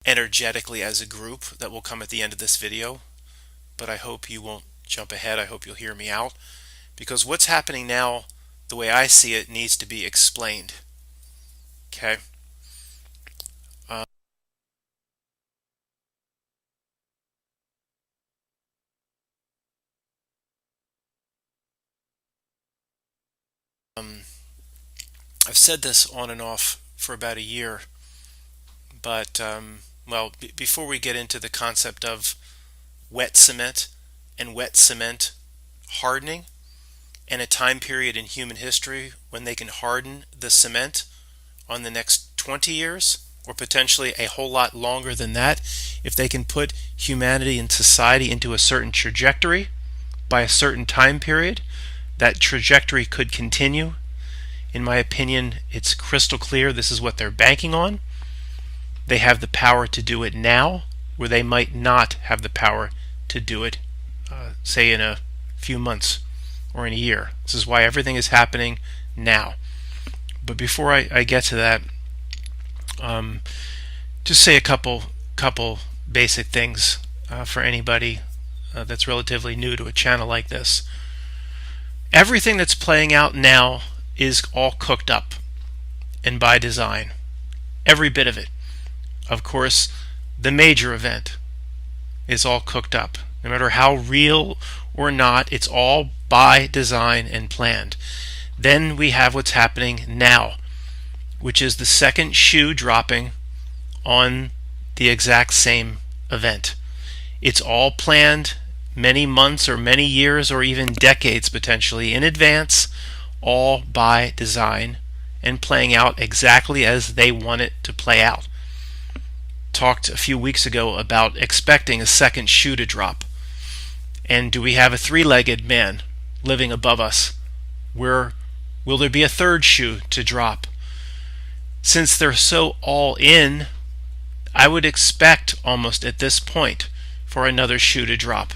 energetically as a group that will come at the end of this video, but I hope you won't jump ahead. I hope you'll hear me out, because what's happening now, the way I see it, needs to be explained. Okay? Um, I've said this on and off for about a year, but well, before we get into the concept of wet cement and wet cement hardening, and a time period in human history when they can harden the cement on the next 20 years, or potentially a whole lot longer than that, if they can put humanity and society into a certain trajectory by a certain time period, that trajectory could continue. In my opinion, it's crystal clear this is what they're banking on. They have the power to do it now, where they might not have the power to do it, say in a few months or in a year. This is why everything is happening now. But before I get to that, just say a couple basic things for anybody that's relatively new to a channel like this. Everything that's playing out now is all cooked up and by design. Every bit of it. Of course, the major event is all cooked up. No matter how real or not, it's all by design and planned. Then we have what's happening now, which is the second shoe dropping on the exact same event. It's all planned many months or many years or even decades potentially in advance, all by design and playing out exactly as they want it to play out. Talked a few weeks ago about expecting a second shoe to drop. And do we have a three-legged man living above us? Where will there be a third shoe to drop? Since they're so all in, I would expect almost at this point for another shoe to drop.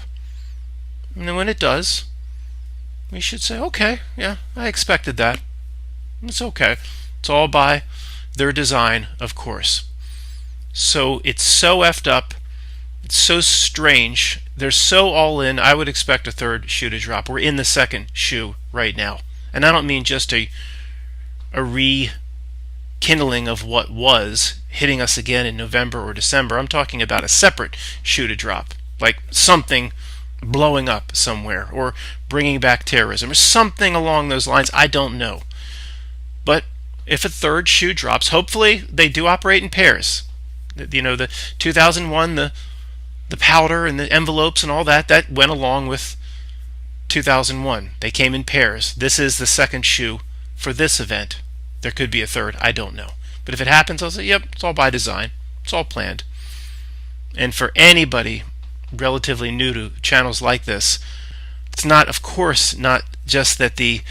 And then when it does, we should say, okay, yeah, I expected that. It's okay. It's all by their design, of course. So it's so effed up, it's so strange, they're so all in, I would expect a third shoe to drop. We're in the second shoe right now. And I don't mean just a rekindling of what was hitting us again in November or December. I'm talking about a separate shoe to drop, like something blowing up somewhere or bringing back terrorism or something along those lines. I don't know. But if a third shoe drops, hopefully they do operate in pairs. You know, the 2001, the powder and the envelopes and all that went along with 2001. They came in pairs. This is the second shoe for this event. There could be a third. I don't know. But if it happens, I'll say, yep, it's all by design. It's all planned. And for anybody relatively new to channels like this, it's not, of course, not just that the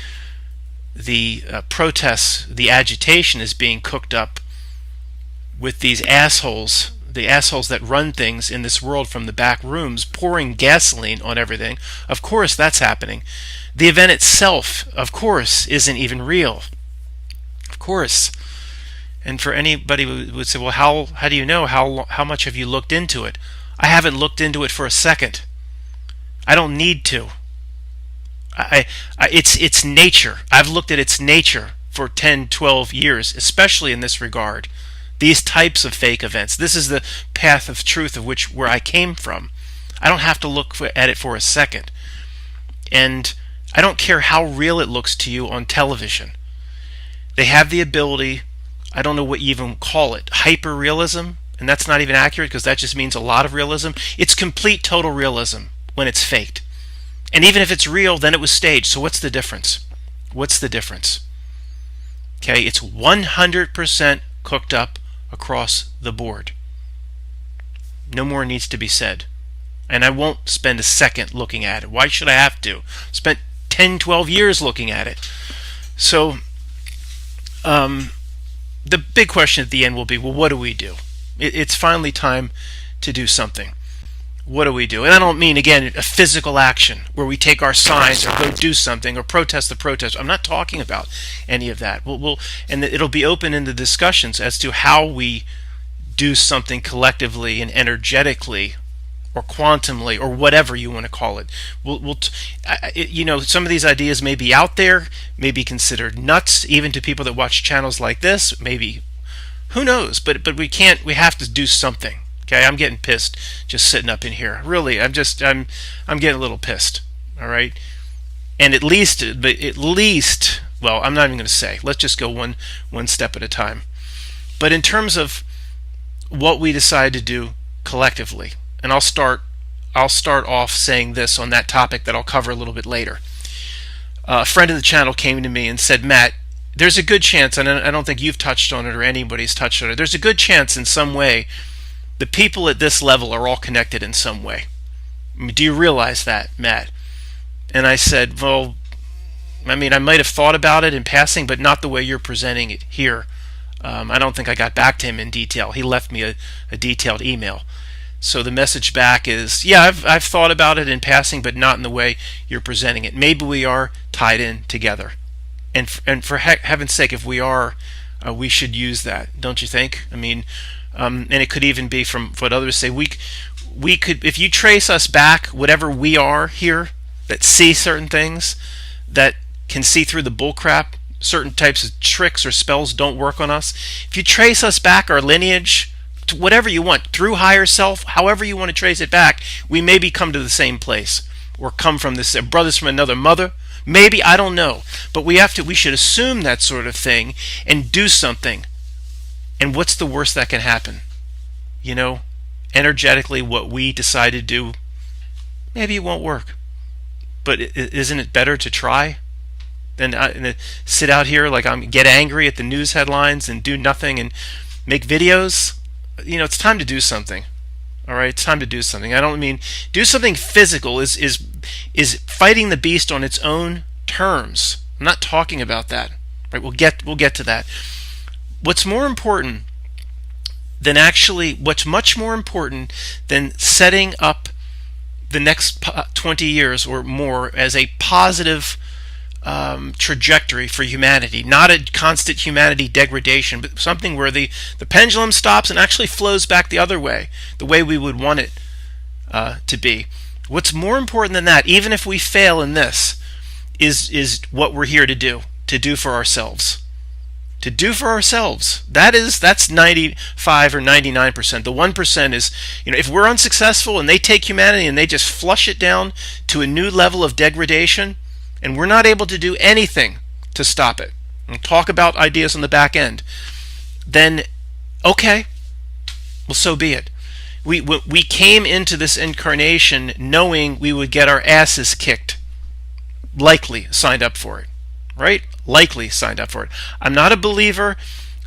protests, the agitation is being cooked up with these assholes, the assholes that run things in this world from the back rooms, pouring gasoline on everything. Of course that's happening. The event itself, of course, isn't even real. Of course. And for anybody who would say, well, how do you know? How much have you looked into it? I haven't looked into it for a second. I don't need to. It's nature. I've looked at its nature for 10, 12 years, especially in this regard. These types of fake events. This is the path of truth of where I came from. I don't have to look at it for a second. And I don't care how real it looks to you on television. They have the ability, I don't know what you even call it, hyper-realism, and that's not even accurate because that just means a lot of realism. It's complete total realism when it's faked. And even if it's real, then it was staged. So what's the difference? What's the difference? Okay, it's 100% cooked up across the board. No more needs to be said. And I won't spend a second looking at it. Why should I have to? Spent 10, 12 years looking at it. So the big question at the end will be, well, what do we do? It's finally time to do something. What do we do? And I don't mean, again, a physical action where we take our signs or go do something or protest the protest. I'm not talking about any of that. And it'll be open in the discussions as to how we do something collectively and energetically or quantumly or whatever you want to call it. Some of these ideas may be out there, may be considered nuts, even to people that watch channels like this. Maybe, who knows? But we can't. We have to do something. Okay, I'm getting pissed just sitting up in here. Really, I'm getting a little pissed. All right, and at least, well, I'm not even going to say. Let's just go one step at a time. But in terms of what we decide to do collectively, and I'll start off saying this on that topic that I'll cover a little bit later. A friend of the channel came to me and said, Matt, there's a good chance, and I don't think you've touched on it or anybody's touched on it, there's a good chance in some way the people at this level are all connected in some way. I mean, do you realize that, Matt? And I said, well, I mean, I might have thought about it in passing, but not the way you're presenting it here. I don't think I got back to him in detail. He left me a detailed email. So the message back is, yeah, I've thought about it in passing, but not in the way you're presenting it. Maybe we are tied in together. And for heaven's sake, if we are, we should use that, don't you think? I mean, and it could even be from what others say. We could, if you trace us back, whatever we are here, that see certain things, that can see through the bullcrap, certain types of tricks or spells don't work on us. If you trace us back, our lineage, to whatever you want, through higher self, however you want to trace it back, we maybe come to the same place, or come from this brothers from another mother. Maybe, I don't know, but we should assume that sort of thing and do something. And what's the worst that can happen? You know, energetically, what we decide to do, maybe it won't work. But isn't it better to try than sit out here like get angry at the news headlines and do nothing and make videos? You know, it's time to do something. All right, it's time to do something. I don't mean do something physical is fighting the beast on its own terms. I'm not talking about that. Right? We'll get to that. What's more important than what's much more important than setting up the next 20 years or more as a positive trajectory for humanity, not a constant humanity degradation, but something where the pendulum stops and actually flows back the other way, the way we would want it to be. What's more important than that, even if we fail in this, is what we're here to do for ourselves. To do for ourselves. That's 95 or 99%. The 1% is, if we're unsuccessful and they take humanity and they just flush it down to a new level of degradation, and we're not able to do anything to stop it, and talk about ideas on the back end, then okay, well, so be it. We came into this incarnation knowing we would get our asses kicked. Likely signed up for it, right? Likely signed up for it. I'm not a believer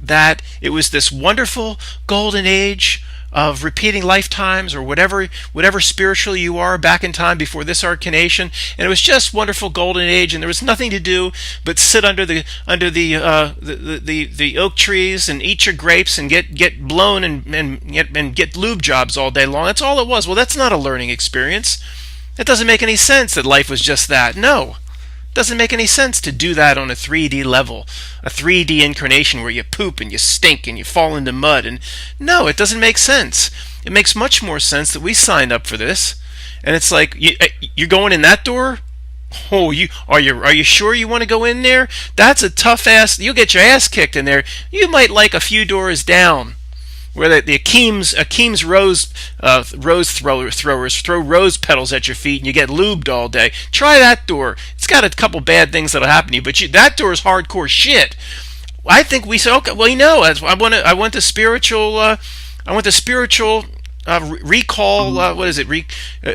that it was this wonderful golden age of repeating lifetimes or whatever spiritual you are back in time before this incarnation, and it was just wonderful golden age, and there was nothing to do but sit under the oak trees and eat your grapes and get blown and get lube jobs all day long. That's all it was. Well, that's not a learning experience. It doesn't make any sense that life was just that. No. It doesn't make any sense to do that on a 3D level, a 3D incarnation where you poop and you stink and you fall into mud. And no, it doesn't make sense. It makes much more sense that we signed up for this. And it's like, you're going in that door? Oh, are you sure you want to go in there? That's a tough ass. You'll get your ass kicked in there. You might like a few doors down, where the Akeem's rose throwers throw rose petals at your feet and you get lubed all day. Try that door. It's got a couple bad things that'll happen to you, but that door is hardcore shit. I think we said, okay, well, I want the spiritual recall. What is it?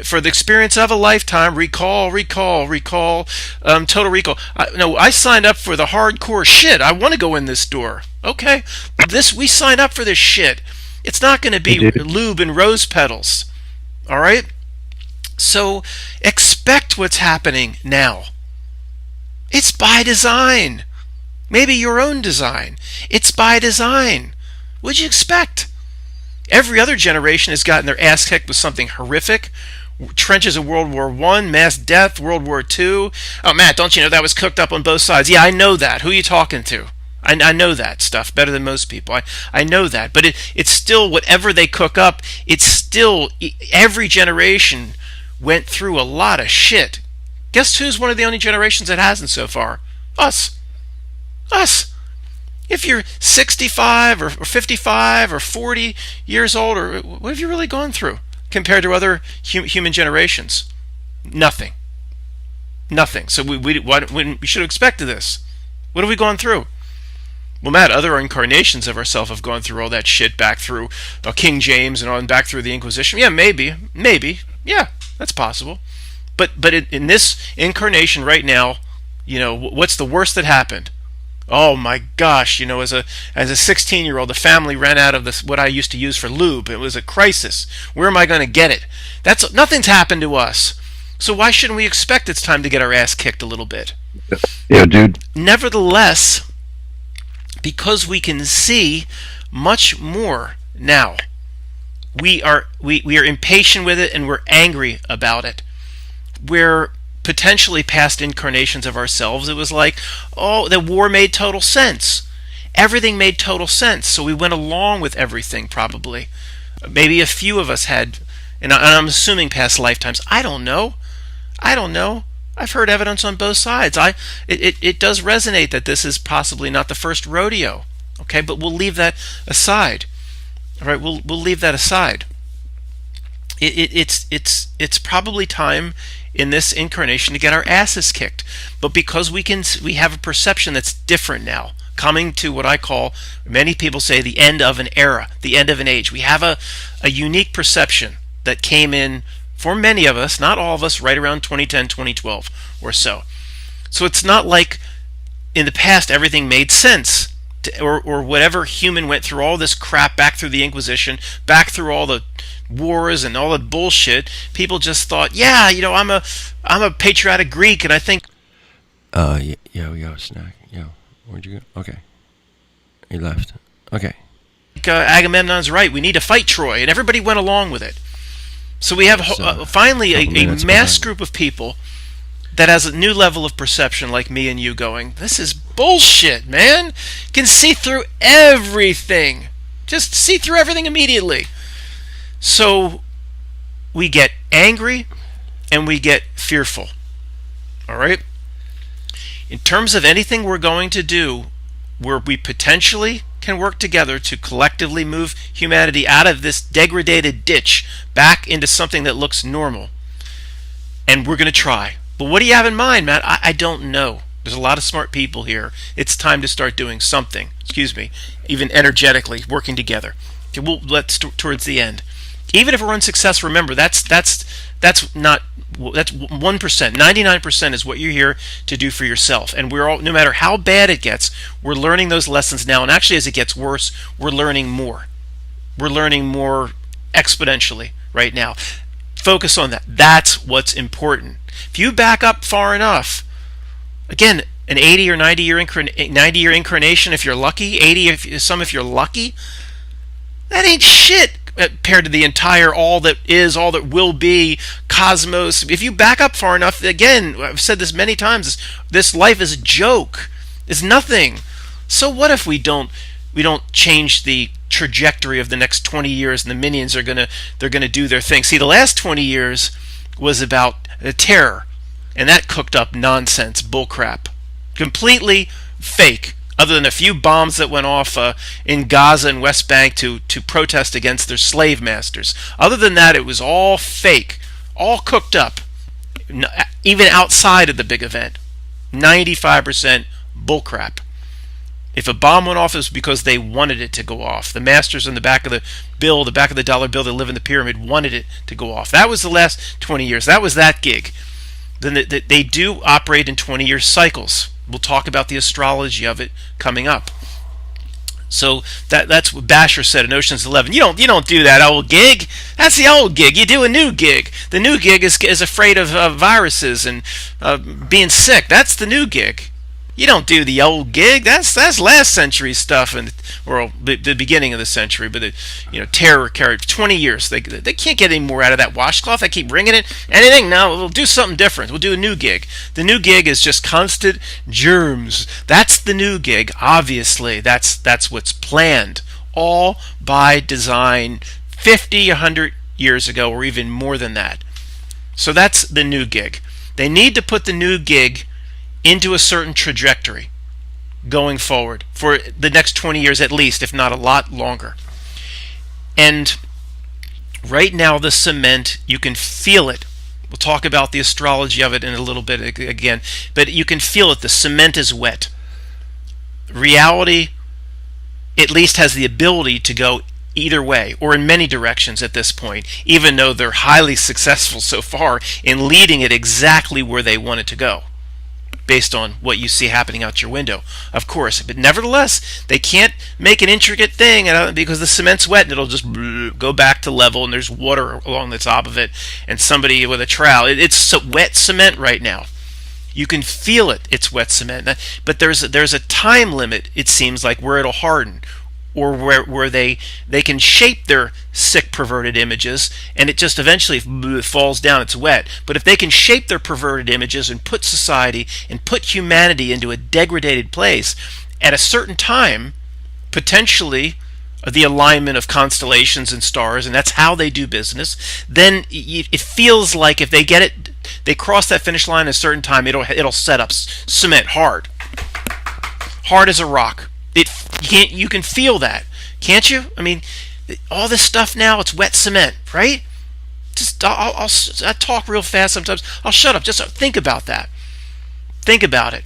For the experience of a lifetime. Recall. Total recall. I signed up for the hardcore shit. I want to go in this door. Okay, we signed up for this shit. It's not going to be lube and rose petals. All right. So expect what's happening now. It's by design. Maybe your own design. It's by design. What'd you expect? Every other generation has gotten their ass kicked with something horrific. Trenches of World War I, mass death, World War II. Oh, Matt, don't you know that was cooked up on both sides? Yeah, I know that. Who are you talking to? I know that stuff better than most people. I know that. But it's still, whatever they cook up, it's still, every generation went through a lot of shit. Guess who's one of the only generations that hasn't so far? Us. Us. If you're 65 or 55 or 40 years old, or what have you really gone through compared to other human generations? Nothing. Nothing. So we should have expected this. What have we gone through? Well, Matt, other incarnations of ourselves have gone through all that shit back through King James and on back through the Inquisition. Yeah, maybe. Yeah, that's possible. But in this incarnation right now, what's the worst that happened? Oh my gosh, as a 16-year-old, the family ran out of what I used to use for lube. It was a crisis. Where am I going to get it? Nothing's happened to us. So why shouldn't we expect it's time to get our ass kicked a little bit? Yeah, dude. Nevertheless, because we can see much more now, we are impatient with it and we're angry about it. We're potentially past incarnations of ourselves. It was like, oh, the war made total sense. Everything made total sense. So we went along with everything, probably. Maybe a few of us had, and I'm assuming past lifetimes. I don't know. I've heard evidence on both sides. It does resonate that this is possibly not the first rodeo. Okay, but we'll leave that aside. All right, we'll leave that aside. It's probably time in this incarnation to get our asses kicked. But because we have a perception that's different now, coming to what I call, many people say, the end of an era, the end of an age. We have a unique perception that came in for many of us, not all of us, right around 2010, 2012 or so. So it's not like in the past everything made sense, or whatever human went through all this crap back through the Inquisition, back through all the wars and all the bullshit. People just thought, yeah, I'm a patriotic Greek, and I think, yo, snack, yo, where'd you go? Okay, he left. Okay, Agamemnon's right. We need to fight Troy, and everybody went along with it. So we have finally a mass group of people that has a new level of perception, like me and you, going, this is bullshit, man. You can see through everything. Just see through everything immediately. So we get angry and we get fearful. All right? In terms of anything we're going to do where we potentially can work together to collectively move humanity out of this degraded ditch back into something that looks normal, and we're going to try. But what do you have in mind, Matt? I don't know. There's a lot of smart people here. It's time to start doing something. Even energetically working together. Okay, let's towards the end. Even if we're unsuccessful, remember that's 1%. 99% is what you're here to do for yourself. And we're all, no matter how bad it gets, we're learning those lessons now. And actually, as it gets worse, we're learning more. We're learning more exponentially right now. Focus on that. That's what's important. If you back up far enough, again, an 80 or 90 year incarnation if you're lucky, 80 if you're lucky, that ain't shit compared to the entire all that is, all that will be, cosmos. If you back up far enough, again, I've said this many times, this life is a joke. It's nothing. So what if we don't change the trajectory of the next 20 years and the minions are they're gonna do their thing? See, the last 20 years was about terror, and that cooked up nonsense, bullcrap, completely fake. Other than a few bombs that went off in Gaza and West Bank to protest against their slave masters. Other than that, it was all fake, all cooked up, even outside of the big event. 95% bullcrap. If a bomb went off, it was because they wanted it to go off. The masters on the back of the bill, the back of the dollar bill that live in the pyramid, wanted it to go off. That was the last 20 years. That was that gig. Then they do operate in 20-year cycles. We'll talk about the astrology of it coming up. So that's what Basher said in Ocean's 11. You don't do that old gig. That's the old gig. You do a new gig. The new gig is afraid of viruses and being sick. That's the new gig. You don't do the old gig. That's last century stuff, and or the beginning of the century. But terror carried 20 years. They can't get any more out of that washcloth. They keep ringing it. Anything? No, we'll do something different. We'll do a new gig. The new gig is just constant germs. That's the new gig. Obviously, that's what's planned, all by design, 50, 100 years ago, or even more than that. So that's the new gig. They need to put the new gig into a certain trajectory going forward for the next 20 years at least, if not a lot longer. And right now the cement, you can feel it. We'll talk about the astrology of it in a little bit again, but you can feel it. The cement is wet. Reality at least has the ability to go either way, or in many directions at this point, even though they're highly successful so far in leading it exactly where they want it to go, based on what you see happening out your window, of course. But nevertheless, they can't make an intricate thing because the cement's wet and it'll just go back to level and there's water along the top of it and somebody with a trowel. It's wet cement right now. You can feel it. It's wet cement. But there's a time limit, it seems like, where it'll harden, or where they can shape their sick, perverted images, and it just eventually falls down. It's wet. But if they can shape their perverted images and put society and put humanity into a degraded place at a certain time, potentially the alignment of constellations and stars, and that's how they do business, then it feels like if they get it, they cross that finish line at a certain time, it'll set up cement hard as a rock. You can feel that, can't you? I mean, all this stuff now, it's wet cement, right? I talk real fast sometimes. I'll shut up. Just think about that. Think about it.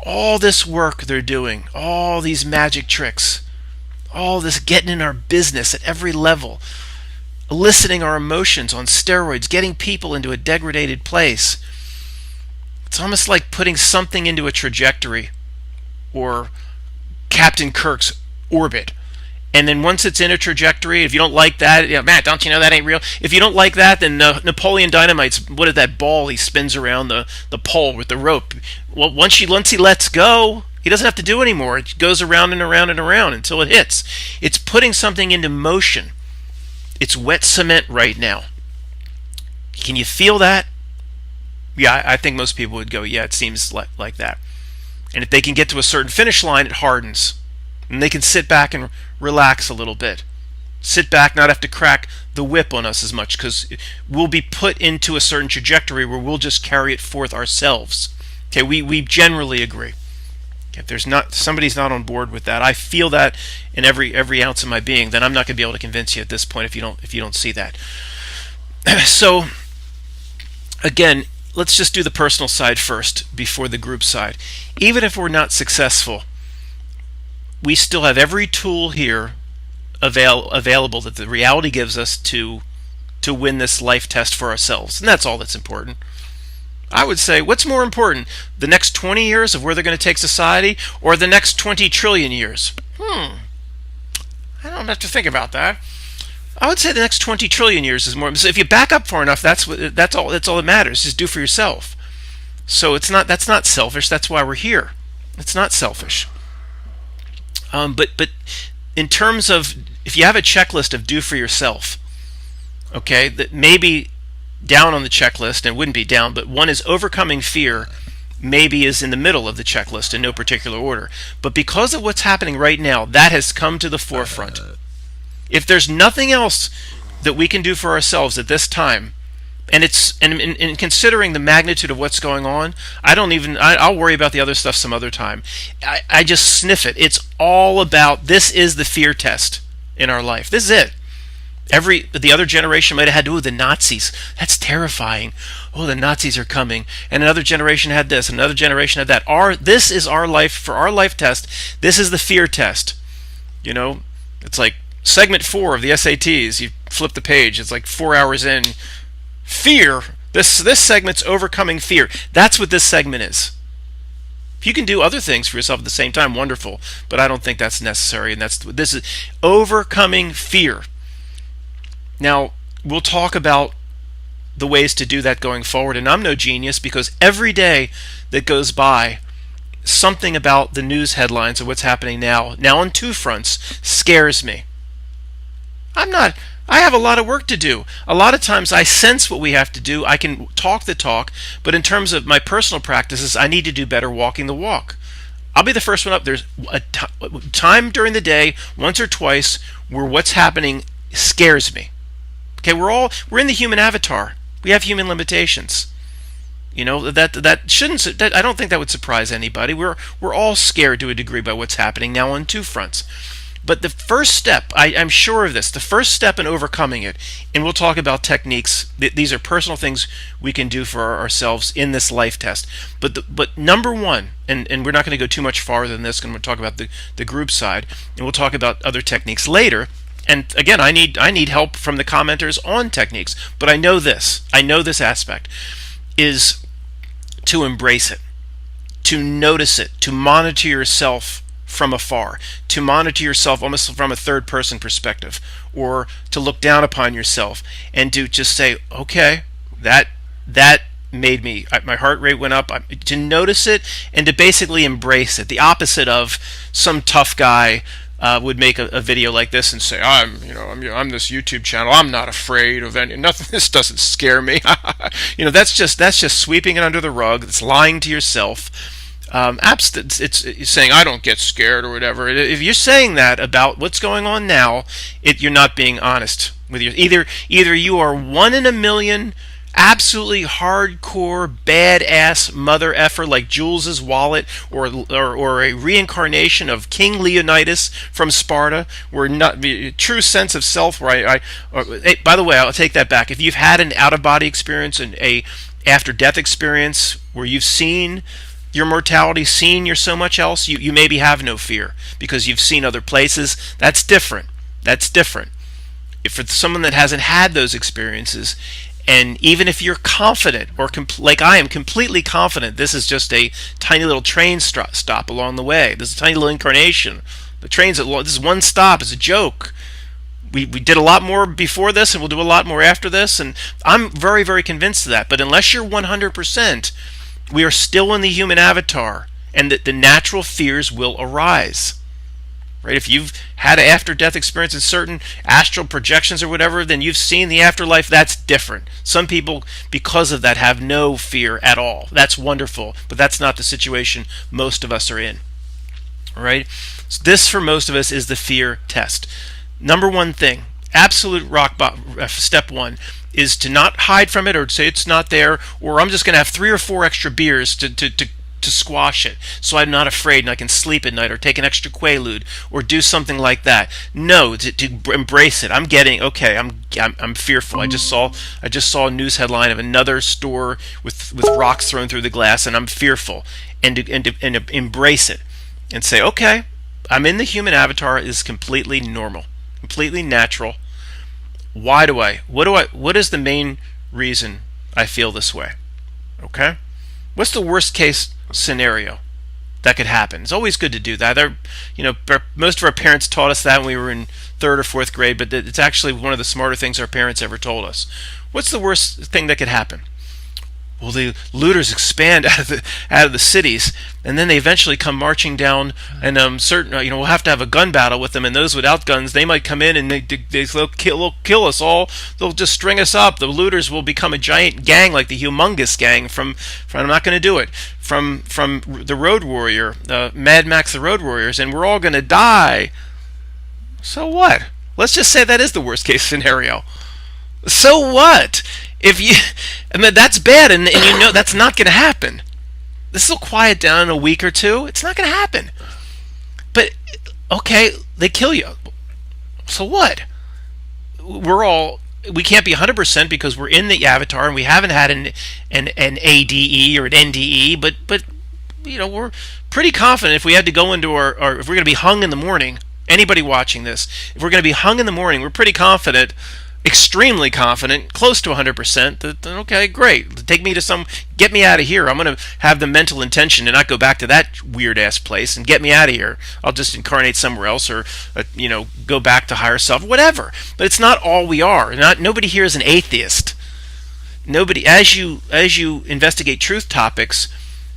All this work they're doing, all these magic tricks, all this getting in our business at every level, eliciting our emotions on steroids, getting people into a degraded place. It's almost like putting something into a trajectory, or Captain Kirk's orbit. And then once it's in a trajectory, if you don't like that, Matt, don't you know that ain't real? If you don't like that, then Napoleon Dynamite's, what is that ball he spins around the pole with the rope? Well, once he lets go, he doesn't have to do anymore. It goes around and around and around until it hits. It's putting something into motion. It's wet cement right now. Can you feel that? Yeah, I think most people would go, yeah, it seems like that. And if they can get to a certain finish line, it hardens. And they can sit back and relax a little bit. Sit back, not have to crack the whip on us as much, because we'll be put into a certain trajectory where we'll just carry it forth ourselves. Okay, we generally agree. If somebody's not on board with that, I feel that in every ounce of my being, then I'm not going to be able to convince you at this point if you don't see that. So again, let's just do the personal side first before the group side. Even if we're not successful, we still have every tool here available that the reality gives us to win this life test for ourselves. And that's all that's important. I would say, what's more important, the next 20 years of where they're going to take society, or the next 20 trillion years? I don't have to think about that. I would say the next 20 trillion years is more. So if you back up far enough, that's all that matters. Just do for yourself. So that's not selfish. That's why we're here. It's not selfish. But in terms of, if you have a checklist of do for yourself, okay, that maybe down on the checklist, and it wouldn't be down, but one is overcoming fear, maybe is in the middle of the checklist in no particular order. But because of what's happening right now, that has come to the forefront. If there's nothing else that we can do for ourselves at this time, and considering the magnitude of what's going on, I'll worry about the other stuff some other time. I just sniff it. It's all about, this is the fear test in our life. This is it. The other generation might have had, the Nazis. That's terrifying. Oh, the Nazis are coming. And another generation had this, another generation had that. This is our life, for our life test. This is the fear test. It's like segment 4 of the SATs. You flip the page. It's like 4 hours in. Fear. This segment's overcoming fear. That's what this segment is. If you can do other things for yourself at the same time, wonderful. But I don't think that's necessary. And this is overcoming fear. Now, we'll talk about the ways to do that going forward. And I'm no genius, because every day that goes by, something about the news headlines of what's happening now on two fronts, scares me. I have a lot of work to do. A lot of times I sense what we have to do. I can talk the talk, but in terms of my personal practices, I need to do better walking the walk. I'll be the first one up. There's a time during the day, once or twice, where what's happening scares me. Okay, we're in the human avatar. We have human limitations. You know, that shouldn't. I don't think that would surprise anybody. We're all scared to a degree by what's happening now on two fronts. But the first step, I'm sure of this, the first step in overcoming it, and we'll talk about techniques. These are personal things we can do for ourselves in this life test. But number one, and we're not going to go too much farther than this, and we'll talk about the group side, and we'll talk about other techniques later. And again, I need help from the commenters on techniques. But I know this aspect is to embrace it, to notice it, to monitor yourself from afar, to monitor yourself almost from a third person perspective, or to look down upon yourself and to just say, okay, that made me, my heart rate went up, to notice it and to basically embrace it. The opposite of some tough guy would make a video like this and say, I'm this YouTube channel, I'm not afraid of nothing, this doesn't scare me. That's just sweeping it under the rug. It's lying to yourself. It's saying I don't get scared or whatever. If you're saying that about what's going on now, you're not being honest with you. Either you are one in a million, absolutely hardcore badass mother effer like Jules's wallet, or a reincarnation of King Leonidas from Sparta, where not a true sense of self. Where by the way, I'll take that back. If you've had an out of body experience and a after death experience where you've seen your mortality, seen your so much else, you maybe have no fear because you've seen other places. That's different. If for someone that hasn't had those experiences, and even if you're confident, or like I am completely confident, this is just a tiny little train stop along the way. This is a tiny little incarnation. The train's this is one stop. It's a joke. We did a lot more before this, and we'll do a lot more after this, and I'm very, very convinced of that. But unless you're 100%, we are still in the human avatar, and that the natural fears will arise. Right? If you've had an after-death experience in certain astral projections or whatever, then you've seen the afterlife. That's different. Some people, because of that, have no fear at all. That's wonderful, but that's not the situation most of us are in. All right? So this, for most of us, is the fear test. Number one thing, absolute step one, is to not hide from it or say it's not there, or I'm just going to have 3 or 4 extra beers to squash it, so I'm not afraid and I can sleep at night, or take an extra Quaalude, or do something like that. No, to embrace it. I'm fearful. I just saw a news headline of another store with rocks thrown through the glass, and I'm fearful. And to embrace it and say, okay, I'm in the human avatar. Is completely normal, completely natural. What is the main reason I feel this way? Okay? What's the worst case scenario that could happen? It's always good to do that. Most of our parents taught us that when we were in 3rd or 4th grade, but it's actually one of the smarter things our parents ever told us. What's the worst thing that could happen? Well, the looters expand out of the cities, and then they eventually come marching down, and we'll have to have a gun battle with them. And those without guns, they might come in and they'll kill us all. They'll just string us up. The looters will become a giant gang, like the humongous gang from I'm not going to do it, from the Road Warrior, Mad Max the Road Warriors, and we're all going to die. So what? Let's just say that is the worst case scenario. So what? That's bad, and that's not going to happen. This will quiet down in a week or two. It's not going to happen. But okay, they kill you. So what? We can't be 100% because we're in the avatar and we haven't had an ADE or an NDE. But we're pretty confident if we had to go into if we're going to be hung in the morning. Anybody watching this, if we're going to be hung in the morning, we're pretty confident. Extremely confident, close to 100%, that okay, great, get me out of here. I'm going to have the mental intention to not go back to that weird ass place and get me out of here. I'll just incarnate somewhere else, or go back to higher self, whatever. But it's not all we are. Nobody here is an atheist. Nobody. As you investigate truth topics,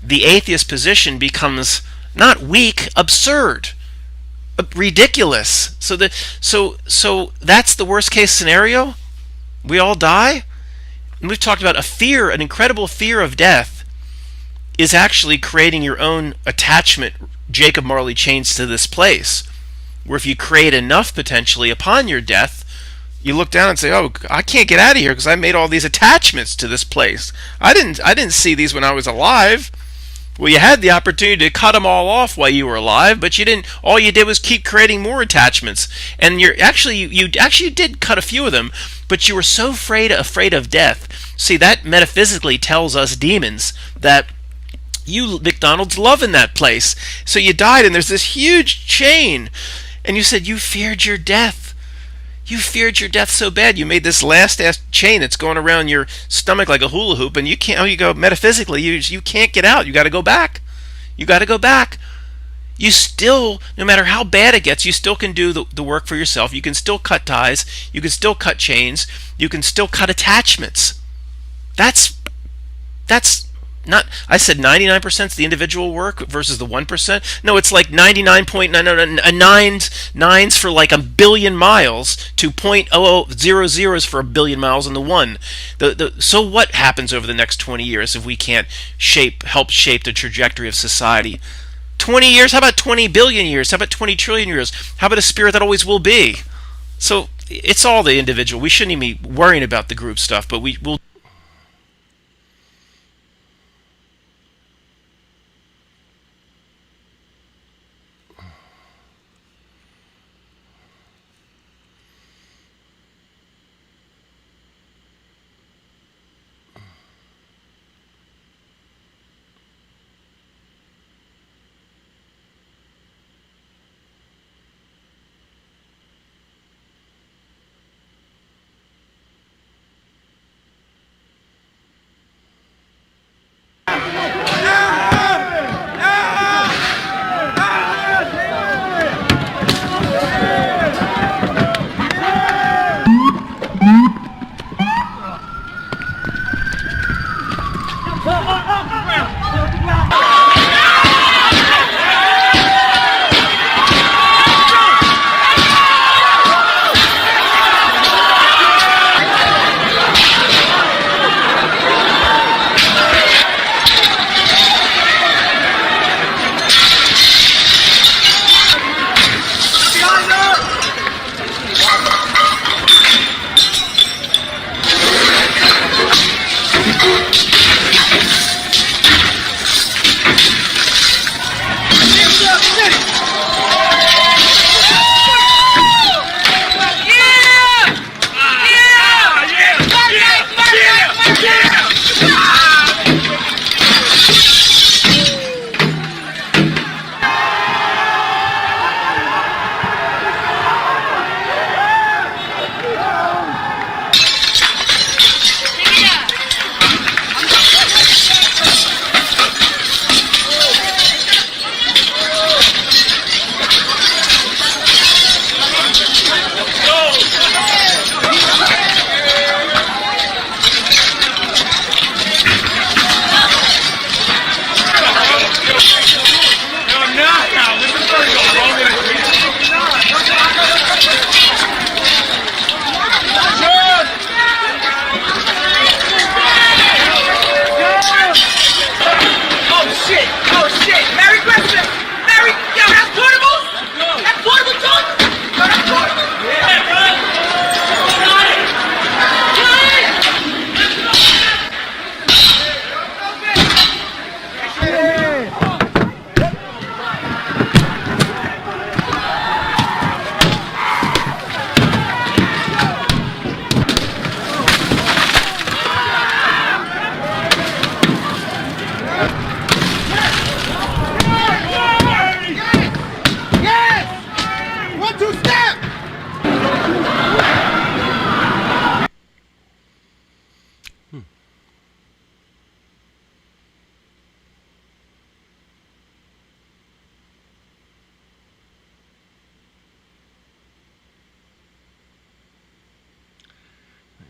the atheist position becomes not weak, absurd, ridiculous. So that's the worst case scenario. We all die. And we've talked about a fear, an incredible fear of death, is actually creating your own attachment, Jacob Marley chains, to this place. Where if you create enough potentially upon your death, you look down and say, "Oh, I can't get out of here because I made all these attachments to this place. I didn't see these when I was alive." Well, you had the opportunity to cut them all off while you were alive, but you didn't. All you did was keep creating more attachments, and you actually did cut a few of them, but you were so afraid of death. See, that metaphysically tells us demons that you McDonald's love in that place. So you died, and there's this huge chain, and you said you feared your death. You feared your death so bad you made this last ass chain that's going around your stomach like a hula hoop, and you can't. Oh, you go metaphysically. You can't get out. You got to go back. You got to go back. You still, no matter how bad it gets, you still can do the work for yourself. You can still cut ties. You can still cut chains. You can still cut attachments. That's not. I said 99% is the individual work versus the 1%. No, it's like 99.999 nines for like a billion miles to 0.0000s for a billion miles in the one. So what happens over the next 20 years if we can't help shape the trajectory of society? 20 years? How about 20 billion years? How about 20 trillion years? How about a spirit that always will be? So it's all the individual. We shouldn't even be worrying about the group stuff, but we'll.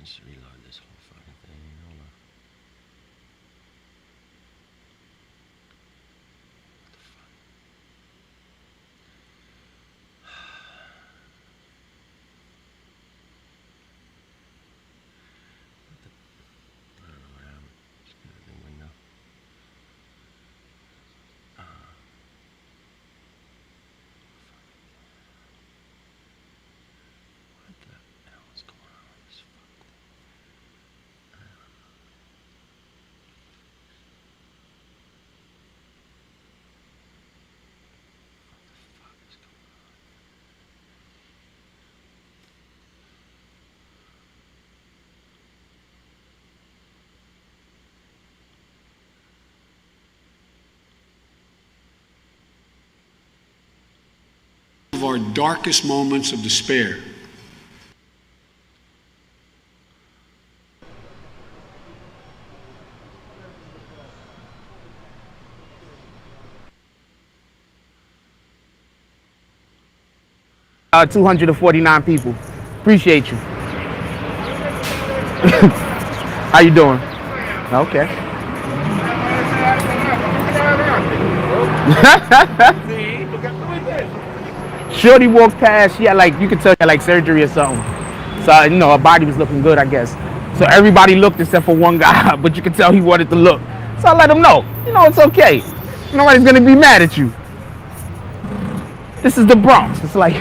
Let's reload this whole fucking thing. Hold on. of our darkest moments of despair. Uh, 249 people. Appreciate you. How you doing? Okay. Shorty walked past. She had like, you could tell she had like surgery or something. So, you know, her body was looking good, I guess. So everybody looked except for one guy, but you could tell he wanted to look. So I let him know, you know, it's okay. Nobody's gonna be mad at you. This is the Bronx. It's like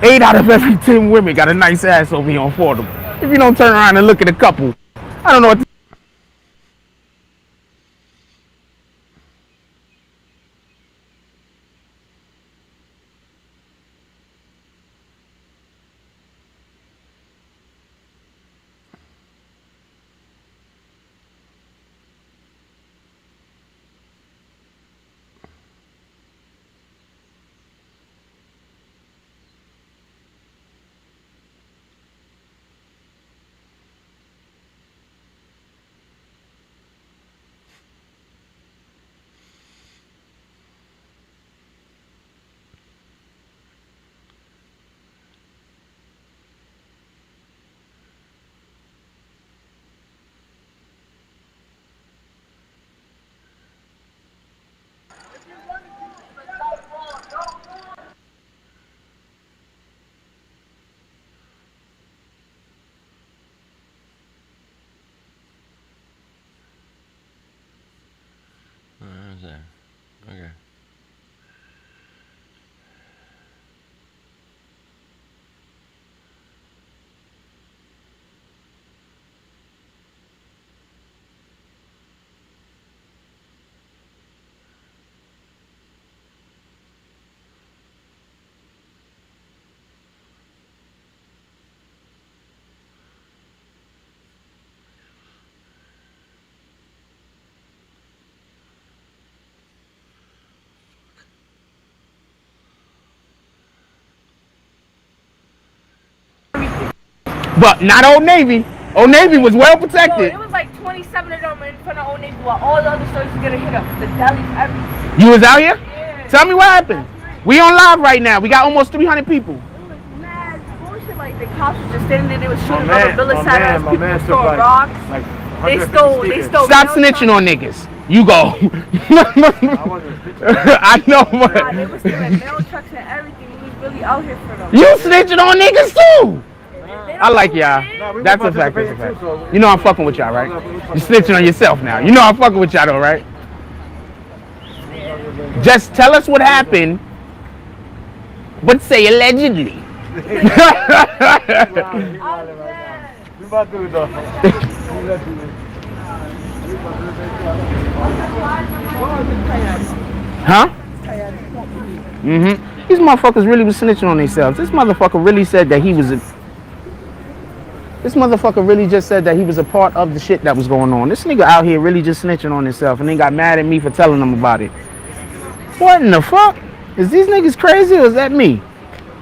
8 out of every 10 women got a nice ass over here on Fordham. If you don't turn around and look at a couple, I don't know what to Okay. But not Old Navy. Old Navy was well protected. It was like 27 of them in front of Old Navy while all the other stores was gonna hit up. The delis, everything. You was out here? Yeah. Tell me what happened. We on live right now. We got almost 300 people. It was mad bullshit. Like the cops was just standing there. They was shooting rubber bullets at us. People throwing rocks. They stole. Stop snitching on niggas. You go. I know what. Nah, they was stealing mail trucks and everything. We was really out here for them. You snitching on niggas too. I like y'all. That's a fact. That's a fact. You know I'm fucking with y'all, right? You snitching on yourself now. You know I'm fucking with y'all though, right? Just tell us what happened, but say allegedly. Huh? These motherfuckers really was snitching on themselves. This motherfucker really said that he was a... This motherfucker really just said that he was a part of the shit that was going on. This nigga out here really just snitching on himself and then got mad at me for telling him about it. What in the fuck? Is these niggas crazy or is that me?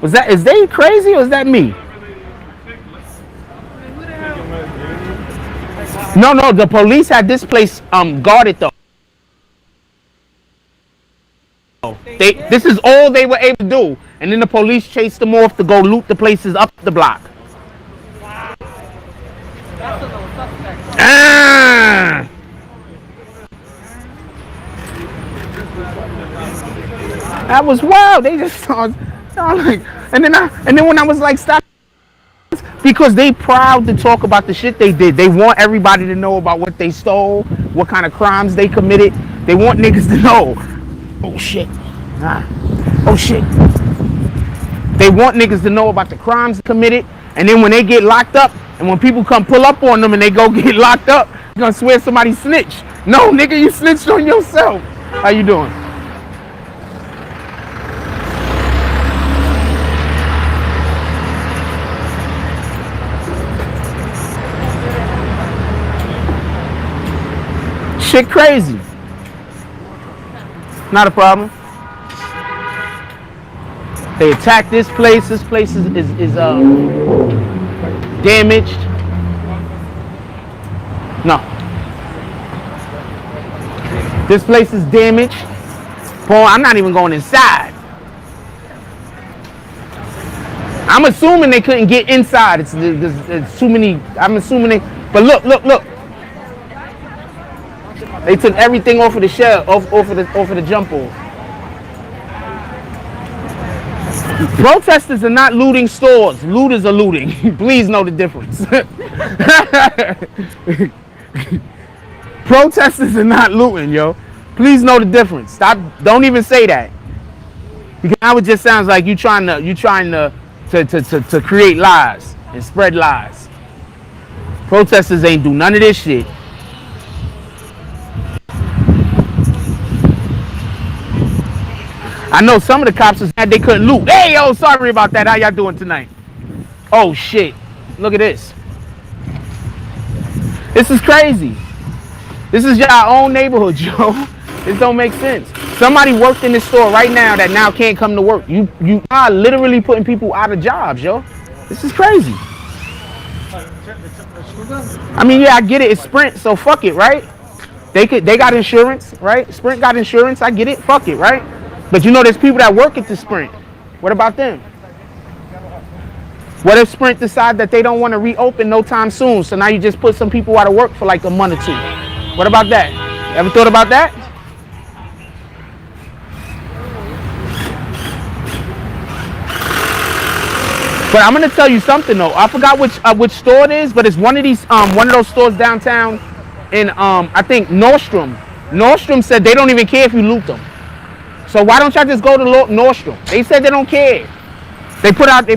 Is they crazy or is that me? No, the police had this place guarded though. This is all they were able to do. And then the police chased them off to go loot the places up the block. Ah! That was wild. They just started like, and then when I was like, stop, because they proud to talk about the shit they did. They want everybody to know about what they stole, what kind of crimes they committed. They want niggas to know. Oh shit. Oh shit. They want niggas to know about the crimes committed, and then when they get locked up, and when people come pull up on them and they go get locked up, you're gonna swear somebody snitched. No, nigga, you snitched on yourself. How you doing? Shit crazy. Not a problem. They attacked this place. This place is damaged. No. This place is damaged. Paul, I'm not even going inside. I'm assuming they couldn't get inside. It's too many. I'm assuming they. But look. They took everything off of the shell, off of the jump off. Protesters are not looting stores. Looters are looting. Please know the difference. Protesters are not looting, yo. Please know the difference. Stop. Don't even say that. Because now it just sounds like you trying to create lies and spread lies. Protesters ain't do none of this shit. I know some of the cops was mad they couldn't loot. Hey, yo, sorry about that. How y'all doing tonight? Oh, shit. Look at this. This is crazy. This is your own neighborhood, yo. This don't make sense. Somebody worked in this store right now that now can't come to work. You are literally putting people out of jobs, yo. This is crazy. I mean, yeah, I get it. It's Sprint, so fuck it, right? They got insurance, right? Sprint got insurance. I get it. Fuck it, right? But you know, there's people that work at the Sprint. What about them? What if Sprint decide that they don't want to reopen no time soon? So now you just put some people out of work for like a month or two. What about that? Ever thought about that? But I'm gonna tell you something though. I forgot which store it is, but it's one of those stores downtown in I think Nordstrom. Nordstrom said they don't even care if you loot them. So why don't y'all just go to Nordstrom? They said they don't care. They put out a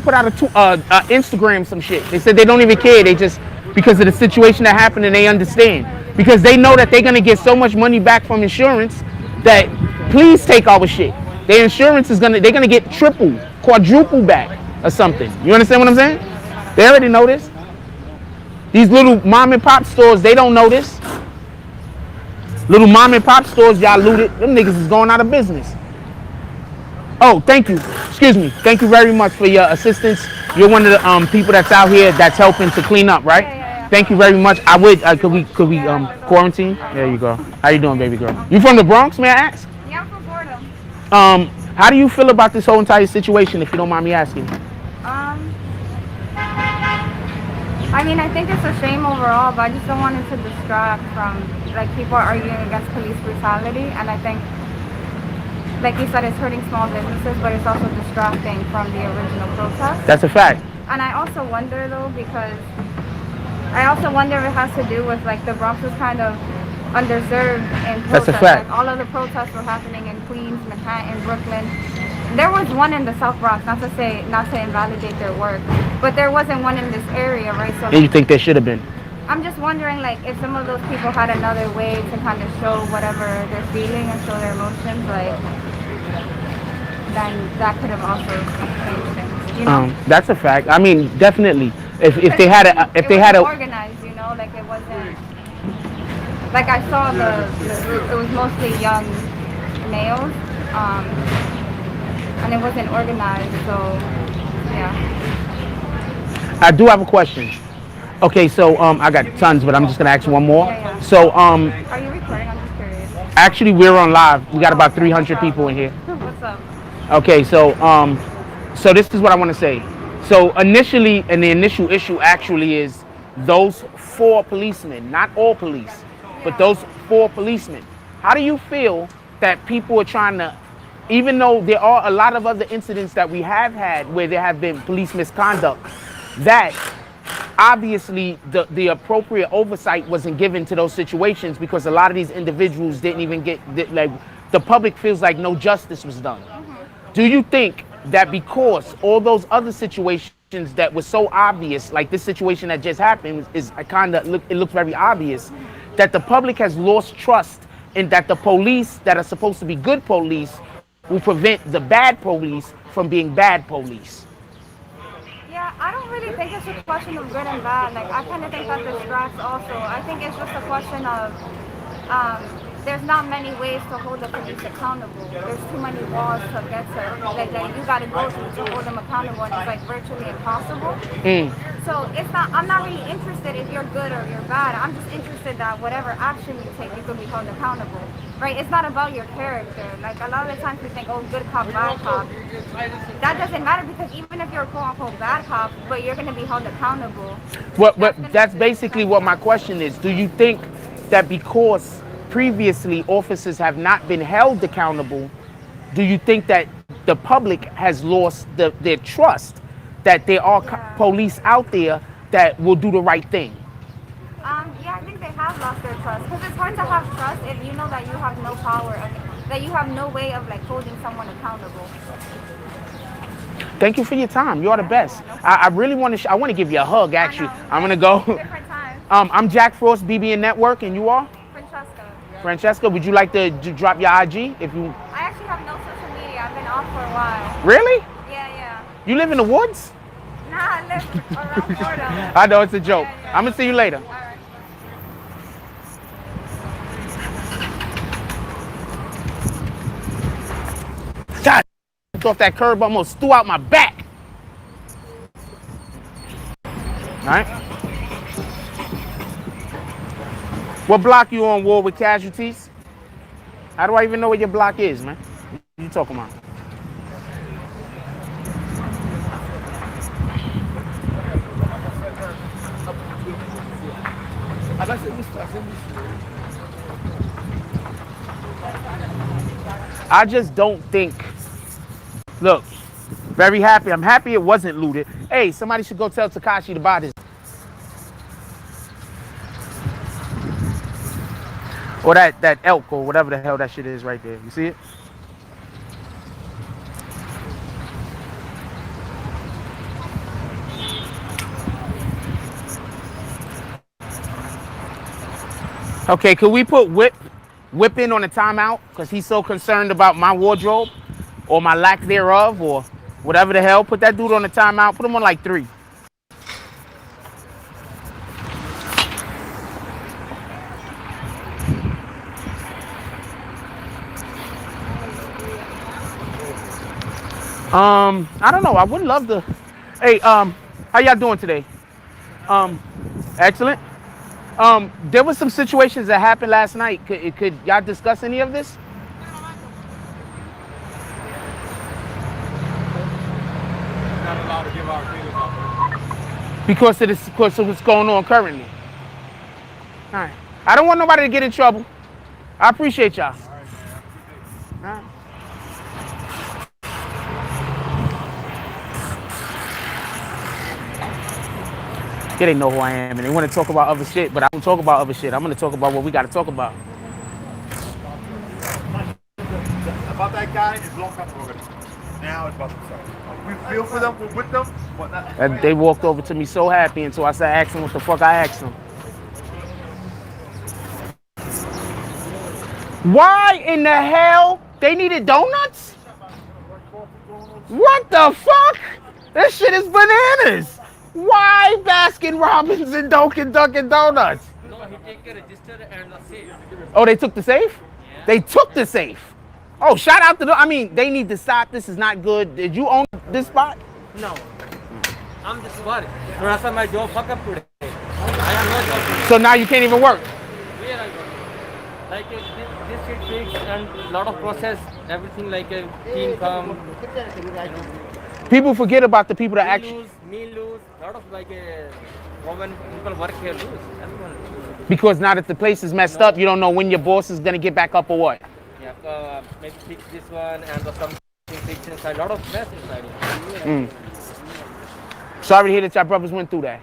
Instagram some shit. They said they don't even care. They just, because of the situation that happened, and they understand. Because they know that they're gonna get so much money back from insurance that please take our shit. Their insurance they're gonna get triple, quadruple back or something. You understand what I'm saying? They already know this. These little mom and pop stores, they don't know this. Little mom and pop stores, y'all looted. Them niggas is going out of business. Oh, thank you. Excuse me. Thank you very much for your assistance. You're one of the people that's out here that's helping to clean up, right? Yeah. Thank you very much. I would. Could we quarantine? There you go. How you doing, baby girl? You from the Bronx, may I ask? Yeah, I'm from Florida. How do you feel about this whole entire situation, if you don't mind me asking? I mean, I think it's a shame overall, but I just don't want it to distract from, like, people arguing against police brutality, and I think, like you said, it's hurting small businesses, but it's also distracting from the original protest. That's a fact. And I also wonder, though, because I also wonder if it has to do with, like, the Bronx was kind of underserved in protests. That's a fact. Like, all of the protests were happening in Queens, Manhattan, Brooklyn. There was one in the South Bronx, not to invalidate their work, but there wasn't one in this area, right? So And you think there should have been? I'm just wondering, like, if some of those people had another way to kind of show whatever they're feeling and show their emotions, like, then that could have also changed things, you know? That's a fact. I mean, definitely. If they had organized, you know, like it wasn't. Like I saw it was mostly young males, and it wasn't organized, so yeah. I do have a question. Okay, so I got tons, but I'm just gonna ask one more. Yeah. So Are you recording? I'm just curious. actually we're on live. We got about 300 people in here. What's up? Okay, so this is what I want to say. So initially, and the initial issue actually is those 4 policemen, not all police, but those 4 policemen. How do you feel that people are trying to, even though there are a lot of other incidents that we have had where there have been police misconduct, that obviously the appropriate oversight wasn't given to those situations because a lot of these individuals didn't even like, the public feels like no justice was done. Do you think that because all those other situations that were so obvious, like this situation that just happened, is it looks very obvious, that the public has lost trust in that the police that are supposed to be good police will prevent the bad police from being bad police? Yeah, I don't really think it's a question of good and bad. Like, I kind of think that distracts also. I think it's just a question of there's not many ways to hold the police accountable. There's too many walls to get to, like that you got to go through to hold them accountable, and it's like virtually impossible. So it's not. I'm not really interested if you're good or you're bad. I'm just interested that whatever action you take, you can be held accountable. Right? It's not about your character. Like a lot of the times we think, oh, good cop, bad cop. That doesn't matter because even if you're a quote unquote bad cop, but you're going to be held accountable. But that's basically what my question is. Do you think that because previously officers have not been held accountable, do you think that the public has lost their trust that there are police out there that will do the right thing? Yeah, I think they have lost their trust because it's hard to have trust if you know that you have no power, that you have no way of like holding someone accountable. Thank you for your time. You are the best. I really want to. I want to give you a hug. Actually, I'm gonna go. Different times. I'm Jack Frost, BBN Network, and you are Francesca. Francesca. Would you like to drop your IG if you? I actually have no social media. I've been off for a while. Really? Yeah. You live in the woods? Nah, I live around Florida. I know it's a joke. Yeah. I'm gonna see you later. All right. God, off that curb, almost threw out my back. All right. What block you on, War with Casualties? How do I even know what your block is, man? What you talking about? I just don't think. Look, very happy. I'm happy it wasn't looted. Hey, somebody should go tell Takashi to buy this. Or that elk or whatever the hell that shit is right there. You see it? Okay, could we put whip in on a timeout? Because he's so concerned about my wardrobe or my lack thereof or whatever the hell. Put that dude on a timeout. Put him on like 3. I don't know. I would love to. Hey, how y'all doing today? Excellent. There was some situations that happened last night. Could y'all discuss any of this? Not allowed to give our opinions on it. Because of what's going on currently. All right. I don't want nobody to get in trouble. I appreciate y'all. All right. Yeah, they know who I am, and they want to talk about other shit, but I don't talk about other shit. I'm going to talk about what we got to talk about. About that guy, it's long time already. Now it's about themselves. We feel for them, we're with them, but not. And they walked over to me so happy until I started asking what the fuck I asked them. Why in the hell they needed donuts? What the fuck? This shit is bananas. Why Baskin Robbins and Dunkin' Donuts? No, he take a register and a safe. Oh, they took the safe? Yeah. They took the safe. Oh, shout out to them. I mean, they need to stop. This is not good. Did you own this spot? No. I'm just worried. That's my job fuck up today. I have no job today. So now you can't even work. Where I go? Like this shit takes and lot of process, everything like a team come. People forget about the people that actually. Me lose, lot of like a woman people work here lose. Everyone lose. Because now that the place is messed up, you don't know when your boss is gonna get back up or what. Yeah, maybe fix this one and something fix inside. Lot of mess inside. Sorry to hear that your brothers went through that.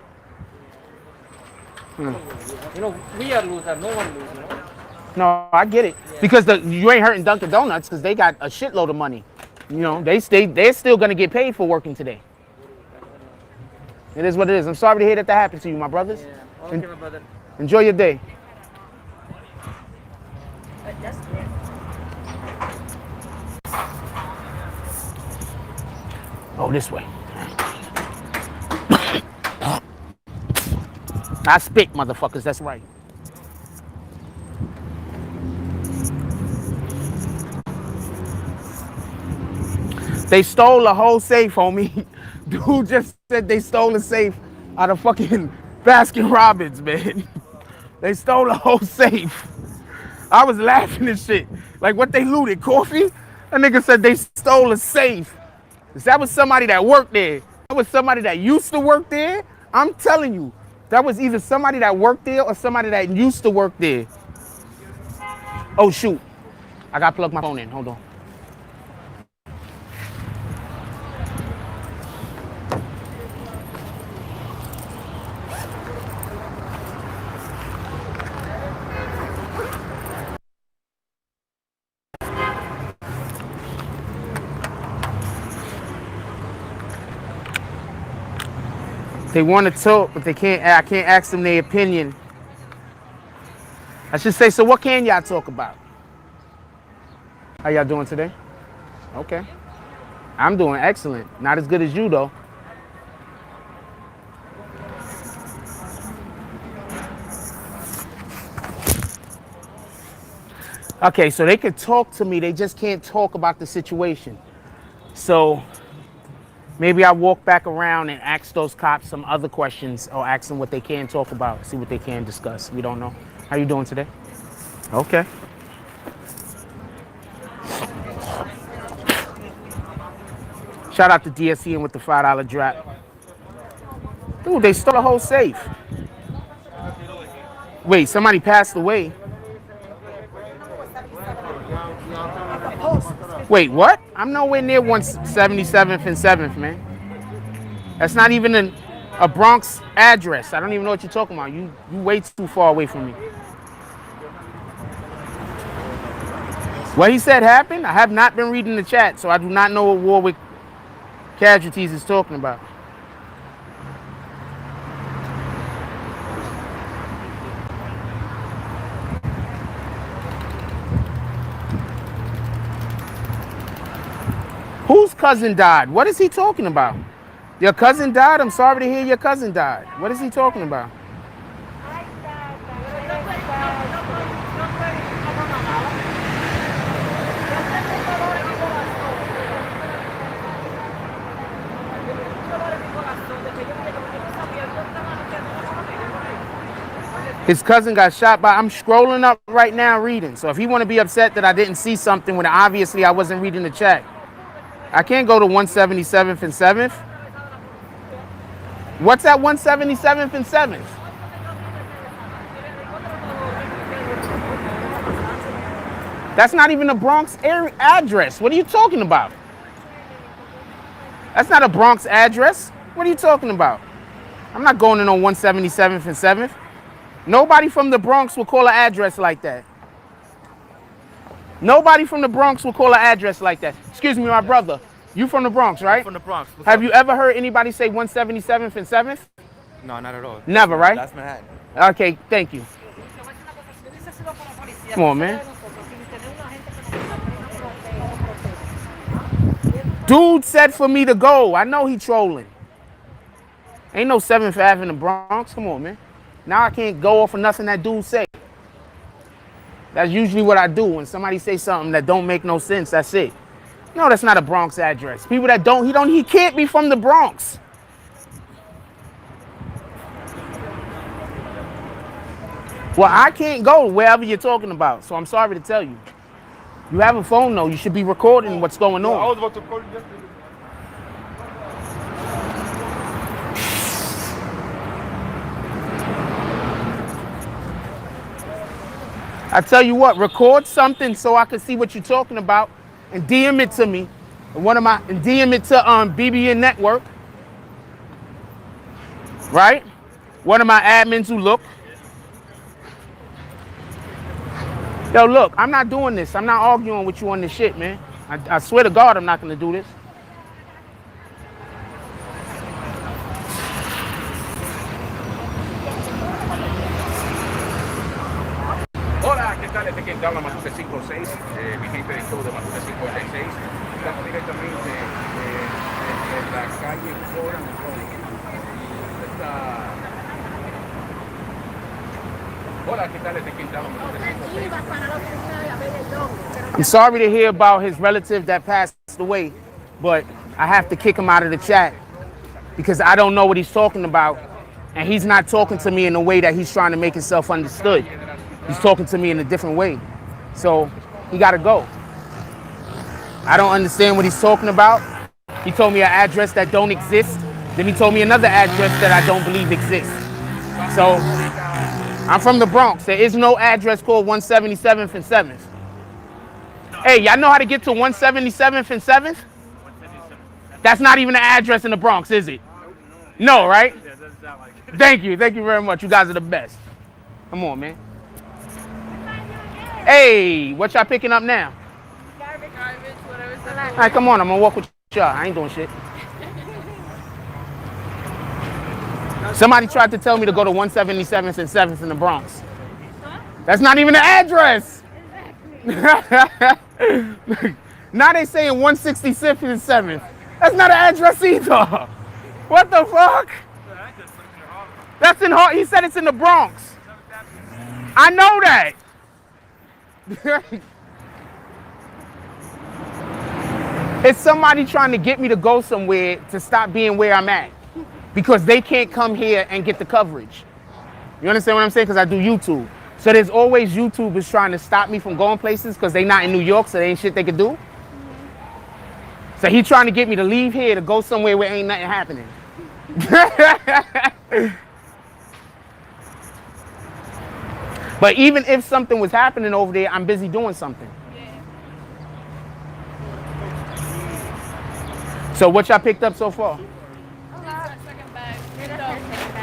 You know, we are loser, no one lose, you know. No, I get it. Yeah. Because you ain't hurting Dunkin' Donuts because they got a shitload of money. You know, they're still gonna get paid for working today. It is what it is. I'm sorry to hear that happened to you, my brothers. Yeah. Okay, my brother. Enjoy your day. Oh, this way. I spit, motherfuckers. That's right. They stole a whole safe, homie. Dude just said they stole a safe out of fucking Baskin Robbins, man. They stole a whole safe. I was laughing and shit. Like, what they looted? Coffee? That nigga said they stole a safe. That was somebody that worked there. That was somebody that used to work there. I'm telling you, that was either somebody that worked there or somebody that used to work there. Oh, shoot. I gotta plug my phone in. Hold on. They want to talk, but they can't. I can't ask them their opinion. I should say, so what can y'all talk about? How y'all doing today? Okay. I'm doing excellent. Not as good as you, though. Okay, so they could talk to me. They just can't talk about the situation. So maybe I walk back around and ask those cops some other questions or ask them what they can talk about, see what they can discuss. We don't know. How you doing today? Okay. Shout out to DSE with the $5 drop. Dude, they stole a whole safe. Wait, somebody passed away. Wait, what? I'm nowhere near 177th and 7th, man. That's not even a Bronx address. I don't even know what you're talking about. You way too far away from me. What he said happened? I have not been reading the chat, so I do not know what Warwick Casualties is talking about. Whose cousin died? What is he talking about? Your cousin died? I'm sorry to hear your cousin died. What is he talking about? His cousin got shot by, I'm scrolling up right now reading. So if he want to be upset that I didn't see something when obviously I wasn't reading the chat, I can't go to 177th and 7th. What's at 177th and 7th? That's not even a Bronx area address. What are you talking about? That's not a Bronx address. What are you talking about? I'm not going in on 177th and 7th. Nobody from the Bronx will call an address like that. Nobody from the Bronx will call an address like that. Excuse me, my brother. You from the Bronx, right? I'm from the Bronx. Have you ever heard anybody say 177th and 7th? No, not at all. Never, right? That's Manhattan. Okay, thank you. Come on, man. Dude said for me to go. I know he trolling. Ain't no 7th Ave in the Bronx. Come on, man. Now I can't go off of nothing that dude say. That's usually what I do when somebody say something that don't make no sense. That's it. No, that's not a Bronx address. People that he can't be from the Bronx. Well, I can't go wherever you're talking about, so I'm sorry to tell you. You have a phone though. You should be recording what's going on. I was about to call you yesterday. I tell you what, record something so I can see what you're talking about and DM it to me. And DM it to BBN Network. Right? One of my admins who look. Yo, look, I'm not doing this. I'm not arguing with you on this shit, man. I swear to God I'm not gonna do this. Hola, ¿qué tal? Este es quien te habla Matute 56, vigente del show de Matute 56. Estamos directamente en la calle Flora. Hola, ¿qué tal? Este es quien te habla Matute 56. I'm sorry to hear about his relative that passed away. but I have to kick him out of the chat because I don't know what he's talking about, and he's not talking to me in the way that he's trying to make himself understood. He's talking to me in a different way. So he got to go. I don't understand what he's talking about. He told me an address that don't exist. Then he told me another address that I don't believe exists. So I'm from the Bronx. There is no address called 177th and 7th. Hey, y'all know how to get to 177th and 7th? That's not even an address in the Bronx, is it? No, right? Thank you very much. You guys are the best. Come on, man. Hey, what y'all picking up now? Garbage, whatever's the All right, come on. I'm gonna walk with y'all. I ain't doing shit. Somebody tried to tell me to go to 177th and 7th in the Bronx. That's not even the address. Now they saying 166th and 7th. That's not an address either. What the fuck? That's in Harlem. He said it's in the Bronx. I know that. It's somebody trying to get me to go somewhere to stop being where I'm at because they can't come here and get the coverage. You understand what I'm saying? Because I do YouTube. So there's always YouTubers trying to stop me from going places because they not in New York, so there ain't shit they could do. So he trying to get me to leave here to go somewhere where ain't nothing happening. But even if something was happening over there, I'm busy doing something. So what y'all picked up so far?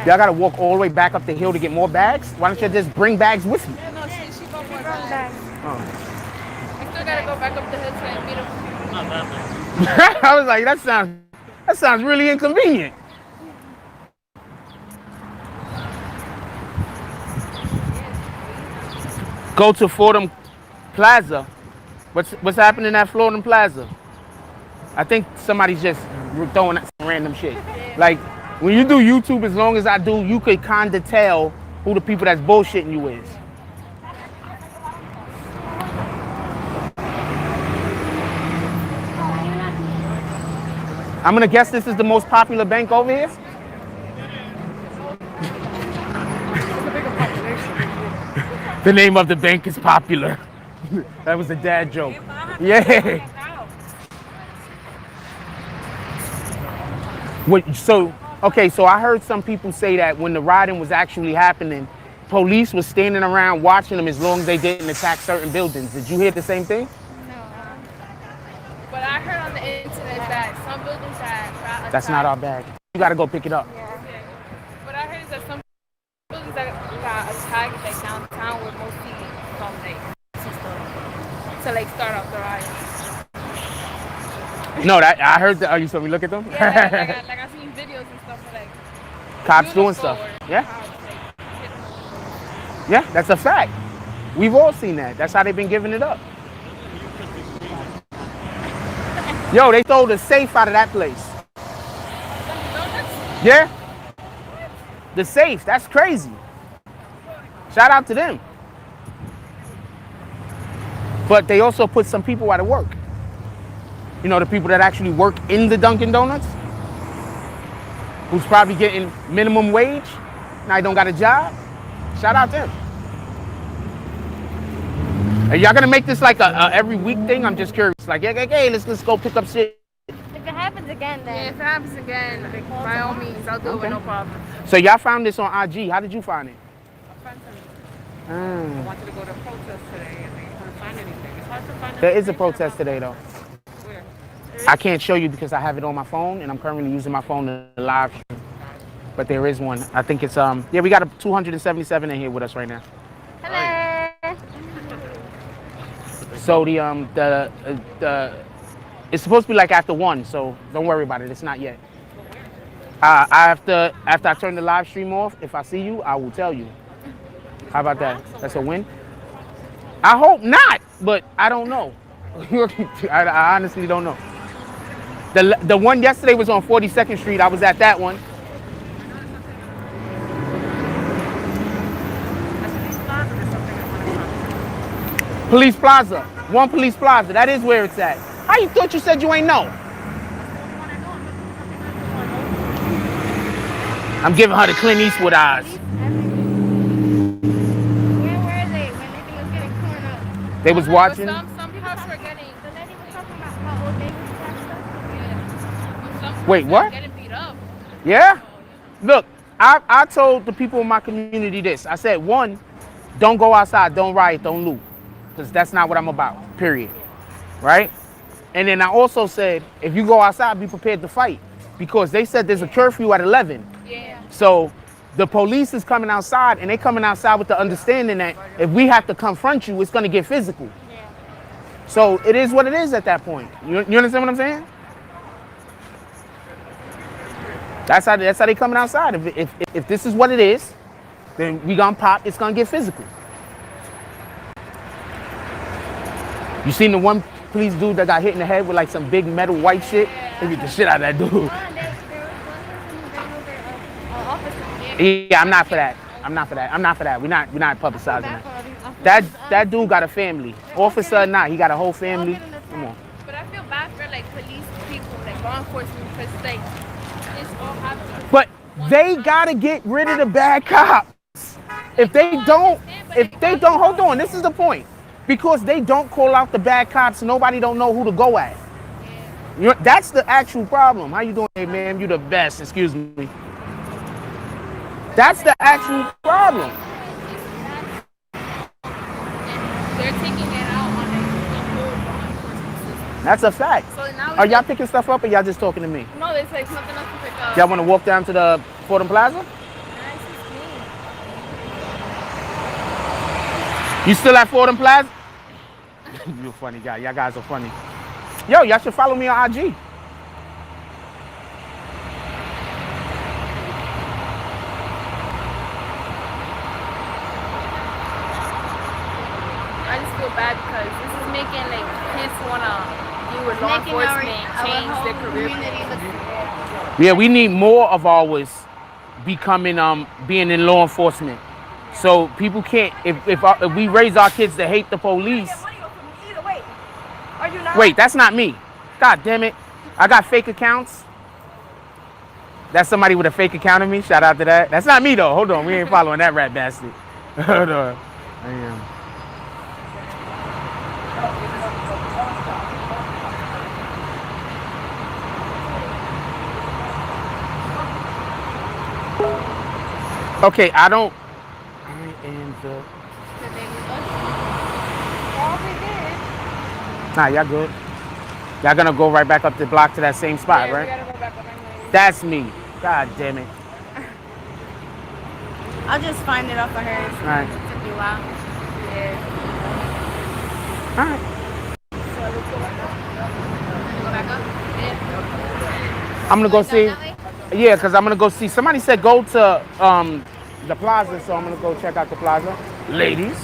Y'all gotta walk all the way back up the hill to get more bags? Why don't you just bring bags with you? No, she got more bags. Oh. I still gotta go back up the hill to meet him. I was like, that sounds really inconvenient. Go to Fordham Plaza. What's happening at Fordham Plaza? I think somebody's just throwing out some random shit. Like, when you do YouTube as long as I do, you could kind of tell who the people that's bullshitting you is. I'm gonna guess this is the most popular bank over here. The name of the bank is popular. That was a dad joke. Yeah. So I heard some people say that when the rioting was actually happening, police was standing around watching them as long as they didn't attack certain buildings. Did you hear the same thing? No. But I heard on the internet that some buildings got attacked. That's not our bag. You gotta go pick it up. Yeah. But I heard that some buildings that got attacked like downtown were mostly from to like start off the riots. No, I heard that. Oh, you saw me look at them? Yeah, like I seen videos and stuff of like Cops doing stuff. Yeah. Yeah, that's a fact. We've all seen that. That's how they've been giving it up. Yo, they stole the safe out of that place. Yeah. The safe. That's crazy. Shout out to them. But they also put some people out of work. You know, the people that actually work in the Dunkin' Donuts, who's probably getting minimum wage, now he don't got a job. Shout out to them. Are y'all gonna make this like a every week thing? I'm just curious. Like, hey, let's go pick up shit. If it happens again, then. Yeah, if it happens again, by all means, I'll do it, no problem. So y'all found this on IG. How did you find it? A friend to me. I wanted to go to a protest today and they couldn't find anything. It's hard to find There is a protest today, though. Where? I can't show you because I have it on my phone, and I'm currently using my phone to live stream. But there is one. I think it's yeah, we got a 277 in here with us right now. Hello. So it's supposed to be like after 1, so don't worry about it. It's not yet. After I turn the live stream off, if I see you, I will tell you. How about that? That's a win. I hope not, but I don't know. I honestly don't know. The one yesterday was on 42nd Street. I was at that one. Police Plaza. One Police Plaza. That is where it's at. How you thought you said you ain't know? I'm giving her the Clint Eastwood eyes. Where were they when everything was getting torn up? They was watching. Some cops were getting. The lady was talking about how old they was passed up. Some Wait, cops what? were getting beat up. Yeah? Look, I told the people in my community this. I said, one, don't go outside, don't riot, don't loot. Because that's not what I'm about, period. Right? And then I also said, if you go outside, be prepared to fight. Because they said there's a curfew at 11. Yeah. So the police is coming outside, and they coming outside with the understanding that if we have to confront you, it's going to get physical. Yeah. So it is what it is at that point. You understand what I'm saying? That's how they coming outside. If this is what it is, then we gonna pop. It's gonna get physical. You seen the one police dude that got hit in the head with like some big metal white shit? They beat the shit out of that dude. Oh, and there was one person who ran over officer. Yeah, I'm not for that. I'm not for that. We're not publicizing that. That dude got a family. Officer, not. He got a whole family. Come on. But I feel bad for like police people, like law enforcement, because like it's all happening. But they gotta get rid of the bad cops. If they don't, hold on. This is the point. Because they don't call out the bad cops, nobody don't know who to go at. That's the actual problem. How you doing, hey, ma'am? You the best. Excuse me. That's the actual problem. They're taking it out on the whole law enforcement system. That's a fact. So now Are y'all picking stuff up or y'all just talking to me? no, there's like nothing else to pick up. Y'all want to walk down to the Fordham Plaza? You still at Fordham Plaza? You a funny guy. Y'all guys are funny. Yo, y'all should follow me on IG. I just feel bad because this is making like kids wanna deal with law enforcement, change their career. Yeah, we need more of ours becoming being in law enforcement. So people can't if we raise our kids to hate the police. Wait, that's not me. God damn it. I got fake accounts. That's somebody with a fake account of me. Shout out to that. That's not me though. Hold on. We ain't following that rat bastard. Hold on. I am. Okay, I don't. I am the. Nah, y'all good. Y'all gonna go right back up the block to that same spot, Yeah, right? we gotta go back up anyway. That's me. God damn it. I'll just find it off of hers. All right. It took me a while. Yeah. All right. So let's go back up. Go back up? Yeah. I'm gonna go see. That way? Yeah, cause I'm gonna go see. Somebody said go to the plaza, so I'm gonna go check out the plaza. Ladies.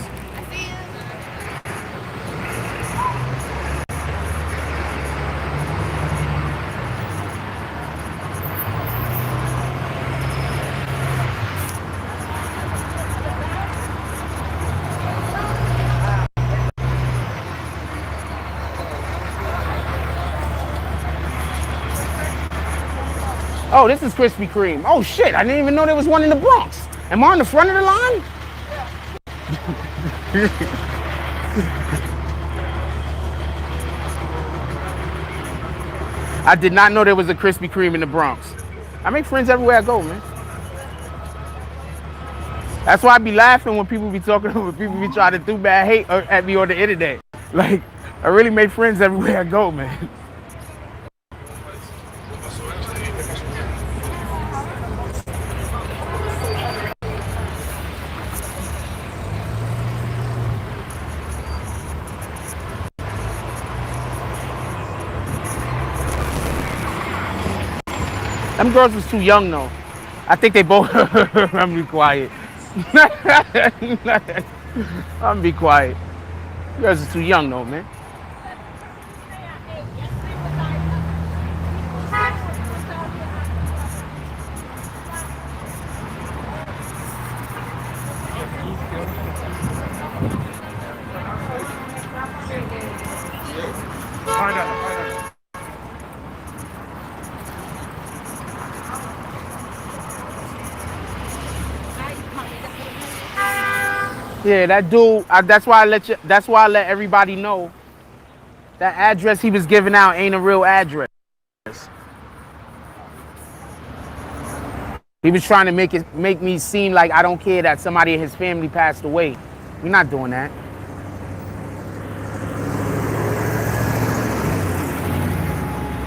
Oh, this is Krispy Kreme. Oh shit, I didn't even know there was one in the Bronx. Am I on the front of the line? I did not know there was a Krispy Kreme in the Bronx. I make friends everywhere I go, man. That's why I be laughing when people be talking, when people be trying to do bad hate at me on the internet. Like, I really make friends everywhere I go, man. Them girls was too young though. I think they both. I'm gonna be quiet. I'm gonna be quiet. You guys are too young though, man. Yeah, that dude. That's why I let you. That's why I let everybody know that address he was giving out ain't a real address. He was trying to make me seem like I don't care that somebody in his family passed away. We're not doing that.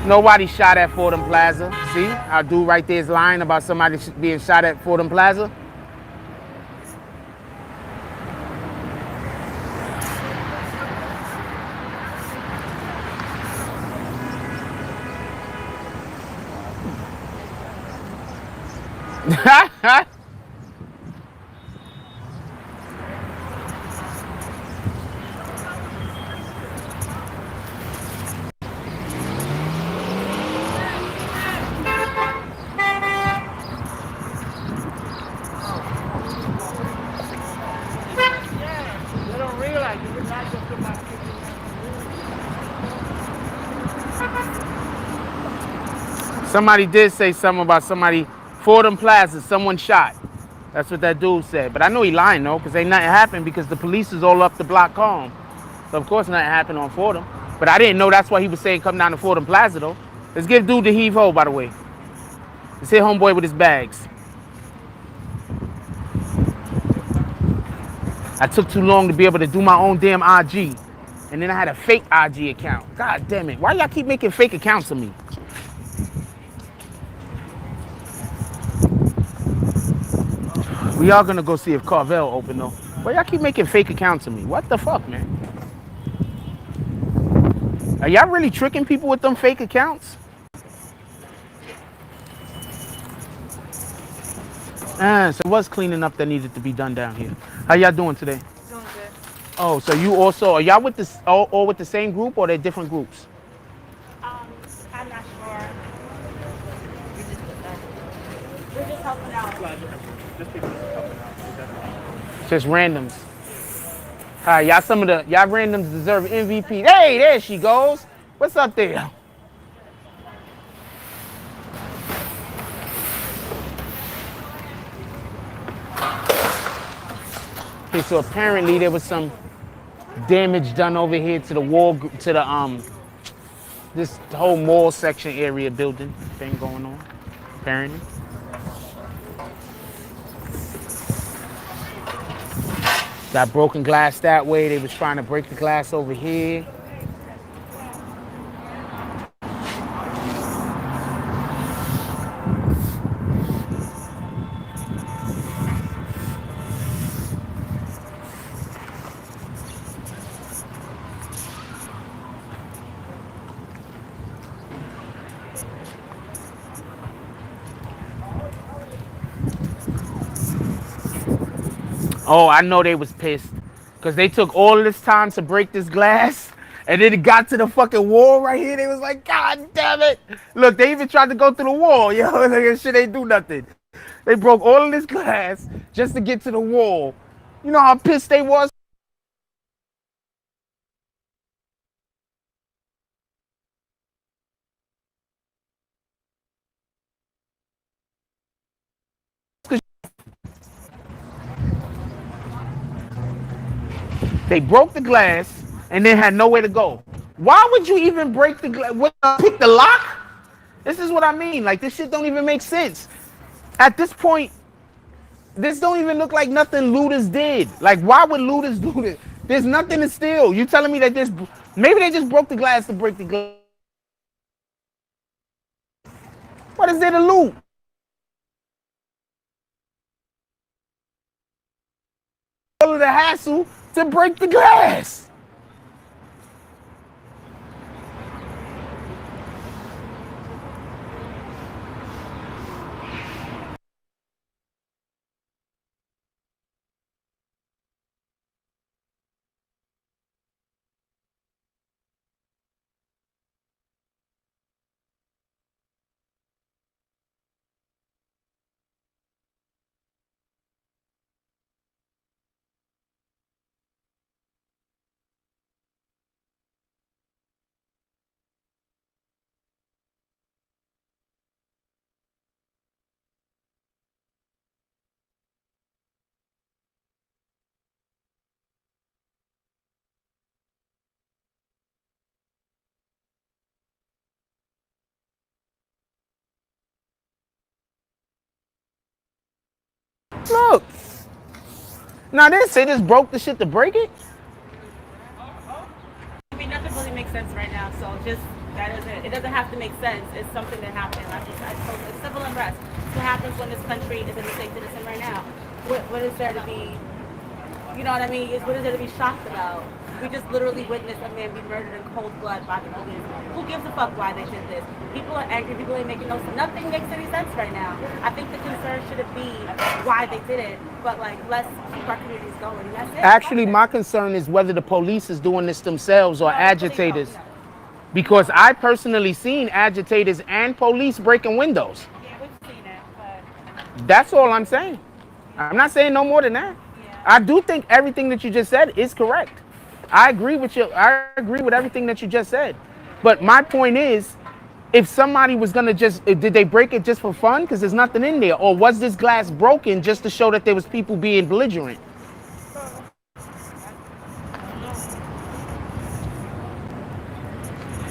Nobody shot at Fordham Plaza. See, our dude right there is lying about somebody being shot at Fordham Plaza. They don't realize you would not just about Somebody did say something about somebody Fordham Plaza, someone shot. That's what that dude said. But I know he lying though, because ain't nothing happened because the police is all up the block calm. So of course nothing happened on Fordham. But I didn't know that's why he was saying come down to Fordham Plaza though. Let's give dude the heave ho, by the way. Let's hit homeboy with his bags. I took too long to be able to do my own damn IG. And then I had a fake IG account. God damn it. Why y'all keep making fake accounts of me? We are gonna go see if Carvel open though. Why y'all keep making fake accounts of me? What the fuck, man? Are y'all really tricking people with them fake accounts? So what's cleaning up that needed to be done down here? How y'all doing today? Doing good. Oh, so you also are y'all with this all with the same group or they're different groups? I'm not sure. We're just helping out. Just randoms. Hi, y'all some of the y'all randoms deserve MVP. Hey, there she goes. What's up there? Okay, so apparently there was some damage done over here to the wall to the this whole mall section area building thing going on. Apparently. Got broken glass that way. They was trying to break the glass over here. Oh, I know they was pissed. Because they took all of this time to break this glass. And then it got to the fucking wall right here. They was like, God damn it. Look, they even tried to go through the wall. Yo, like, this shit ain't do nothing. They broke all of this glass just to get to the wall. You know how pissed they was? They broke the glass and then had nowhere to go. Why would you even break the glass? Pick the lock? This is what I mean. Like, this shit don't even make sense. At this point, this don't even look like nothing looters did. Like, why would looters do this? There's nothing to steal. You telling me that this, maybe they just broke the glass to break the glass. What is there to loot? All of the hassle to break the glass. Look. Now they say this broke the shit to break it. I mean, nothing really makes sense right now. So just that isn't. It doesn't have to make sense. It's something that happened. I told you, it's civil unrest. It's what happens when this country is in a state that it's in right now. What is there to be? You know what I mean? What is there to be shocked about? We just literally witnessed a man be murdered in cold blood by the police. Who gives a fuck why they did this? People are angry. People ain't making no sense. Nothing makes any sense right now. I think the concern shouldn't be why they did it, but like let's keep our communities going. And that's it. Actually, my concern is whether the police is doing this themselves or agitators. Because I personally seen agitators and police breaking windows. Yeah, we've seen it, but That's all I'm saying. I'm not saying no more than that. I do think everything that you just said is correct. I agree with you. I agree with everything that you just said. But my point is, if somebody was gonna did they break it just for fun? Because there's nothing in there. Or was this glass broken just to show that there was people being belligerent?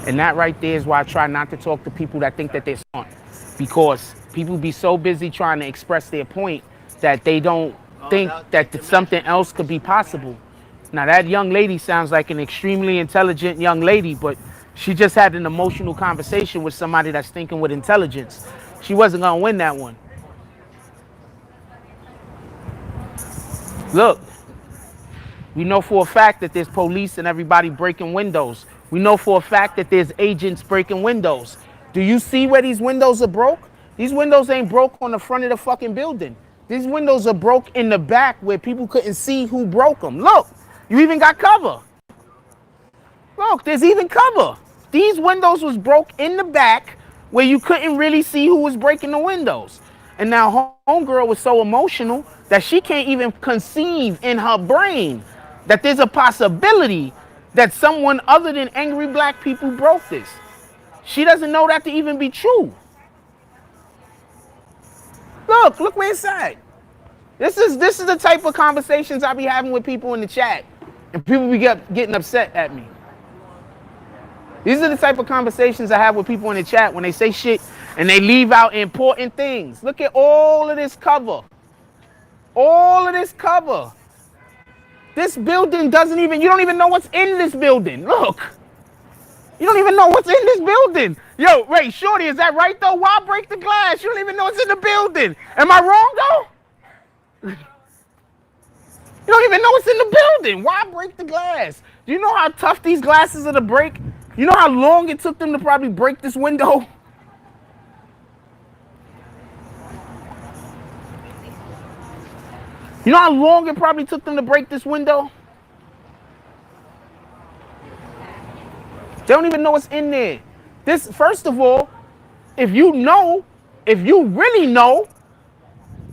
And that right there is why I try not to talk to people that think that they're smart. Because people be so busy trying to express their point that they don't think that something else could be possible. Now that young lady sounds like an extremely intelligent young lady, but she just had an emotional conversation with somebody that's thinking with intelligence. She wasn't gonna win that one. Look, we know for a fact that there's police and everybody breaking windows. We know for a fact that there's agents breaking windows. Do you see where these windows are broke? These windows ain't broke on the front of the fucking building. These windows are broke in the back where people couldn't see who broke them. Look, you even got cover. Look, there's even cover. These windows was broke in the back where you couldn't really see who was breaking the windows. And now homegirl was so emotional that she can't even conceive in her brain that there's a possibility that someone other than angry black people broke this. She doesn't know that to even be true. Look where it's at. This is the type of conversations I be having with people in the chat. And people be getting upset at me. These are the type of conversations I have with people in the chat when they say shit and they leave out important things. Look at all of this cover. All of this cover. This building doesn't even, you don't even know what's in this building. Look. You don't even know what's in this building. Yo, wait, Shorty, is that right though? Why break the glass? You don't even know what's in the building. Am I wrong though? You don't even know what's in the building. Why break the glass? Do you know how tough these glasses are to break? You know how long it took them to probably break this window? You know how long it probably took them to break this window? They don't even know what's in there. This, first of all, if you really know,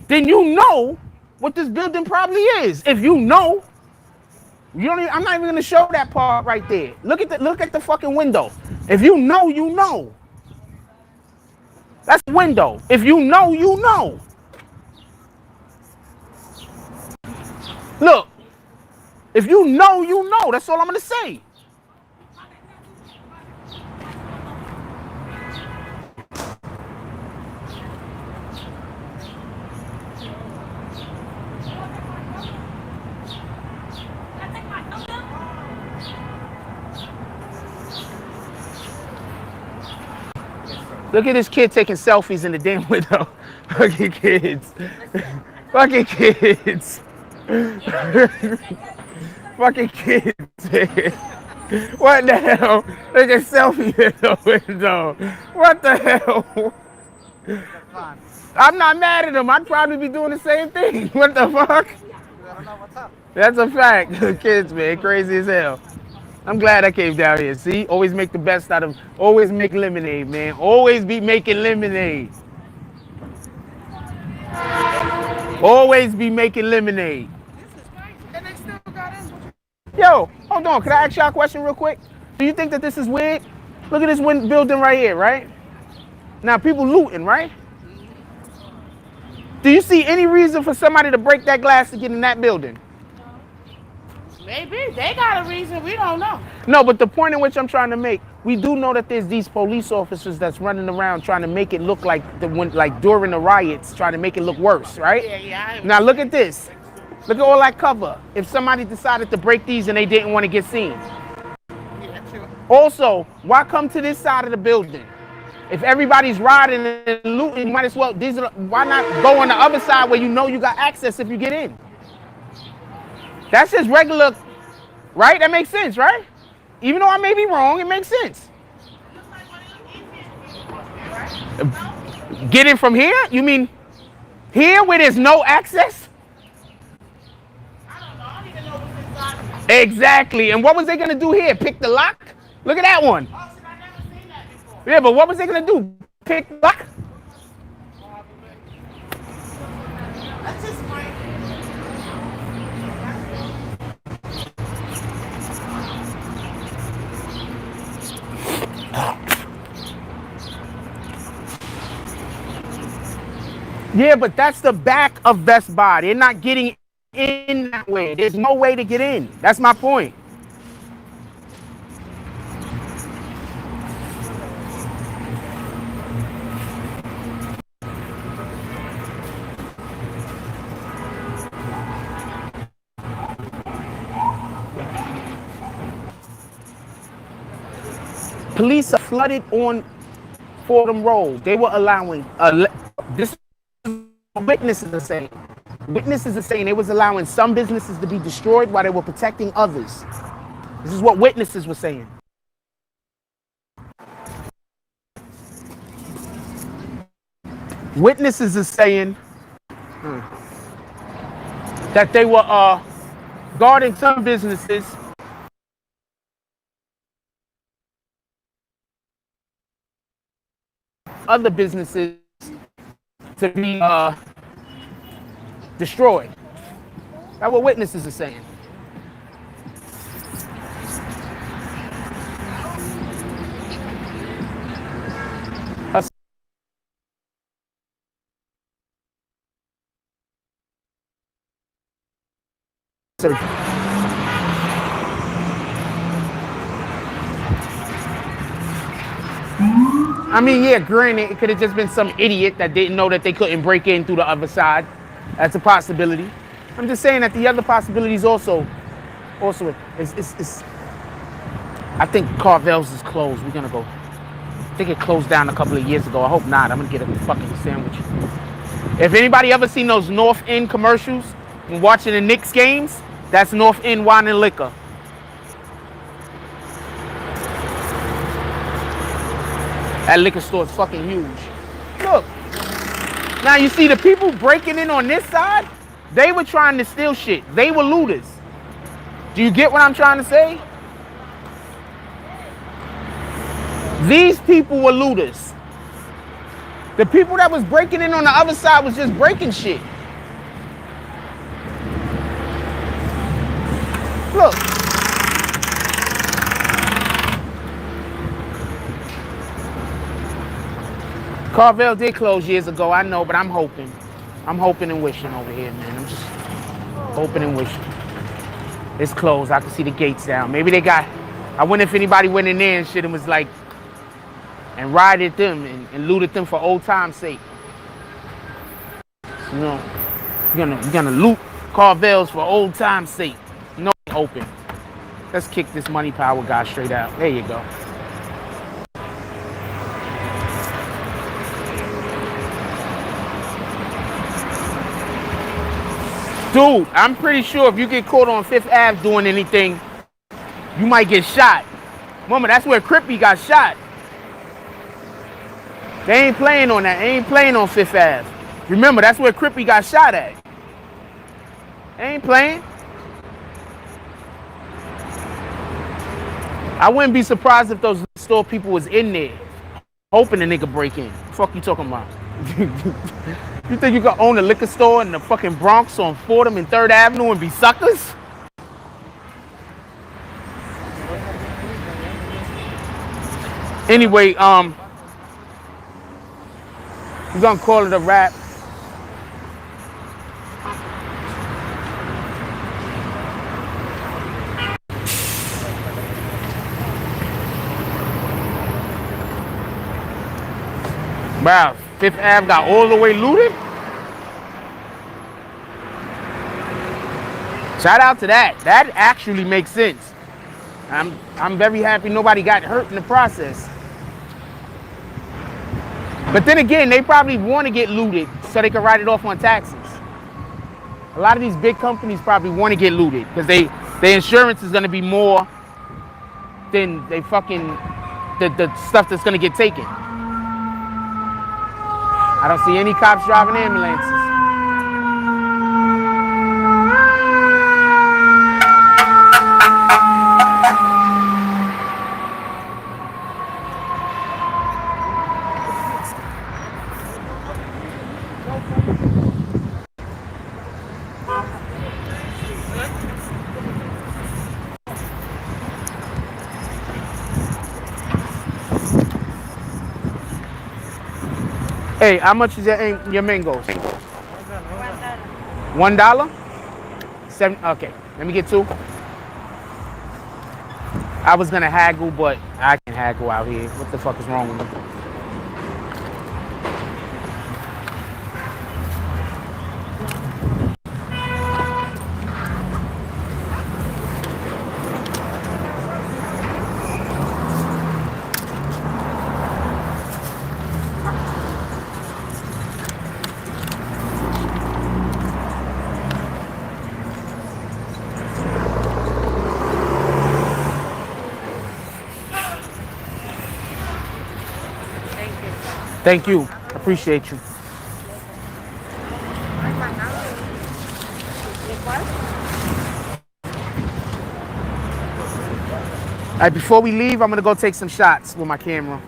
then you know what this building probably is. If you know, you don't even, I'm not even gonna show that part right there. Look at the fucking window. If you know, you know. That's the window. If you know, you know. Look, if you know, you know. That's all I'm gonna say. Look at this kid taking selfies in the damn window. Fucking kids. Fucking kids. Fucking kids. What the hell? Look at selfie in the window. What the hell? I'm not mad at them. I'd probably be doing the same thing. What the fuck? That's a fact. Kids, man, crazy as hell. I'm glad I came down here. See, always make the best out of, always make lemonade, man. Always be making lemonade. Always be making lemonade. Yo, hold on. Can I ask y'all a question real quick? Do you think that this is weird? Look at this building right here, right? Now, people looting, right? Do you see any reason for somebody to break that glass to get in that building? maybe they got a reason. We don't know. No, but the point in which I'm trying to make, we do know that there's these police officers that's running around trying to make it look like like during the riots, trying to make it look worse, right? Yeah. Now look at this. Look at all that cover. If somebody decided to break these and they didn't want to get seen. Yeah, true. Also, why come to this side of the building? If everybody's riding and looting, you might as well. Why not go on the other side where you know you got access if you get in? That's just regular, right? That makes sense, right? Even though I may be wrong, it makes sense. Get in from here? You mean here where there's no access? I don't know. I don't even know what's inside. Exactly. And what was they gonna do here? Pick the lock? Look at that one. Oh, shit, I've never seen that before. Yeah, but what was they gonna do? Pick the lock? That's just my. Yeah, but that's the back of Best Buy. They're not getting in that way. There's no way to get in. That's my point. Police are flooded on Fordham Road. They were allowing this. Witnesses are saying. Witnesses are saying they was allowing some businesses to be destroyed while they were protecting others. This is what witnesses were saying. Witnesses are saying that they were guarding some businesses other businesses to be destroyed. That's what witnesses are saying. I mean, yeah, granted, it could have just been some idiot that didn't know that they couldn't break in through the other side. That's a possibility. I'm just saying that the other possibilities also, it's I think Carvel's is closed. We're gonna go. I think it closed down a couple of years ago. I hope not. I'm gonna get a fucking sandwich. If anybody ever seen those North End commercials and watching the Knicks games, that's North End Wine and Liquor. That liquor store is fucking huge. Look. Now you see the people breaking in on this side, they were trying to steal shit. They were looters. Do you get what I'm trying to say? These people were looters. The people that was breaking in on the other side was just breaking shit. Look. Carvel did close years ago, I know, but I'm hoping. I'm hoping and wishing over here, man. I'm just hoping and wishing. It's closed. I can see the gates down. Maybe they got, I wonder if anybody went in there and shit and was like, and rioted them and looted them for old time's sake. You know, you're gonna loot Carvel's for old time's sake. No, open. Let's kick this money power guy straight out. There you go. Dude, I'm pretty sure if you get caught on Fifth Ave doing anything, you might get shot. Mama, that's where Crippy got shot. They ain't playing on that. They ain't playing on Fifth Ave. Remember, that's where Crippy got shot at. They ain't playing. I wouldn't be surprised if those store people was in there, hoping the nigga break in. The fuck you talking about? You think you can own a liquor store in the fucking Bronx on Fordham and 3rd Avenue and be suckers? Anyway, we're gonna call it a wrap. Wow, Fifth Ave got all the way looted? Shout out to that. That actually makes sense. I'm very happy nobody got hurt in the process. But then again, they probably want to get looted so they can write it off on taxes. A lot of these big companies probably want to get looted because their insurance is going to be more than they fucking the stuff that's going to get taken. I don't see any cops driving ambulances. Hey, how much is your mangoes? $1. $7. Okay, let me get 2. I was gonna haggle, but I can't haggle out here. What the fuck is wrong with me? Thank you. Appreciate you. All right, before we leave, I'm gonna go take some shots with my camera.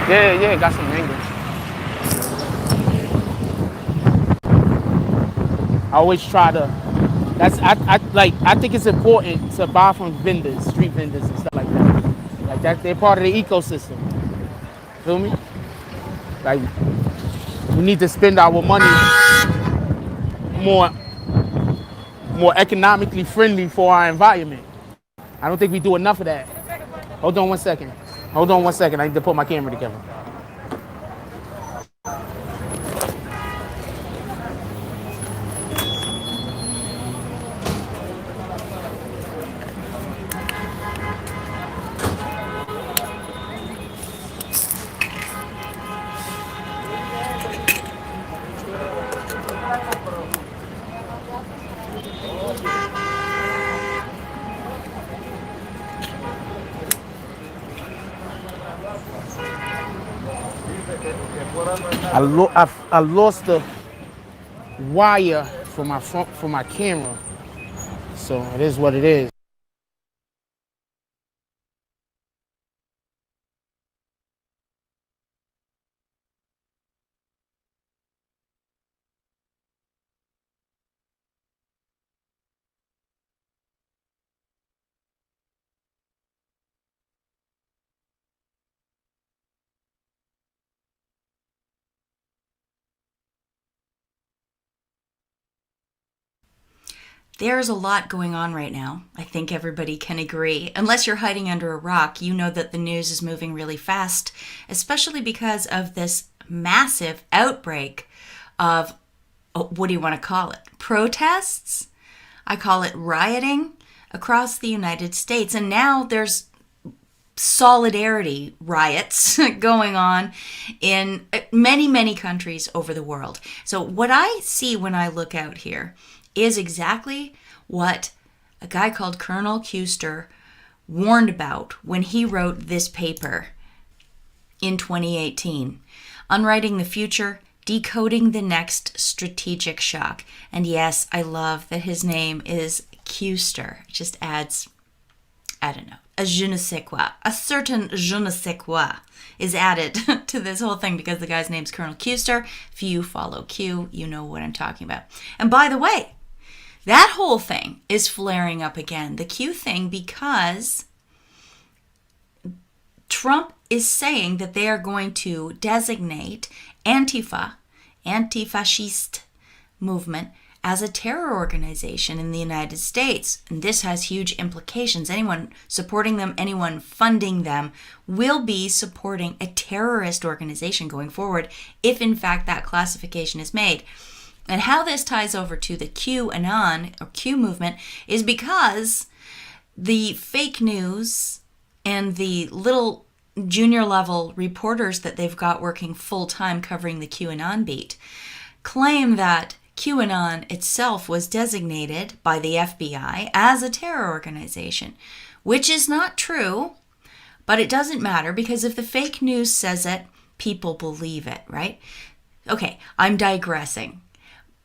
Yeah, got some mangoes. I always try to. I think it's important to buy from vendors, street vendors and stuff like that. Like that, they're part of the ecosystem. Feel me? Like we need to spend our money more economically friendly for our environment. I don't think we do enough of that. Hold on one second. I need to put my camera together. I lost the wire for my camera, so it is what it is. There's a lot going on right now. I think everybody can agree. Unless you're hiding under a rock, you know that the news is moving really fast, especially because of this massive outbreak of, what do you want to call it? Protests? I call it rioting across the United States. And now there's solidarity riots going on in many, many countries over the world. So what I see when I look out here is exactly what a guy called Colonel Custer warned about when he wrote this paper in 2018, Unwriting the Future, Decoding the Next Strategic Shock. And yes, I love that his name is Custer. It just adds I don't know, a je ne sais quoi, a certain je ne sais quoi is added to this whole thing because the guy's name's Colonel Custer. If you follow Q, you know what I'm talking about. And by the way, that whole thing is flaring up again, the Q thing, because Trump is saying that they are going to designate Antifa, anti-fascist movement, as a terror organization in the United States. And this has huge implications. Anyone supporting them, anyone funding them, will be supporting a terrorist organization going forward if in fact that classification is made. And how this ties over to the QAnon or Q movement is because the fake news and the little junior level reporters that they've got working full time covering the QAnon beat claim that QAnon itself was designated by the FBI as a terror organization, which is not true, but it doesn't matter because if the fake news says it, people believe it, right? Okay, I'm digressing.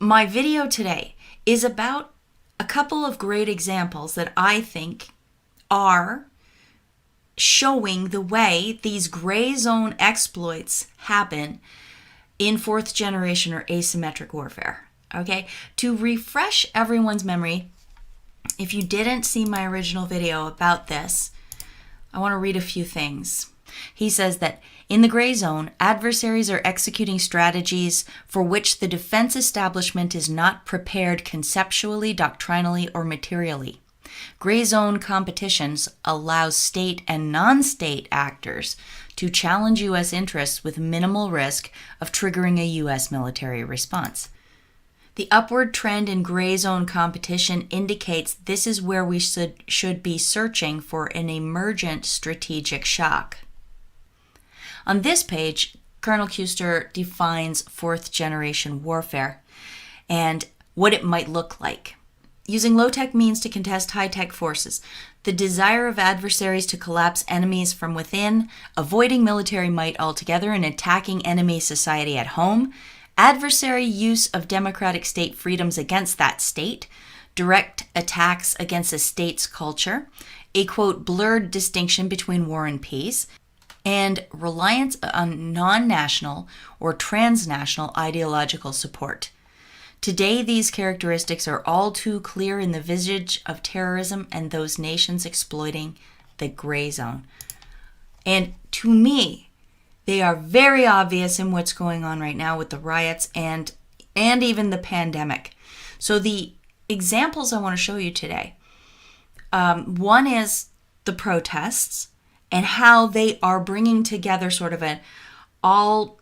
My video today is about a couple of great examples that I think are showing the way these gray zone exploits happen in fourth generation or asymmetric warfare. Okay, to refresh everyone's memory, if you didn't see my original video about this, I want to read a few things. He says that in the gray zone, adversaries are executing strategies for which the defense establishment is not prepared conceptually, doctrinally, or materially. Gray zone competitions allows state and non-state actors to challenge U.S. interests with minimal risk of triggering a U.S. military response. The upward trend in gray zone competition indicates this is where we should be searching for an emergent strategic shock. On this page, Colonel Custer defines fourth generation warfare and what it might look like. Using low-tech means to contest high-tech forces, the desire of adversaries to collapse enemies from within, avoiding military might altogether and attacking enemy society at home, adversary use of democratic state freedoms against that state, direct attacks against a state's culture, a quote blurred distinction between war and peace, and reliance on non-national or transnational ideological support. Today, these characteristics are all too clear in the visage of terrorism and those nations exploiting the gray zone. And to me, they are very obvious in what's going on right now with the riots and even the pandemic. So the examples I want to show you today, one is the protests and how they are bringing together sort of an all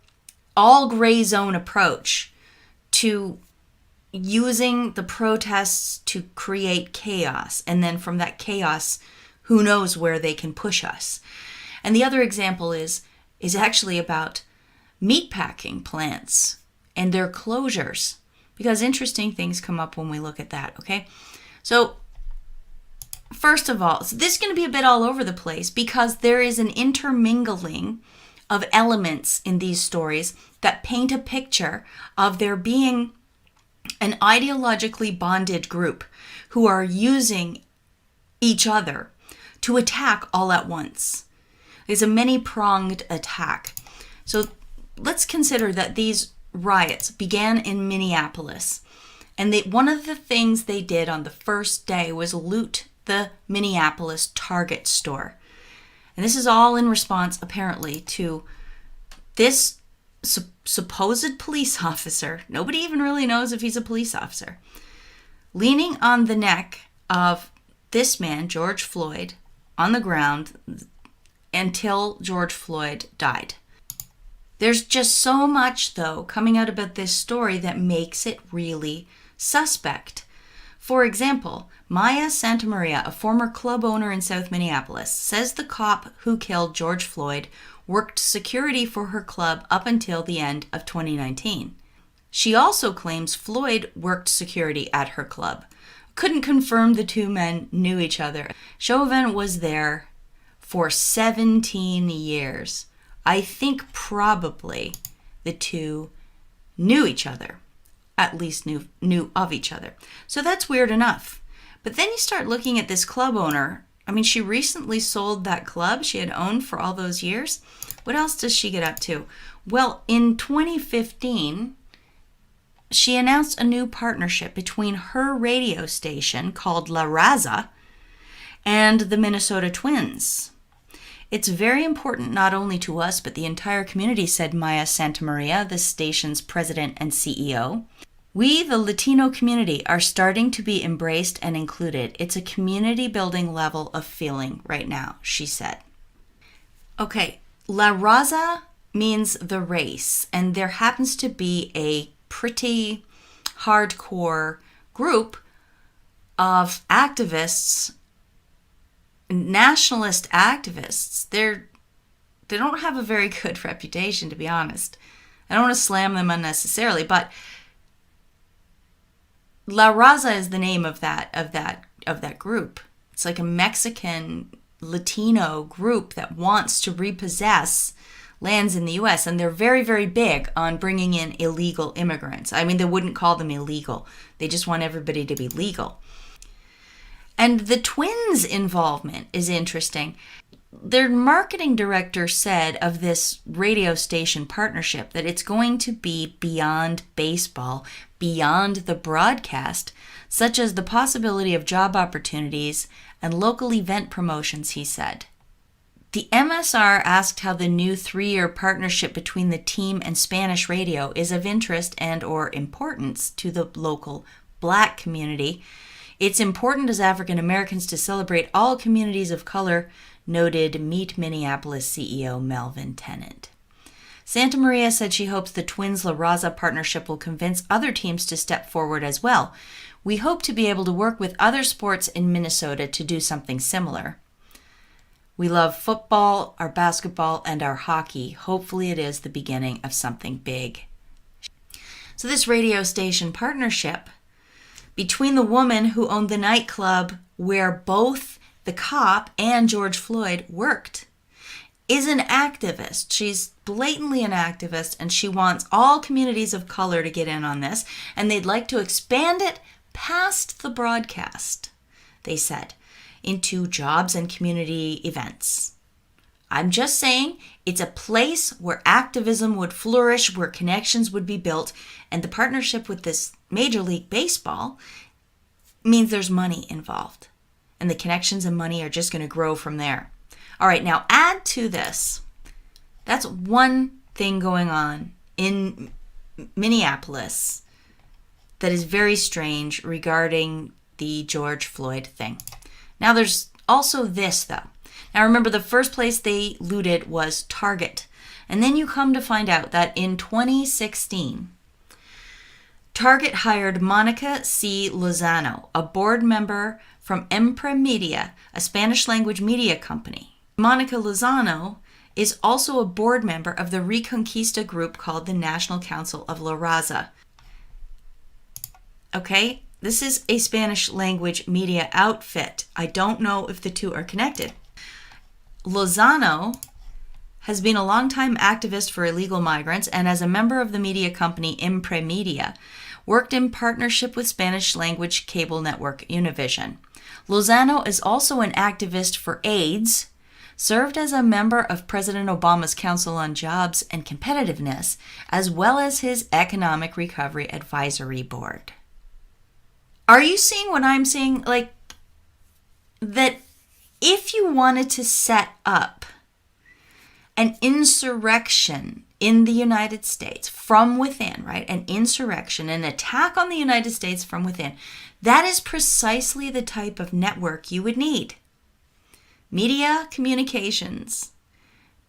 gray zone approach to using the protests to create chaos. And then from that chaos, who knows where they can push us. And the other example is actually about meatpacking plants and their closures, because interesting things come up when we look at that, okay? So first of all, so this is going to be a bit all over the place because there is an intermingling of elements in these stories that paint a picture of there being an ideologically bonded group who are using each other to attack all at once. It's a many-pronged attack. So let's consider that these riots began in Minneapolis. And one of the things they did on the first day was loot the Minneapolis Target store. And this is all in response, apparently, to this supposed police officer. Nobody even really knows if he's a police officer. Leaning on the neck of this man, George Floyd, on the ground until George Floyd died. There's just so much, though, coming out about this story that makes it really suspect. For example, Maya Santamaria, a former club owner in South Minneapolis, says the cop who killed George Floyd worked security for her club up until the end of 2019. She also claims Floyd worked security at her club. Couldn't confirm the two men knew each other. Chauvin was there for 17 years. I think probably the two knew each other, at least knew of each other. So that's weird enough. But then you start looking at this club owner I mean, she recently sold that club she had owned for all those years. What else does she get up to? Well, in 2015, she announced a new partnership between her radio station called La Raza and the Minnesota Twins. It's very important not only to us, but the entire community, said Maya Santamaria, the station's president and CEO. We, the Latino community, are starting to be embraced and included. It's a community building level of feeling right now, she said. Okay, La Raza means the race, and there happens to be a pretty hardcore group of activists, nationalist activists. They don't have a very good reputation, to be honest. I don't want to slam them unnecessarily, but La Raza is the name of that group. It's like a Mexican Latino group that wants to repossess lands in the U.S., and they're very, very big on bringing in illegal immigrants. I mean, they wouldn't call them illegal. They just want everybody to be legal. And the Twins' involvement is interesting. Their marketing director said of this radio station partnership that it's going to be beyond baseball, beyond the broadcast, such as the possibility of job opportunities and local event promotions, he said. The MSR asked how the new 3-year partnership between the team and Spanish radio is of interest and or importance to the local Black community. It's important as African Americans to celebrate all communities of color, noted Meet Minneapolis CEO Melvin Tennant. Santamaria said she hopes the Twins La Raza partnership will convince other teams to step forward as well. We hope to be able to work with other sports in Minnesota to do something similar. We love football, our basketball, and our hockey. Hopefully it is the beginning of something big. So this radio station partnership between the woman who owned the nightclub where both the cop and George Floyd worked is an activist. She's blatantly an activist, and she wants all communities of color to get in on this, and they'd like to expand it past the broadcast, they said, into jobs and community events. I'm just saying it's a place where activism would flourish, where connections would be built, and the partnership with this Major League Baseball means there's money involved, and the connections and money are just going to grow from there. All right, now add to this. That's one thing going on in Minneapolis that is very strange regarding the George Floyd thing. Now there's also this, though. Now remember, the first place they looted was Target. And then you come to find out that in 2016, Target hired Monica C. Lozano, a board member from Empre Media, a Spanish-language media company. Monica Lozano is also a board member of the Reconquista group called the National Council of La Raza. Okay? This is a Spanish-language media outfit. I don't know if the two are connected. Lozano has been a longtime activist for illegal migrants, and as a member of the media company Empre Media, worked in partnership with Spanish-language cable network Univision. Lozano is also an activist for AIDS, served as a member of President Obama's Council on Jobs and Competitiveness, as well as his Economic Recovery Advisory Board. Are you seeing what I'm seeing? Like, that if you wanted to set up an insurrection in the United States from within, right? An insurrection, an attack on the United States from within, that is precisely the type of network you would need. Media communications,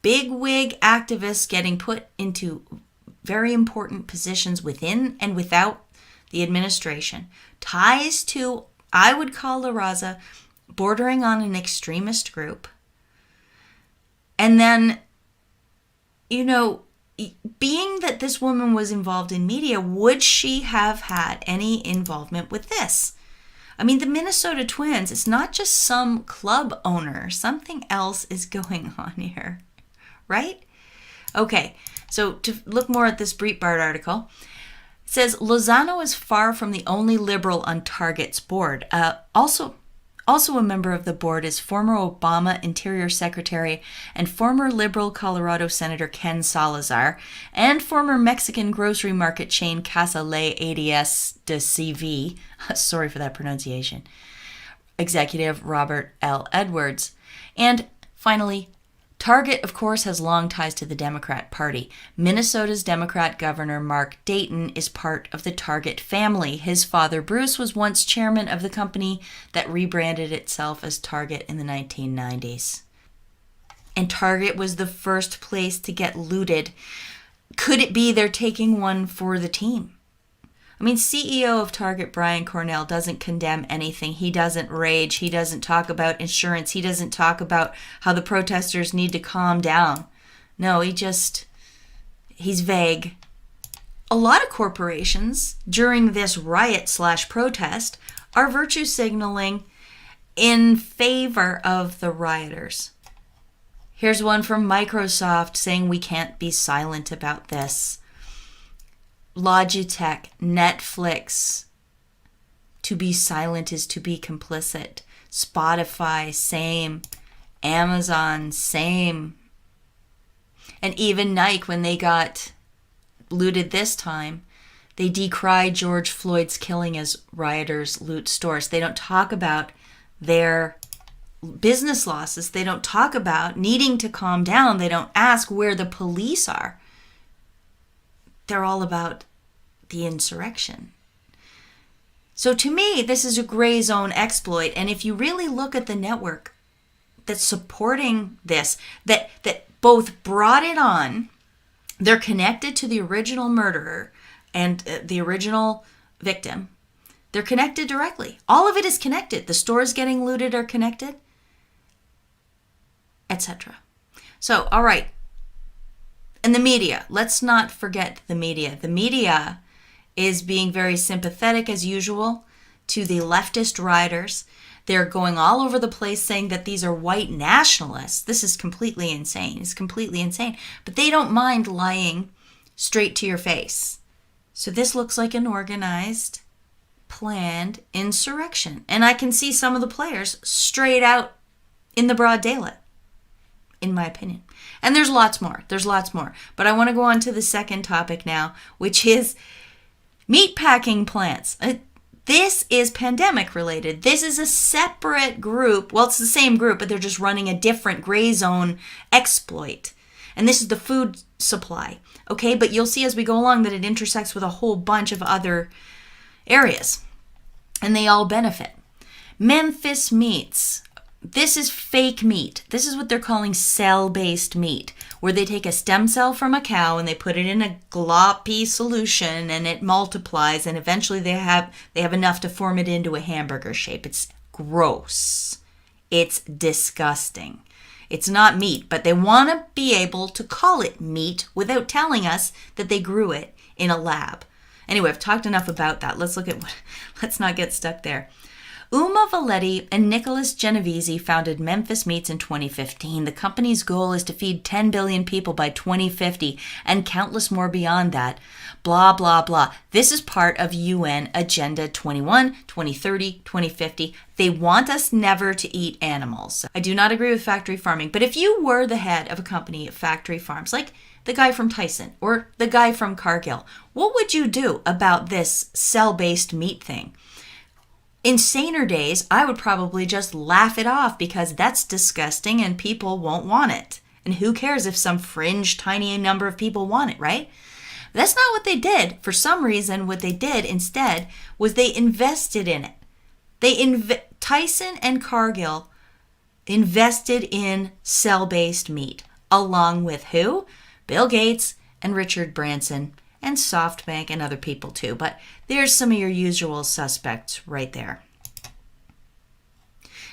big wig activists getting put into very important positions within and without the administration, ties to, I would call La Raza, bordering on an extremist group. And then, being that this woman was involved in media, would she have had any involvement with this? I mean, the Minnesota Twins, it's not just some club owner. Something else is going on here, right? Okay, so to look more at this Breitbart article, it says Lozano is far from the only liberal on Target's board. Also Also a member of the board is former Obama Interior Secretary and former liberal Colorado Senator Ken Salazar, and former Mexican grocery market chain Casa Le ADS de CV, sorry for that pronunciation, executive Robert L. Edwards. And finally, Target, of course, has long ties to the Democrat Party. Minnesota's Democrat Governor Mark Dayton is part of the Target family. His father, Bruce, was once chairman of the company that rebranded itself as Target in the 1990s. And Target was the first place to get looted. Could it be they're taking one for the team? I mean, CEO of Target, Brian Cornell, doesn't condemn anything. He doesn't rage. He doesn't talk about insurance. He doesn't talk about how the protesters need to calm down. No, he's vague. A lot of corporations during this riot/protest are virtue signaling in favor of the rioters. Here's one from Microsoft saying we can't be silent about this. Logitech, Netflix, to be silent is to be complicit. Spotify, same. Amazon, same. And even Nike, when they got looted this time, they decry George Floyd's killing as rioters loot stores. They don't talk about their business losses. They don't talk about needing to calm down. They don't ask where the police are. They're all about the insurrection. So to me, this is a gray zone exploit. And if you really look at the network that's supporting this, that both brought it on, they're connected to the original murderer and the original victim. They're connected directly. All of it is connected. The stores getting looted are connected, etc. So, all right. And the media, let's not forget the media. The media is being very sympathetic as usual to the leftist rioters. They're going all over the place saying that these are white nationalists. This is completely insane. It's completely insane. But they don't mind lying straight to your face. So this looks like an organized, planned insurrection. And I can see some of the players straight out in the broad daylight, in my opinion. And there's lots more. But I want to go on to the second topic now, which is meatpacking plants. This is pandemic related. This is a separate group. Well, it's the same group, but they're just running a different gray zone exploit. And this is the food supply. Okay, but you'll see as we go along that it intersects with a whole bunch of other areas. And they all benefit. Memphis Meats. This is fake meat. This is what they're calling cell-based meat, where they take a stem cell from a cow and they put it in a gloppy solution and it multiplies, and eventually they have enough to form it into a hamburger shape. It's gross. It's disgusting. It's not meat, but they want to be able to call it meat without telling us that they grew it in a lab. Anyway, I've talked enough about that. Let's not get stuck there. Uma Valetti and Nicholas Genovese founded Memphis Meats in 2015. The company's goal is to feed 10 billion people by 2050 and countless more beyond that. Blah, blah, blah. This is part of UN Agenda 21, 2030, 2050. They want us never to eat animals. I do not agree with factory farming, but if you were the head of a company of factory farms, like the guy from Tyson or the guy from Cargill, what would you do about this cell-based meat thing? In saner days, I would probably just laugh it off because that's disgusting and people won't want it. And who cares if some fringe tiny number of people want it, right? That's not what they did. For some reason, what they did instead was they invested in it. Tyson and Cargill invested in cell-based meat, along with who? Bill Gates and Richard Branson and SoftBank and other people too. But there's some of your usual suspects right there.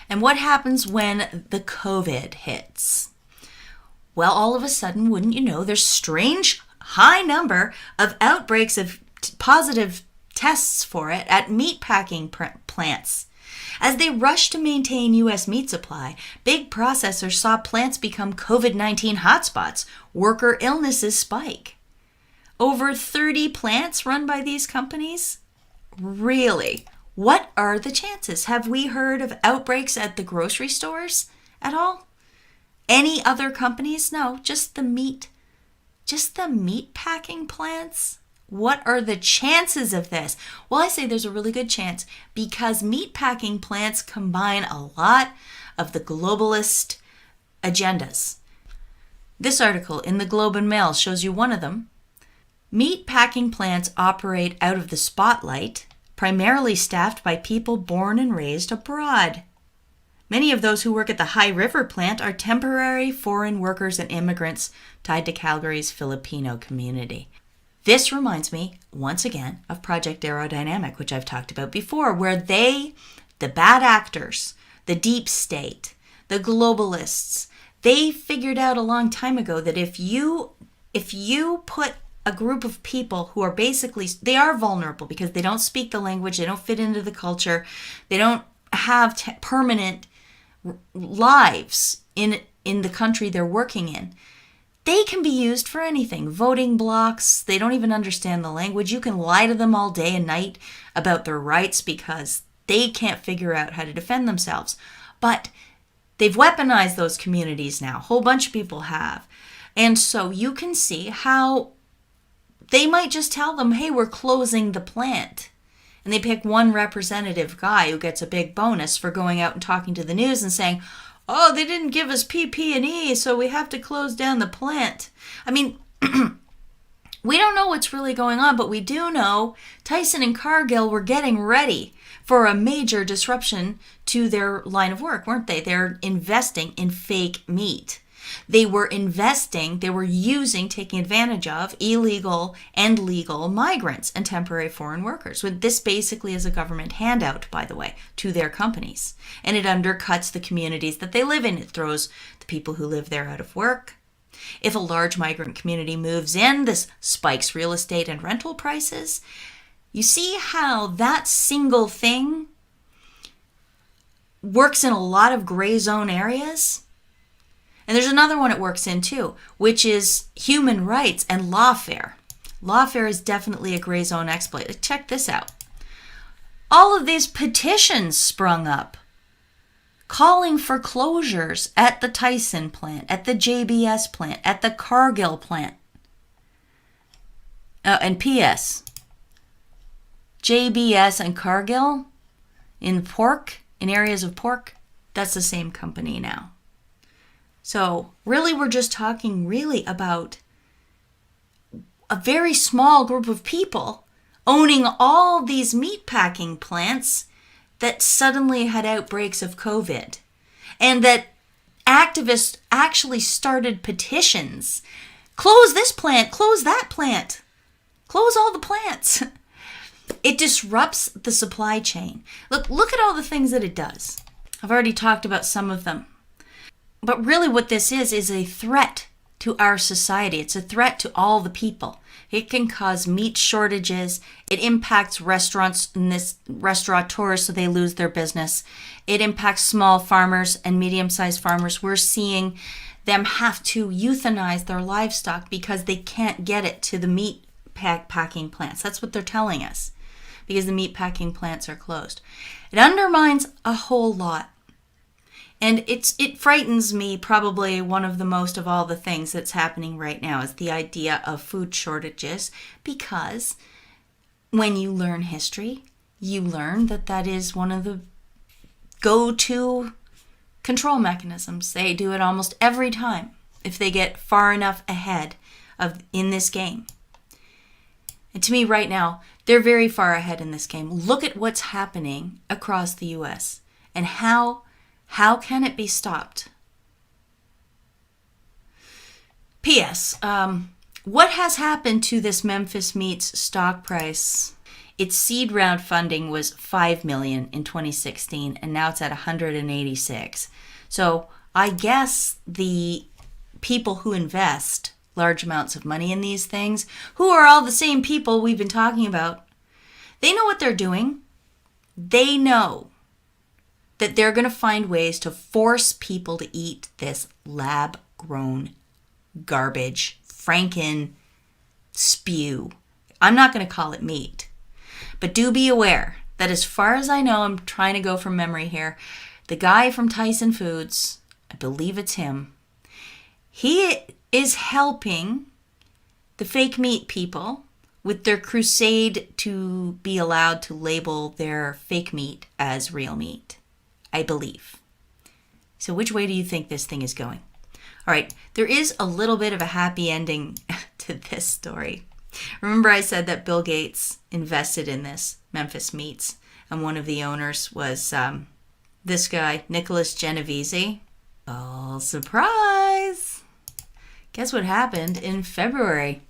And what happens when the COVID hits? Well, all of a sudden, wouldn't you know, there's strange high number of outbreaks of positive tests for it at meatpacking plants. As they rushed to maintain U.S. meat supply, big processors saw plants become COVID-19 hotspots. Worker illnesses spike. Over 30 plants run by these companies? Really? What are the chances? Have we heard of outbreaks at the grocery stores at all? Any other companies? No, just the meat packing plants. What are the chances of this? Well, I say there's a really good chance because meat packing plants combine a lot of the globalist agendas. This article in the Globe and Mail shows you one of them. Meat packing plants operate out of the spotlight, primarily staffed by people born and raised abroad. Many of those who work at the High River plant are temporary foreign workers and immigrants tied to Calgary's Filipino community. This reminds me, once again, of Project Aerodynamic, which I've talked about before, where the bad actors, the deep state, the globalists, they figured out a long time ago that if you put a group of people who are basically, they are vulnerable because they don't speak the language, they don't fit into the culture, they don't have permanent lives in the country they're working in. They can be used for anything. Voting blocks, they don't even understand the language. You can lie to them all day and night about their rights because they can't figure out how to defend themselves. But they've weaponized those communities now. A whole bunch of people have. And so you can see how they might just tell them, hey, we're closing the plant. And they pick one representative guy who gets a big bonus for going out and talking to the news and saying, oh, they didn't give us PP&E, so we have to close down the plant. I mean, we don't know what's really going on, but we do know Tyson and Cargill were getting ready for a major disruption to their line of work, weren't they? They're investing in fake meat. They were taking advantage of illegal and legal migrants and temporary foreign workers. This basically is a government handout, by the way, to their companies. And it undercuts the communities that they live in. It throws the people who live there out of work. If a large migrant community moves in, this spikes real estate and rental prices. You see how that single thing works in a lot of gray zone areas? And there's another one it works in too, which is human rights and lawfare. Lawfare is definitely a gray zone exploit. Check this out. All of these petitions sprung up calling for closures at the Tyson plant, at the JBS plant, at the Cargill plant. And P.S. JBS and Cargill in areas of pork, that's the same company now. So really, we're just talking really about a very small group of people owning all these meatpacking plants that suddenly had outbreaks of COVID. And that activists actually started petitions. Close this plant, close that plant, close all the plants. It disrupts the supply chain. Look at all the things that it does. I've already talked about some of them. But really what this is a threat to our society. It's a threat to all the people. It can cause meat shortages. It impacts restaurateurs so they lose their business. It impacts small farmers and medium-sized farmers. We're seeing them have to euthanize their livestock because they can't get it to the meat packing plants. That's what they're telling us, because the meat packing plants are closed. It undermines a whole lot. And it frightens me. Probably one of the most of all the things that's happening right now is the idea of food shortages, because when you learn history, you learn that is one of the go-to control mechanisms. They do it almost every time if they get far enough ahead in this game. And to me right now, they're very far ahead in this game. Look at what's happening across the U.S. and how can it be stopped? P.S. What has happened to this Memphis Meats stock price? Its seed round funding was $5 million in 2016, and now it's at $186. So I guess the people who invest large amounts of money in these things, who are all the same people we've been talking about, they know what they're doing. They know that they're going to find ways to force people to eat this lab-grown garbage, Franken spew. I'm not going to call it meat, but do be aware that, as far as I know, I'm trying to go from memory here, the guy from Tyson Foods, I believe it's him, he is helping the fake meat people with their crusade to be allowed to label their fake meat as real meat, I believe. So which way do you think this thing is going? All right, there is a little bit of a happy ending to this story. Remember I said that Bill Gates invested in this, Memphis Meats, and one of the owners was this guy, Nicholas Genovese. Oh, surprise! Guess what happened in February?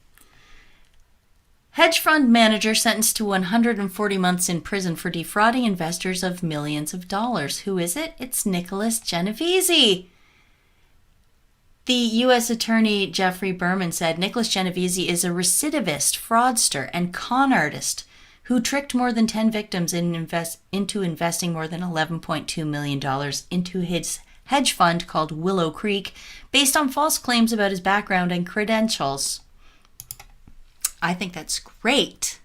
Hedge fund manager sentenced to 140 months in prison for defrauding investors of millions of dollars. Who is it? It's Nicholas Genovese. The U.S. Attorney Jeffrey Berman said Nicholas Genovese is a recidivist, fraudster, and con artist who tricked more than 10 victims into investing more than $11.2 million into his hedge fund called Willow Creek based on false claims about his background and credentials. I think that's great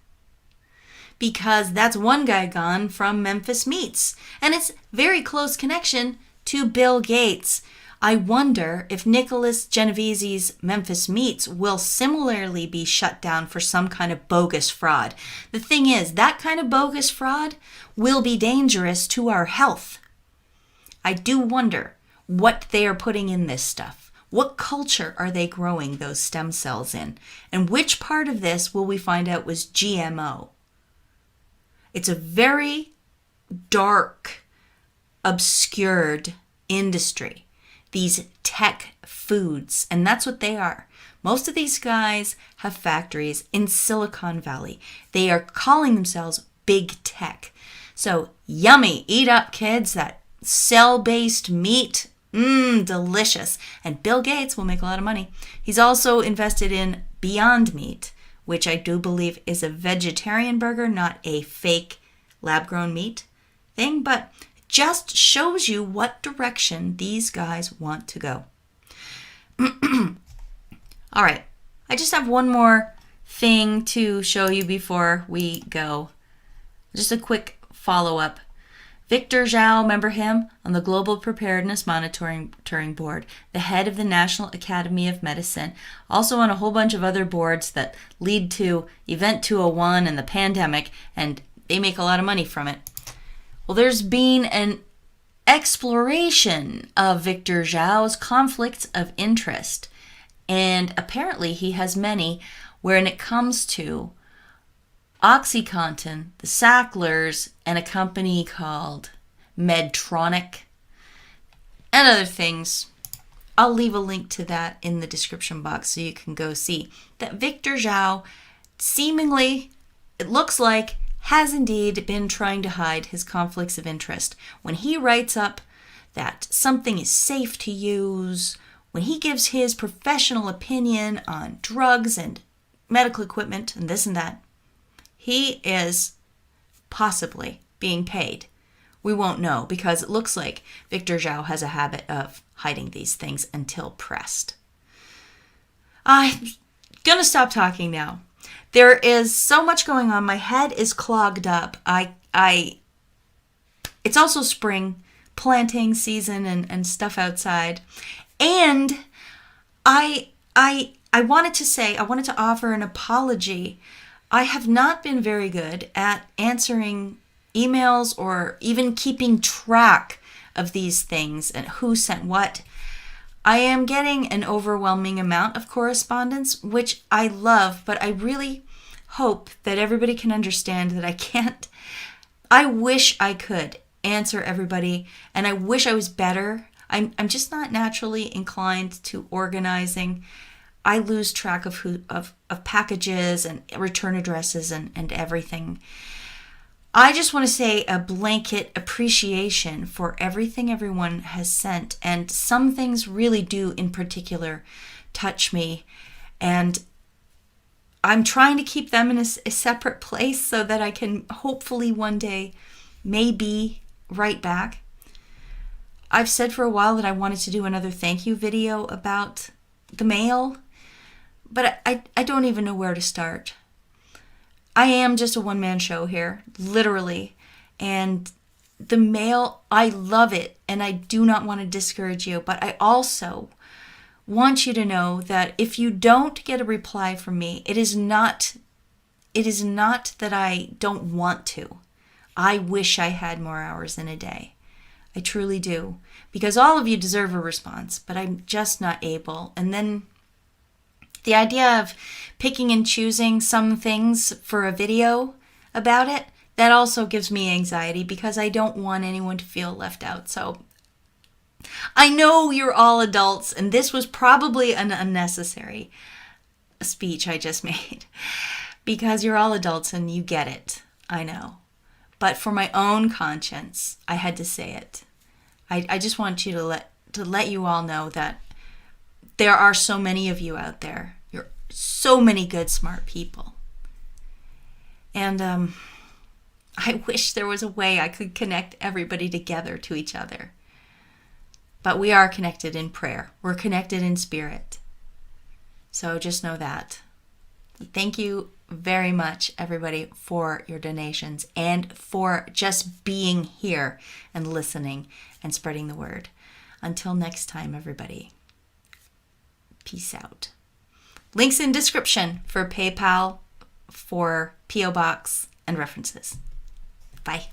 because that's one guy gone from Memphis Meats, and it's very close connection to Bill Gates. I wonder if Nicholas Genovese's Memphis Meats will similarly be shut down for some kind of bogus fraud. The thing is, that kind of bogus fraud will be dangerous to our health. I do wonder what they are putting in this stuff. What culture are they growing those stem cells in? And which part of this will we find out was GMO? It's a very dark, obscured industry. These tech foods, and that's what they are. Most of these guys have factories in Silicon Valley. They are calling themselves big tech. So yummy, eat up kids, that cell-based meat, delicious. And Bill Gates will make a lot of money. He's also invested in Beyond Meat, which I do believe is a vegetarian burger, not a fake lab-grown meat thing, but just shows you what direction these guys want to go. All right, I just have one more thing to show you before we go. Just a quick follow-up. Victor Zhao, remember him, on the Global Preparedness Monitoring Board, the head of the National Academy of Medicine, also on a whole bunch of other boards that lead to Event 201 and the pandemic, and they make a lot of money from it. Well, there's been an exploration of Victor Zhao's conflicts of interest, and apparently he has many when it comes to OxyContin, the Sacklers, and a company called Medtronic, and other things. I'll leave a link to that in the description box so you can go see that Victor Zhao seemingly, it looks like, has indeed been trying to hide his conflicts of interest. When he writes up that something is safe to use, when he gives his professional opinion on drugs and medical equipment and this and that, he is possibly being paid. We won't know because it looks like Victor Zhao has a habit of hiding these things until pressed. I'm going to stop talking now. There is so much going on. My head is clogged up. It's also spring, planting season and stuff outside. And I wanted to offer an apology. I have not been very good at answering emails or even keeping track of these things and who sent what. I am getting an overwhelming amount of correspondence, which I love, but I really hope that everybody can understand that I can't. I wish I could answer everybody, and I wish I was better. I'm just not naturally inclined to organizing. I lose track of packages and return addresses and everything. I just want to say a blanket appreciation for everything everyone has sent, and some things really do in particular touch me, and I'm trying to keep them in a separate place so that I can hopefully one day maybe write back. I've said for a while that I wanted to do another thank you video about the mail, but I don't even know where to start. I am just a one-man show here, literally, And the mail, I love it, and I do not want to discourage you, but I also want you to know that if you don't get a reply from me, it is not that I don't want to. I wish I had more hours in a day. I truly do. Because all of you deserve a response, but I'm just not able. And then the idea of picking and choosing some things for a video about it, that also gives me anxiety because I don't want anyone to feel left out. So I know you're all adults, and this was probably an unnecessary speech I just made because you're all adults and you get it. I know. But for my own conscience, I had to say it. I just want you to let you all know that there are so many of you out there. You're so many good, smart people. And I wish there was a way I could connect everybody together to each other. But we are connected in prayer. We're connected in spirit. So just know that. Thank you very much, everybody, for your donations and for just being here and listening and spreading the word. Until next time, everybody. Peace out. Links in description for PayPal, for P.O. Box, and references. Bye.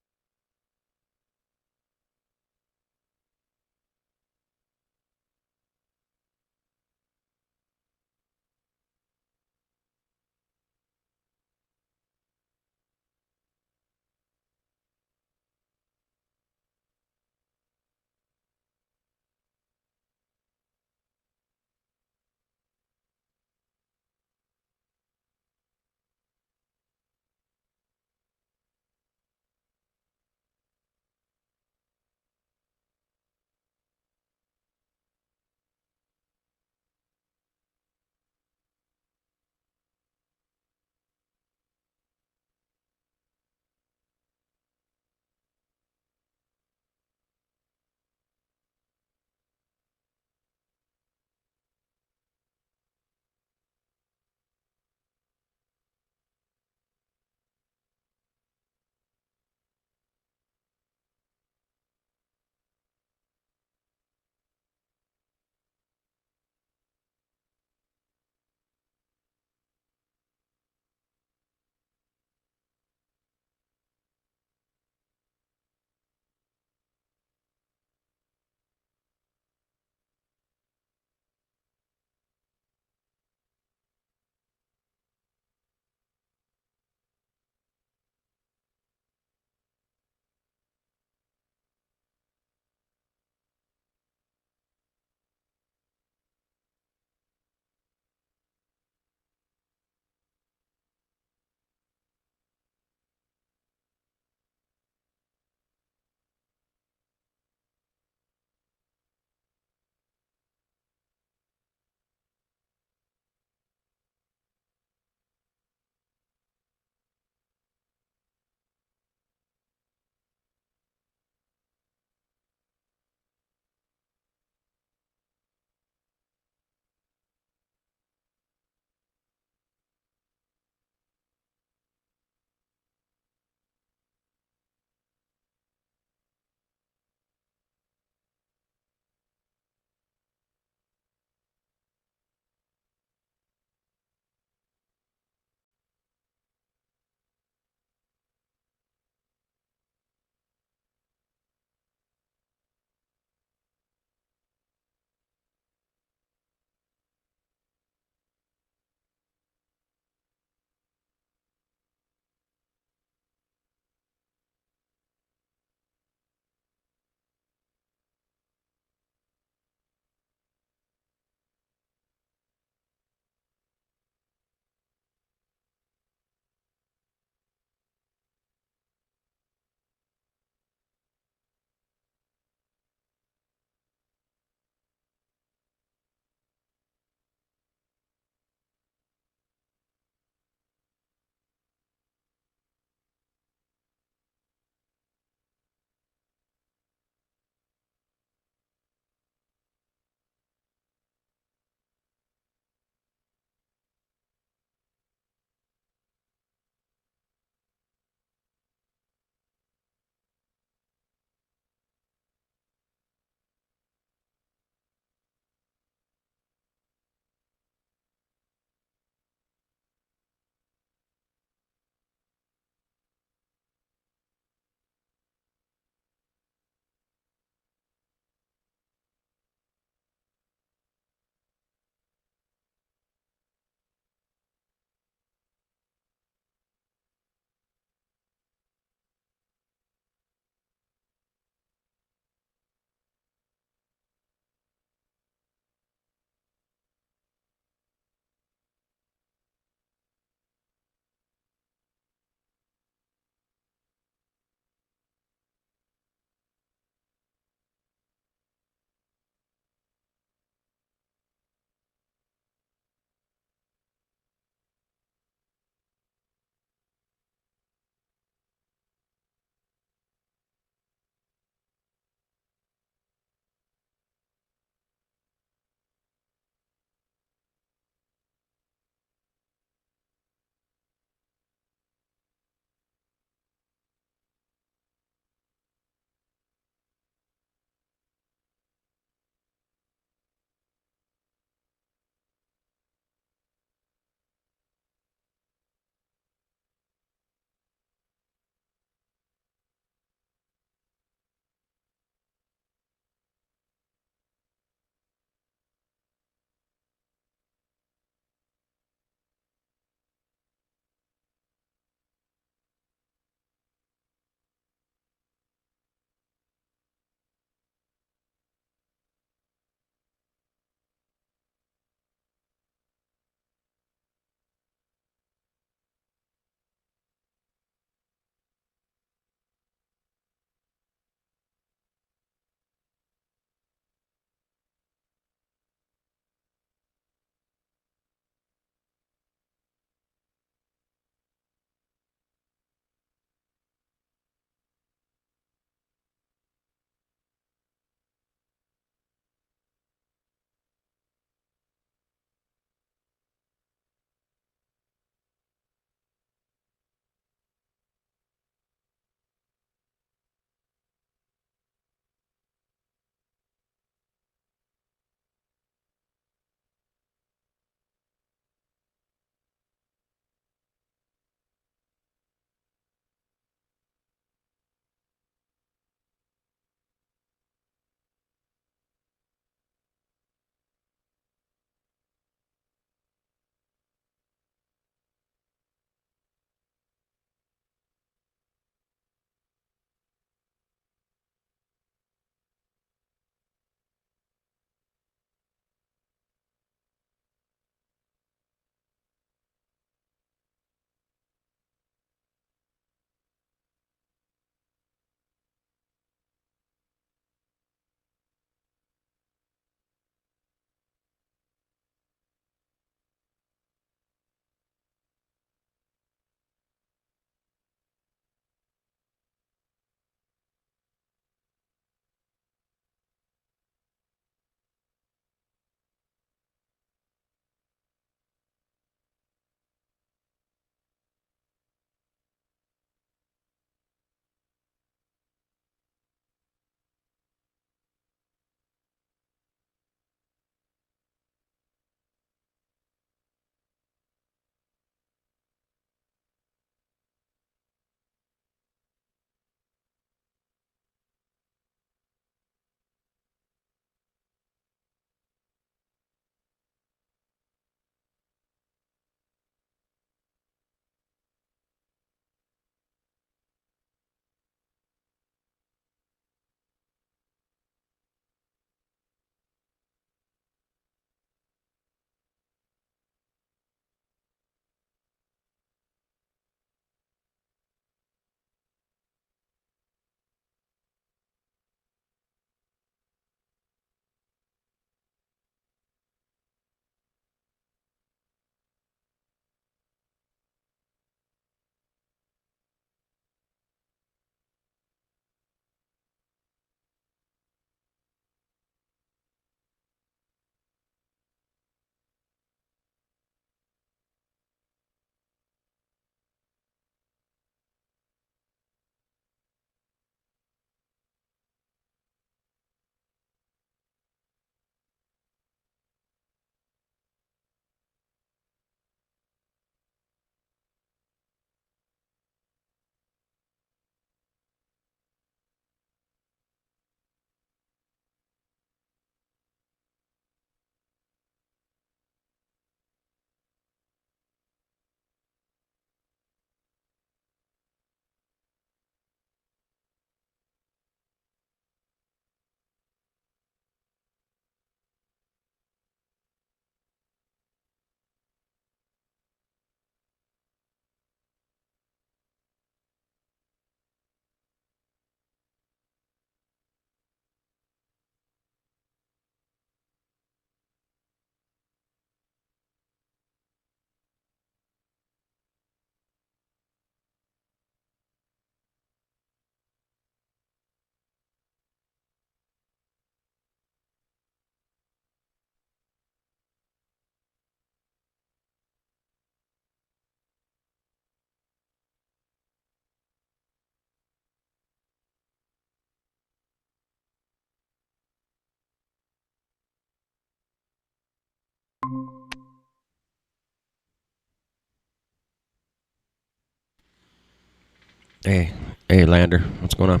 Hey, hey, Lander, what's going on?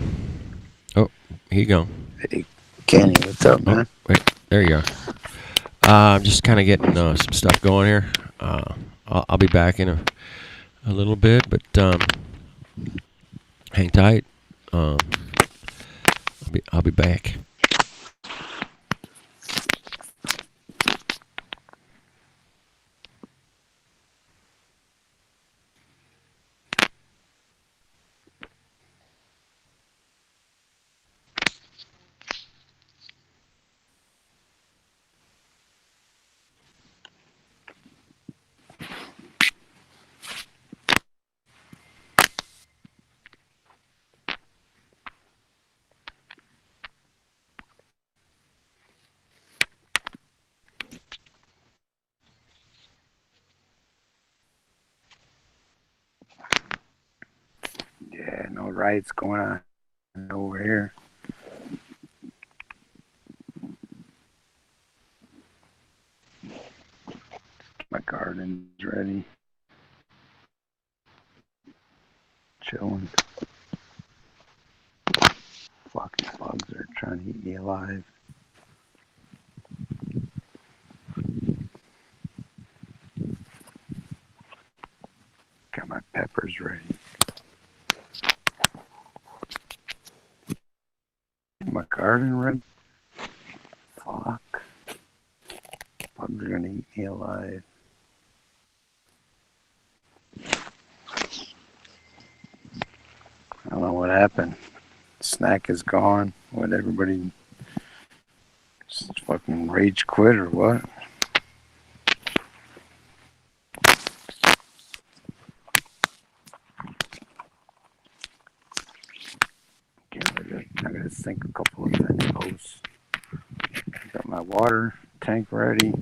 Oh, here you go. Hey, Kenny, what's up, Oh, man? wait, there you are. I'm just kind of getting some stuff going here. I'll be back in a little bit, but hang tight. I'll be back. Yeah, no riots going on over here. My garden's ready. Chilling. Fucking bugs are trying to eat me alive. Got my peppers ready. My garden ready. Fuck. Bugs are gonna eat me alive. I don't know what happened. Snack is gone. What, everybody just fucking rage quit or what? I gotta sink a couple of fence posts. Got my water tank ready.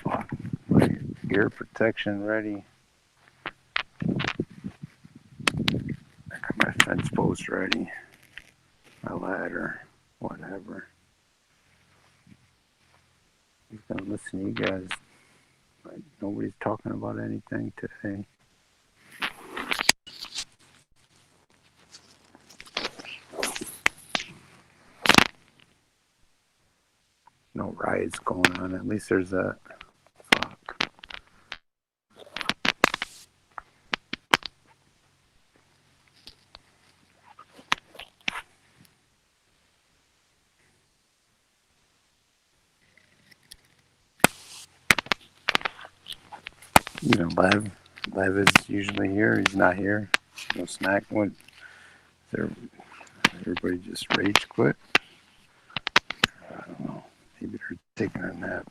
Fuck. My ear protection ready. I got my fence post ready. My ladder. Whatever. I'm gonna listen to you guys. Like, nobody's talking about anything today. No riots going on. At least there's a fuck. You know, Lev is usually here. He's not here. No snack. What? Everybody just rage quit? I don't know. Maybe they're taking a nap.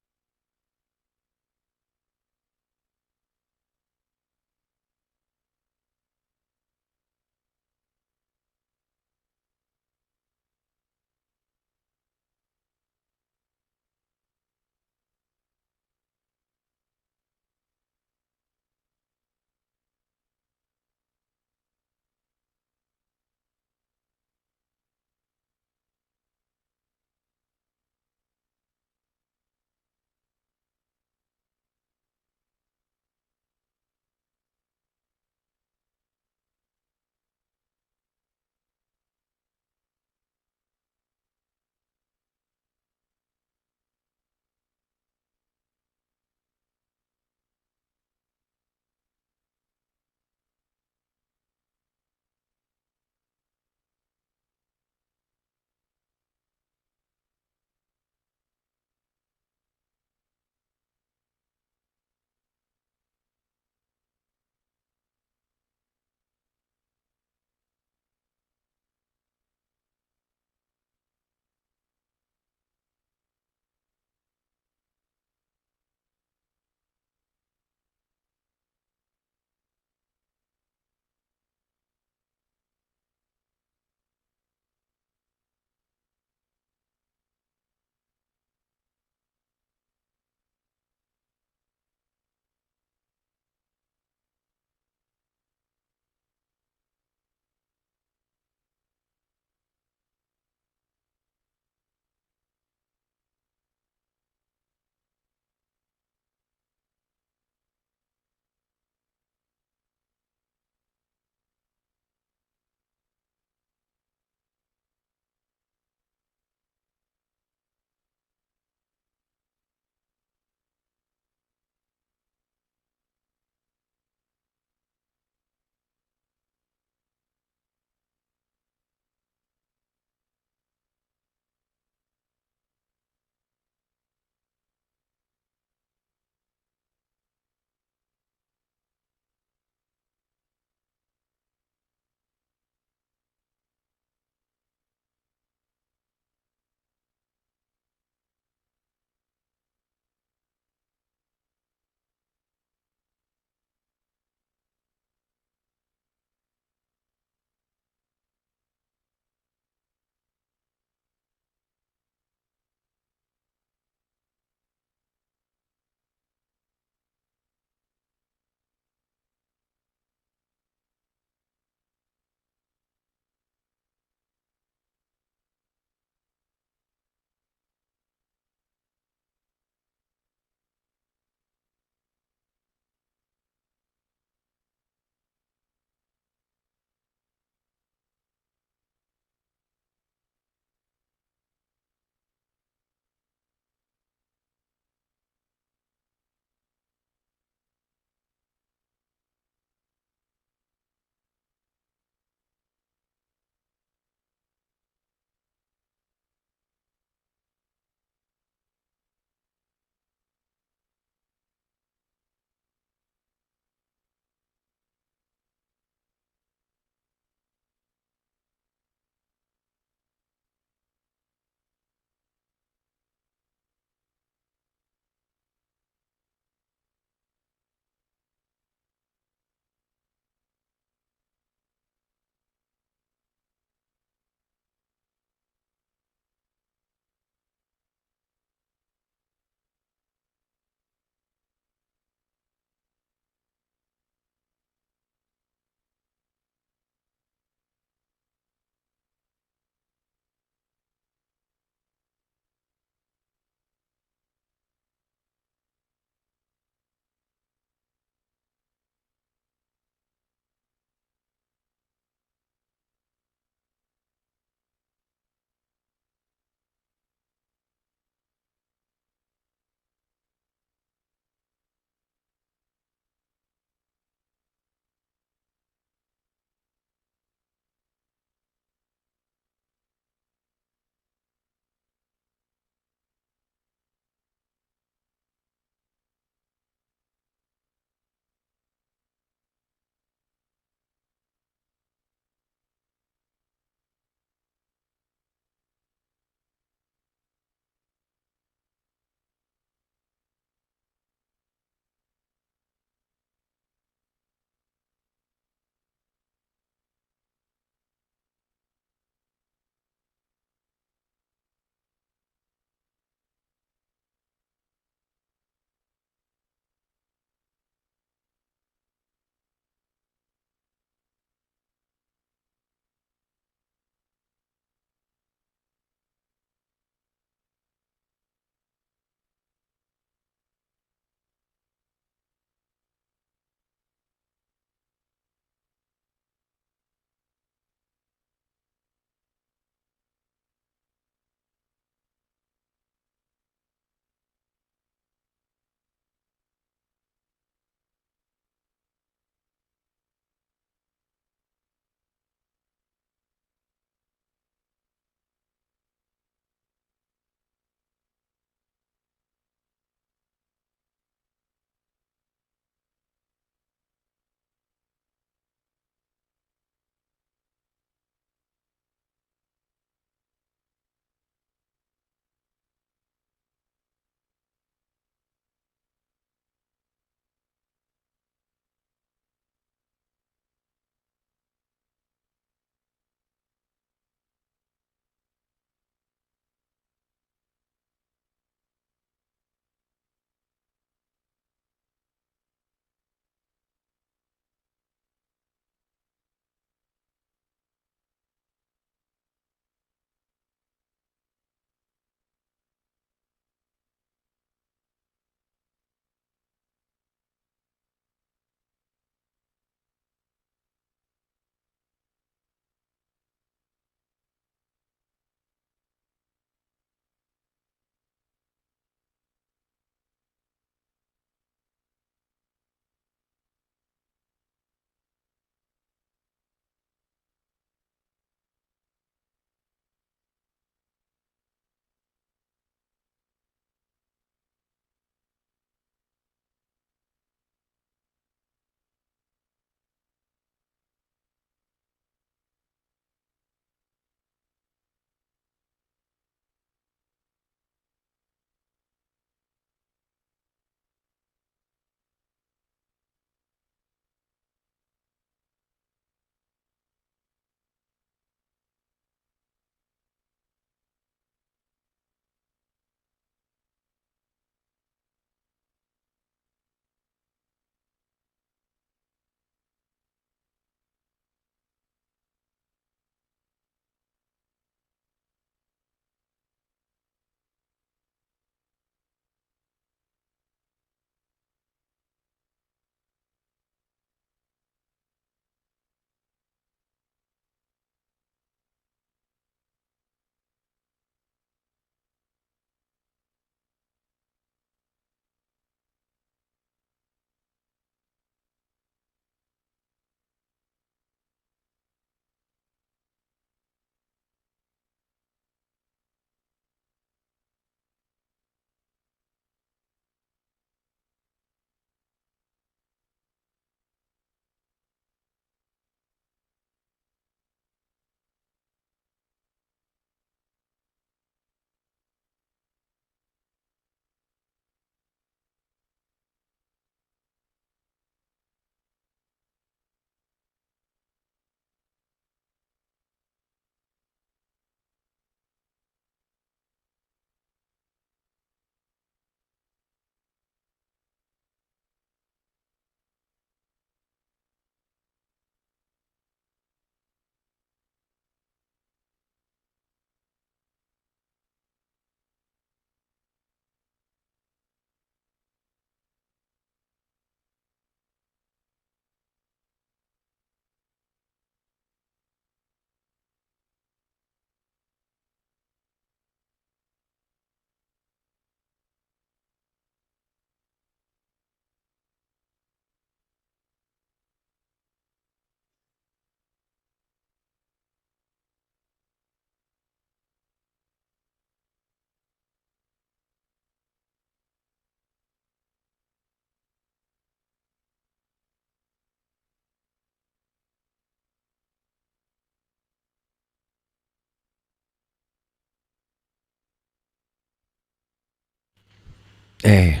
Hey,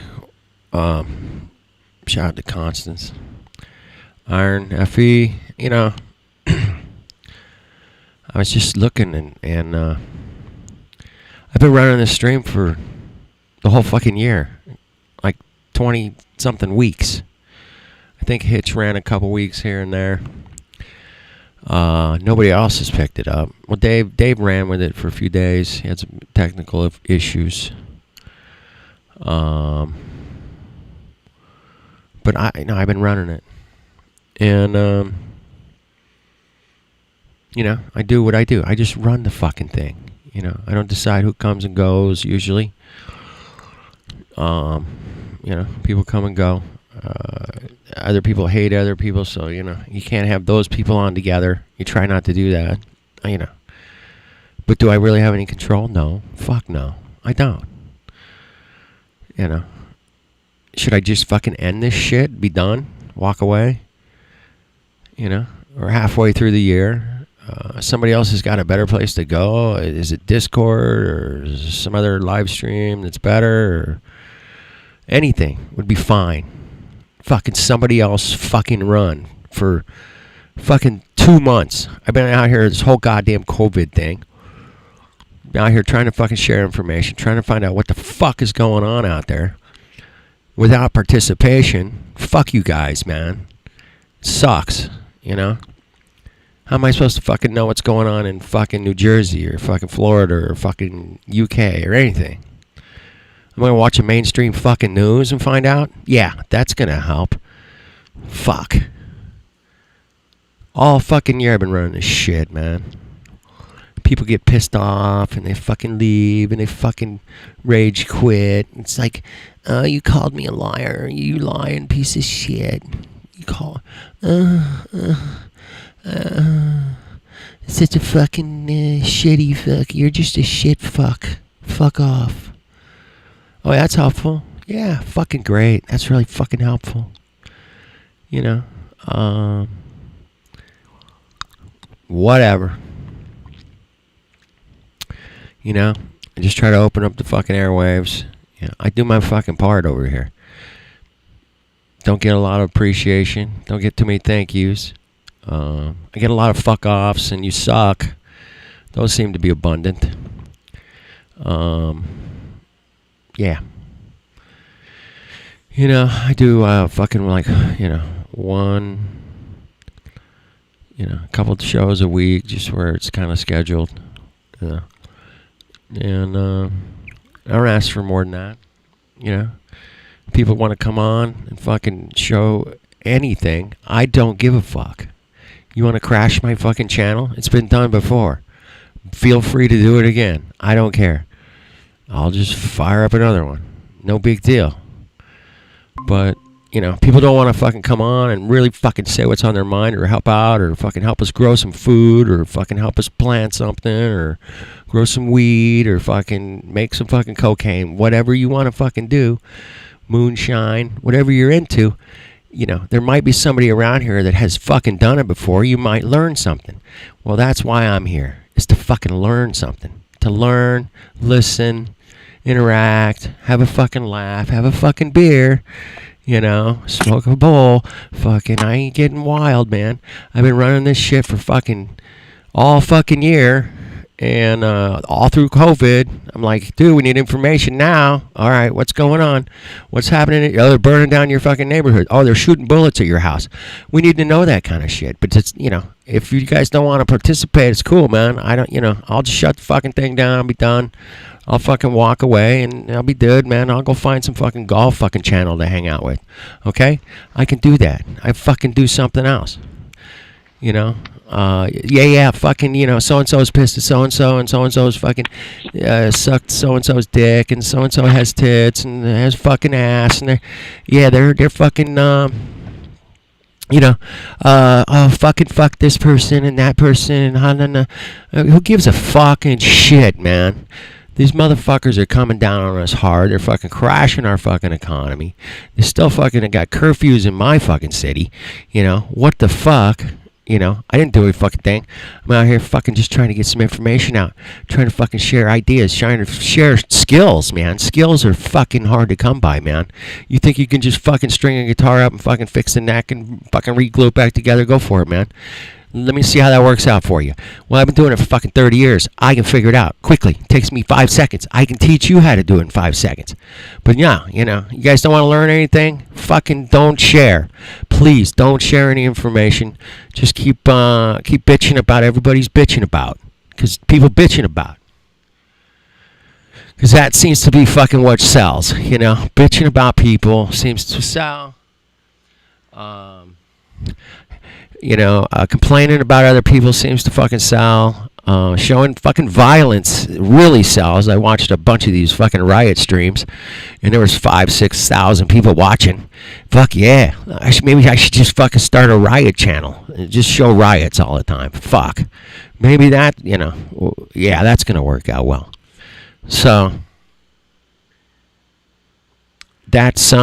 shout out to Constance. Iron FE, you know, I was just looking and I've been running this stream for the whole fucking year. Like 20 something weeks. I think Hitch ran a couple weeks here and there. Nobody else has picked it up. Well, Dave ran with it for a few days. He had some technical issues. But I've been running it. And, you know, I do what I do. I just run the fucking thing. You know, I don't decide who comes and goes, usually. You know, people come and go. Other people hate other people, so, you know, you can't have those people on together. You try not to do that, you know. But do I really have any control? No. Fuck no. I don't. You know. Should I just fucking end this shit? Be done? Walk away? You know? Or halfway through the year? Somebody else has got a better place to go? Is it Discord? Or is there some other live stream that's better? Or anything would be fine. Fucking somebody else fucking run for fucking 2 months. I've been out here this whole goddamn COVID thing. Been out here trying to fucking share information, trying to find out what the fuck is going on out there. Without participation, fuck you guys, man. It sucks, you know? How am I supposed to fucking know what's going on in fucking New Jersey or fucking Florida or fucking UK or anything? I'm going to watch a mainstream fucking news and find out? Yeah, that's going to help. Fuck. All fucking year I've been running this shit, man. People get pissed off and they fucking leave and they fucking rage quit. It's like, you called me a liar. You lying piece of shit. You call... such a fucking shitty fuck. You're just a shit fuck. Fuck off. Oh, that's helpful. Yeah, fucking great. That's really fucking helpful. You know, whatever. You know, I just try to open up the fucking airwaves. You know, I do my fucking part over here. Don't get a lot of appreciation. Don't get too many thank yous. I get a lot of fuck offs and you suck. Those seem to be abundant. Yeah. You know, I do fucking like, you know, a couple of shows a week, just where it's kind of scheduled. You know. And I don't ask for more than that. You know. People want to come on and fucking show anything. I don't give a fuck. You want to crash my fucking channel? It's been done before. Feel free to do it again. I don't care. I'll just fire up another one. No big deal. But, you know, people don't want to fucking come on and really fucking say what's on their mind or help out or fucking help us grow some food or fucking help us plant something or grow some weed or fucking make some fucking cocaine. Whatever you want to fucking do. Moonshine. Whatever you're into. You know, there might be somebody around here that has fucking done it before. You might learn something. Well, that's why I'm here. Is to fucking learn something. To learn, listen, interact, have a fucking laugh, have a fucking beer, you know, smoke a bowl. Fucking, I ain't getting wild, man. I've been running this shit for fucking all fucking year. And all through COVID, I'm like, dude, we need information now. All right, what's going on? What's happening? Oh, they're burning down your fucking neighborhood. Oh, they're shooting bullets at your house. We need to know that kind of shit. But it's, you know, if you guys don't want to participate, it's cool, man. I don't, you know, I'll just shut the fucking thing down. I'll be done. I'll fucking walk away and I'll be good, man. I'll go find some fucking golf fucking channel to hang out with. Okay? I can do that. I fucking do something else. You know? Fucking, you know, so-and-so's pissed at so-and-so, and so-and-so's fucking sucked so-and-so's dick, and so-and-so has tits, and has fucking ass, and they're fucking, you know, fucking fuck this person and that person, and who gives a fucking shit, man? These motherfuckers are coming down on us hard. They're fucking crashing our fucking economy. They still fucking got curfews in my fucking city. You know, what the fuck? You know, I didn't do a fucking thing. I'm out here fucking just trying to get some information out, trying to fucking share ideas, trying to share skills, man. Skills are fucking hard to come by, man. You think you can just fucking string a guitar up and fucking fix the neck and fucking re-glue it back together? Go for it, man. Let me see how that works out for you. Well, I've been doing it for fucking 30 years. I can figure it out quickly. It takes me 5 seconds. I can teach you how to do it in 5 seconds. But yeah, you know, you guys don't want to learn anything? Fucking don't share. Please don't share any information. Just keep bitching about everybody's bitching about. Because people bitching about. Because that seems to be fucking what sells. You know, bitching about people seems to sell. You know, complaining about other people seems to fucking sell. Showing fucking violence really sells. I watched a bunch of these fucking riot streams, and there was 5,000-6,000 people watching. Fuck yeah. Maybe I should just fucking start a riot channel. Just show riots all the time. Fuck. Maybe that, you know, yeah, that's going to work out well. So, that's, you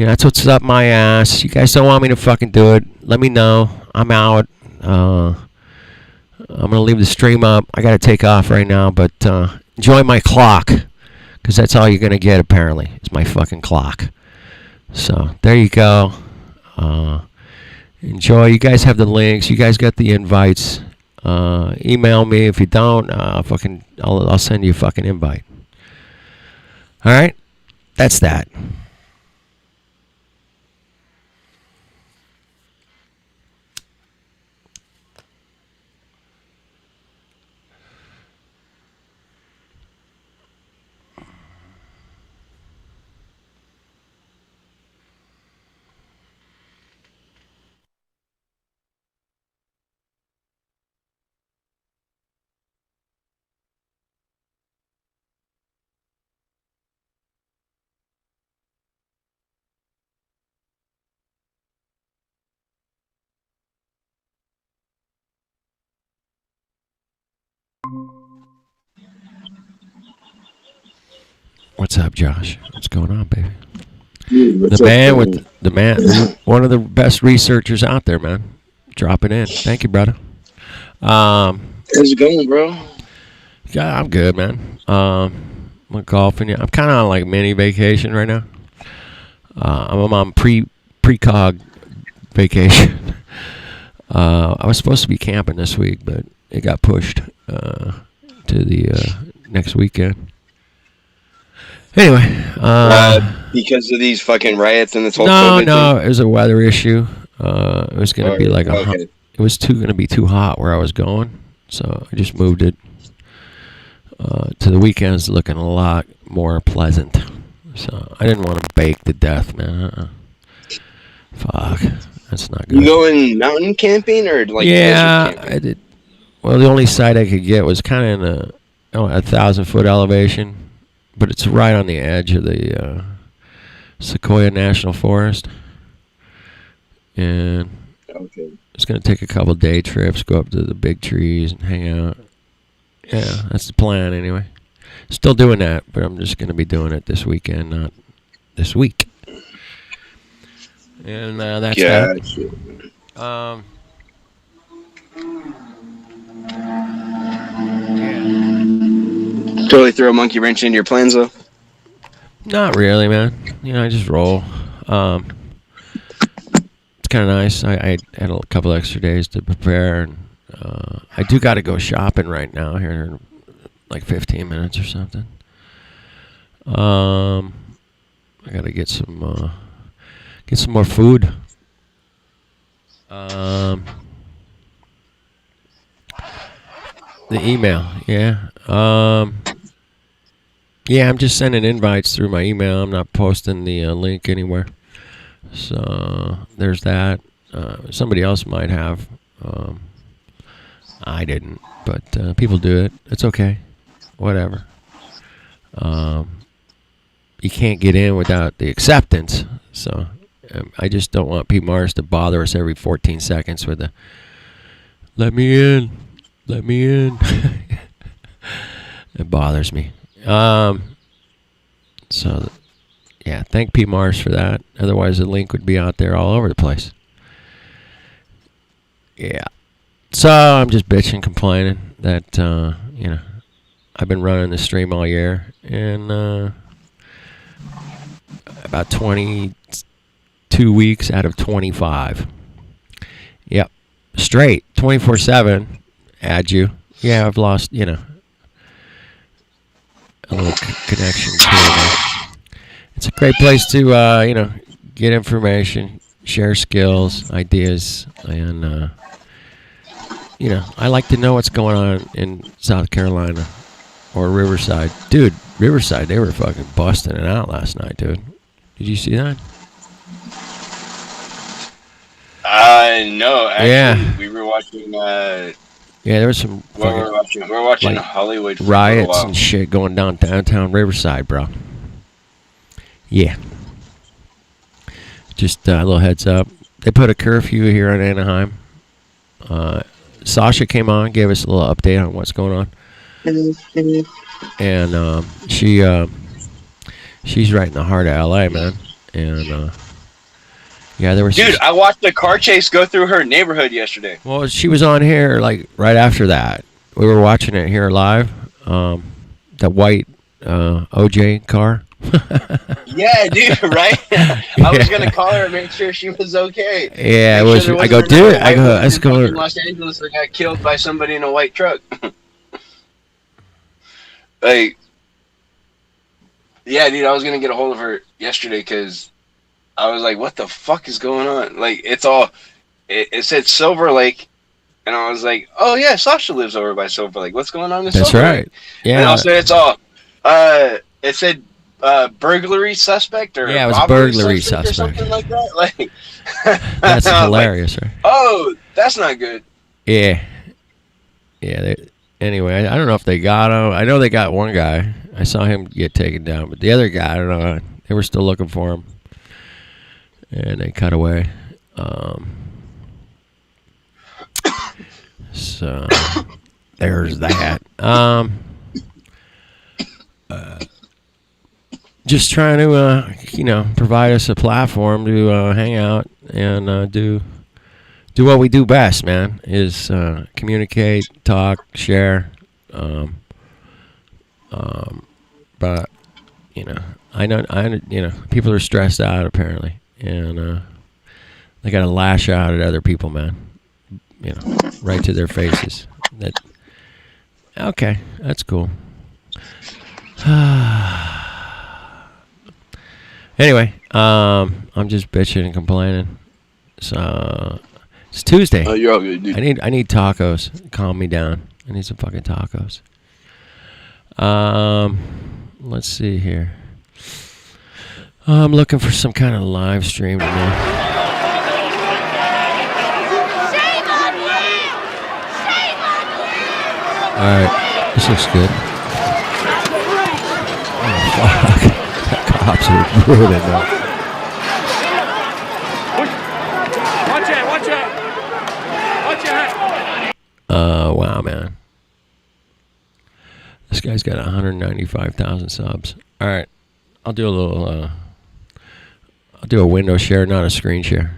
know, that's what's up my ass. You guys don't want me to fucking do it. Let me know. I'm out. I'm going to leave the stream up. I got to take off right now, but enjoy my clock. Because that's all you're going to get, apparently, is my fucking clock. So, there you go. Enjoy. You guys have the links. You guys got the invites. Email me. If you don't, I'll send you a fucking invite. All right? That's that. What's up, Josh? What's going on, baby? The man, one of the best researchers out there, man. Dropping in. Thank you, brother. How's it going, bro? Yeah, I'm good, man. I'm golfing. Yeah, I'm kind of on like mini vacation right now. I'm on precog vacation. I was supposed to be camping this week, but it got pushed to the next weekend. Anyway, because of these fucking riots and this whole no, COVID no, thing? it was a weather issue. It was gonna be like okay. it was gonna be too hot where I was going, so I just moved it to the weekends, looking a lot more pleasant. So I didn't want to bake to death, man. Fuck, that's not good. You going mountain camping or like yeah, desert camping? I did. Well, the only site I could get was kind of in a 1,000-foot elevation. But it's right on the edge of the Sequoia National Forest. And it's going to take a couple day trips, go up to the big trees and hang out. Yeah, that's the plan anyway. Still doing that, but I'm just going to be doing it this weekend, not this week. And that's that. Yeah. Totally throw a monkey wrench into your plans, though? Not really, man. You know, I just roll. It's kind of nice. I had a couple extra days to prepare, and I do got to go shopping right now here in like 15 minutes or something. I got to get some more food. The email, yeah. Yeah, I'm just sending invites through my email. I'm not posting the link anywhere. So there's that. Somebody else might have. I didn't, but people do it. It's okay. Whatever. You can't get in without the acceptance. So I just don't want Pete Mars to bother us every 14 seconds with a, let me in. Let me in. It bothers me. So, yeah, thank P. Mars for that. Otherwise, the link would be out there all over the place. Yeah. So I'm just bitching, complaining that I've been running the stream all year, and about 22 weeks out of 25. Yep. Straight, 24/7. Add you. Yeah, I've lost, a little connection to It's a great place to, get information, share skills, ideas, and, I like to know what's going on in South Carolina or Riverside. Dude, Riverside, they were fucking busting it out last night, dude. Did you see that? No, actually, we were watching. Yeah, there was some. What were we watching? We were watching like, Hollywood for riots a while. and shit going down downtown Riverside, bro. Yeah. Just a little heads up. They put a curfew here in Anaheim. Sasha came on, gave us a little update on what's going on, and she's right in the heart of LA, man. And yeah, there was. Dude, I watched a car chase go through her neighborhood yesterday. Well, she was on here like right after that. We were watching it here live. That white OJ car. Yeah, dude, right? I was gonna call her and make sure she was okay. Yeah, it was. I go, dude. I go. Let's go. In Los Angeles, that got killed by somebody in a white truck. Like, yeah, dude. I was gonna get a hold of her yesterday because I was like, "What the fuck is going on?" Like, it's all. It said Silver Lake, and I was like, "Oh yeah, Sasha lives over by Silver Lake. What's going on in Silver Lake?" Right. Yeah. And also, it's all. It said. Burglary suspect or yeah, it was a burglary suspect or something like that. Like that's hilarious, like, right? Oh, that's not good. Yeah. Anyway, I don't know if they got him. I know they got one guy. I saw him get taken down, but the other guy, I don't know. They were still looking for him, and they cut away. So there's that. Just trying to, provide us a platform to hang out and do what we do best, man. Is communicate, talk, share. But I know, people are stressed out apparently, and they got to lash out at other people, man. Right to their faces. Okay, that's cool. Anyway, I'm just bitching and complaining. So it's Tuesday. Oh, you're all good, dude. I need tacos. Calm me down. I need some fucking tacos. Let's see here. I'm looking for some kind of live stream today. Shame on you! Shame on you! All right, this looks good. Oh fuck. Cops are ruining that. Watch out! Wow, man. This guy's got 195,000 subs. All right, I'll do a little. I'll do a window share, not a screen share.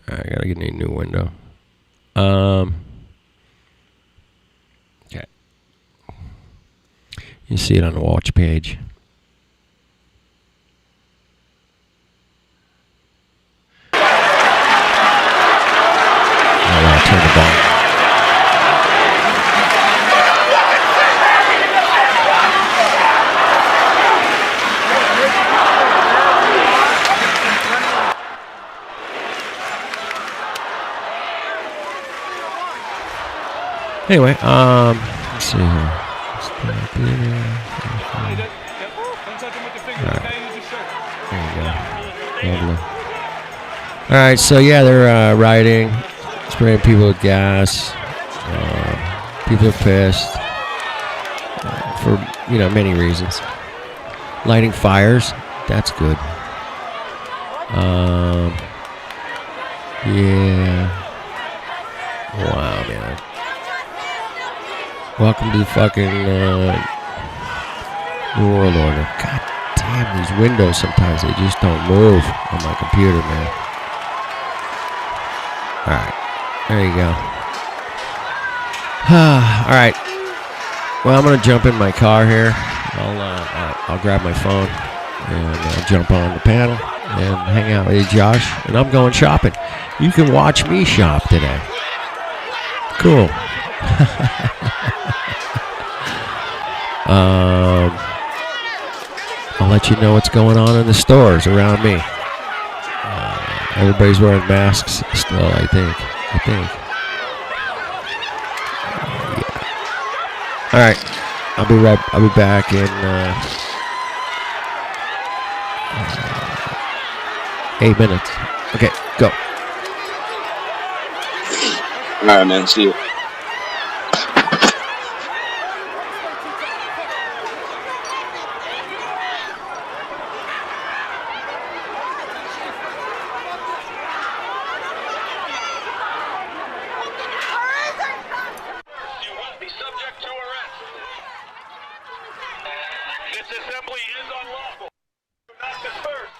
All right, I gotta get a new window. Okay. You see it on the watch page. Turn the ball. Anyway, let's see here. Right. There you go. Lovely. All right, so yeah, they're riding. Spraying people with gas. People are pissed for many reasons. Lighting fires, that's good. Yeah. Wow, man. Welcome to the fucking New World Order. God damn, these windows sometimes they just don't move on my computer, man. All right. There you go. All right. Well, I'm gonna jump in my car here. I'll grab my phone and jump on the panel and hang out with you, Josh. And I'm going shopping. You can watch me shop today. Cool. I'll let you know what's going on in the stores around me. Everybody's wearing masks still, I think. Yeah. All right. I'll be back in 8 minutes. Okay, go. All right, man. See you. This assembly is unlawful. Do not disperse.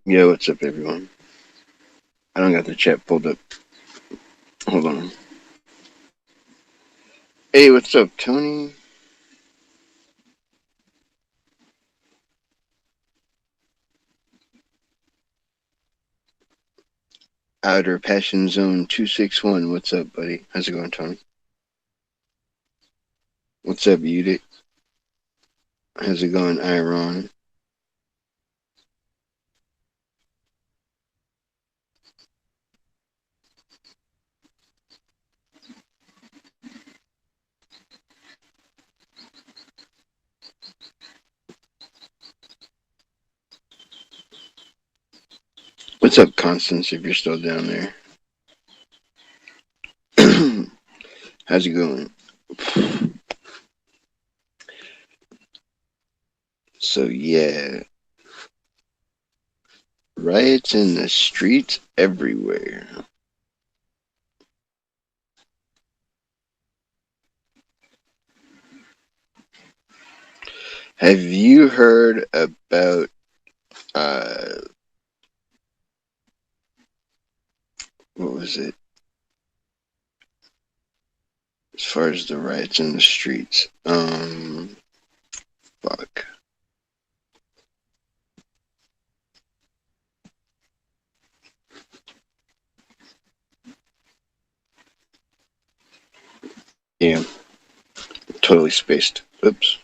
Yo, what's up, everyone? I don't got the chat pulled up. Hold on. Hey, what's up, Tony? Outer Passion Zone 261. What's up, buddy? How's it going, Tony? What's up, Udic? How's it going, Iron? What's up, Constance, if you're still down there? How's it going? So, yeah. Riots in the streets everywhere. Have you heard about what was it? As far as the riots in the streets. Fuck. Yeah. Totally spaced. Oops.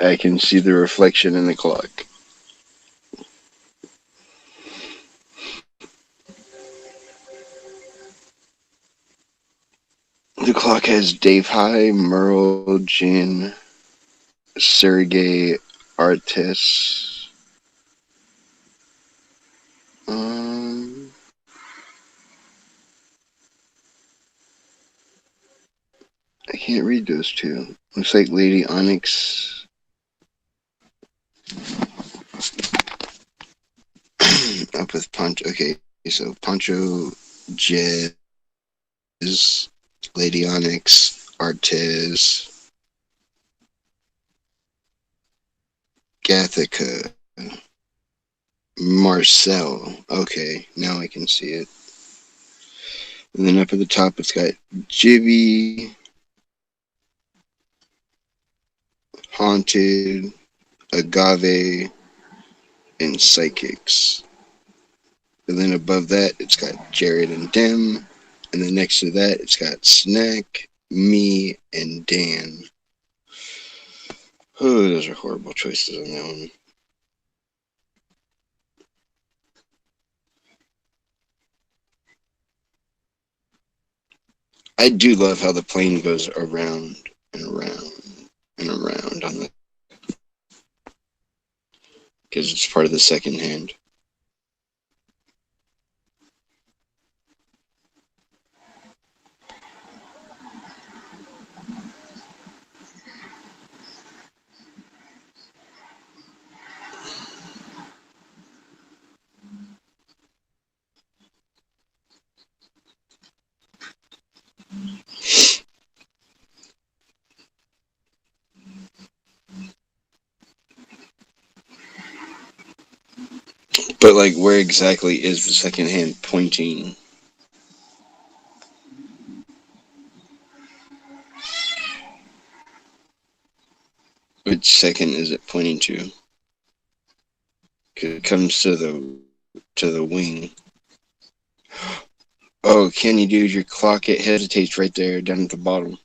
I can see the reflection in the clock. The clock has Dave High, Merle, Jin, Sergey Artis. I can't read those two. Looks like Lady Onyx. Up with Poncho. Okay, so Poncho, Jez, Lady Onyx, Artez, Gathica, Marcel. Okay, now I can see it. And then up at the top, it's got Jibby, Haunted, Agave, and Psychics. And then above that, it's got Jared and Dem. And then next to that, it's got Snack, me, and Dan. Oh, those are horrible choices on that one. I do love how the plane goes around and around and around on the, because it's part of the second hand. But, like, where exactly is the second hand pointing? Which second is it pointing to? 'Cause it comes to the wing. Oh, can you do your clock? It hesitates right there down at the bottom.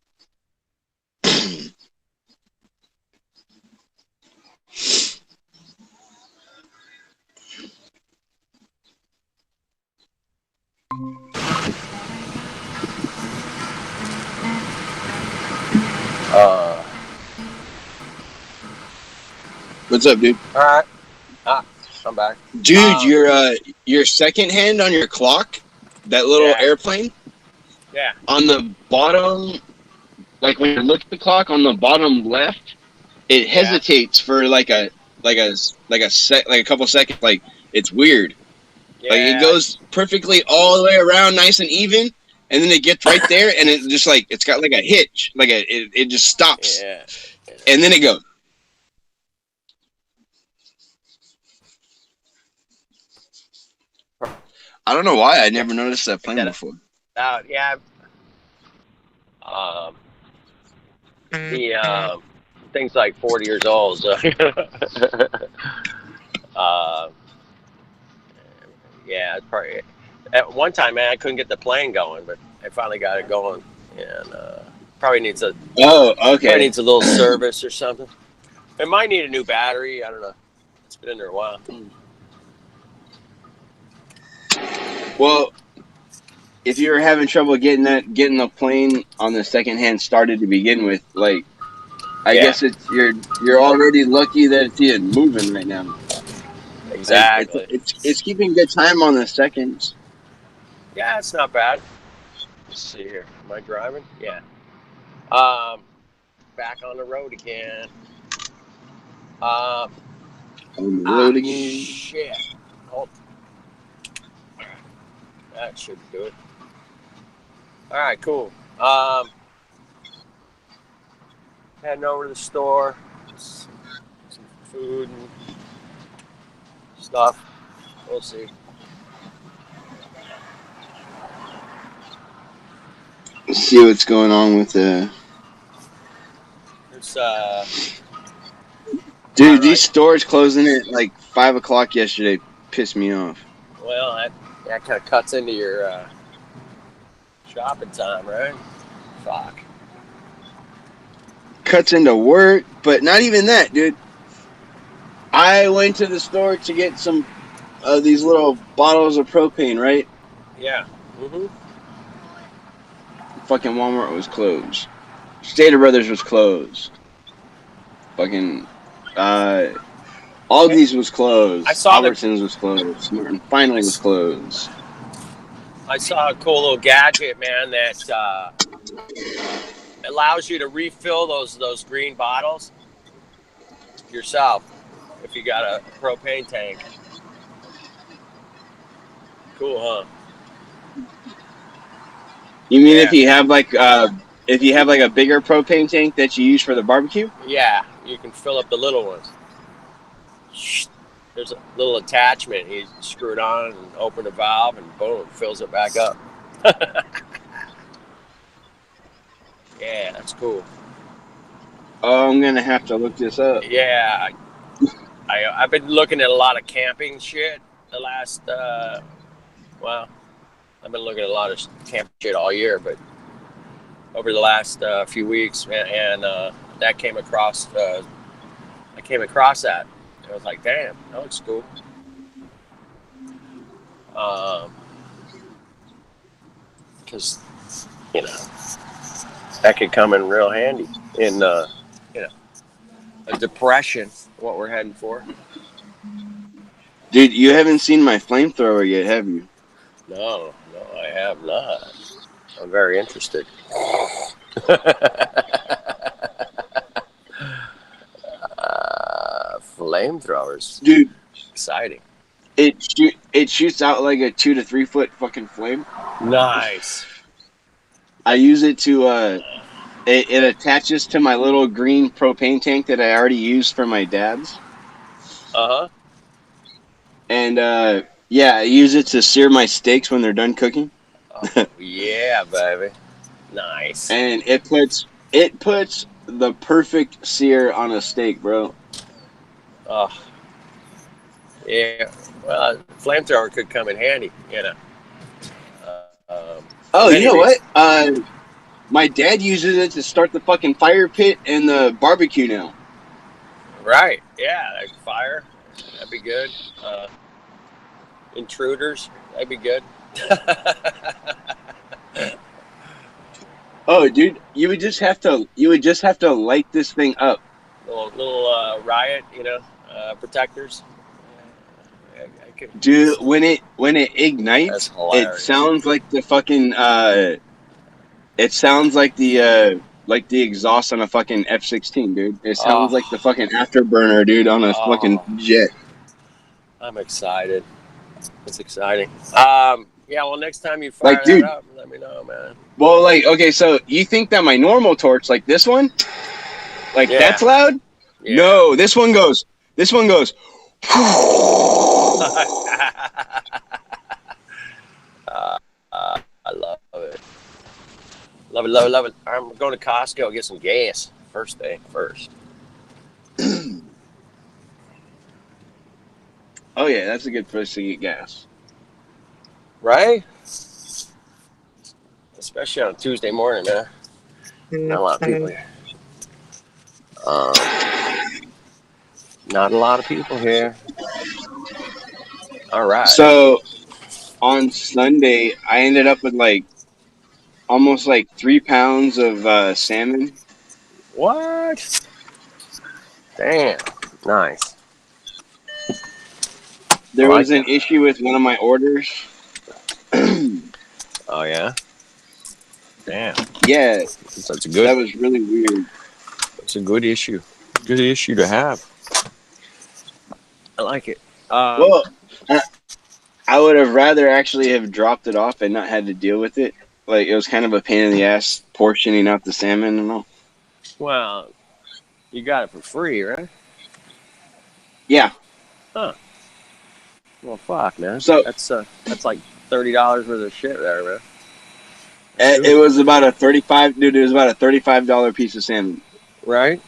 What's up, dude? Alright. I'm back. Dude, your second hand on your clock that little Yeah. airplane, Yeah. on the bottom, like when you look at the clock on the bottom left, it hesitates for like a couple seconds. Like it's weird. Like it Yeah. goes perfectly all the way around, nice and even, and then it gets right there, and it just like it's got like a hitch, like it just stops, Yeah. and then it goes. I don't know why I never noticed that plane before. Yeah. The thing's like 40 years old. So. Yeah, it's probably. At one time, man, I couldn't get the plane going, but I finally got it going, and probably needs a little service or something. It might need a new battery. I don't know. It's been in there a while. Well, if you were having trouble getting the plane on the second hand started to begin with, like, I guess you're already lucky that it's even moving right now. Exactly. Like, it's keeping good time on the seconds. Yeah, it's not bad. Let's see here. Am I driving? Yeah. Back on the road again. On the road again. Shit. Hold. That should do it. All right, cool. Heading over to the store. Some food and stuff. We'll see. Let's see what's going on with It's Dude, these stores closing at like 5 o'clock yesterday pissed me off. Well, that kind of cuts into your shopping time, right? Fuck. Cuts into work, but not even that, dude. I went to the store to get some of these little bottles of propane, right? Yeah. Mm-hmm. Fucking Walmart was closed. Stater Brothers was closed. Fucking Aldi's was closed. I saw Albertsons was closed. Martin Finally was closed. I saw a cool little gadget, man, that allows you to refill those green bottles yourself if you got a propane tank. Cool, huh? You mean if you have like a bigger propane tank that you use for the barbecue? Yeah, you can fill up the little ones. There's a little attachment. You screw it on and open the valve, and boom, fills it back up. Yeah, that's cool. Oh, I'm gonna have to look this up. Yeah, I've been looking at a lot of camping shit the last. Well, I've been looking at a lot of camping shit all year, but over the last few weeks, and that came across. I came across that. I was like, damn, that looks cool. Because, that could come in real handy in, a depression, what we're heading for. Dude, you haven't seen my flamethrower yet, have you? No, I have not. I'm very interested. Flamethrowers, dude, exciting. It shoots out like a 2 to 3 foot fucking flame. Nice. I use it to it attaches to my little green propane tank that I already used for my dad's. And yeah, I use it to sear my steaks when they're done cooking. Oh, yeah, baby. Nice. And it puts the perfect sear on a steak, bro. Oh, yeah. Well, flamethrower could come in handy, Oh, you know what? My dad uses it to start the fucking fire pit and the barbecue now. Right. Yeah, like fire. That'd be good. Intruders. That'd be good. Oh, dude, you would just have to light this thing up. Little riot, protectors. Dude, when it ignites, That's hilarious. it sounds like the fucking it sounds like the exhaust on a fucking F-16, dude. It sounds like the fucking afterburner, dude, on a fucking jet. I'm excited. It's exciting. Yeah, well, next time you fire Like, dude, that up, let me know, man. well, like, okay, so you think that my normal torch, like this one, like Yeah. that's loud? Yeah. No, this one goes. I love it. Love it, love it, love it. I'm going to Costco get some gas. First thing first. Oh yeah, that's a good place to get gas. Right? Especially on a Tuesday morning, man. Not a lot of people here. Not a lot of people here. All right. So on Sunday, I ended up with like almost like 3 pounds of salmon. What? Damn. Nice. There I like was an issue with one of my orders. Oh yeah. Damn. Yeah, That's good. that was really weird. It's a good issue. Good issue to have. I like it. Well, I would have rather actually have dropped it off and not had to deal with it. Like, it was kind of a pain in the ass portioning out the salmon and all. Well, you got it for free, right? Yeah. Huh. Well, fuck, man. So that's like $30 worth of shit there, man. it was about a $35 piece of salmon. Right.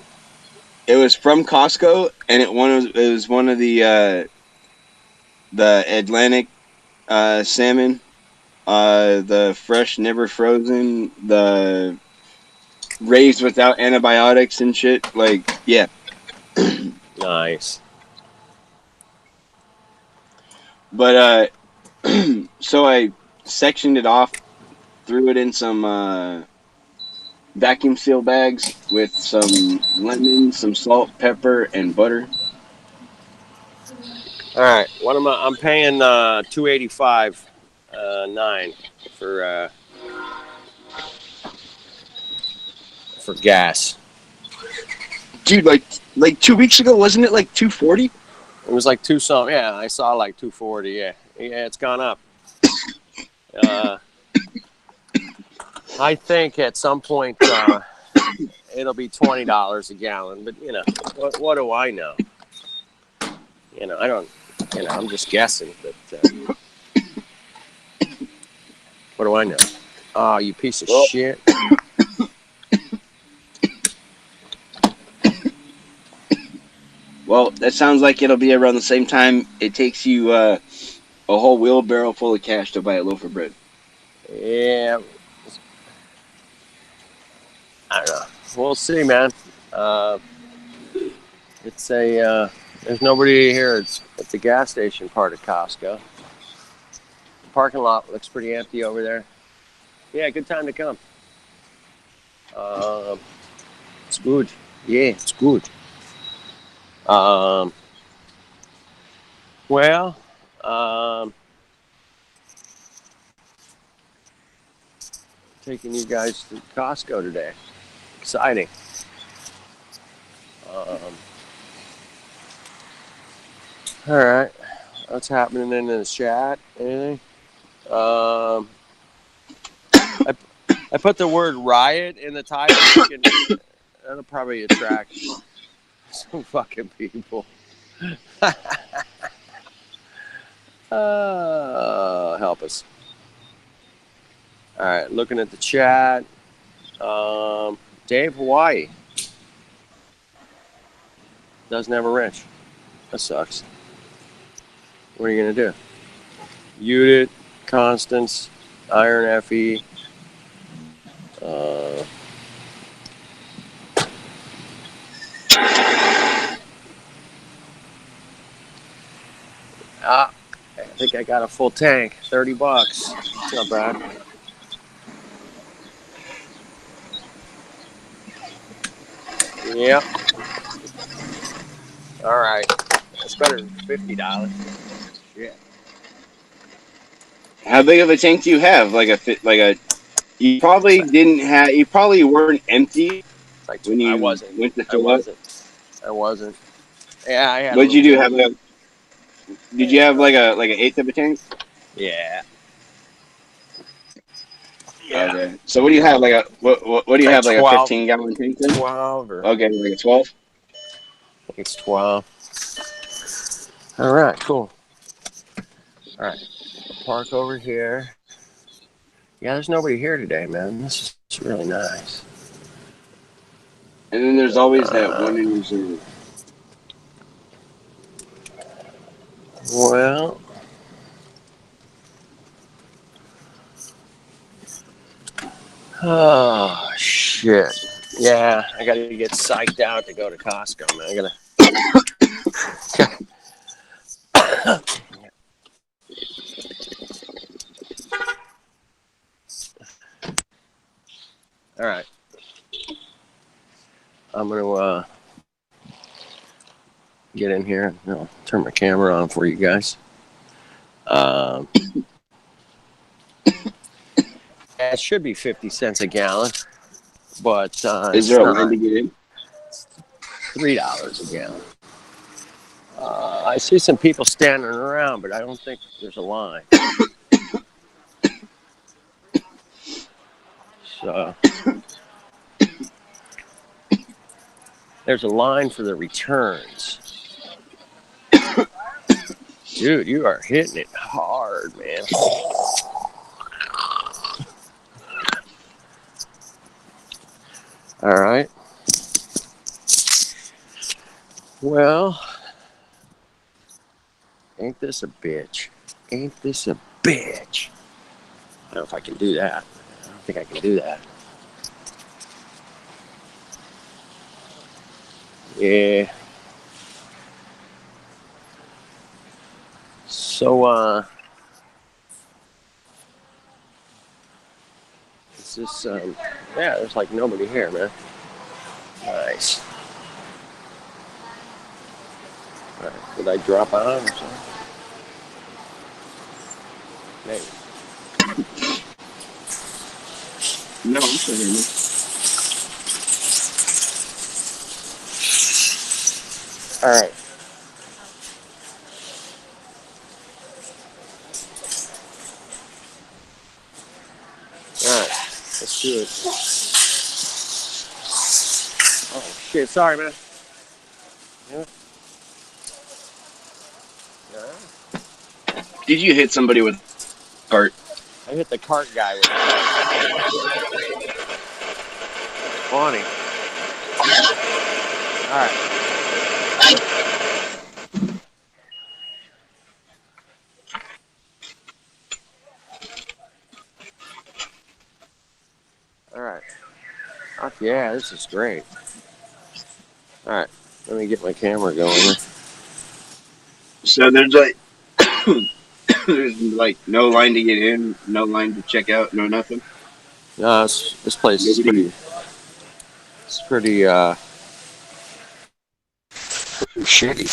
It was from Costco, and it was one of the Atlantic salmon, the fresh, never frozen, the raised without antibiotics and shit. Like, yeah. Nice. But so I sectioned it off, threw it in some vacuum seal bags with some lemon, some salt, pepper, and butter. All right. What am I'm paying $285.9 for gas. Dude, like 2 weeks ago, wasn't it like $240? It was like two something. Yeah, I saw like $240. Yeah, it's gone up. I think at some point it'll be $20 a gallon. But you know, what do I know? You know, I don't. You know, I'm just guessing. But what do I know? Oh, you piece of shit. Well, that sounds like it'll be around the same time it takes you a whole wheelbarrow full of cash to buy a loaf of bread. Yeah. I don't know. We'll see, man. It's a there's nobody here. It's the gas station part of Costco. The parking lot looks pretty empty over there. Yeah, good time to come. It's good. Yeah, it's good. Well, taking you guys to Costco today. Exciting. All right. What's happening in the chat? Anything? I put the word riot in the title. That'll probably attract some fucking people. Help us. All right, looking at the chat. Dave, Hawaii doesn't have a wrench. That sucks. What are you gonna do? Udit, Constance, Iron FE. I think I got a full tank. $30. It's not bad. Yep. All right. That's better than $50. shit. How big of a tank do you have? You probably didn't have. You probably weren't empty It's like when I you wasn't. went to I fill up. wasn't. I wasn't. Yeah, I had a What did little you do? bit. Did you have like an eighth of a tank? Yeah. Yeah. Okay. So what do you have? What do you Like have? Like a 12. 15-gallon tank then? 12 or Okay, like a 12. I think it's 12. All right, cool. All right, park over here. Yeah, there's nobody here today, man. This is really nice. And then there's always that one in reserve. Well, oh shit. Yeah, I gotta get psyched out to go to Costco, man. I gotta. All right. I'm gonna get in here. I'll turn my camera on for you guys. It should be 50 cents a gallon, but Is there a line to get in? It's $3 a gallon. I see some people standing around, but I don't think there's a line. So there's a line for the returns. Dude, you are hitting it hard, man. All right. Well, ain't this a bitch? Ain't this a bitch? I don't know if I can do that. I don't think I can do that. Yeah. So, is this, yeah, there's like nobody here, man. Nice. All right, did I drop out or something? Maybe. No, I'm still here, man. All right. All right, let's do it. Oh shit! Sorry, man. Yeah. Did you hit somebody with a cart? I hit the cart guy with it. Funny. All right. All right. Oh, yeah, this is great. All right, let me get my camera going. So there's like no line to get in, no line to check out, no nothing. No, this place is pretty. It's pretty shitty.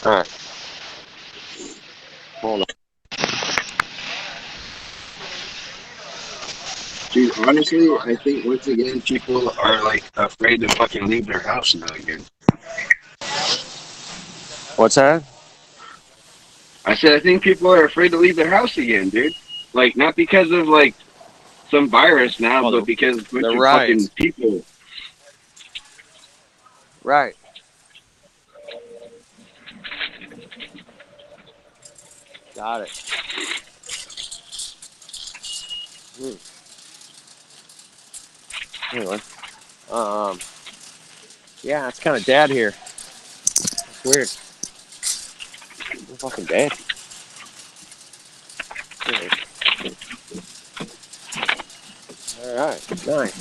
All right. Hold on. Dude, honestly, I think once again people are like afraid to fucking leave their house now again. What's that? I said I think people are afraid to leave their house again, dude. Like not because of like some virus now, but because a bunch of fucking people. Right. Got it. Anyway, yeah, it's kind of dead here. It's weird. It's fucking dead. All right, nice.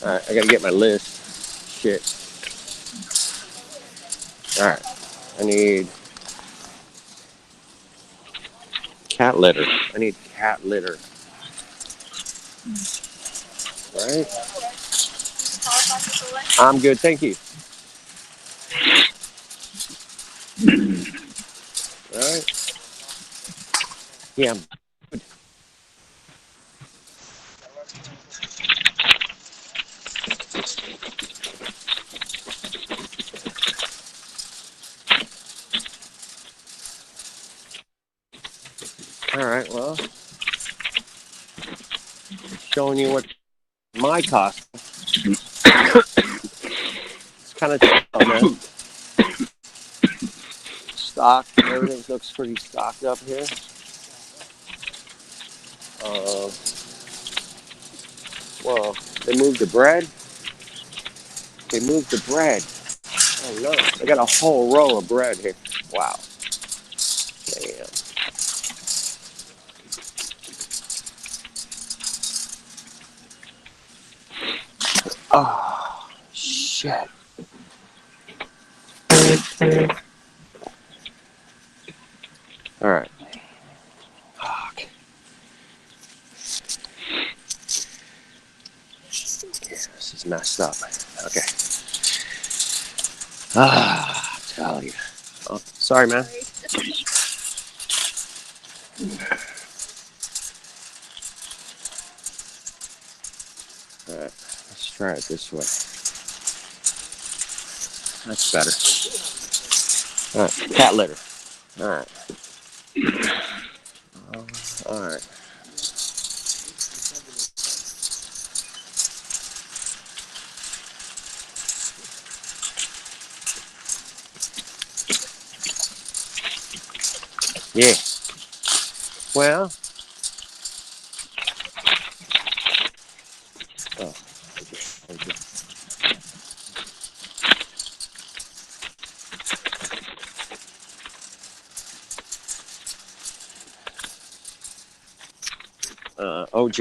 All right, I gotta get my list. Shit. All right, I need cat litter. I need cat litter. Right. I'm good, thank you. All right. Yeah. All right. Well, showing you what my cost. It's kind of tough, man. Stock. Everything looks pretty stocked up here. Well, they moved the bread. They moved the bread. Oh no, they got a whole row of bread here. Wow. Damn. Oh, shit. All right. Fuck. Yeah, this is messed up. Okay. I'll tell you. Oh, sorry, man. All right. Let's try it this way. That's better. All right. Cat litter. All right. All right. Yeah. Well. Oh. Thank you. OJ.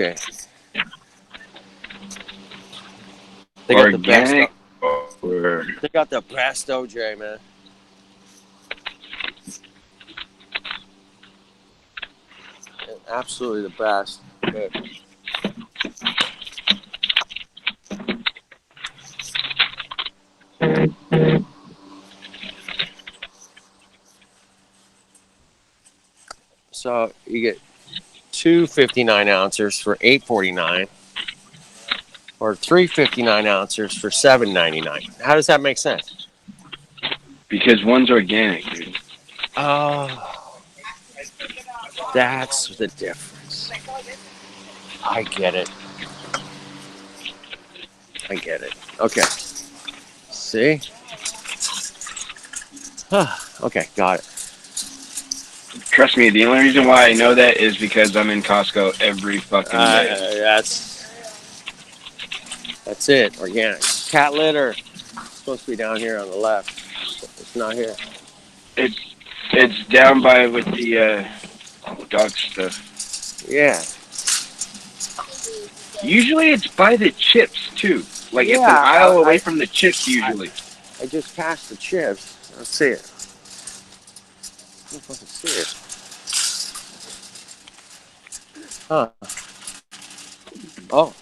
They got the best. They got the best OJ, man. Absolutely the best. Good. So you get two 59 ounces for $8.49, or three 59 ounces for $7.99. How does that make sense? Because one's organic, dude. Oh, that's the difference. I get it. I get it. Okay. See? Okay, got it. Trust me, the only reason why I know that is because I'm in Costco every fucking day. That's it. Organic. Cat litter. It's supposed to be down here on the left. It's not here. It's down by with the dog stuff. Yeah. Usually it's by the chips too. Like it's an aisle away from the chips usually. I just passed the chips. Let's see it. I don't fucking see it. Huh. Oh.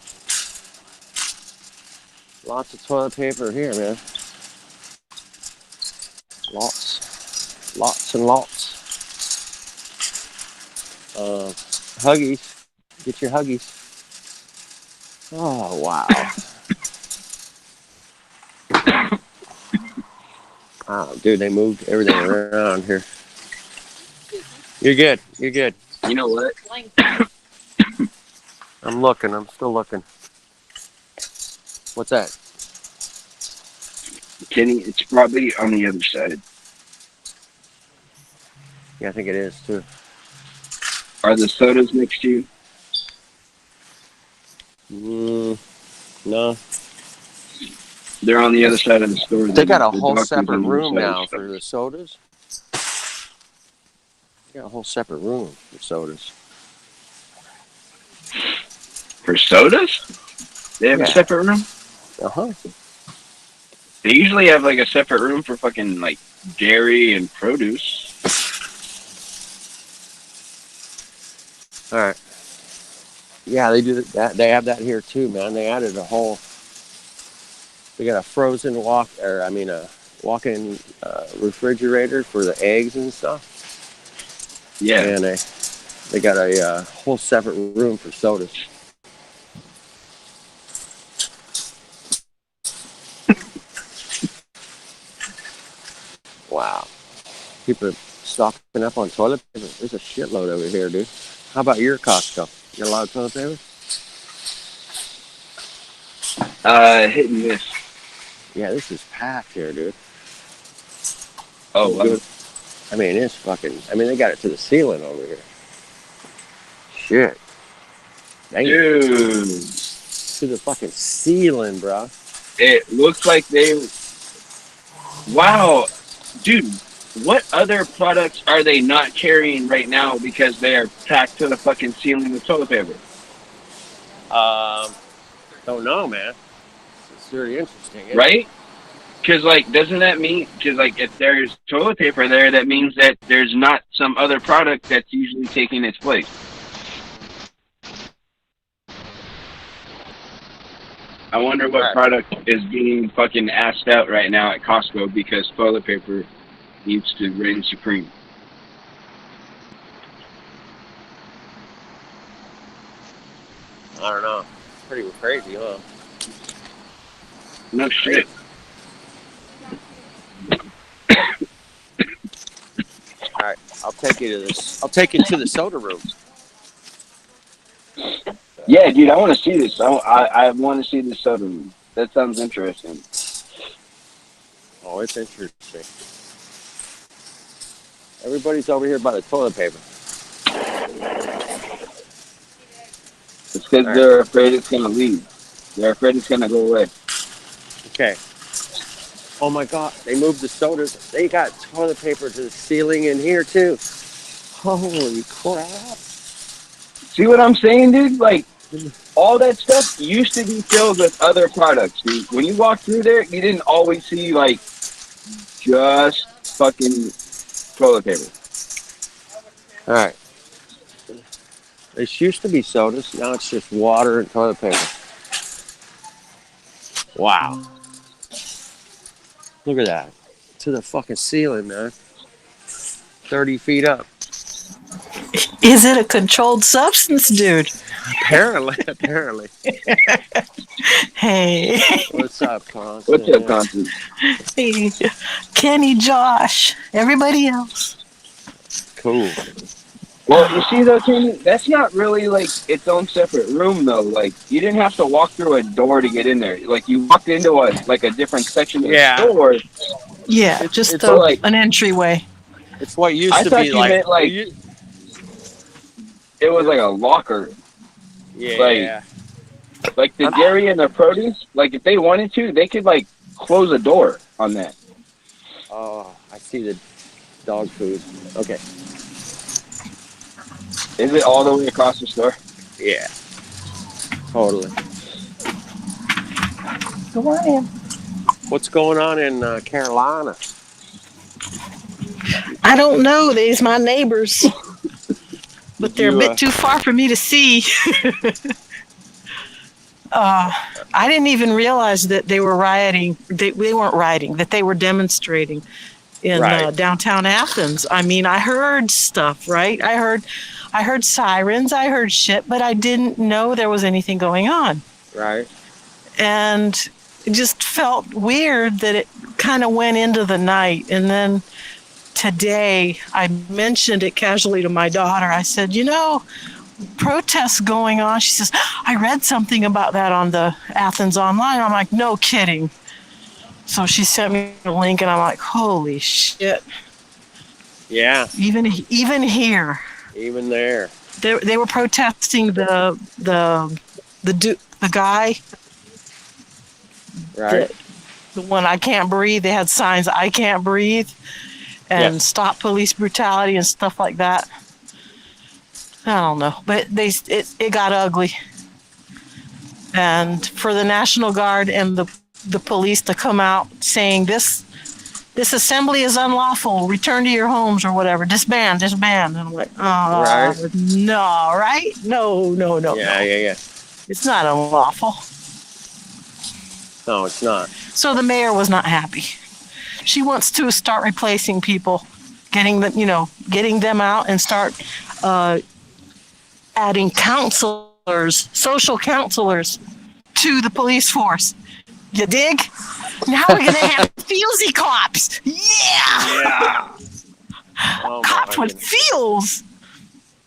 Lots of toilet paper here, man. Lots. Lots and lots. Huggies. Get your Huggies. Oh, wow. Wow, dude, they moved everything around here. You're good. You're good. You know what? I'm looking. I'm still looking. What's that? Kenny, it's probably on the other side. Yeah, I think it is, too. Are the sodas next to you? No. They're on the other side of the store. They got a whole separate room now for the sodas. They got a whole separate room for sodas. For sodas? They have a separate room? Uh-huh. They usually have like a separate room for fucking like dairy and produce. All right. Yeah, they do that. They have that here too, man. They added a whole. They got a frozen walk-in refrigerator for the eggs and stuff. Yeah. And they got a whole separate room for sodas. Wow. People are stocking up on toilet paper. There's a shitload over here, dude. How about your Costco? You got a lot of toilet paper? Hit and miss. Yeah, this is packed here, dude. Oh, wow. I mean, it's fucking... I mean, they got it to the ceiling over here. Shit. Dang. Dude. To the fucking ceiling, bro. It looks like they... Wow. Dude, what other products are they not carrying right now because they are packed to the fucking ceiling with toilet paper? Don't know, man. It's really interesting. Right? Because, like, doesn't that mean... Because, like, if there's toilet paper there, that means that there's not some other product that's usually taking its place. I wonder what product is being fucking asked out right now at Costco because toilet paper needs to reign supreme. I don't know. Pretty crazy, huh? No shit. All right, I'll take you to this. I'll take you to the soda room. Yeah, dude, I want to see this. I want to see this soda room. That sounds interesting. Oh, it's interesting. Everybody's over here by the toilet paper. It's because they're afraid it's gonna leave. They're afraid it's gonna go away. Okay. Oh my God, they moved the sodas. They got toilet paper to the ceiling in here too. Holy crap. See what I'm saying, dude? Like, all that stuff used to be filled with other products, dude. When you walk through there, you didn't always see, like, just fucking toilet paper. All right. This used to be sodas. Now it's just water and toilet paper. Wow. Look at that. To the fucking ceiling, man. 30 feet up. Is it a controlled substance, dude? Apparently. Hey. What's up, Constance? What's up, Constance? Hey, Kenny, Josh, everybody else. Cool. Well, you see, though, Kenny, that's not really, like, its own separate room, though. Like, you didn't have to walk through a door to get in there. Like, you walked into, a different section of the store. Yeah, just like, an entryway. It's what used to thought be you like... meant, like, it was like a locker. Yeah. Like the dairy and the produce, like, if they wanted to, they could, like, close a door on that. Oh, I see the dog food. Okay. Is it all the way across the store? Yeah. Totally. Go on in. What's going on in Carolina? I don't know. They's my neighbors. But they're a bit too far for me to see. I didn't even realize that they were rioting. They weren't rioting, that they were demonstrating in downtown Athens. I mean, I heard stuff, right? I heard sirens, I heard shit, but I didn't know there was anything going on. Right. And it just felt weird that it kind of went into the night. And then today, I mentioned it casually to my daughter. I said, protests going on. She says, I read something about that on the Athens Online. I'm like, no kidding. So she sent me a link, and I'm like, holy shit. Yeah. Even here. Even there. They were protesting the guy. Right. The one, I can't breathe. They had signs, I can't breathe, and stop police brutality and stuff like that. I don't know, but it got ugly. And for the National Guard and the police to come out saying this assembly is unlawful, return to your homes or whatever, disband. And I'm like, no, right? No. Yeah. It's not unlawful. No, it's not. So the mayor was not happy. She wants to start replacing people, getting them out and start adding counselors, social counselors to the police force. You dig? Now we're gonna have feelsy cops. Yeah. Oh, Cops with feels.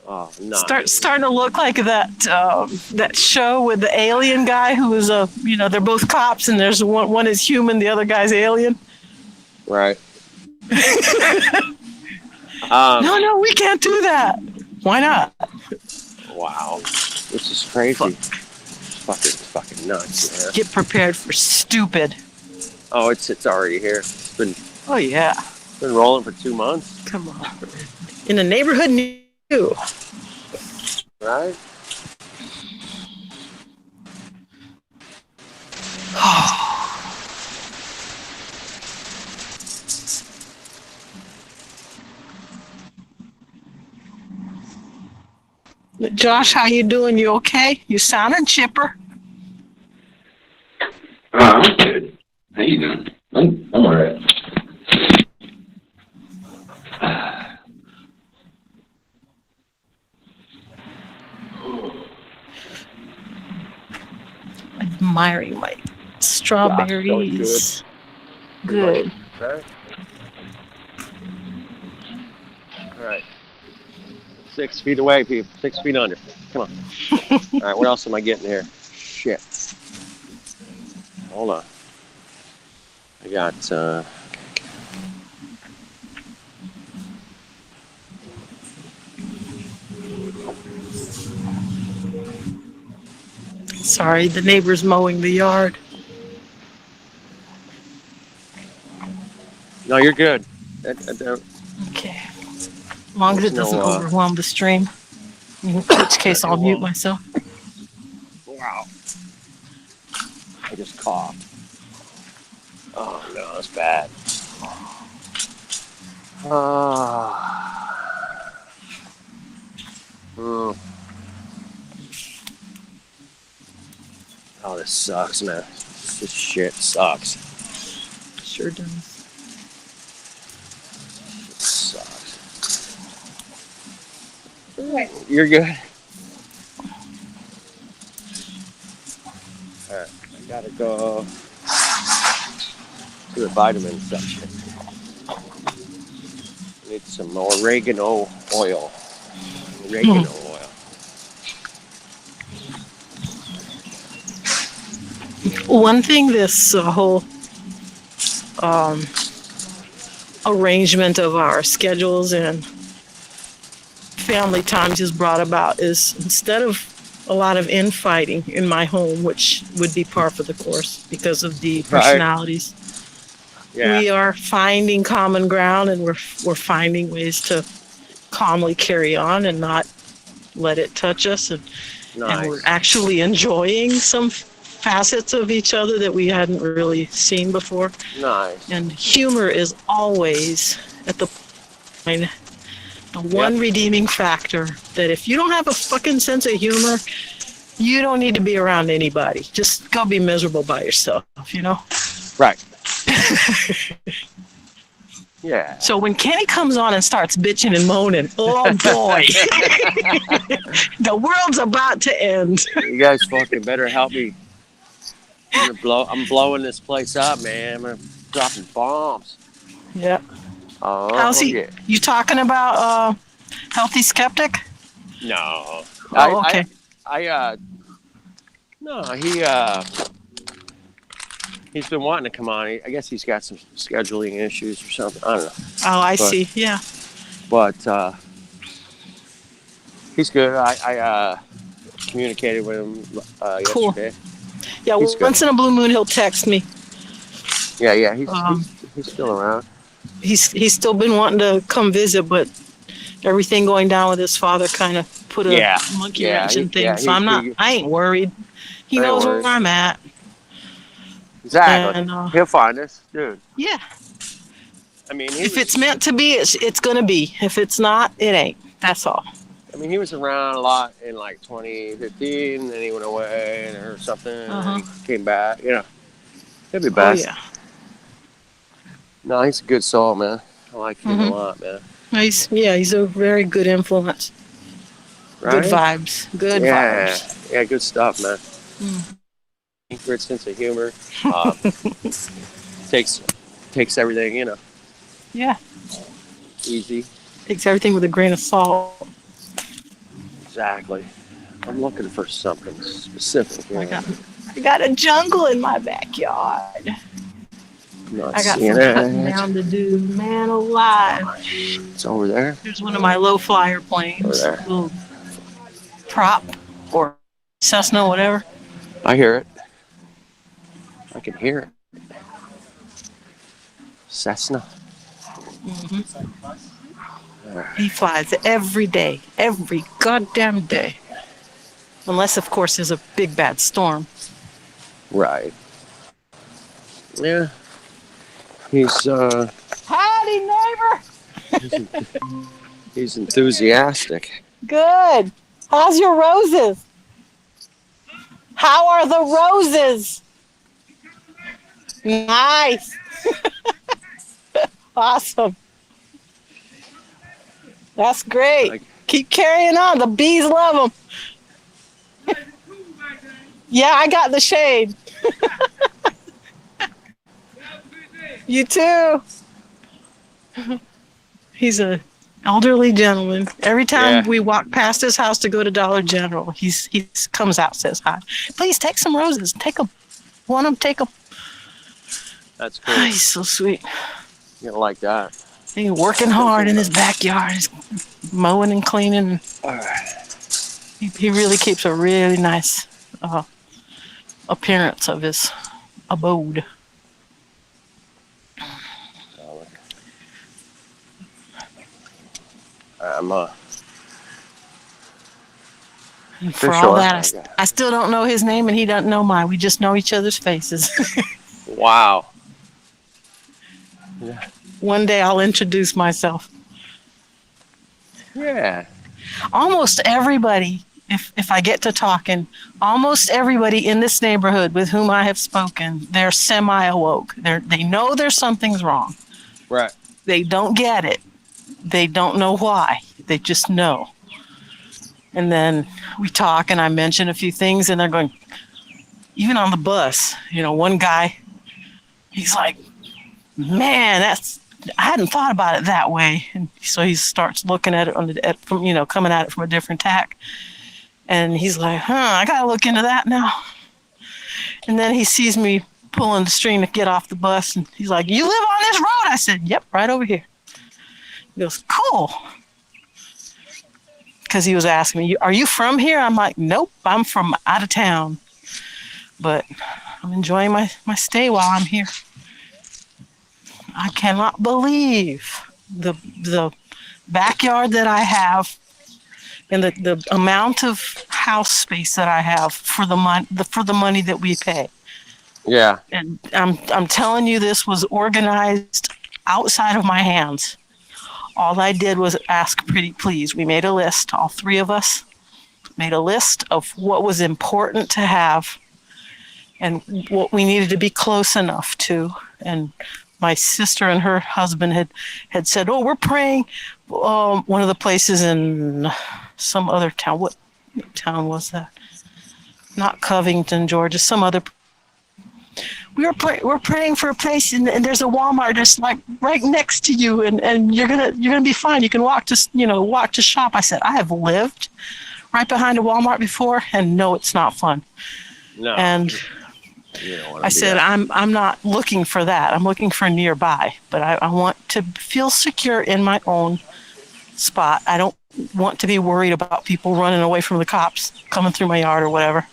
Oh, no. Starting to look like that show with the alien guy who is they're both cops and there's one is human, the other guy's alien. Right. No, we can't do that. Why not? Wow. This is crazy. Fucking nuts, man. Get prepared for stupid. Oh, it's already here. It's been been rolling for 2 months. Come on. In the neighborhood near you. Right? Josh, how you doing? You okay? You sounding chipper. I'm good. How you doing? I'm all right. Admiring my strawberries. Good. Okay. All right. 6 feet away, people. 6 feet under. Come on. All right, what else am I getting here? Shit. Hold on. I got, Sorry, the neighbor's mowing the yard. No, you're good. Okay. As long as it doesn't overwhelm the stream. In which case, I'll mute myself. Wow. I just coughed. Oh, no, that's bad. Oh, this sucks, man. This shit sucks. Sure does. It sucks. You're good. Alright, I gotta go to the vitamin section. I need some oregano oil. Oregano oil. One thing this whole arrangement of our schedules and family times has brought about is instead of a lot of infighting in my home, which would be par for the course because of the personalities, we are finding common ground and we're finding ways to calmly carry on and not let it touch us, and we're actually enjoying some facets of each other that we hadn't really seen before. Nice. And humor is always at the point, the one redeeming factor that if you don't have a fucking sense of humor, you don't need to be around anybody. Just go be miserable by yourself, you know? Right. Yeah. So when Kenny comes on and starts bitching and moaning, oh boy, the world's about to end. You guys fucking better help me. I'm blowing this place up, man. I'm dropping bombs. Yeah. How's he? Yeah. You talking about Healthy Skeptic? No. Oh, okay. No, he's been wanting to come on. I guess he's got some scheduling issues or something. I don't know. Oh, I see. Yeah. But he's good. I communicated with him yesterday. Yeah, once in a blue moon, he'll text me. Yeah, he's still around. He's still been wanting to come visit, but everything going down with his father kind of put a monkey wrench in things. So I ain't worried. He knows where I'm at. Exactly. And, he'll find us, dude. Yeah. I mean, if it's meant to be, it's gonna be. If it's not, it ain't. That's all. I mean, he was around a lot in like 2015, and then he went away or something, and he came back. You know, he'll be back. Oh, yeah. No, he's a good soul, man. I like him a lot, man. He's a very good influence. Right? Good vibes. Good vibes. Yeah, good stuff, man. Mm. Great sense of humor. Takes everything, Yeah. easy. Takes everything with a grain of salt. Exactly. I'm looking for something specific. I got a jungle in my backyard. Not I got seeing some it. cutting down to do. Man alive. It's over there. Here's one of my low flyer planes. Over there. Little prop or Cessna, whatever. I hear it. I can hear it. Cessna. He flies every day. Every goddamn day. Unless, of course, there's a big bad storm. Right. Yeah. He's Howdy, neighbor. he's enthusiastic. Good. How's your roses? How are the roses? Nice. Awesome. That's great. Keep carrying on. The bees love them. Yeah, I got the shade. You too. He's a elderly gentleman. Every time we walk past his house to go to Dollar General, he comes out, says hi. Please take some roses. Take them. Want them? Take them. That's cool. He's so sweet. You don't like that. He's working hard in his backyard. He's mowing and cleaning. He really keeps a really nice appearance of his abode. And for all that, I still don't know his name, and he doesn't know mine. We just know each other's faces. Wow. Yeah. One day I'll introduce myself. Yeah. Almost everybody, if I get to talking, almost everybody in this neighborhood with whom I have spoken, they're semi-awoke. They know there's something's wrong. Right. They don't get it. They don't know why. They just know. And then we talk, and I mention a few things, and they're going, even on the bus, one guy, he's like, man, I hadn't thought about it that way. And so he starts looking at it from coming at it from a different tack. And he's like, I got to look into that now. And then he sees me pulling the string to get off the bus, and he's like, you live on this road? I said, yep, right over here. He goes, cool. Because he was asking me, are you from here? I'm like, nope, I'm from out of town. But I'm enjoying my stay while I'm here. I cannot believe the backyard that I have and the amount of house space that I have for the money that we pay. Yeah. And I'm telling you, this was organized outside of my hands. All I did was ask pretty please. We made a list, all three of us made a list of what was important to have and what we needed to be close enough to. And my sister and her husband had said, we're praying one of the places in some other town. What town was that? Not Covington, Georgia, some other. We're praying for a place, and there's a Walmart just like right next to you, and you're gonna be fine. You can walk to shop. I said, I have lived right behind a Walmart before, and no, it's not fun. No. And I said, I'm not looking for that. I'm looking for nearby, but I want to feel secure in my own spot. I don't want to be worried about people running away from the cops coming through my yard or whatever.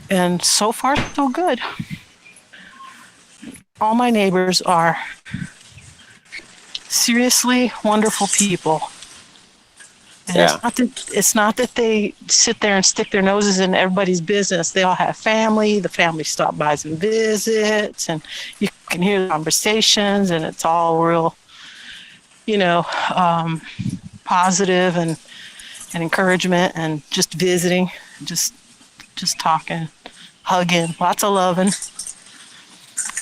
And so far, so good. All my neighbors are seriously wonderful people. And it's not that they sit there and stick their noses in everybody's business. They all have family. The family stop by and visits, and you can hear the conversations, and it's all real, positive and encouragement, and just visiting, just talking, hugging, lots of loving.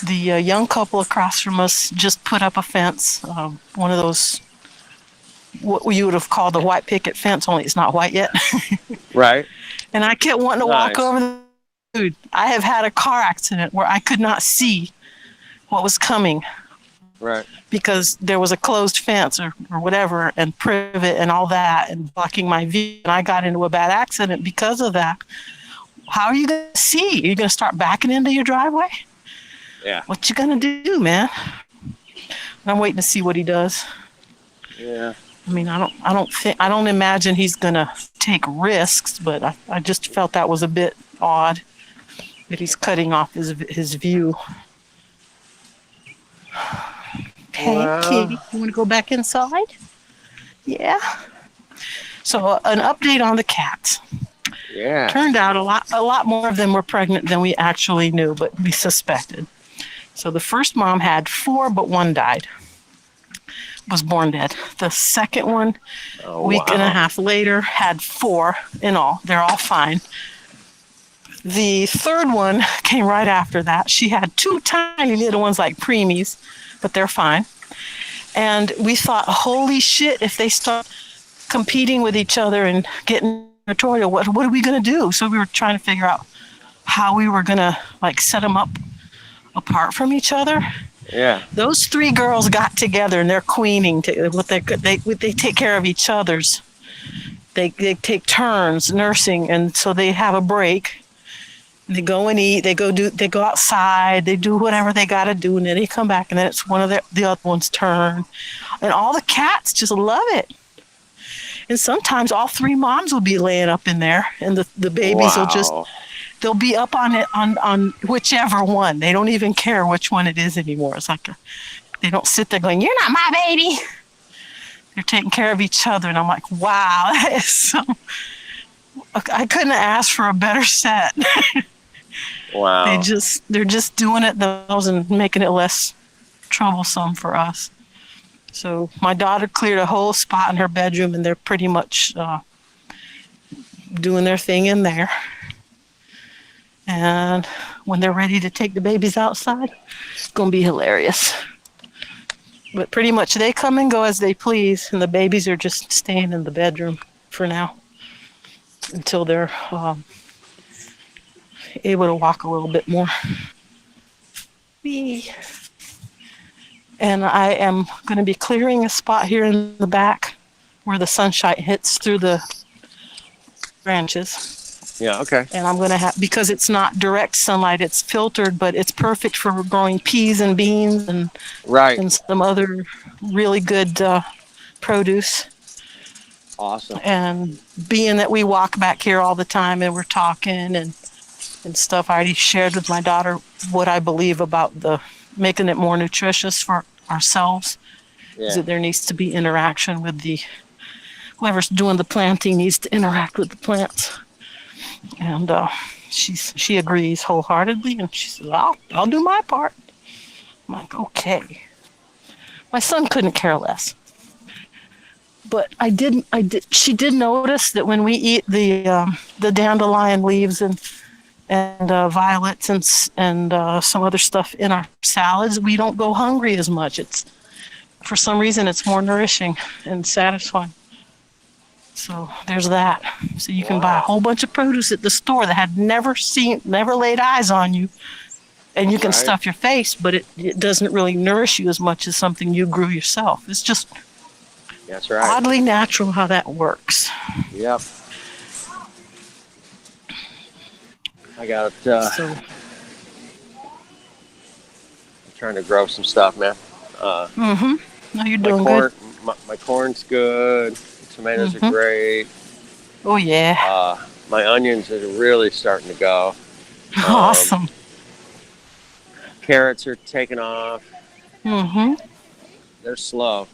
The young couple across from us just put up a fence, one of those what you would have called a white picket fence, only it's not white yet. Right. And I kept wanting to walk Nice. over the dude. I have had a car accident where I could not see what was coming Right. because there was a closed fence or whatever and privet and all that and blocking my view. And I got into a bad accident because of that. How are you going to see? Are you going to start backing into your driveway? Yeah. What you going to do, man? I'm waiting to see what he does. Yeah. I mean, I don't imagine he's going to take risks, but I just felt that was a bit odd that he's cutting off his view. Hey, Well. kitty, you want to go back inside? Yeah. So an update on the cats. Yeah. Turned out a lot more of them were pregnant than we actually knew, but we suspected. So the first mom had 4, but 1 died. Was born dead. The second one, a week and a half later, had 4 in all. They're all fine. The third one came right after that. She had 2 tiny little ones like preemies, but they're fine. And we thought, holy shit, if they start competing with each other and getting territorial, what are we going to do? So we were trying to figure out how we were going to like set them up apart from each other. Yeah. Those 3 girls got together and they're queening. They take care of each other's. They take turns nursing, and so they have a break. They go and eat. They go outside. They do whatever they got to do, and then they come back, and then it's one of the other one's turn. And all the cats just love it. And sometimes all 3 moms will be laying up in there, and the babies will just. They'll be up on it on whichever one. They don't even care which one it is anymore. It's like they don't sit there going, "You're not my baby." They're taking care of each other, and I'm like, wow, that is so. I couldn't have asked for a better set. Wow. They're just doing it themselves and making it less troublesome for us. So my daughter cleared a whole spot in her bedroom, and they're pretty much doing their thing in there. And when they're ready to take the babies outside, it's going to be hilarious. But pretty much they come and go as they please, and the babies are just staying in the bedroom for now until they're able to walk a little bit more. Whee. And I am going to be clearing a spot here in the back where the sunshine hits through the branches. Yeah, okay. And I'm going to have, because it's not direct sunlight, it's filtered, but it's perfect for growing peas and beans and some other really good produce. Awesome. And being that we walk back here all the time and we're talking and stuff, I already shared with my daughter what I believe about the making it more nutritious for ourselves. Is that there needs to be interaction with whoever's doing the planting needs to interact with the plants. And she agrees wholeheartedly, and she says, I'll do my part. I'm like, okay. My son couldn't care less. But she did notice that when we eat the dandelion leaves and violets and some other stuff in our salads, we don't go hungry as much. For some reason, it's more nourishing and satisfying. So there's that. So you can buy a whole bunch of produce at the store that had never laid eyes on you, and you can stuff your face, but it doesn't really nourish you as much as something you grew yourself. It's just that's right. Oddly natural how that works. Yep. I got I'm trying to grow some stuff, man. No, you're doing good. My corn's good. Tomatoes are great. Oh yeah. My onions are really starting to go. Awesome. Carrots are taking off. They're slow.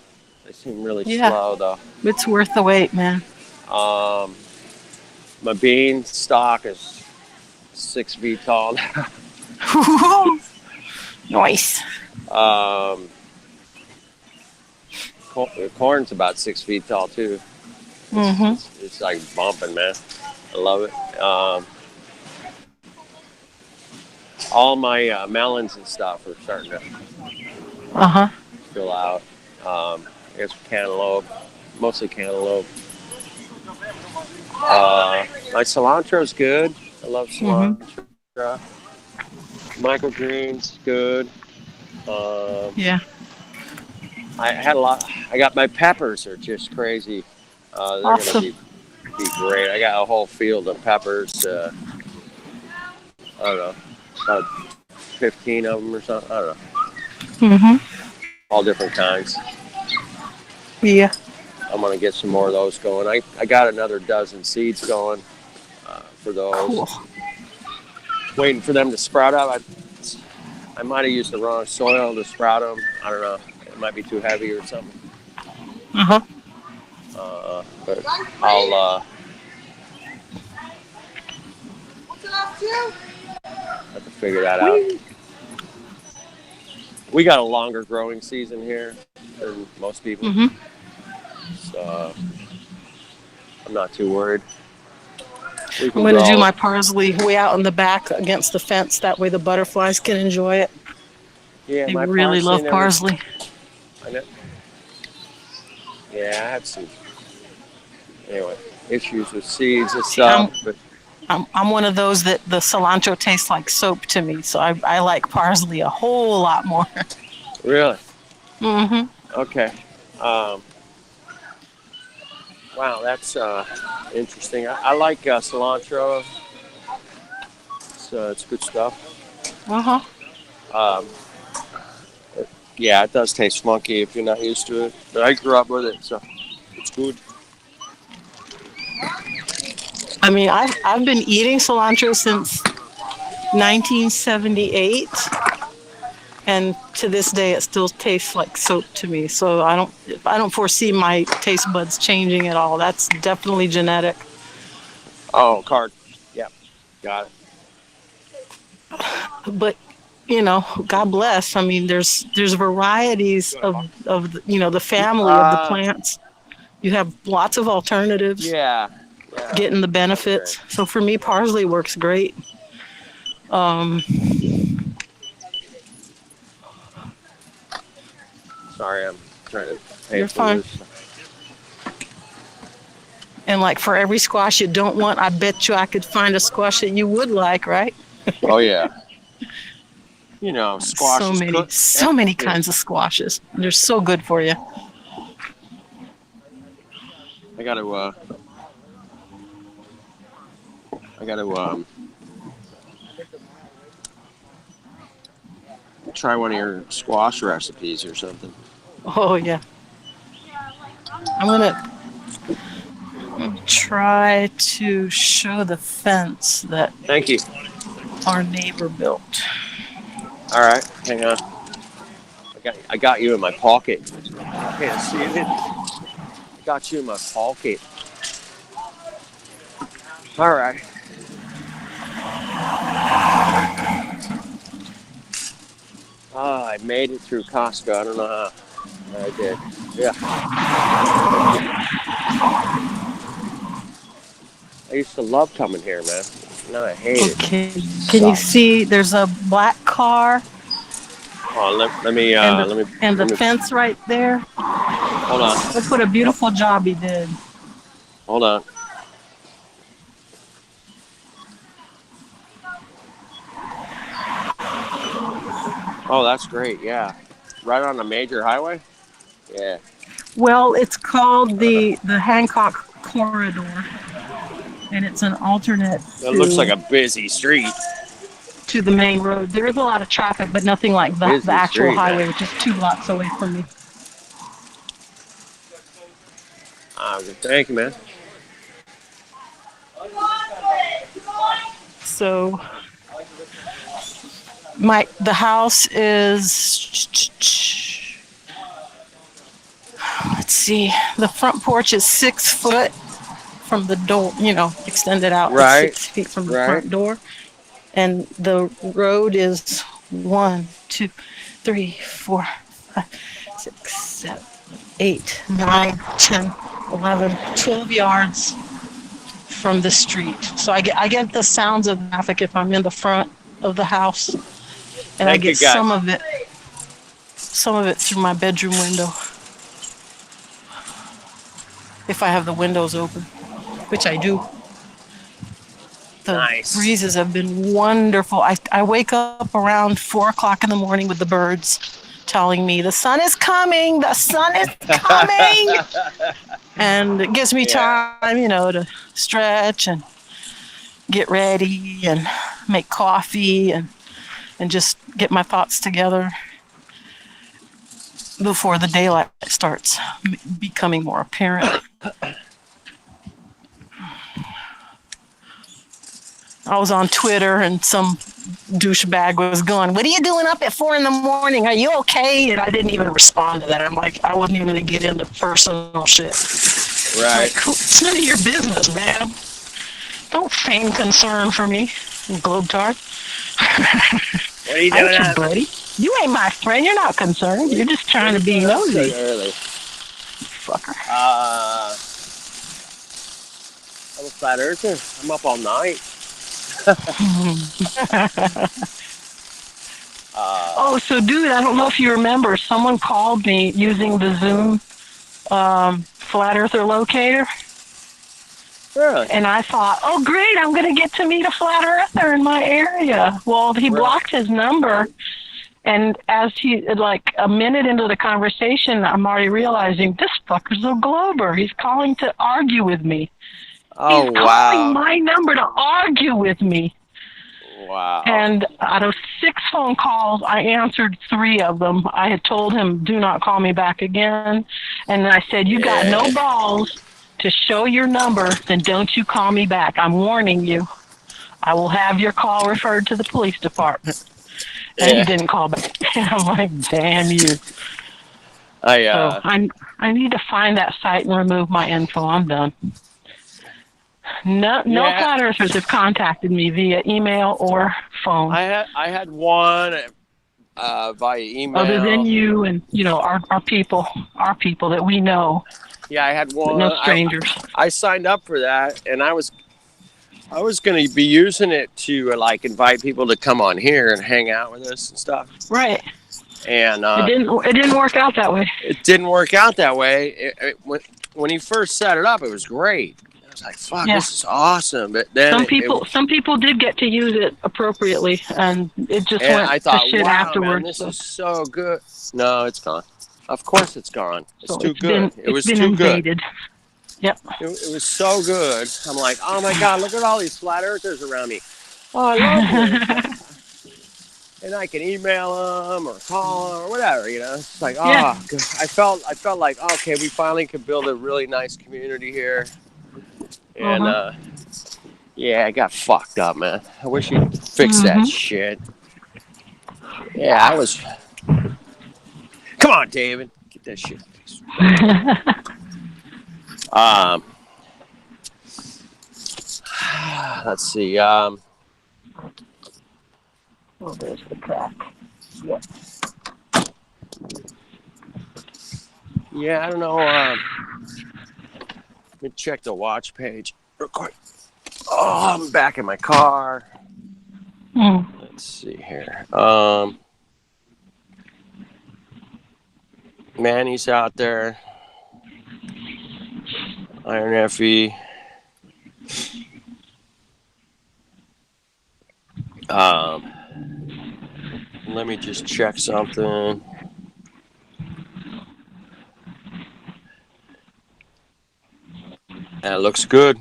They seem really slow though. It's worth the wait, man. My bean stalk is 6 feet tall now. Nice. Corn's about 6 feet tall too. It's like bumping, man. I love it. All my melons and stuff are starting to fill out. I guess cantaloupe. mostly cantaloupe. My cilantro's good. I love cilantro. Microgreens, good. Yeah. I had a lot. I got my peppers are just crazy. They're gonna Awesome. be great. I got a whole field of peppers. I don't know, about 15 of them or something. I don't know. All different kinds. Yeah. I'm gonna get some more of those going. I got another dozen seeds going for those. Cool. Waiting for them to sprout up. I might have used the wrong soil to sprout them. I don't know. It might be too heavy or something. But I'll have to figure that out. We got a longer growing season here than most people. So I'm not too worried. I'm going to do my parsley way out in the back against the fence. That way the butterflies can enjoy it. Yeah, they my really love parsley. I know. Yeah, I had some issues with seeds and stuff. I'm one of those that the cilantro tastes like soap to me, so I like parsley a whole lot more. Really? Okay. Wow, that's interesting. I like cilantro. It's good stuff. Yeah, it does taste funky if you're not used to it. But I grew up with it, so it's good. I mean, I've been eating cilantro since 1978, and to this day, it still tastes like soap to me. So I don't foresee my taste buds changing at all. That's definitely genetic. Oh, card. Yeah, got it. But God bless. I mean, there's varieties of the family of the plants. You have lots of alternatives. Yeah. Getting the benefits. So for me, parsley works great. Sorry, I'm trying to pay You're fine. And like for every squash you don't want, I bet you I could find a squash that you would like, right? Oh yeah. Squash. So many kinds of squashes. They're so good for you. I got to try one of your squash recipes or something. Oh yeah. I'm gonna try to show the fence that Thank you. our neighbor built. All right, hang on. I got you in my pocket. Can't see it. Got you in my pocket. All right. I made it through Costco. I don't know how. I did. Yeah. I used to love coming here, man. Now I hate it. Can you see there's a black car? Oh, let me. And the fence right there. Hold on. Look what a beautiful job he did. Hold on. Oh, that's great. Yeah. Right on a major highway? Yeah. Well, it's called the Hancock Corridor, and it's an alternate. It looks like a busy street. To the main road. There is a lot of traffic, but nothing like the actual highway, which is 2 blocks away from me. Thank you, man. So, the house is, let's see, the front porch is 6 foot from the door, extended out 6 feet from the front door. And the road is 1, 2, 3, 4, 5, 6, 7, 8, 9, 10, 11, 12 yards from the street. So I get the sounds of traffic if I'm in the front of the house, and I get some of it through my bedroom window. if I have the windows open, which I do. The breezes have been wonderful. I wake up around 4 o'clock in the morning with the birds telling me the sun is coming, the sun is coming. And it gives me time, you know, to stretch and get ready and make coffee and just get my thoughts together before the daylight starts becoming more apparent. I was on Twitter and some douchebag was going, "What are you doing up at 4 in the morning? Are you okay?" And I didn't even respond to that. I'm like, I wasn't even going to get into personal shit. Right. Like, it's none of your business, man. Don't feign concern for me, globetard. What are you I doing ain't your up? buddy. You ain't my friend. You're not concerned. You're just trying to be nosy. Early. Fucker. I'm a flat earther. I'm up all night. Oh, so dude, I don't know if you remember, someone called me using the Zoom flat earther locator. Really? And I thought, oh great, I'm going to get to meet a flat earther in my area. Well, he blocked his number. And as he, like a minute into the conversation, I'm already realizing this fucker's a glober. He's calling to argue with me. Oh, He's calling my number to argue with me. Wow. And out of 6 phone calls, I answered 3 of them. I had told him, do not call me back again. And I said, you got no balls to show your number, then don't you call me back. I'm warning you. I will have your call referred to the police department. And he didn't call back. I'm like, damn you. So I need to find that site and remove my info. I'm done. No flat earthers have contacted me via email or phone. I had one via email. Other than you and our people that we know. Yeah, I had one. No strangers. I signed up for that, and I was going to be using it to like invite people to come on here and hang out with us and stuff. Right. And it didn't work out that way. It didn't work out that way. When he first set it up, it was great. I was like, "Fuck, this is awesome!" But then some people did get to use it appropriately, and it just went to shit afterwards. Man, this is so good. No, it's gone. Of course, it's gone. It's too good. It was been too invaded. good. Yep. It was so good. I'm like, oh my God, look at all these flat earthers around me. Oh, I love it. And I can email them or call them or whatever, It's like, good. I felt like, okay, we finally could build a really nice community here. And, I got fucked up, man. I wish you'd fix that shit. Yeah, I was... Come on, David. Get that shit fixed. Let's see. Oh, there's the crack. Yep. Yeah, I don't know. Let me check the watch page real quick. Oh, I'm back in my car. Let's see here. Manny's out there. Iron Effie. Let me just check something. That looks good.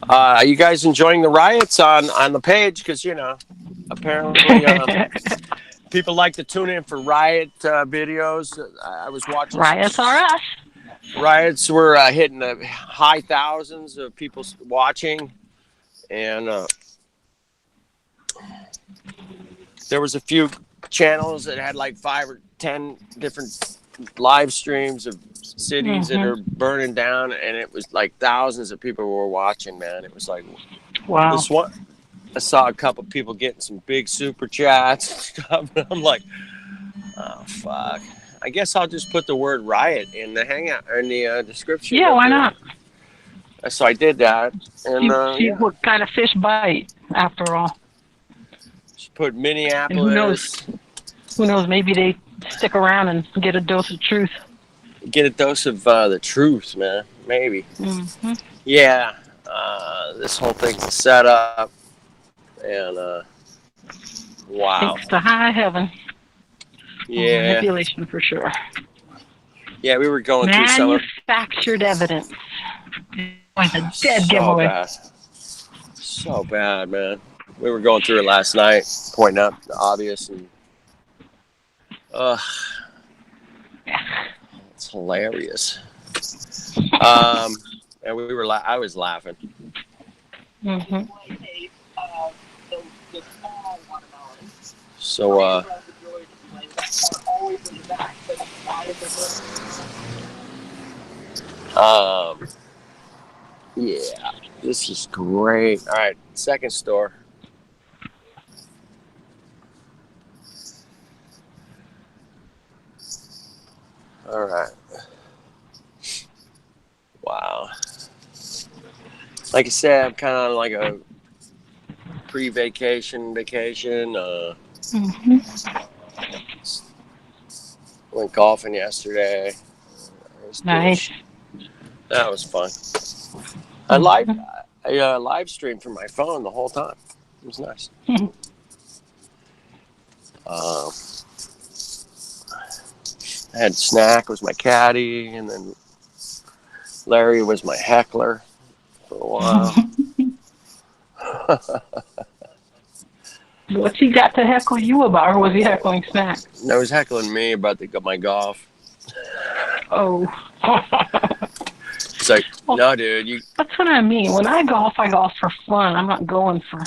Are you guys enjoying the riots on the page? Because, apparently people like to tune in for riot videos. I was watching. Riots are us. Riots were hitting the high thousands of people watching. And there was a few channels that had like 5 or 10 different live streams of cities that are burning down, and it was like thousands of people were watching, man. It was like, wow. This one, I saw a couple people getting some big super chats and stuff. And I'm like, oh fuck. I guess I'll just put the word riot in the hangout in the description. Yeah, why not? So I did that, and see what kind of fish bite after all. Just put Minneapolis. And who knows? Maybe they stick around and get a dose of truth. get a dose of the truth, man. Maybe. Mm-hmm. Yeah. This whole thing's a setup, and wow. Thanks to high heaven. Yeah. Manipulation for sure. Yeah, we were going through some of Manufactured evidence. It was a dead so giveaway. bad. So bad, man. We were going through it last night, pointing out the obvious, and it's hilarious. And we were I was laughing. Mm-hmm. So yeah, this is great. All right, second store. All right. Wow. Like I said, I'm kind of on like a pre-vacation vacation. Went golfing yesterday. Nice. That was fun. I live streamed from my phone the whole time. It was nice. I had Snack was my caddy, and then Larry was my heckler for a while. What's he got to heckle you about, or was he heckling Snack? No, he was heckling me about my golf. Oh. It's like, no, dude, That's what I mean. When I golf for fun. I'm not going for...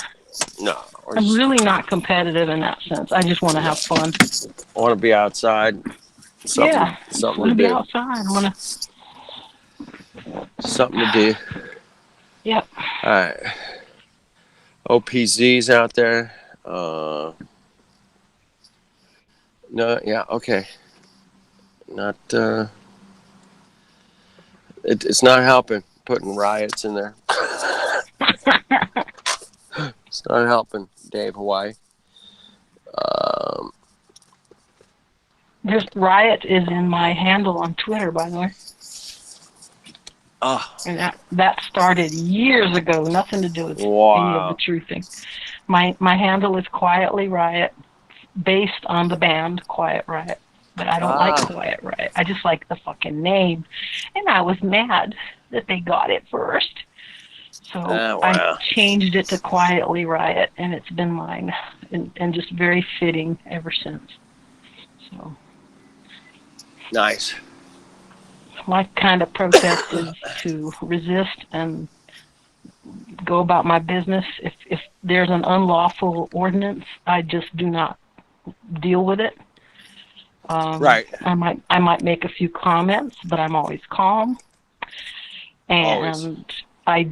No. I'm really not competitive in that sense. I just want to have fun. I want to be outside. Something I want to be outside. I want to... Something to do. Yep. All right. OPZ's out there. No, yeah, okay. Not, it's not helping putting riots in there. It's not helping, Dave Hawaii. Just Riot is in my handle on Twitter, by the way. And that started years ago. Nothing to do with any of the true thing. My handle is Quietly Riot, based on the band Quiet Riot. But I don't like Quiet Riot. I just like the fucking name. And I was mad that they got it first. So I changed it to Quietly Riot, and it's been mine. And just very fitting ever since. So. Nice. My kind of protest is to resist and go about my business. If there's an unlawful ordinance, I just do not deal with it. Right. I might make a few comments, but I'm always calm. And I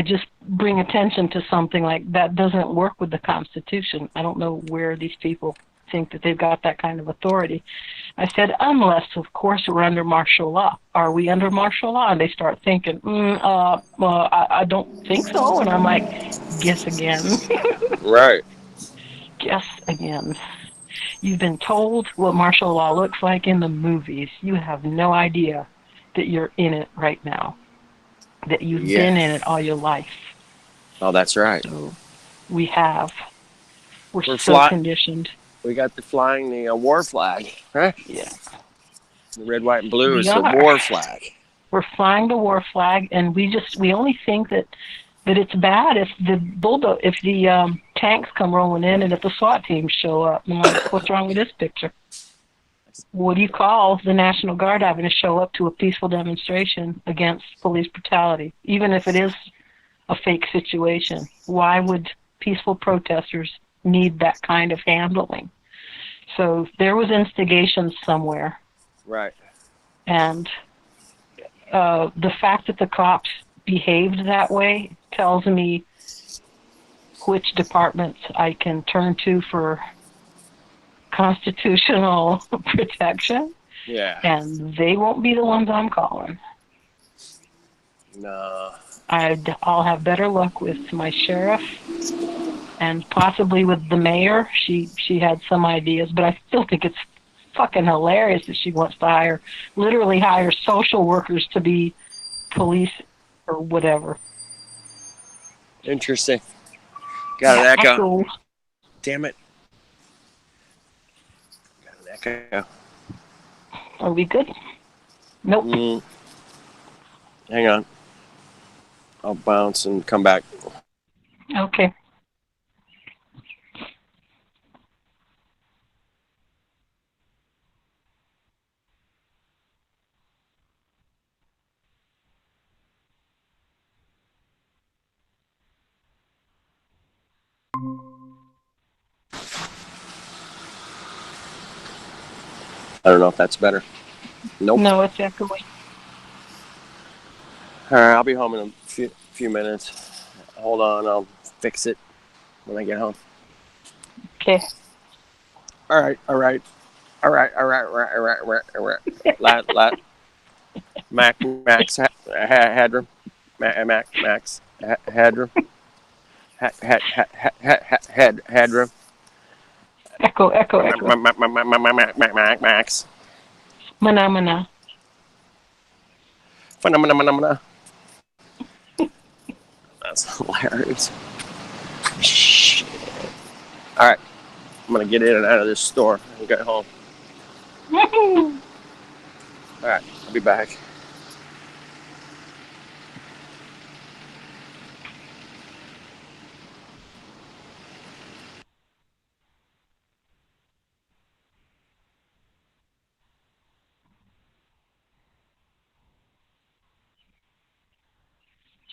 just bring attention to something like that doesn't work with the Constitution. I don't know where these people think that they've got that kind of authority. I said, unless, of course, we're under martial law. Are we under martial law? And they start thinking, I don't think so. And I'm like, guess again. Right. Guess again. You've been told what martial law looks like in the movies. You have no idea that you're in it right now, that you've been in it all your life. Oh, that's right. So we have. We're so conditioned. We got flying the war flag, right? Yeah. The red, white, and blue is the war flag. We're flying the war flag, and we only think that it's bad if the tanks come rolling in and if the SWAT teams show up. And like, what's wrong with this picture? What do you call the National Guard having to show up to a peaceful demonstration against police brutality, even if it is a fake situation? Why would peaceful protesters need that kind of handling? So there was instigation somewhere. Right. And the fact that the cops behaved that way tells me which departments I can turn to for constitutional protection. Yeah. And they won't be the ones I'm calling. No. I'll have better luck with my sheriff and possibly with the mayor. She had some ideas, but I still think it's fucking hilarious that she wants to literally hire social workers to be police or whatever. Interesting. Got an echo. Damn it. Got an echo. Are we good? Nope. Hang on. I'll bounce and come back. Okay. I don't know if that's better. Nope. No, it's echoing. All right, I'll be home in a few minutes. Hold on, I'll fix it when I get home. Okay. All right. Max headroom. Max headroom. Headroom. Echo. Max. Mana. Phenomena. That's hilarious. Shit. All right, I'm gonna get in and out of this store and get home. All right, I'll be back.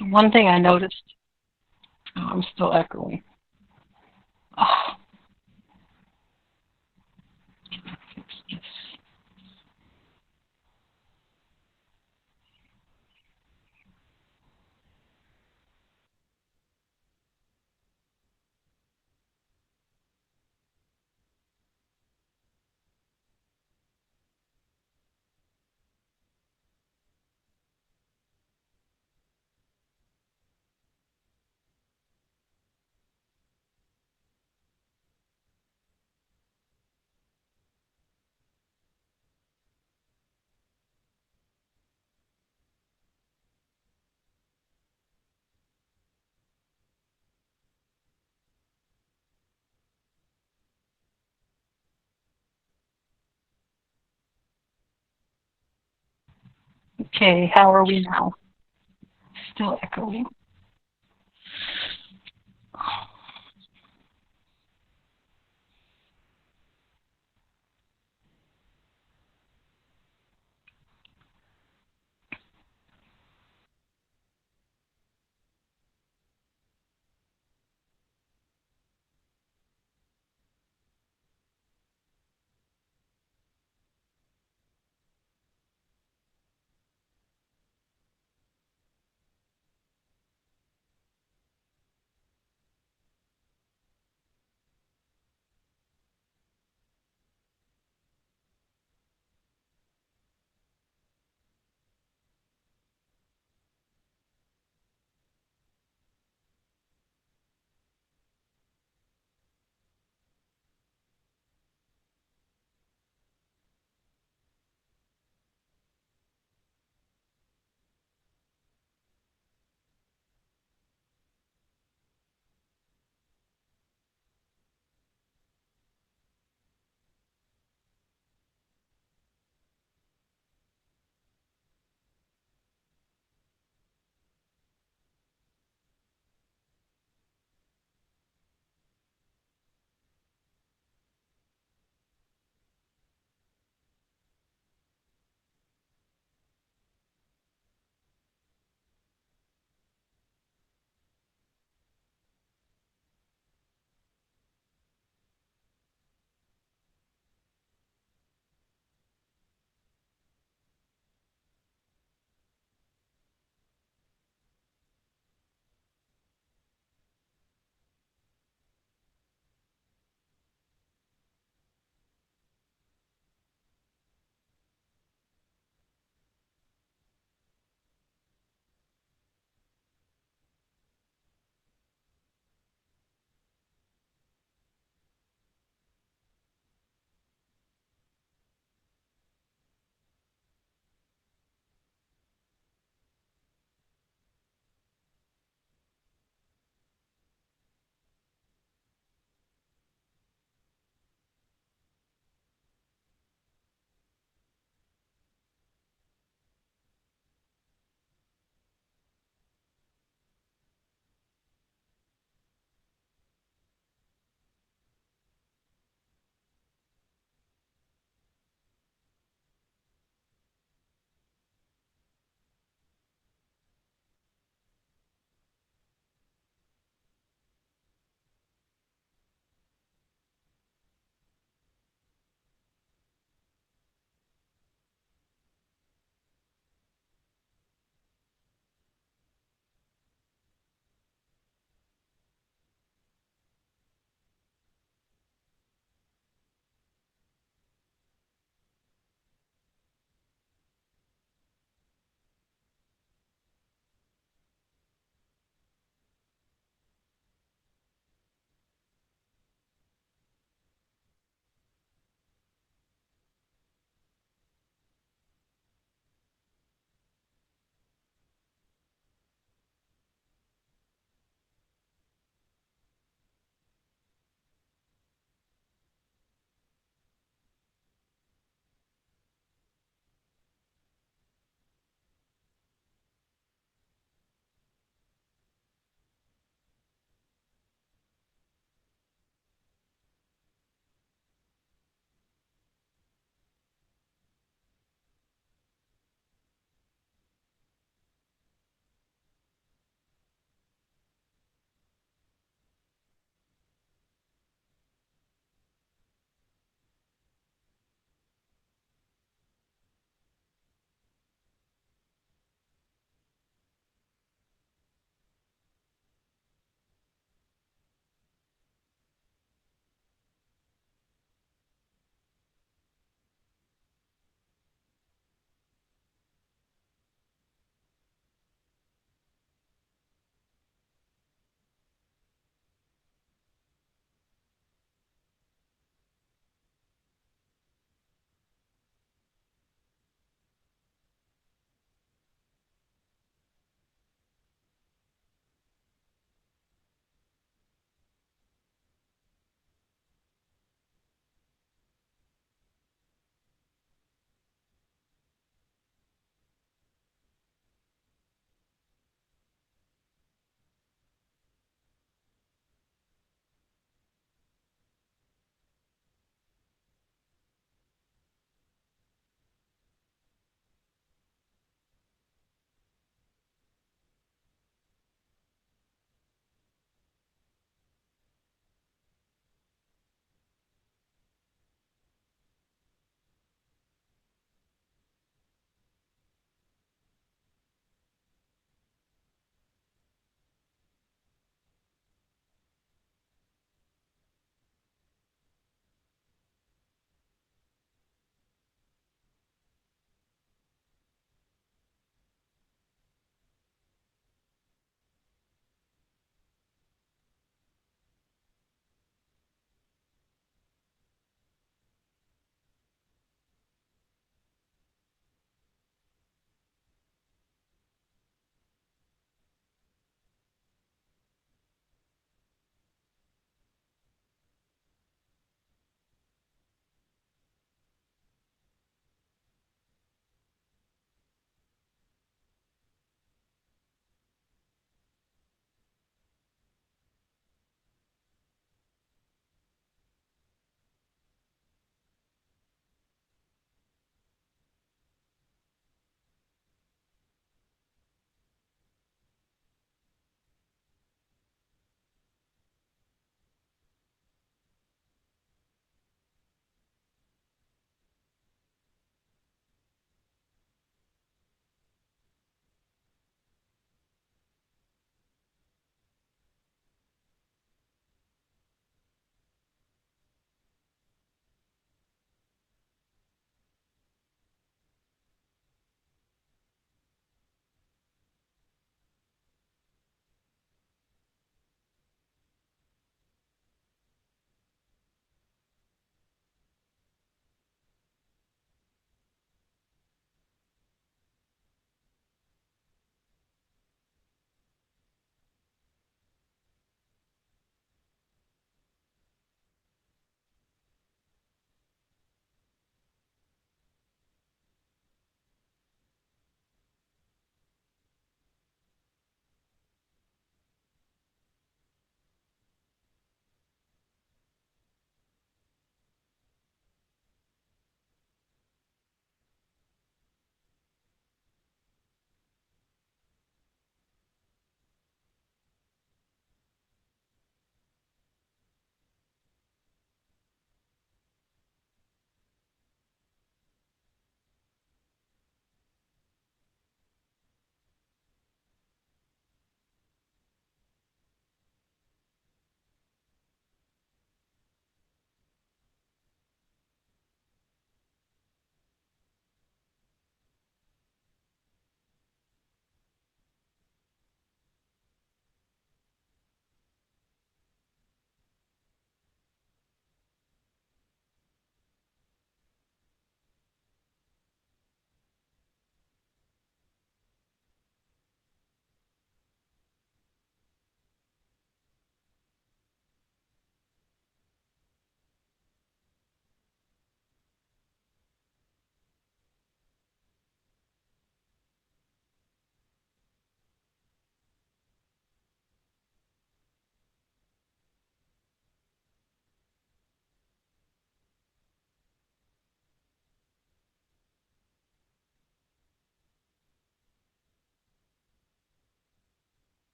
One thing I noticed. Oh, I'm still echoing. Oh. Fix this. Okay, how are we now? Still echoing.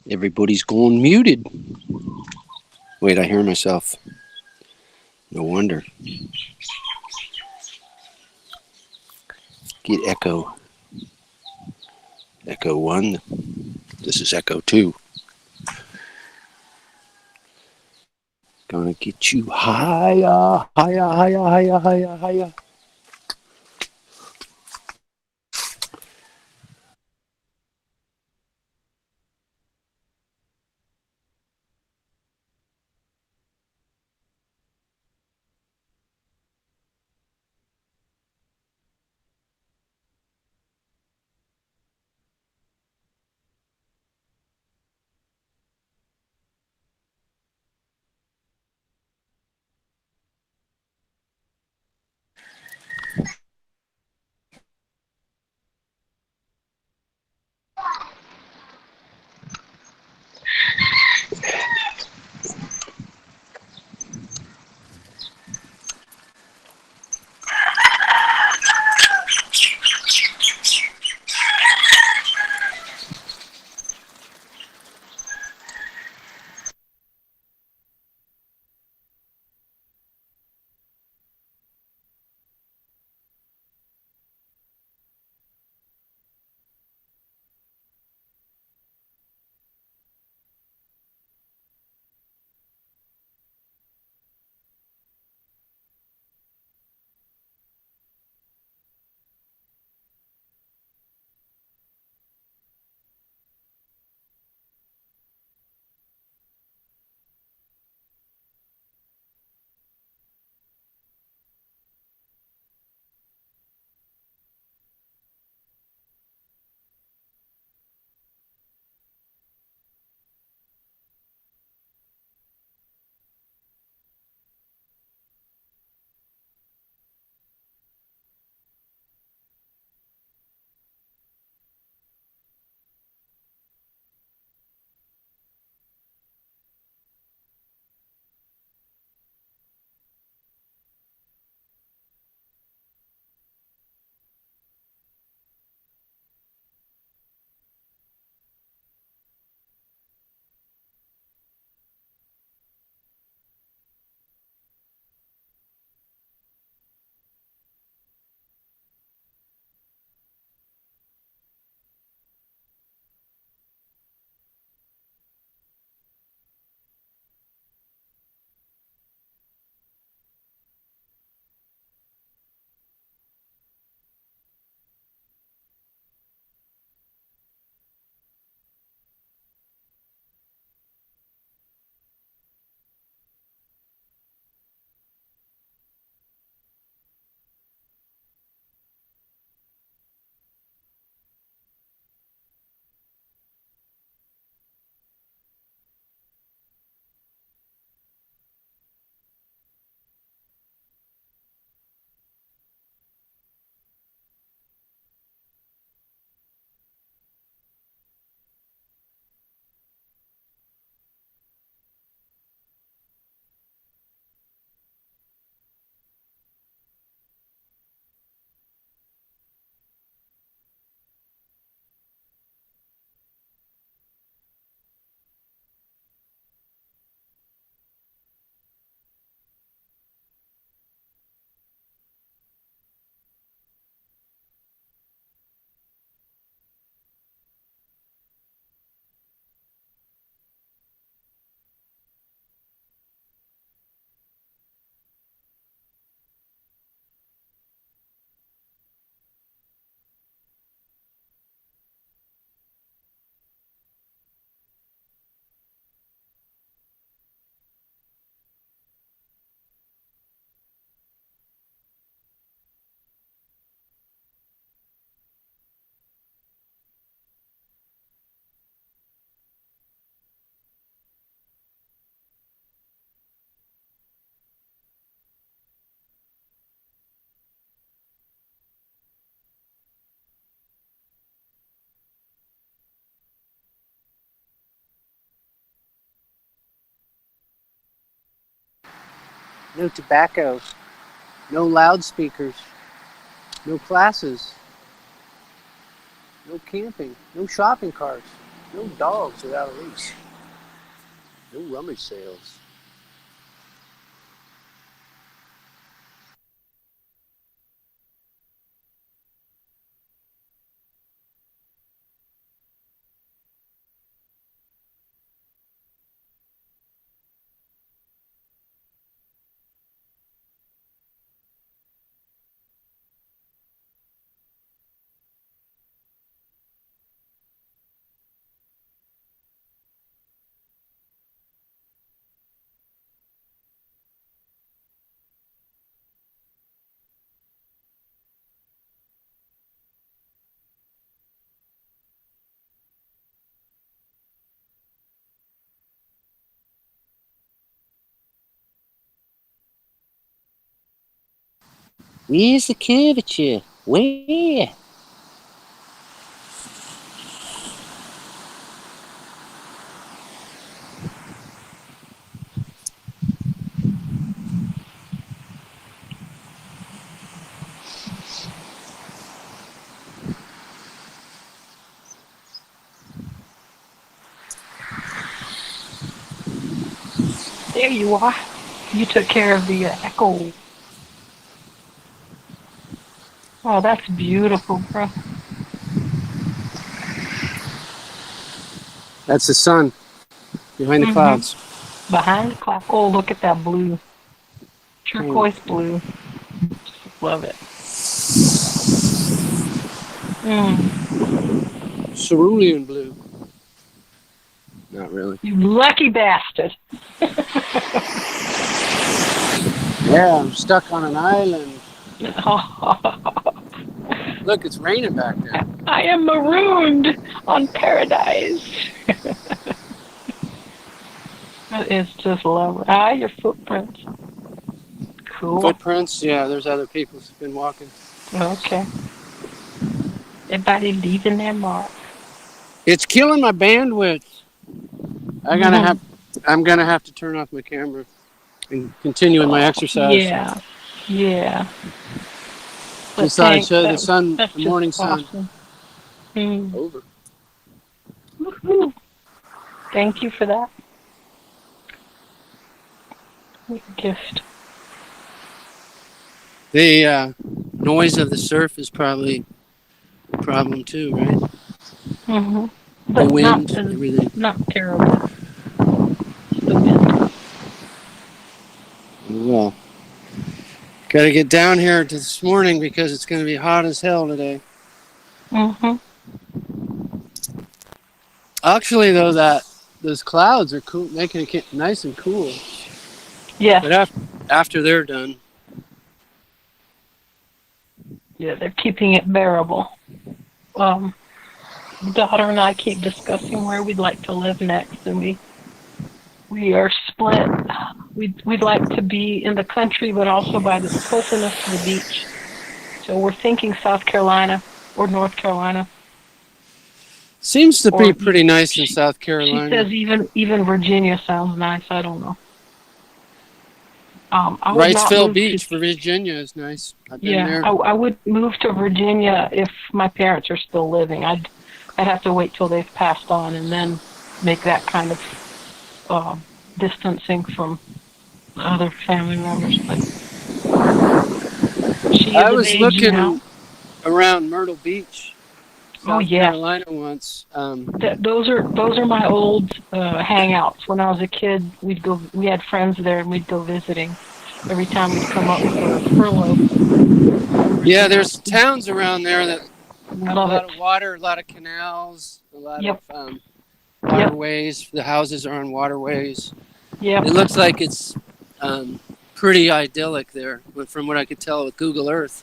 Everybody's going muted. Wait, I hear myself. No wonder. Get echo. Echo 1. This is echo 2. Gonna get you higher, higher, higher, higher, higher, higher. No tobacco, no loudspeakers, no classes, no camping, no shopping carts, No dogs without a leash. No rummage sales. Where's the curvature? Where? There you are. You took care of the echo. Oh, that's beautiful, bro. That's the sun behind the Mm-hmm. clouds. Behind the cloud. Oh, look at that blue. Turquoise blue. Just love it. Cerulean blue. Not really. You lucky bastard. Yeah, I'm stuck on an island. Look, it's raining back there. I am marooned on paradise. That is just lovely. Ah, your footprints. Cool. Footprints? Yeah, there's other people who've been walking. Okay. Everybody leaving their mark. It's killing my bandwidth. I'm gonna have to turn off my camera and continue in my exercise. Yeah. Yeah. Just thought I'd show the sun, the morning sun. Awesome. Over. Woo-hoo. Thank you for that. What a gift. The noise of the surf is probably a problem too, right? Mm-hmm. The But wind, everything. not terrible. The wind. Well, gotta get down here this morning because it's gonna be hot as hell today. Mm-hmm. Actually, though, those clouds are cool, making it nice and cool. Yeah. But after they're done. Yeah, they're keeping it bearable. Daughter and I keep discussing where we'd like to live next, and we are split. We'd like to be in the country, but also by the close enough to the beach. So we're thinking South Carolina or North Carolina. Seems to be pretty nice in South Carolina. She says even Virginia sounds nice. I don't know. Wrightsville Beach, Virginia is nice. I've been there. I would move to Virginia if my parents are still living. I'd have to wait till they've passed on and then make that kind of distancing from other family members. But I was looking around Myrtle Beach, South Carolina once. Those are my old hangouts. When I was a kid, we had friends there, and we'd go visiting every time we'd come up for a furlough. Yeah, there's towns around there that have a lot it. of water, a lot of canals, a lot Yep. of waterways. The houses are on waterways. Yeah. It looks like it's pretty idyllic there, from what I could tell with Google Earth.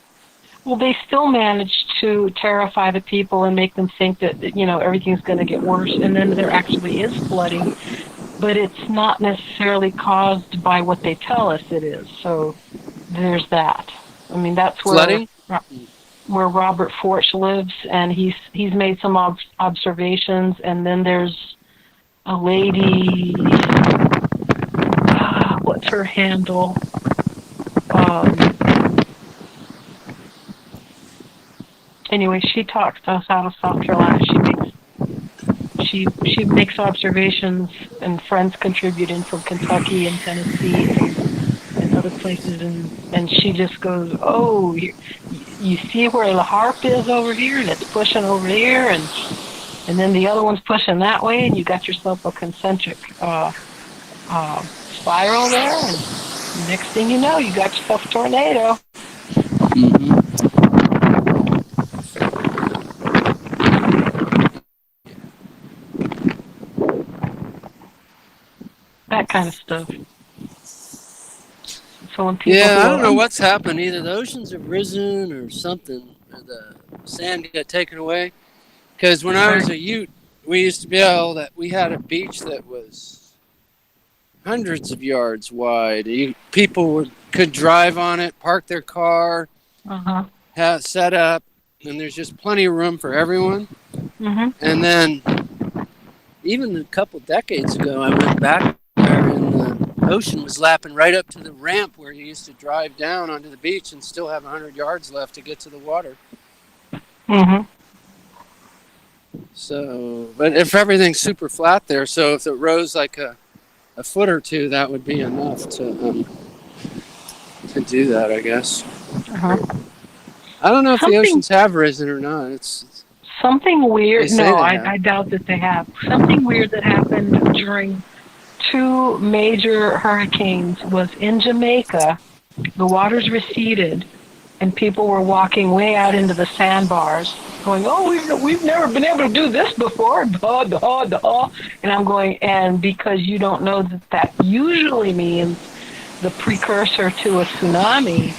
Well, they still managed to terrify the people and make them think that everything's going to get worse, and then there actually is flooding, but it's not necessarily caused by what they tell us it is. So there's that. I mean, that's flooding? Where Robert Forch lives, and he's made some observations, and then there's a lady. What's her handle? Anyway, she talks to us out of South Carolina. she makes observations, and friends contributing from Kentucky and Tennessee and other places, and she just goes, oh, you see where the harp is over here, and it's pushing over here, and then the other one's pushing that way, and you got yourself a concentric spiral there, and next thing you know, you got yourself a tornado. That kind of stuff. So when people Yeah, I don't know go, what's happened. Either the oceans have risen or something, or the sand got taken away. Because when I was a youth, we used to be able that we had a beach that was hundreds of yards wide. People could drive on it, park their car, have set up, and there's just plenty of room for everyone. And then even a couple decades ago, I went back there and the ocean was lapping right up to the ramp where you used to drive down onto the beach and still have 100 yards left to get to the water. So, but if everything's super flat there, so if it rose like a foot or two, that would be enough to do that, I guess. I don't know if the oceans have risen or not. It's something weird. No, have. I doubt that they have. Something weird that happened during 2 major hurricanes was in Jamaica. The waters receded, and people were walking way out into the sandbars, going, "Oh, we've never been able to do this before." Duh, duh, duh. And I'm going, and because you don't know that usually means the precursor to a tsunami,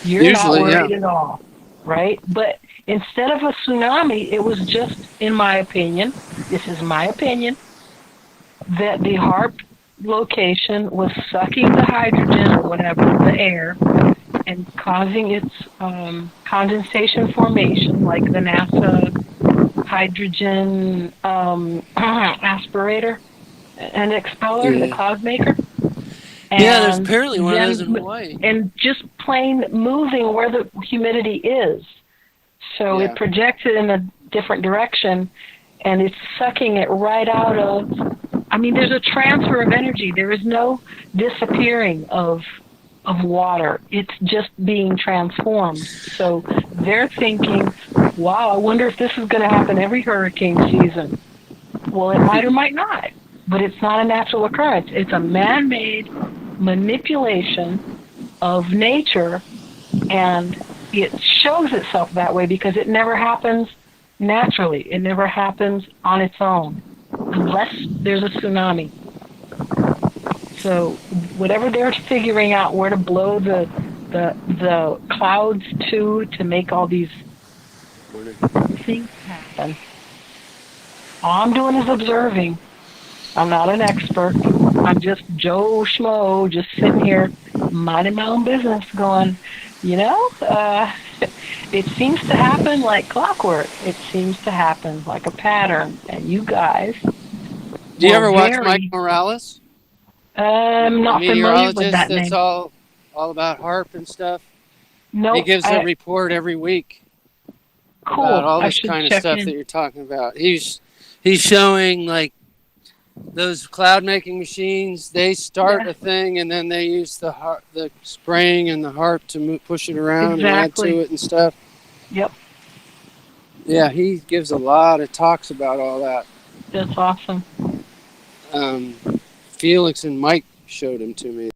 you're not worried at all, right? But instead of a tsunami, it was just, in my opinion, this is my opinion, that the HARP location was sucking the hydrogen or whatever, the air, and causing its condensation formation, like the NASA hydrogen aspirator and expeller, the cloud maker. And there's apparently one of those in Hawaii. And just plain moving where the humidity is. So it projects it in a different direction, and it's sucking it right out of... I mean, there's a transfer of energy. There is no disappearing of water. It's just being transformed. So they're thinking, wow, I wonder if this is going to happen every hurricane season. Well, it might or might not, but it's not a natural occurrence. It's a man-made manipulation of nature, and it shows itself that way because it never happens naturally. It never happens on its own unless there's a tsunami. So whatever they're figuring out where to blow the clouds to make all these things happen. All I'm doing is observing. I'm not an expert. I'm just Joe Schmo, just sitting here minding my own business going, it seems to happen like clockwork. It seems to happen like a pattern. And you guys... Do you ever watch Mike Morales? I'm not familiar with that name. That's all about HARP and stuff. No, he gives a report every week about all this kind of stuff that you're talking about. He's showing like those cloud making machines. They start a thing and then they use the spraying and the HARP to push it around and add to it and stuff. Yep. Yeah, he gives a lot of talks about all that. That's awesome. Felix and Mike showed him to me.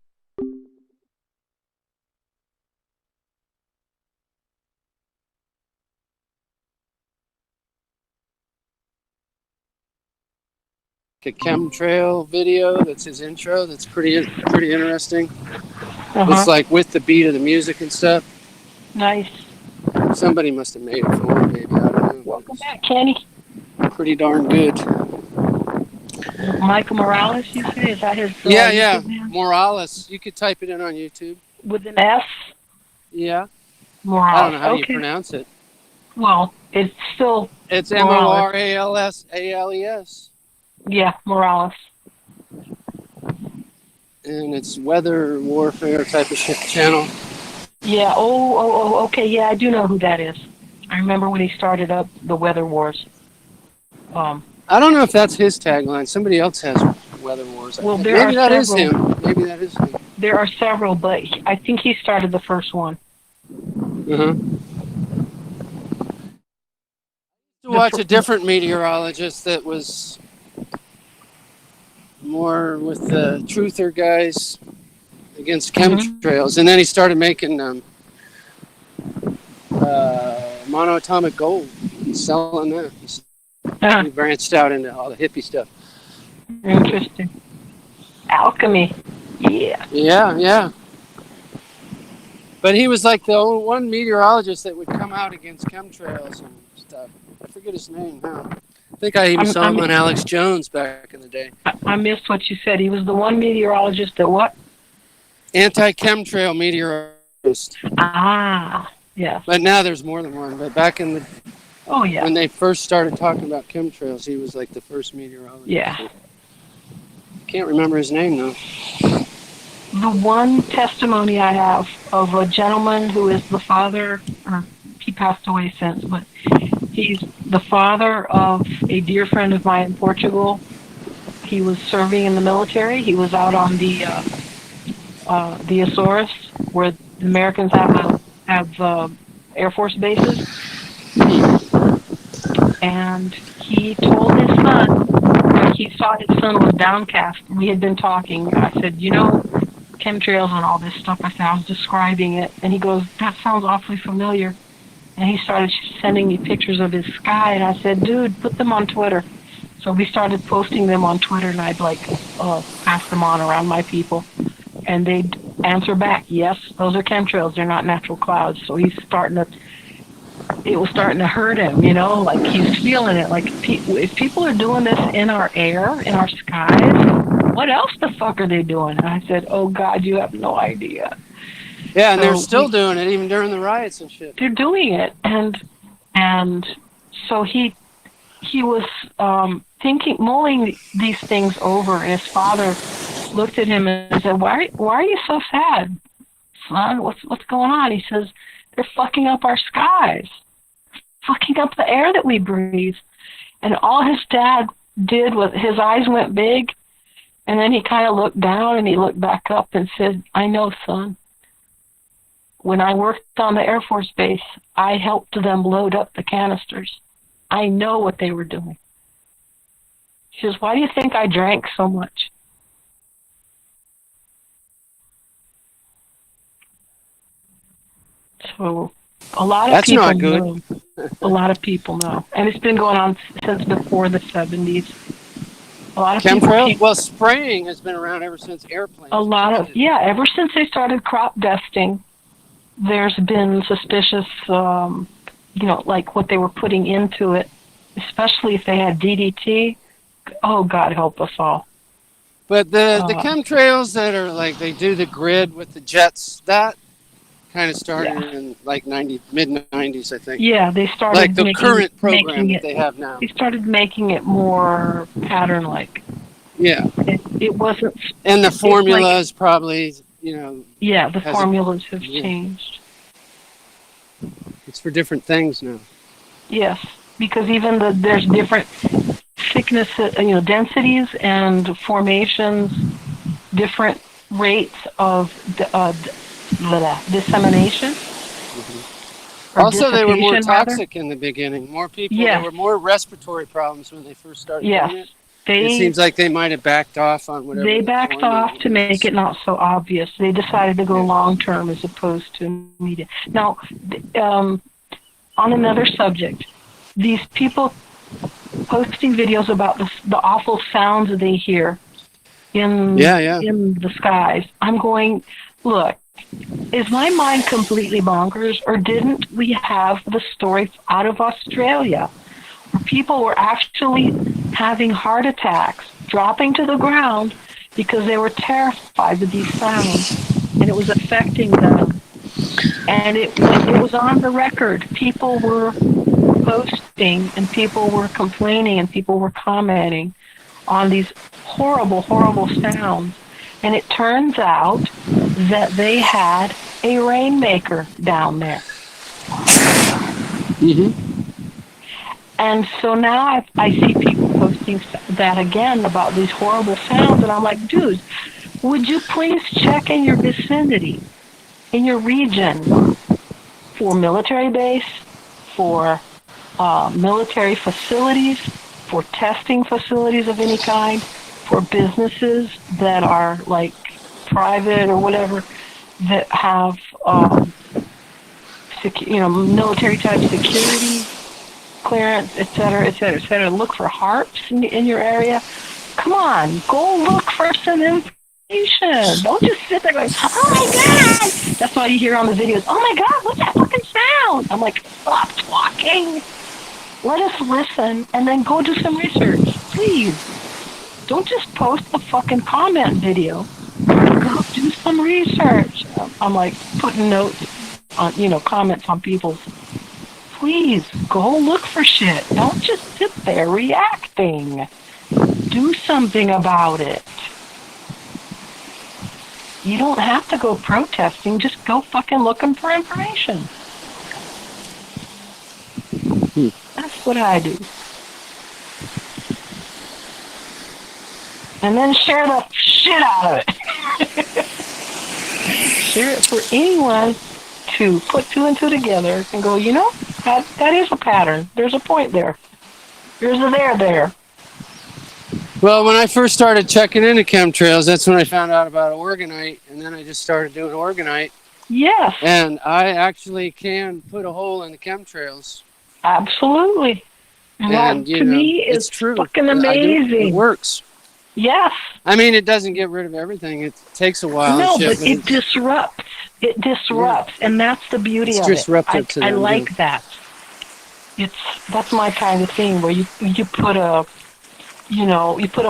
A chemtrail video that's his intro. That's pretty interesting. It's like with the beat of the music and stuff. Nice. Somebody must have made it for him, maybe. I don't know. Welcome back, Kenny. Pretty darn good. Michael Morales, you say? Is that his yeah. Morales. You could type it in on YouTube. With an S? Yeah. Morales. I don't know how you pronounce it. Well, it's still... It's Morales. Yeah, Morales. And it's weather warfare type of channel. Yeah, okay, yeah, I do know who that is. I remember when he started up the Weather Wars. I I don't know if that's his tagline. Somebody else has Weather Wars. Well, there Maybe are that is several. him. Maybe that is him. There are several, but I think he started the first one. Uh-huh. To watch a different meteorologist that was more with the truther guys against chemtrails, and then he started making monoatomic gold and selling that. He branched out into all the hippie stuff. Interesting. Alchemy. Yeah. Yeah. But he was like the only one meteorologist that would come out against chemtrails and stuff. I forget his name now. I think I even saw him on Alex Jones back in the day. I missed what you said. He was the one meteorologist that what? Anti-chemtrail meteorologist. Ah, yeah. But now there's more than one. But back in the when they first started talking about chemtrails, he was like the first meteorologist. Yeah. Can't remember his name though. The one testimony I have of a gentleman who is the father, or he passed away since, but he's the father of a dear friend of mine in Portugal. He was serving in the military. He was out on the Azores, where the Americans have Air Force bases. And he told his son, he saw his son was downcast. We had been talking. I said, chemtrails and all this stuff. I said, I was describing it. And he goes, that sounds awfully familiar. And he started sending me pictures of his sky. And I said, dude, put them on Twitter. So we started posting them on Twitter, and I'd pass them on around my people. And they'd answer back, yes, those are chemtrails. They're not natural clouds. So it was starting to hurt him, like he's feeling it. Like if people are doing this in our air, in our skies, what else the fuck are they doing? And I said, oh God, you have no idea. Yeah, and they're still doing it even during the riots and shit. They're doing it, and so he was mulling these things over, and his father looked at him and said, why are you so sad, son? What's going on? He says, they're fucking up our skies, fucking up the air that we breathe. And all his dad did was his eyes went big, and then he kind of looked down and he looked back up and said, I know, son. When I worked on the Air Force Base, I helped them load up the canisters. I know what they were doing. He says, why do you think I drank so much? So a lot of people know. A lot of people know. And it's been going on since before the 70s. A lot of chemtrails? Well, spraying has been around ever since airplanes. Ever since they started crop dusting, there's been suspicious, like what they were putting into it, especially if they had DDT. Oh, God help us all. But the chemtrails that are like, they do the grid with the jets, that kind of started in like mid-90s, I think. Yeah, they started like the current program that they have now. They started making it more pattern-like. Yeah. It wasn't... And the formulas probably, Yeah, the formulas have changed. It's for different things now. Yes, because even there's different thickness, densities and formations, different rates of dissemination. Mm-hmm. Also, they were more toxic in the beginning. More people. There were more respiratory problems when they first started doing it. It seems like they might have backed off on whatever. They backed off to make it not so obvious. They decided to go long-term as opposed to immediate. Now, on another subject, these people posting videos about the awful sounds they hear in the skies. I'm going, look, is my mind completely bonkers, or didn't we have the story out of Australia where people were actually having heart attacks, dropping to the ground because they were terrified of these sounds, and it was affecting them. And it was on the record. People were posting, and people were complaining, and people were commenting on these horrible, horrible sounds. And it turns out that they had a rainmaker down there. Mm-hmm. And so now I see people posting posting that again about these horrible sounds, and I'm like, dude, would you please check in your vicinity, in your region, for military base, for military facilities, for testing facilities of any kind, for businesses that are like private or whatever that have military type security clearance, et cetera, et cetera, et cetera. Look for harps in your area. Come on, go look for some information. Don't just sit there going, oh my God. That's why you hear on the videos, oh my God, what's that fucking sound? I'm like, stop talking. Let us listen and then go do some research, please. Don't just post the fucking comment video. Go do some research. I'm like putting notes on, comments on people's. Please go look for shit. Don't just sit there reacting. Do something about it. You don't have to go protesting. Just go fucking looking for information. That's what I do. And then share the shit out of it. Share it for anyone to put two and two together and go, that is a pattern. There's a point there. There's a there. Well, when I first started checking into chemtrails, that's when I found out about Orgonite, and then I just started doing Orgonite. Yes. And I actually can put a hole in the chemtrails. Absolutely. And that, to me, is true. Fucking amazing. It works. Yes. I mean, it doesn't get rid of everything. It takes a while. No, but it disrupts. It disrupts, and that's the beauty of it. It's disruptive to them. I like that. That's my kind of thing, where you put a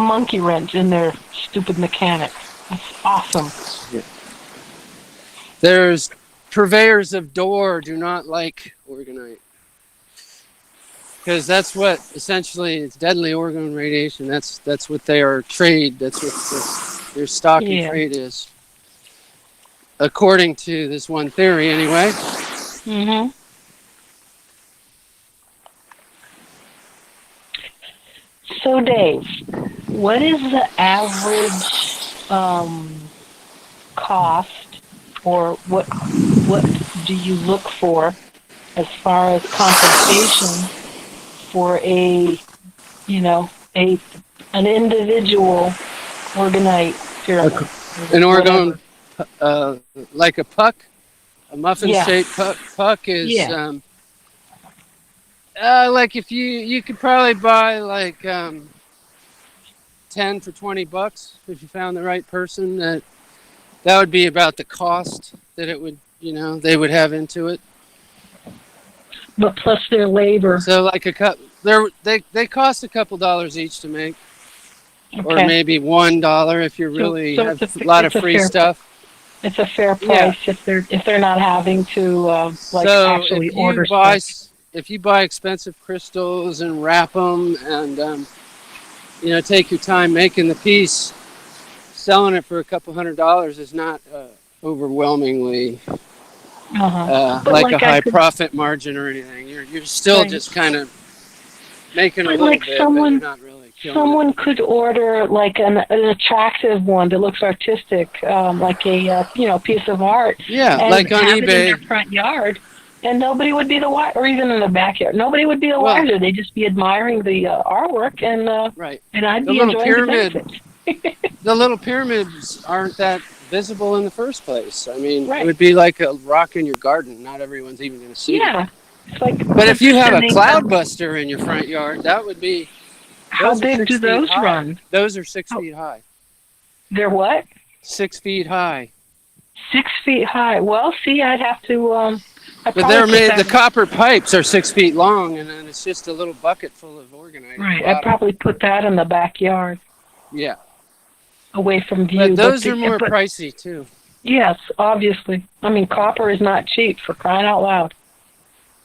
monkey wrench in their stupid mechanics. That's awesome. Yeah. There's purveyors of door do not like Orgonite. Because that's what essentially it's deadly orgone radiation. That's what they are trade. That's what their stock and trade is, according to this one theory, anyway. Mm-hmm. So, Dave, what is the average cost, or what do you look for as far as compensation for an individual Orgonite pyramid? An orgone, like a puck, a muffin-shaped puck is like if you could probably buy like 10 for $20 if you found the right person. That would be about the cost that it would they would have into it. But plus their labor. So like they cost a couple dollars each to make, or maybe $1 if you really have a lot of free stuff. It's a fair price if they're not having to actually order stuff. If you buy expensive crystals and wrap them and take your time making the piece, selling it for a couple $100 is not overwhelmingly like a high profit margin or anything. You're still just kind of making a little bit, but you're not really killing someone could order like an attractive one that looks artistic, like a piece of art. Yeah, and like on have eBay. It in their front yard, and nobody would be the wiser, or even in the backyard. Nobody would be the wiser. They'd just be admiring the artwork, and and I'd be enjoying the benefits. The little pyramids aren't that visible in the first place. I mean, it would be like a rock in your garden. Not everyone's even going to see it. It's like. But if you have a cloudbuster in your front yard, that would be. How big do those run? Those are 6 feet high. They're what? 6 feet high. 6 feet high. Well, see, I'd have to. But they're made. The copper pipes are 6 feet long, and then it's just a little bucket full of Orgonite. Right. I'd probably put that in the backyard. Yeah. Away from view. But those are more pricey too. Yes, obviously. I mean, copper is not cheap, for crying out loud.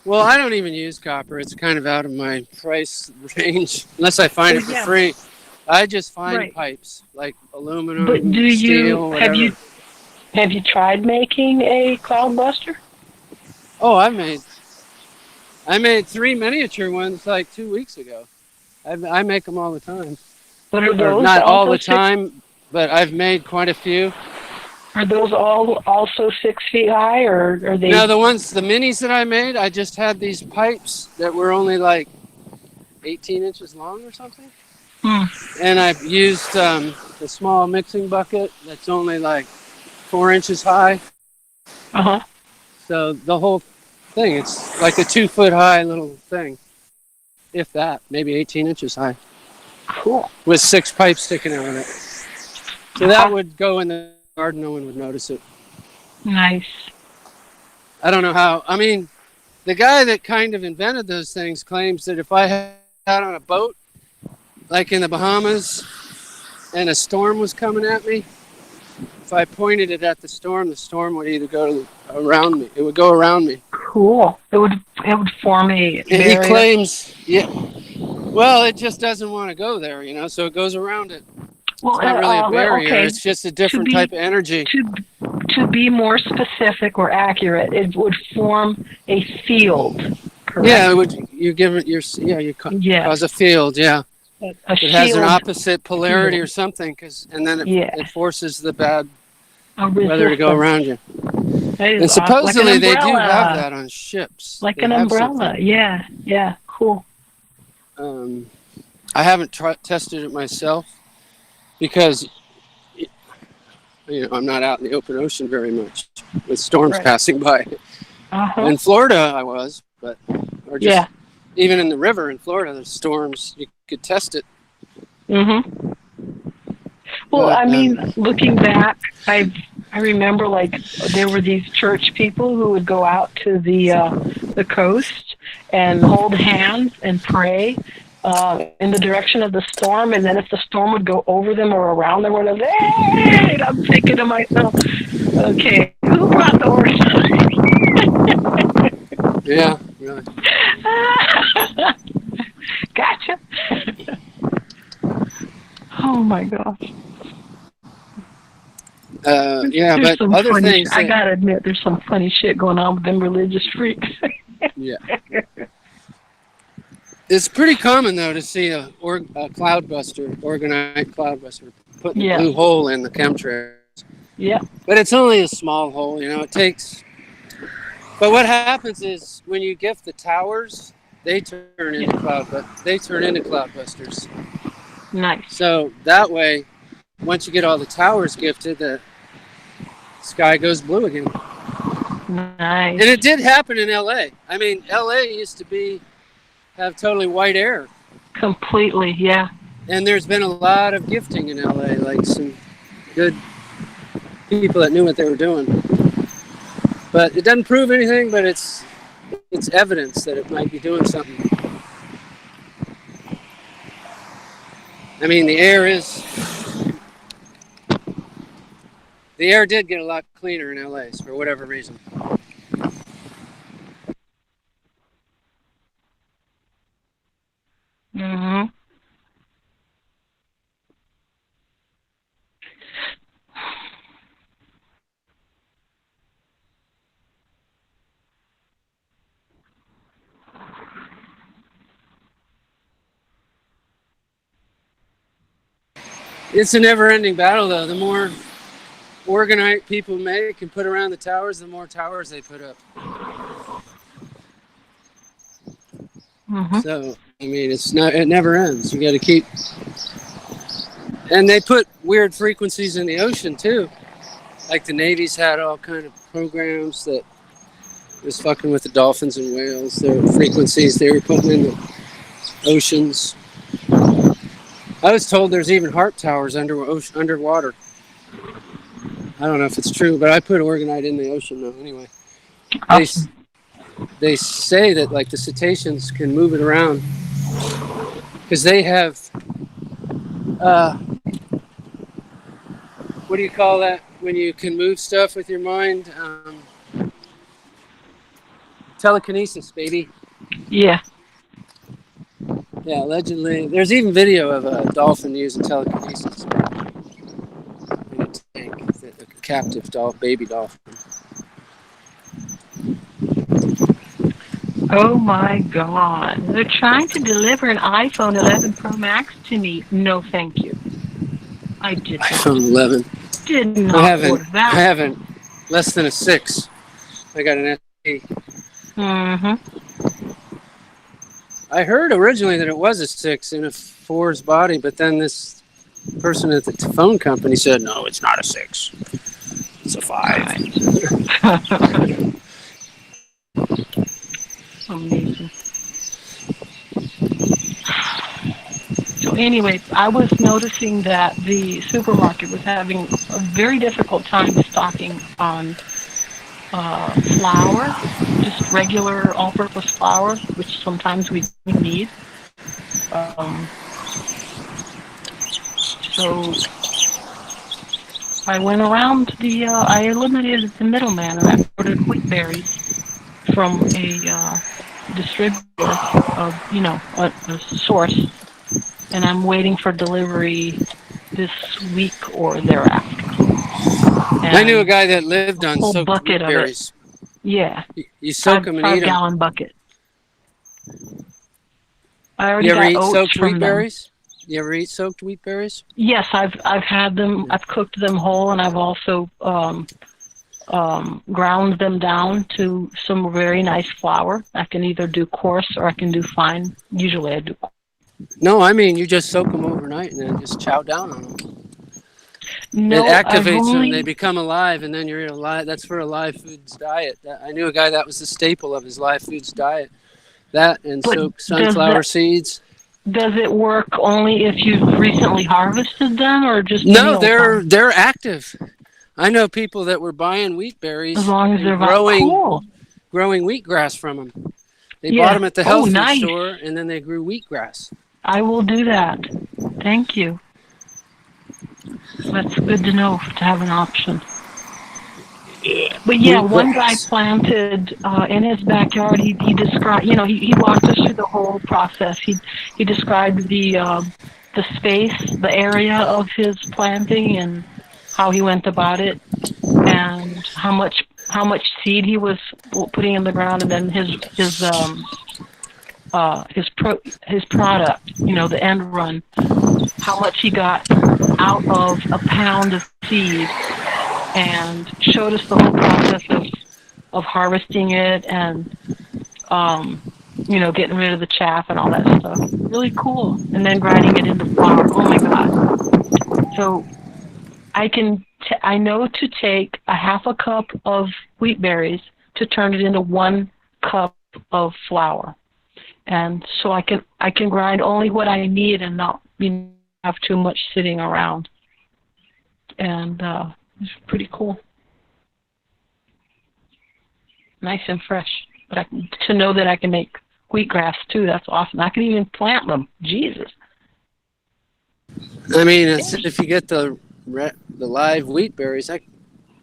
Well, I don't even use copper. It's kind of out of my price range, unless I find it for free. I just find pipes, like aluminum, but steel, whatever. Have you tried making a cloudbuster? Oh, I made 3 miniature ones like 2 weeks ago. I make them all the time. But are Or those not all also the time, but I've made quite a few. Are those all also 6 feet high, or are they? No, the minis that I made, I just had these pipes that were only like 18 inches long or something. And I've used a small mixing bucket that's only like 4 inches high. So the whole thing, it's like a 2 foot high little thing. If that, maybe 18 inches high. Cool. With 6 pipes sticking out of it. So that would go in the garden, no one would notice it. Nice. I don't know how. I mean, the guy that kind of invented those things claims that if I had on a boat, like in the Bahamas, and a storm was coming at me, if I pointed it at the storm would either go around me. It would go around me. Cool. It would form a He barrier. claims, yeah. Well, it just doesn't want to go there, so it goes around it. Well, it's not really a barrier. Okay. It's just a different type of energy. To be more specific or accurate, it would form a field. Correct? Yeah, it would. You give it your. Yeah, you cause a field. Yeah. It has an opposite polarity or something, and then it forces the bad weather to go around you. And supposedly like they do have that on ships. Like they an umbrella. Something. Yeah, cool. I haven't tested it myself because I'm not out in the open ocean very much with storms passing by. In Florida, I was, or just even in the river in Florida, there's storms. You could test it. Mm-hmm. Well, I mean, looking back, I remember like there were these church people who would go out to the coast and hold hands and pray in the direction of the storm, and then if the storm would go over them or around them, or hey, I'm thinking to myself, okay, who brought the horse? Yeah, really. Gotcha. Oh my gosh. Yeah, there's but other things. I gotta admit, there's some funny shit going on with them religious freaks. Yeah. It's pretty common though to see a cloudbuster, organite cloudbuster, putting a blue hole in the chemtrails. Yeah. But it's only a small hole, it takes. But what happens is when you gift the towers, they turn into cloudbusters. Nice. So that way, once you get all the towers gifted, the sky goes blue again. Nice. And it did happen in LA. I mean, LA used to have totally white air. Completely, yeah. And there's been a lot of gifting in LA, like some good people that knew what they were doing. But it doesn't prove anything, but it's evidence that it might be doing something. I mean, the air did get a lot cleaner in LA for whatever reason. Mm-hmm. It's a never-ending battle, though. The more organite people make and put around the towers, the more towers they put up. Mm-hmm. So, I mean, it never ends. You got to keep. And they put weird frequencies in the ocean too. Like the Navy's had all kind of programs that was fucking with the dolphins and whales. Their frequencies they were putting in the oceans. I was told there's even HARP towers underwater. I don't know if it's true, but I put organite in the ocean though. Anyway, awesome. They say that like the cetaceans can move it around because they have what do you call that when you can move stuff with your mind? Telekinesis, baby. Yeah. Yeah, allegedly. There's even video of a dolphin using telekinesis in a tank, a captive baby dolphin. Oh my God. They're trying to deliver an iPhone 11 Pro Max to me. No, thank you. I did not. iPhone 11. Did I not haven't. order I that. haven't. Less than a 6. I got an SE. Mm-hmm. I heard originally that it was a 6 in a 4's body, but then this person at the phone company said, no, it's not a 6. It's a 5. Amazing. So anyway, I was noticing that the supermarket was having a very difficult time stocking on flour, just regular all-purpose flour, which sometimes we need. So I went around I eliminated the middleman and I ordered wheat berries from a distributor of, a source, and I'm waiting for delivery this week or thereafter. And I knew a guy that lived on whole soaked bucket wheat of it. berries. Yeah. You soak them and eat them. 5-gallon bucket. I already You ever got eat oats soaked from wheat them. berries? You ever eat soaked wheat berries? Yes, I've had them. I've cooked them whole, and I've also ground them down to some very nice flour. I can either do coarse or I can do fine. Usually I do. No, I mean you just soak them overnight and then just chow down on them. No, it activates only... them; they become alive, and then you're alive. That's for a live foods diet. I knew a guy that was the staple of his live foods diet. That and soaked sunflower seeds. Does it work only if you've recently harvested them, or just No? They're active. I know people that were buying wheat berries as long as they're growing wheatgrass from them. They bought them at the health food store, and then they grew wheatgrass. I will do that. Thank you. That's good to know, to have an option. But yeah, one guy planted in his backyard. He described, he walked us through the whole process. He described the space, the area of his planting, and how he went about it, and how much seed he was putting in the ground, and then his product, the end run, how much he got out of a pound of seed, and showed us the whole process of harvesting it and getting rid of the chaff and all that stuff. Really cool. And then grinding it into flour. Oh my God. So I know to take a half a cup of wheat berries to turn it into 1 cup of flour. And so I can grind only what I need and not have too much sitting around. And it's pretty cool. Nice and fresh. But to know that I can make wheatgrass too, that's awesome. I can even plant them. Jesus. I mean, if you get the live wheat berries,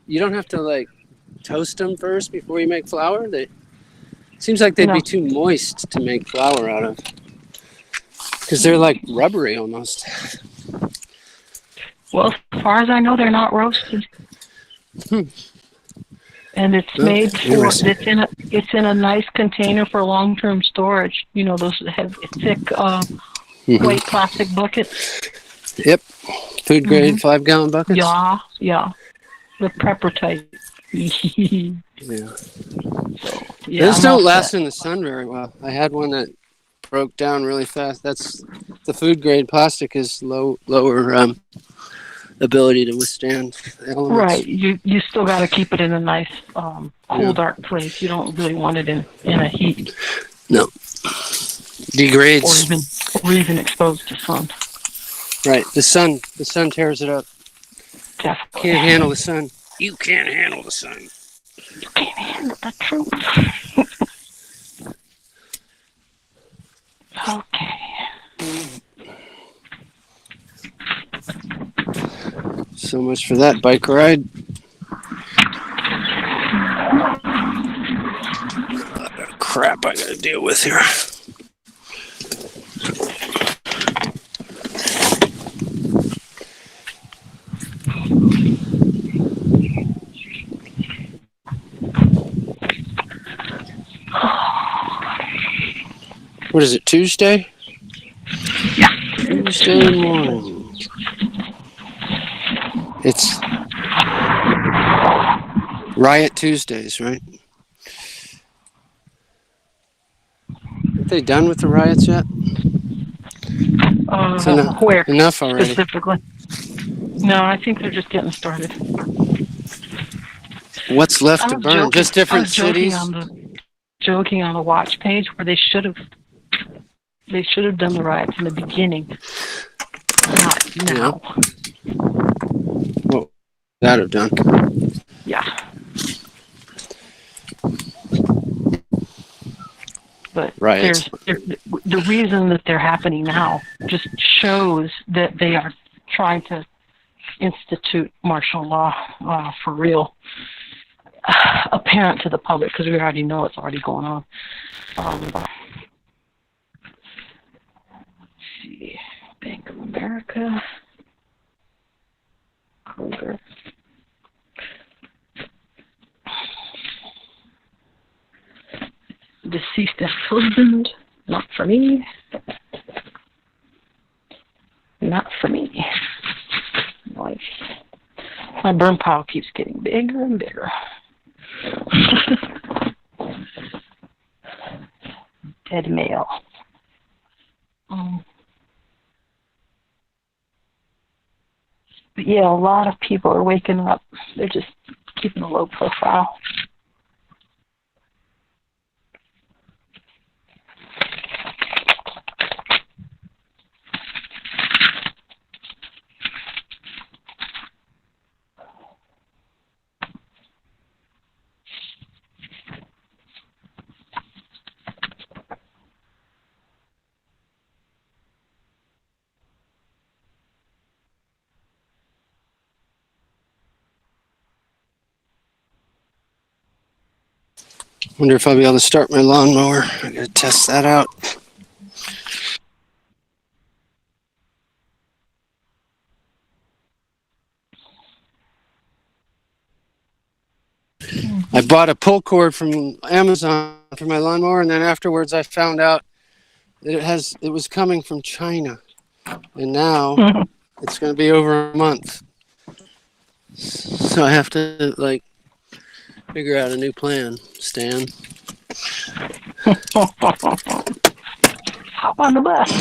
you don't have to toast them first before you make flour. Seems like they'd be too moist to make flour out of, because they're like rubbery almost. Well, as far as I know, they're not roasted. And it's made for it's in a nice container for long-term storage. Those thick white plastic buckets. Yep, food grade 5-gallon buckets. Yeah, the prepper type. Yeah. Those don't last in the sun very well. I had one that broke down really fast. That's the food grade plastic is lower ability to withstand the elements. Right. You still got to keep it in a nice cool, dark place. You don't really want it in a heat. No. Degrades. Or even exposed to sun. Right. The sun tears it up. Definitely. Can't handle the sun. You can't handle the sun. You can't handle the truth. Okay. So much for that bike ride. A lot of crap I gotta deal with here. What is it, Tuesday? Yeah. Tuesday morning. It's Riot Tuesdays, right? Aren't they done with the riots yet? It's Where enough already. specifically? No, I think they're just getting started. What's left I to was burn? joking. Just different I was joking cities? on the watch page where they should have done the riots in the beginning, not now. Yeah. What would that have done? Yeah. But Riots. the reason that they're happening now just shows that they are trying to institute martial law for real, apparent to the public, because we already know it's already going on. Let's see, Bank of America, Kroger. Deceased husband, not for me. Not for me. Life. My burn pile keeps getting bigger and bigger. Dead male. But yeah, a lot of people are waking up. They're just keeping a low profile. Wonder if I'll be able to start my lawnmower. I gotta test that out. I bought a pull cord from Amazon for my lawnmower, and then afterwards I found out that it was coming from China, and now it's going to be over a month. So I have to figure out a new plan, Stan. Hop on the bus,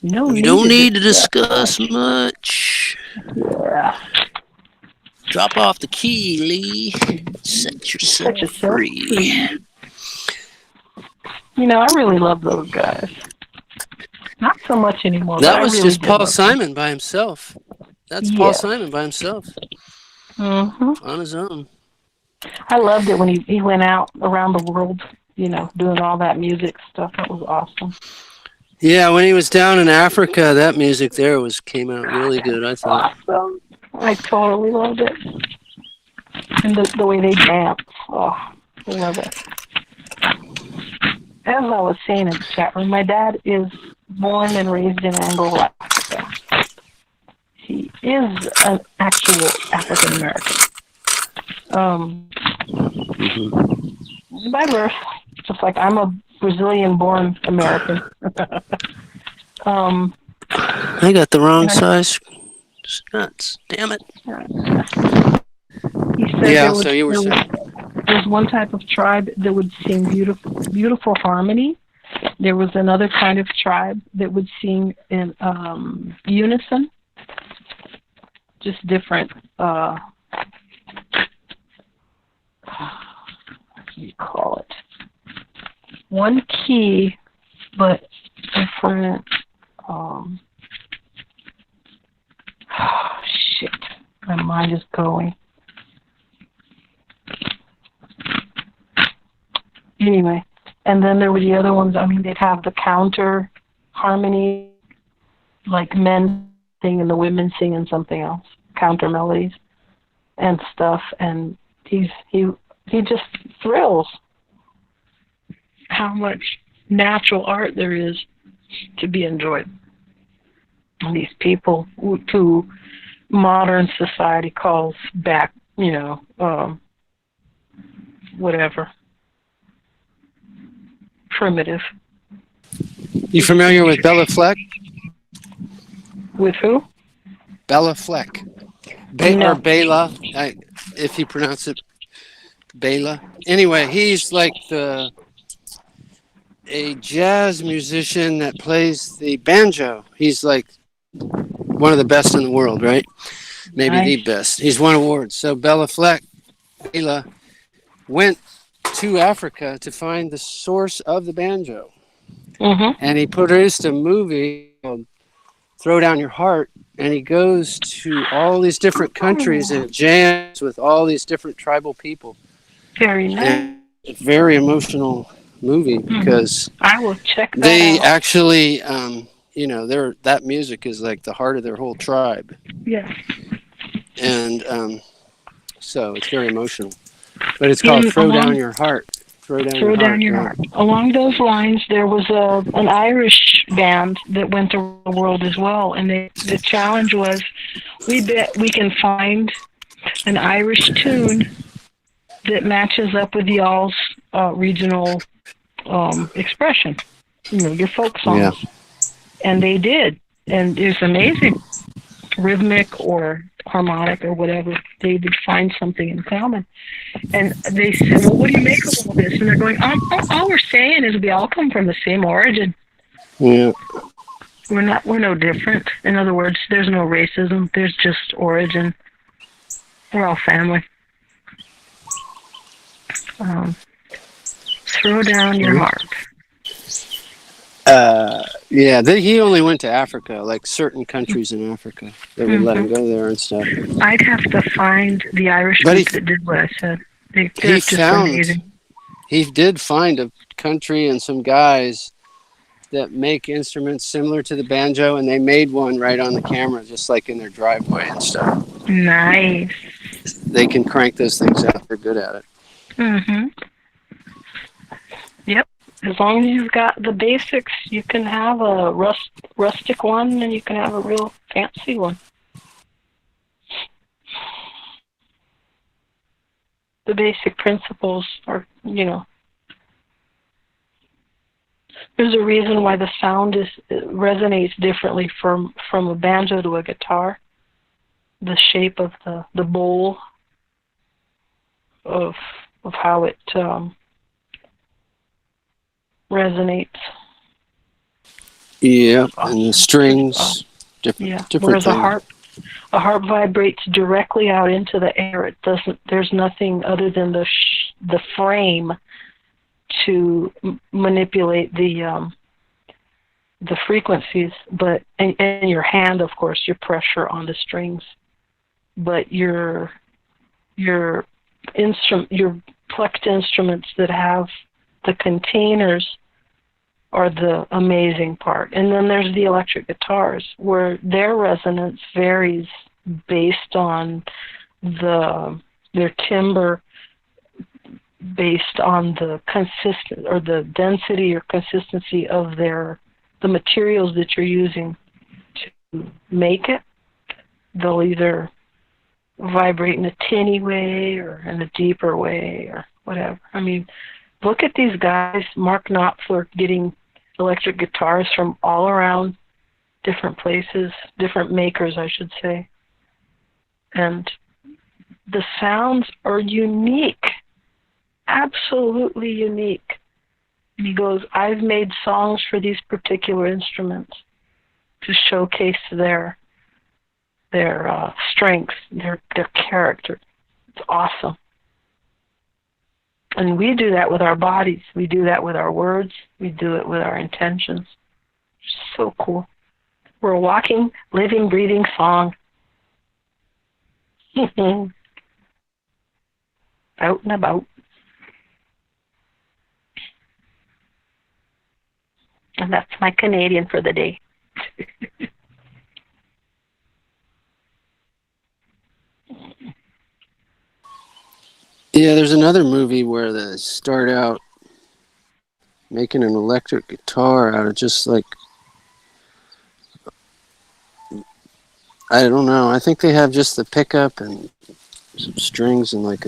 Bill. We don't need to discuss much. Yeah. Drop off the key, Lee. Set yourself free. You know, I really love those guys. Not so much anymore. That but was I really just Paul love Simon by himself. That's Paul Simon by himself. Mm-hmm. On his own. I loved it when he went out around the world, you know, doing all that music stuff. That was awesome. Yeah, when he was down in Africa, that music there came out really good, I thought. Awesome. I totally loved it. And the way they dance. Oh, I love it. As I was saying in the chat room, my dad is born and raised in Angola, Africa. He is an actual African American. By birth, just like I'm a Brazilian-born American. I got the wrong size nuts. Damn it. He said there was one type of tribe that would sing beautiful harmony. There was another kind of tribe that would sing in unison. Just different, what do you call it? One key, but different, shit, my mind is going. Anyway, and then there were the other ones. I mean, they'd have the counter harmony, like men sing and the women singing something else, counter melodies and stuff. And he just thrills how much natural art there is to be enjoyed. And these people who modern society calls back, whatever. Primitive. You familiar with Bella Fleck? With who? Bella Fleck. Or No. Bela, if you pronounce it Bela. Anyway, he's like a jazz musician that plays the banjo. He's like one of the best in the world, right? Maybe the Nice. best. He's won awards. So Bela Fleck, Bela, went to Africa to find the source of the banjo. Mm-hmm. And he produced a movie called Throw Down Your Heart, and he goes to all these different countries and jams with all these different tribal people. Very nice. And it's a very emotional movie because I will check that they out. actually, that music is like the heart of their whole tribe. Yes. And so it's very emotional. But it's called Throw Down Your Heart. Throw Down Your Heart. Along those lines, there was an Irish band that went around the world as well, and the challenge was, we bet we can find an Irish tune that matches up with y'all's regional expression, your folk songs. Yeah. And they did, and it's amazing. Rhythmic or harmonic or whatever, they would find something in common. And they said, well, what do you make of all this? And they're going, all we're saying is we all come from the same origin. Yeah. We're no different. In other words, there's no racism. There's just origin. We're all family. Throw down your heart. He only went to Africa, like certain countries in Africa. They would let him go there and stuff. I'd have to find the Irish group that did what I said. They're just amazing. He did find a country and some guys that make instruments similar to the banjo, and they made one right on the camera, just like in their driveway and stuff. Nice. They can crank those things out. They're good at it. Mm-hmm. Yep. As long as you've got the basics, you can have a rustic one, and you can have a real fancy one. The basic principles are, there's a reason why the sound resonates differently from a banjo to a guitar. The shape of the bowl of how it resonates. Yeah, and the strings, different Whereas things. a harp vibrates directly out into the air. It doesn't. There's nothing other than the frame to manipulate the frequencies, but and your hand, of course, your pressure on the strings, but your plucked instruments that have the containers are the amazing part. And then there's the electric guitars, where their resonance varies based on their timbre, based on the density or consistency of the materials that you're using to make it. They'll either vibrate in a tinny way or in a deeper way or whatever. I mean, look at these guys, Mark Knopfler, getting electric guitars from all around different places, different makers, I should say. And the sounds are unique, absolutely unique. And he goes, I've made songs for these particular instruments to showcase their strengths, their character. It's awesome. And we do that with our bodies. We do that with our words. We do it with our intentions. It's so cool. We're a walking, living, breathing song. Out and about. And that's my Canadian for the day. Yeah, there's another movie where they start out making an electric guitar out of just like, I don't know. I think they have just the pickup and some strings and like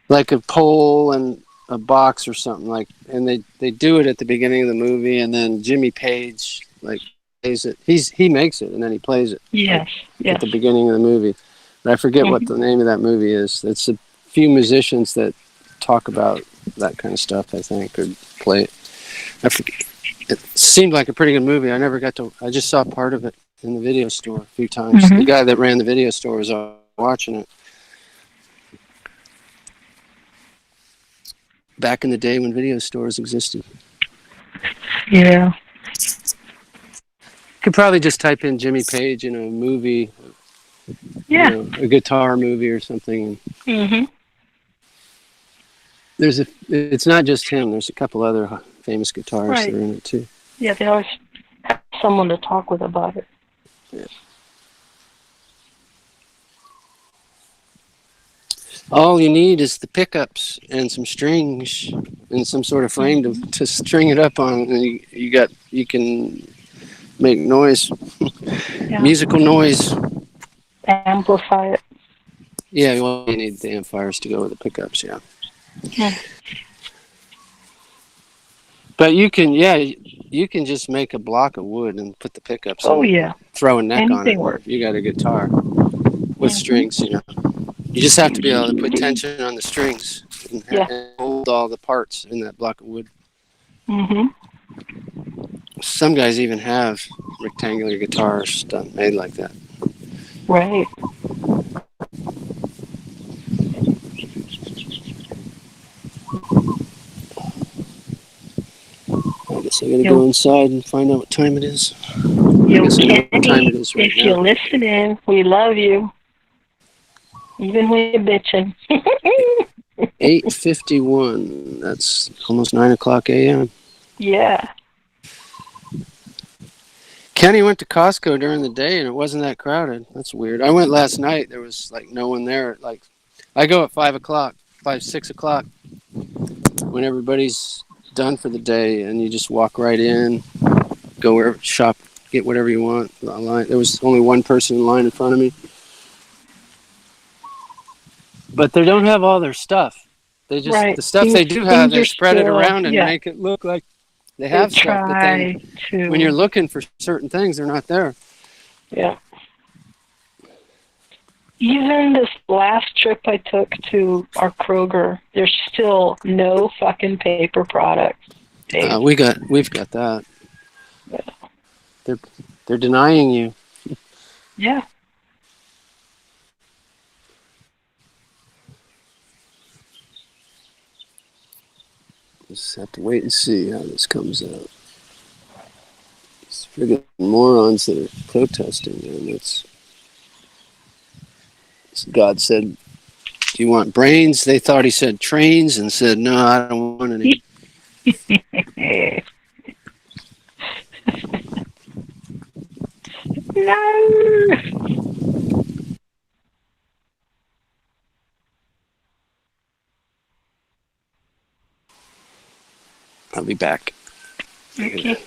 like a pole and a box or something like, and they do it at the beginning of the movie, and then Jimmy Page like plays it. He makes it and then he plays it. Yes. At the beginning of the movie. But I forget what the name of that movie is. It's a few musicians that talk about that kind of stuff, I think, or play it. I forget. It seemed like a pretty good movie. I just saw part of it in the video store a few times. The guy that ran the video store was watching it. Back in the day when video stores existed. Yeah. Could probably just type in Jimmy Page in a movie, a guitar movie or something. It's not just him. There's a couple other famous guitarists that are in it too. Yeah, they always have someone to talk with about it. Yeah. All you need is the pickups and some strings and some sort of frame to string it up on, and you can make noise, musical noise. Amplify it. Yeah, well, you need the amplifiers to go with the pickups. Yeah. But you can just make a block of wood and put the pickups in. Throw a neck on it. Works. You got a guitar with strings, You just have to be able to put tension on the strings and hold all the parts in that block of wood. Some guys even have rectangular guitars made like that. Right. I guess I gotta go inside and find out what time it is. Kenny, if you're listening, we love you. Even when you're bitching. 8:51. That's almost 9:00 a.m. Yeah. Kenny went to Costco during the day and it wasn't that crowded. That's weird. I went last night. There was like no one there. Like, I go at 6 o'clock, when everybody's done for the day, and you just walk right in, go wherever, shop, get whatever you want. There was only one person in line in front of me. But they don't have all their stuff. They just the stuff they do have, they spread it around and make it look like they have stuff. But then when you're looking for certain things, they're not there. Yeah. Even this last trip I took to our Kroger, there's still no fucking paper products. We've got that. Yeah. They're denying you. Yeah. Just have to wait and see how this comes out. These friggin' morons that are protesting, man. God said, "Do you want brains?" They thought he said trains and said, "No, I don't want any." No. I'll be back. Okay.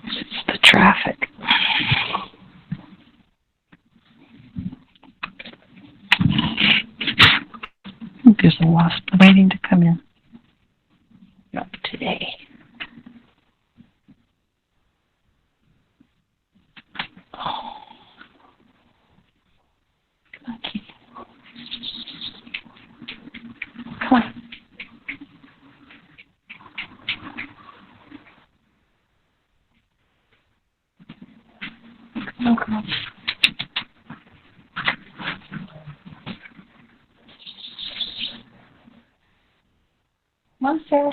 It's the traffic. There's a wasp waiting to come in. Not today. Oh. Come on. Come on, come on. Come on, Sarah.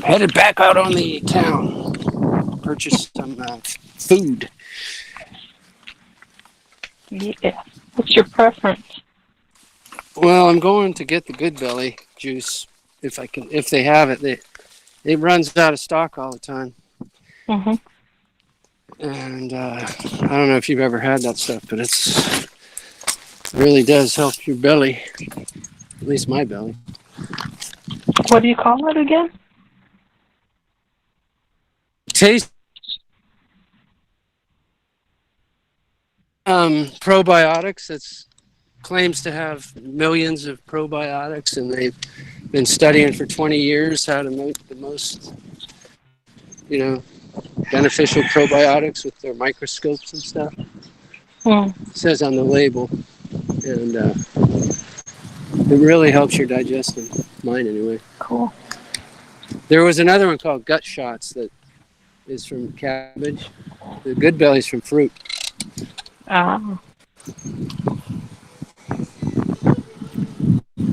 Headed back out on the town. Purchase some food. Yeah. What's your preference? Well, I'm going to get the Good Belly juice if I can. If they have it, it runs out of stock all the time. Mm-hmm. And I don't know if you've ever had that stuff, but it really does help your belly. At least my belly. What do you call it again? taste probiotics. It's claims to have millions of probiotics, and they've been studying for 20 years how to make the most, beneficial probiotics with their microscopes and stuff. It says on the label, and it really helps your digestion. Mine, anyway. Cool. There was another one called Gut Shots that is from cabbage. The Good Belly's from fruit.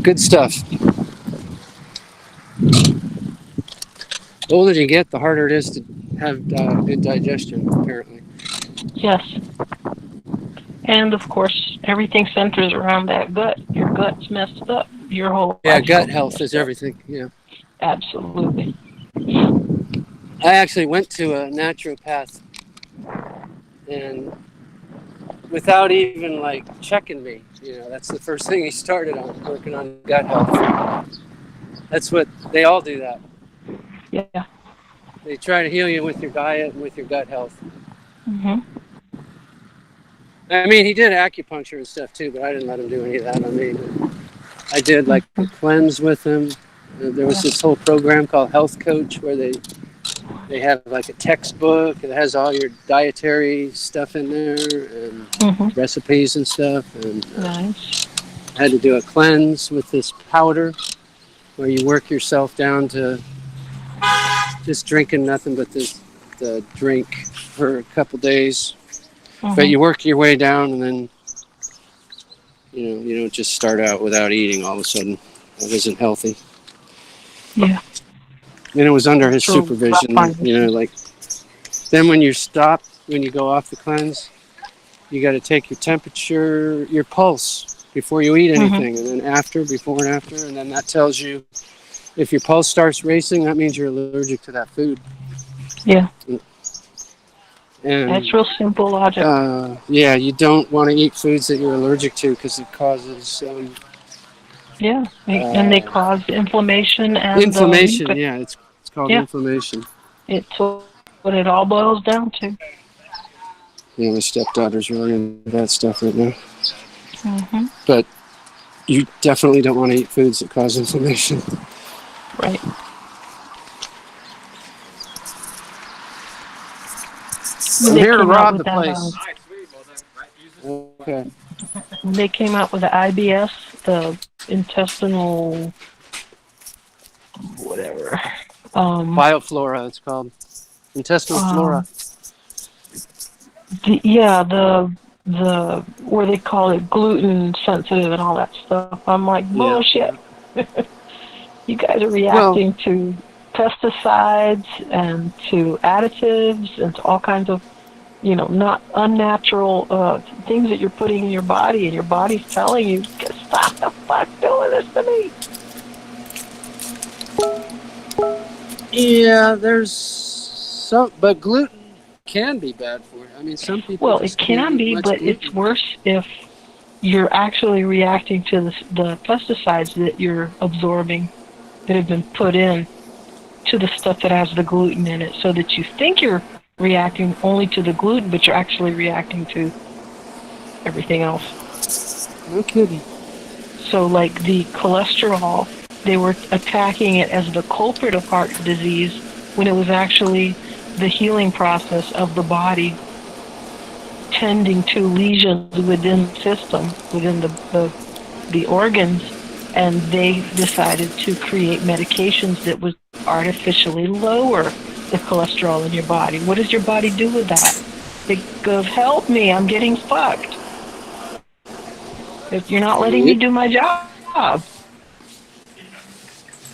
Good stuff. The older you get, the harder it is to have good digestion, apparently. Yes. And of course, everything centers around that gut. Your gut's messed up. Your whole gut health is everything. Yeah. Absolutely. I actually went to a naturopath, and without even checking me, that's the first thing he started on, working on gut health. That's what they all do. That. Yeah. They try to heal you with your diet and with your gut health. Mhm. I mean, he did acupuncture and stuff too, but I didn't let him do any of that on me. I did a cleanse with him. There was this whole program called Health Coach where they have a textbook that has all your dietary stuff in there and recipes and stuff. And nice. I had to do a cleanse with this powder where you work yourself down to just drinking nothing but the drink for a couple days. But you work your way down, and then you don't just start out without eating all of a sudden. That isn't healthy. Yeah. And it was under his supervision. Then when you go off the cleanse, you got to take your temperature, your pulse before you eat anything, and then before and after, and then that tells you if your pulse starts racing, that means you're allergic to that food. Yeah. And that's real simple logic. You don't want to eat foods that you're allergic to because it causes. And they cause inflammation and inflammation. It's called inflammation. It's what it all boils down to. Yeah, my stepdaughter's really into that stuff right now. But you definitely don't want to eat foods that cause inflammation. Right. I'm here to rob the place. Okay. They came out with the IBS, the intestinal whatever. Bioflora, it's called. Intestinal flora. The where they call it gluten sensitive and all that stuff. I'm like, bullshit. You guys are reacting to pesticides and to additives and to all kinds of, not unnatural things that you're putting in your body, and your body's telling you, stop the fuck doing this to me. Yeah, there's some, but gluten can be bad for you. I mean, some people. Well, it can be, but it's worse if you're actually reacting to the pesticides that you're absorbing that have been put in to the stuff that has the gluten in it, so that you think you're reacting only to the gluten, but you're actually reacting to everything else. No kidding. So the cholesterol, they were attacking it as the culprit of heart disease when it was actually the healing process of the body tending to lesions within the system, within the organs, and they decided to create medications that would artificially lower the cholesterol in your body. What does your body do with that? It goes, help me, I'm getting fucked. If you're not letting me do my job.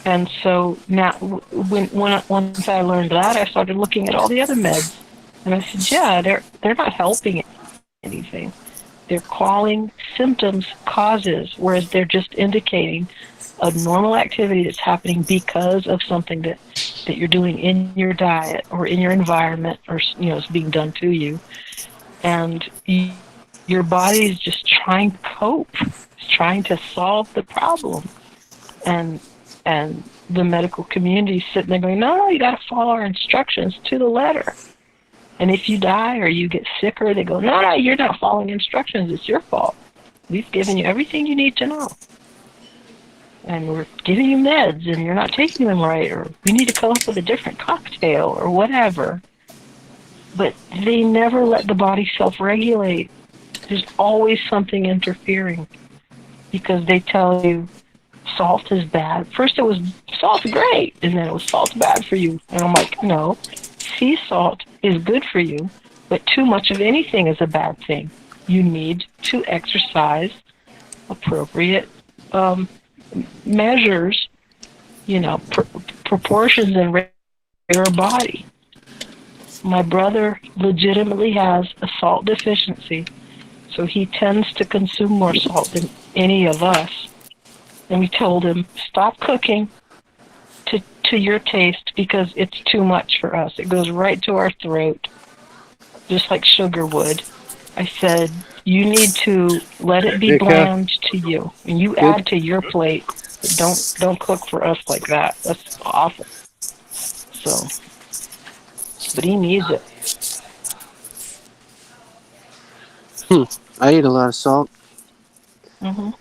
And so now, once I learned that, I started looking at all the other meds. And I said, they're not helping anything. They're calling symptoms causes, whereas they're just indicating a normal activity that's happening because of something that you're doing in your diet or in your environment, or it's being done to you. And your body is just trying to cope. It's trying to solve the problem. And the medical community sitting there going, no, you got to follow our instructions to the letter. And if you die or you get sicker, they go, no, you're not following instructions. It's your fault. We've given you everything you need to know. And we're giving you meds and you're not taking them right, or we need to come up with a different cocktail or whatever. But they never let the body self-regulate. There's always something interfering because they tell you salt is bad. First it was salt's great, and then it was salt's bad for you. And I'm like, no, sea salt is good for you, but too much of anything is a bad thing. You need to exercise appropriate measures, proportions in your body. My brother legitimately has a salt deficiency, so he tends to consume more salt than any of us. And we told him, stop cooking to your taste because it's too much for us. It goes right to our throat, just like sugar would. I said, you need to let it be bland to you, and you add to your plate. But don't cook for us like that. That's awful. So, but he needs it. I eat a lot of salt. Mm-hmm.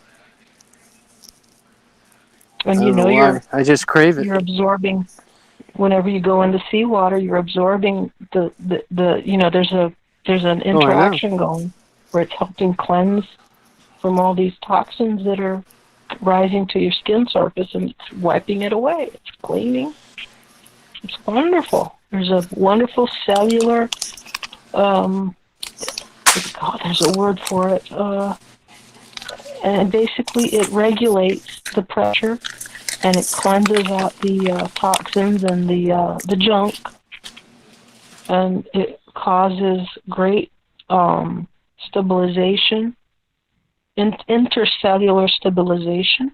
I And don't know why. I just crave it. You're absorbing. Whenever you go into seawater, you're absorbing the there's an interaction going where it's helping cleanse from all these toxins that are rising to your skin surface, and it's wiping it away. It's cleaning. It's wonderful. There's a wonderful cellular, there's a word for it, and basically it regulates the pressure, and it cleanses out the toxins and the junk, and it causes great stabilization, intercellular stabilization.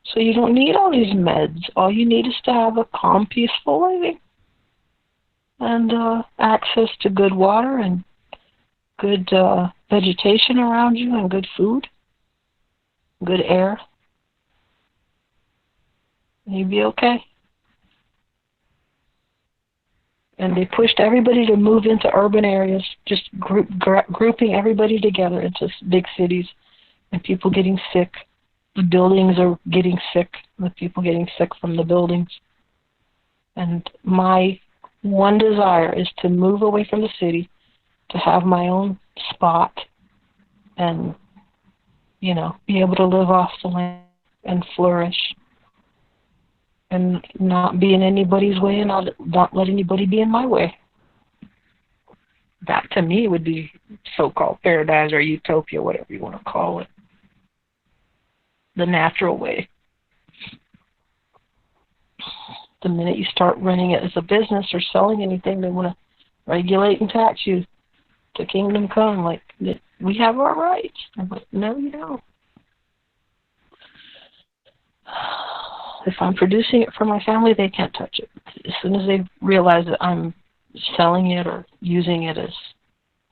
So you don't need all these meds. All you need is to have a calm, peaceful living and access to good water and good vegetation around you and good food, good air. You'd be okay. And they pushed everybody to move into urban areas, just grouping everybody together into big cities, and people getting sick. The buildings are getting sick, with people getting sick from the buildings. And my one desire is to move away from the city, to have my own spot, and, be able to live off the land and flourish, and not be in anybody's way, and not let anybody be in my way. That, to me, would be so-called paradise or utopia, whatever you want to call it. The natural way. The minute you start running it as a business or selling anything, they want to regulate and tax you to kingdom come. Like, we have our rights. I'm like, no, you don't. If I'm producing it for my family, they can't touch it. As soon as they realize that I'm selling it or using it as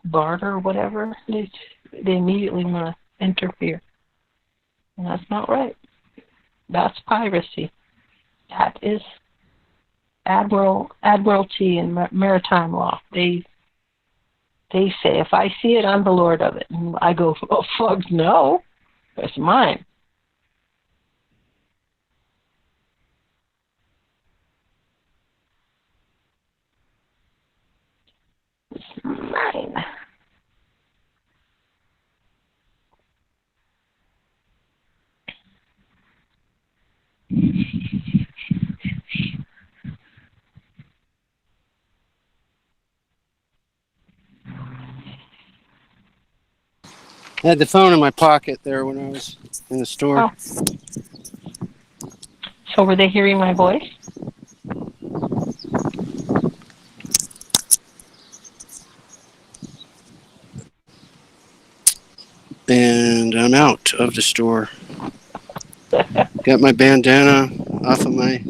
barter or whatever, they immediately want to interfere. And that's not right. That's piracy. That is admiralty and maritime law. They say, if I see it, I'm the lord of it. And I go, oh, fuck, no. That's mine. It's mine. I had the phone in my pocket there when I was in the store. Oh. So were they hearing my voice? And I'm out of the store. Got my bandana off of my...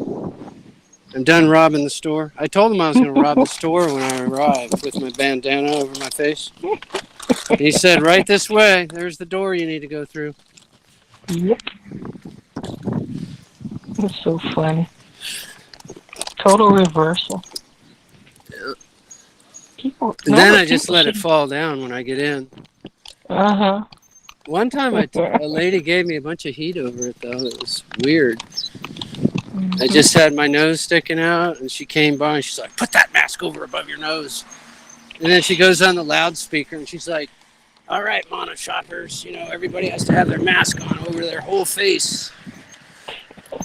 I'm done robbing the store. I told him I was going to rob the store when I arrived with my bandana over my face. And he said, right this way. There's the door you need to go through. Yep. That's so funny. Total reversal. People. And then I just let it fall down when I get in. Uh-huh. One time a lady gave me a bunch of heat over it, though. It was weird. I just had my nose sticking out, and she came by, and she's like, put that mask over above your nose. And then she goes on the loudspeaker, and she's like, all right, mono shoppers, you know, everybody has to have their mask on over their whole face.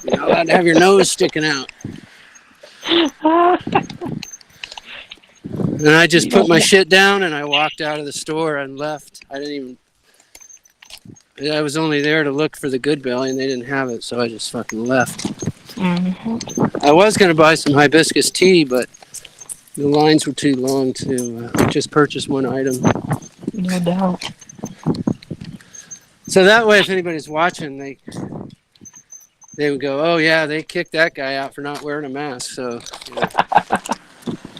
You're not allowed to have your nose sticking out. And I just put my shit down, and I walked out of the store and left. I was only there to look for the Good Belly, and they didn't have it, so I just fucking left. Mm-hmm. I was going to buy some hibiscus tea, but the lines were too long to just purchase one item. No doubt. So that way, if anybody's watching, they would go, oh, yeah, they kicked that guy out for not wearing a mask. So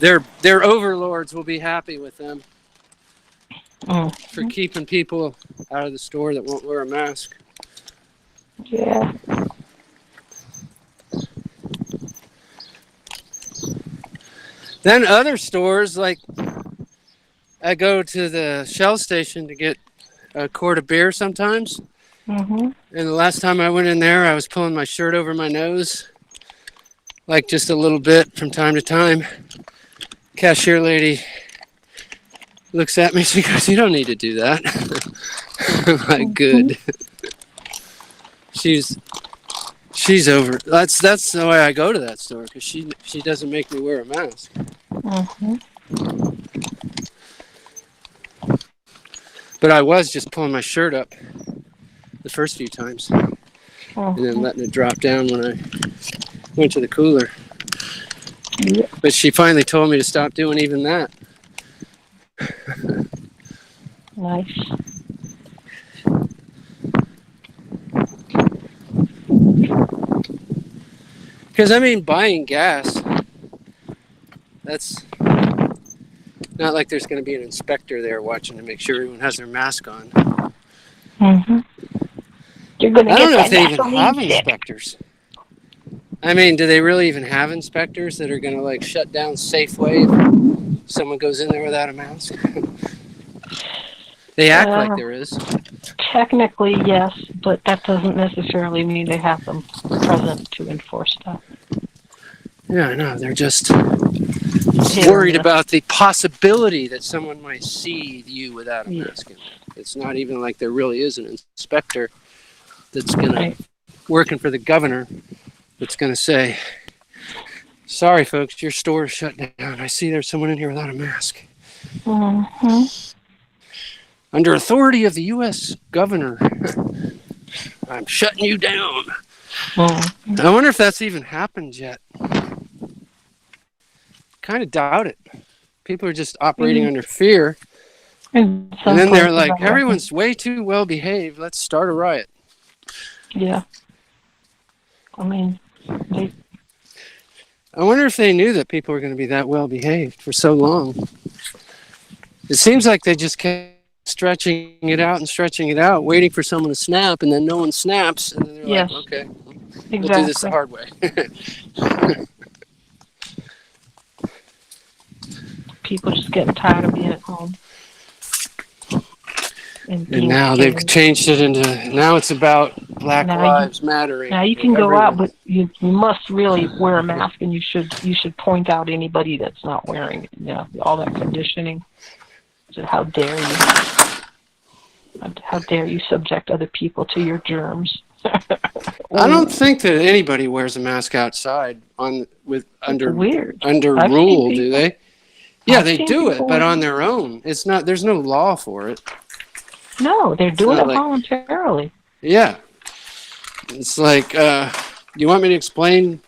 their overlords will be happy with them for keeping people out of the store that won't wear a mask. Yeah. Then other stores, like I go to the Shell station to get a quart of beer sometimes. Mm-hmm. And the last time I went in there, I was pulling my shirt over my nose, like just a little bit from time to time. Cashier lady looks at me, she goes, you don't need to do that. I'm like, good. She's over. That's the way I go to that store, because she doesn't make me wear a mask. Mm-hmm. But I was just pulling my shirt up the first few times, and then letting it drop down when I went to the cooler. Yeah. But she finally told me to stop doing even that. Nice. Because, I mean, buying gas, that's not like there's going to be an inspector there watching to make sure everyone has their mask on. Mm-hmm. You're gonna I don't know get if they that even gasoline have stick. inspectors. I mean, do they really even have inspectors that are going to, like, shut down Safeway if someone goes in there without a mask? They act like there is. Technically, yes, but that doesn't necessarily mean they have them present to enforce that. Yeah, I know. They're just worried about the possibility that someone might see you without a mask. It's not even like there really is an inspector that's working for the governor that's going to say, sorry, folks, your store is shut down. I see there's someone in here without a mask. Mm-hmm. Under authority of the U.S. governor, I'm shutting you down. Mm-hmm. I wonder if that's even happened yet. Kind of doubt it. People are just operating under fear. And then they're like, everyone's way too well behaved. Let's start a riot. Yeah. I mean, I wonder if they knew that people were going to be that well behaved for so long. It seems like they just kept stretching it out, waiting for someone to snap, and then no one snaps, and then they're like, okay, we'll do this the hard way. People just getting tired of being at home. And now they've changed it into, now it's about Black Lives Mattering. Now you can go out, but you must really wear a mask, and you should point out anybody that's not wearing it. Yeah, all that conditioning. So how dare you? How dare you subject other people to your germs? I don't think that anybody wears a mask outside under I've rule, seen do people. they? Yeah, I've they seen do it, people but on their own. It's not. There's no law for it. No, they're doing it like- voluntarily. Yeah, it's like. You want me to explain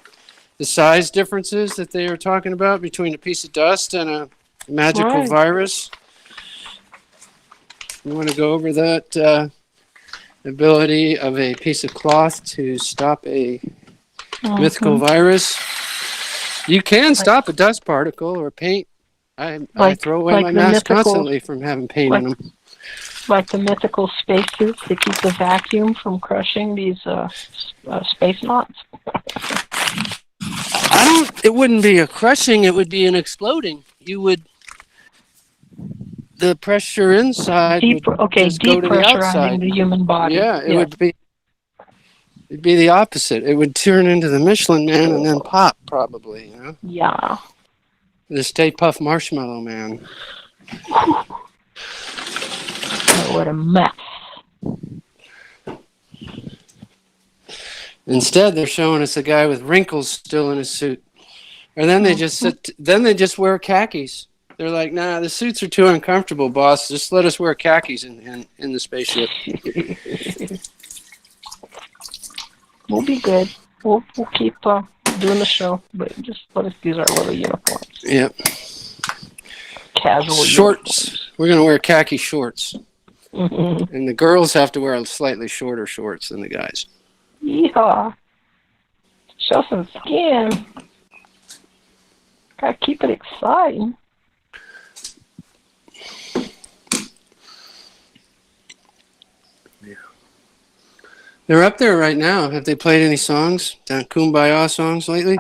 the size differences that they are talking about between a piece of dust and a magical virus? You want to go over that ability of a piece of cloth to stop a mythical virus? You can stop a dust particle or paint. I throw away my mask constantly from having paint in them. Like the mythical spacesuits that keep the vacuum from crushing these space knots. it wouldn't be a crushing, it would be an exploding. The pressure inside would just go to the outside. Depressurizing the human body. Yeah, Yes. it'd be the opposite. It would turn into the Michelin Man and then pop, probably, you know? Yeah. The Stay Puft Marshmallow Man. Oh, what a mess. Instead, they're showing us a guy with wrinkles still in his suit. And then they just wear khakis. They're like, nah, the suits are too uncomfortable, boss. Just let us wear khakis in the spaceship. We'll be good. We'll keep doing the show, but just let us use our little uniforms. Yep. Casual shorts. Uniforms. We're going to wear khaki shorts. Mm-hmm. And the girls have to wear slightly shorter shorts than the guys. Yeehaw. Show some skin. Gotta keep it exciting. They're up there right now. Have they played any songs? Kumbaya songs lately?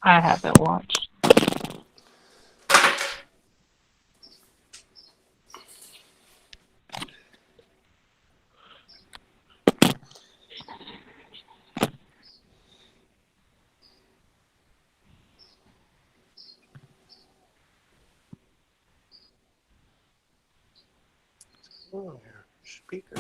I haven't watched. Oh, speaker.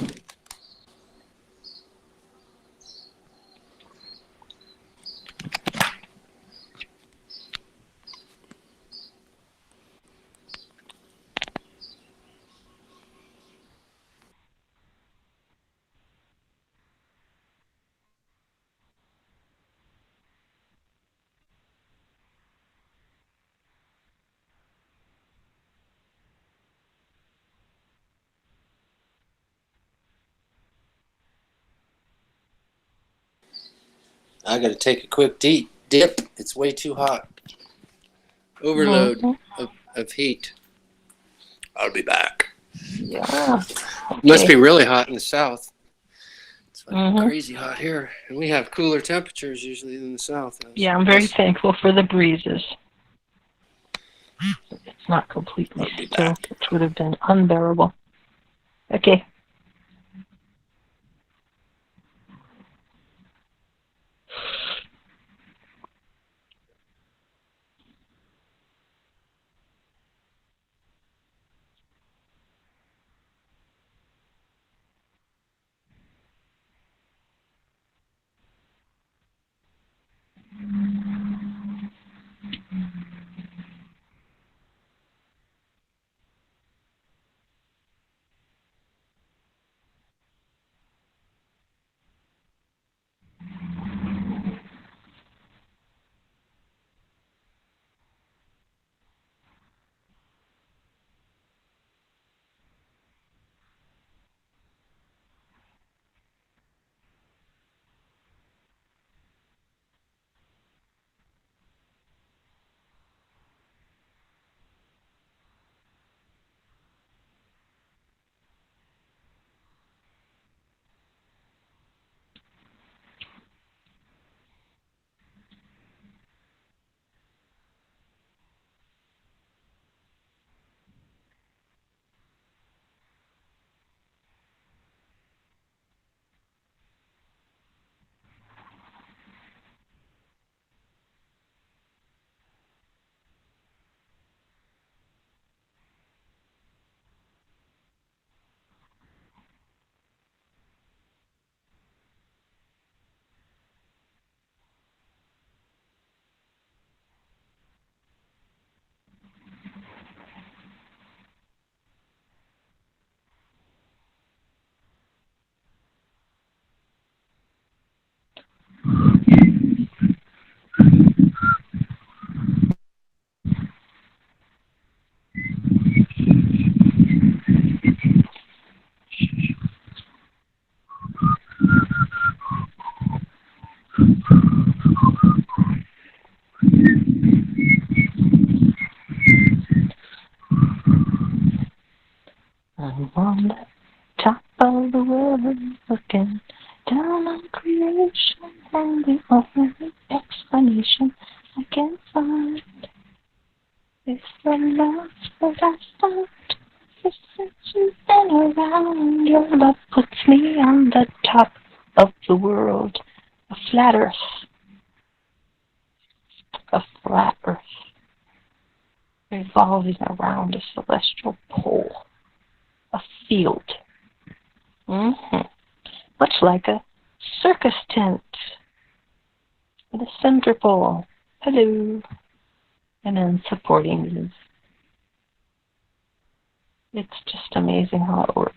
I got to take a quick dip. It's way too hot. Overload of heat. I'll be back. Yeah. Okay. Must be really hot in the south. It's like crazy hot here. And we have cooler temperatures usually than the south. Yeah, I'm very thankful for the breezes. It's not completely still, which would have been unbearable. Okay. I'm on the top of the world looking down on creation, and the only explanation I can find lost, but I found the sense you've been around. Your love puts me on the top of the world. A flat earth. A flat earth. Revolving around a celestial pole. A field. Much like a circus tent with a center pole. Hello. And then supporting these. It's just amazing how it works.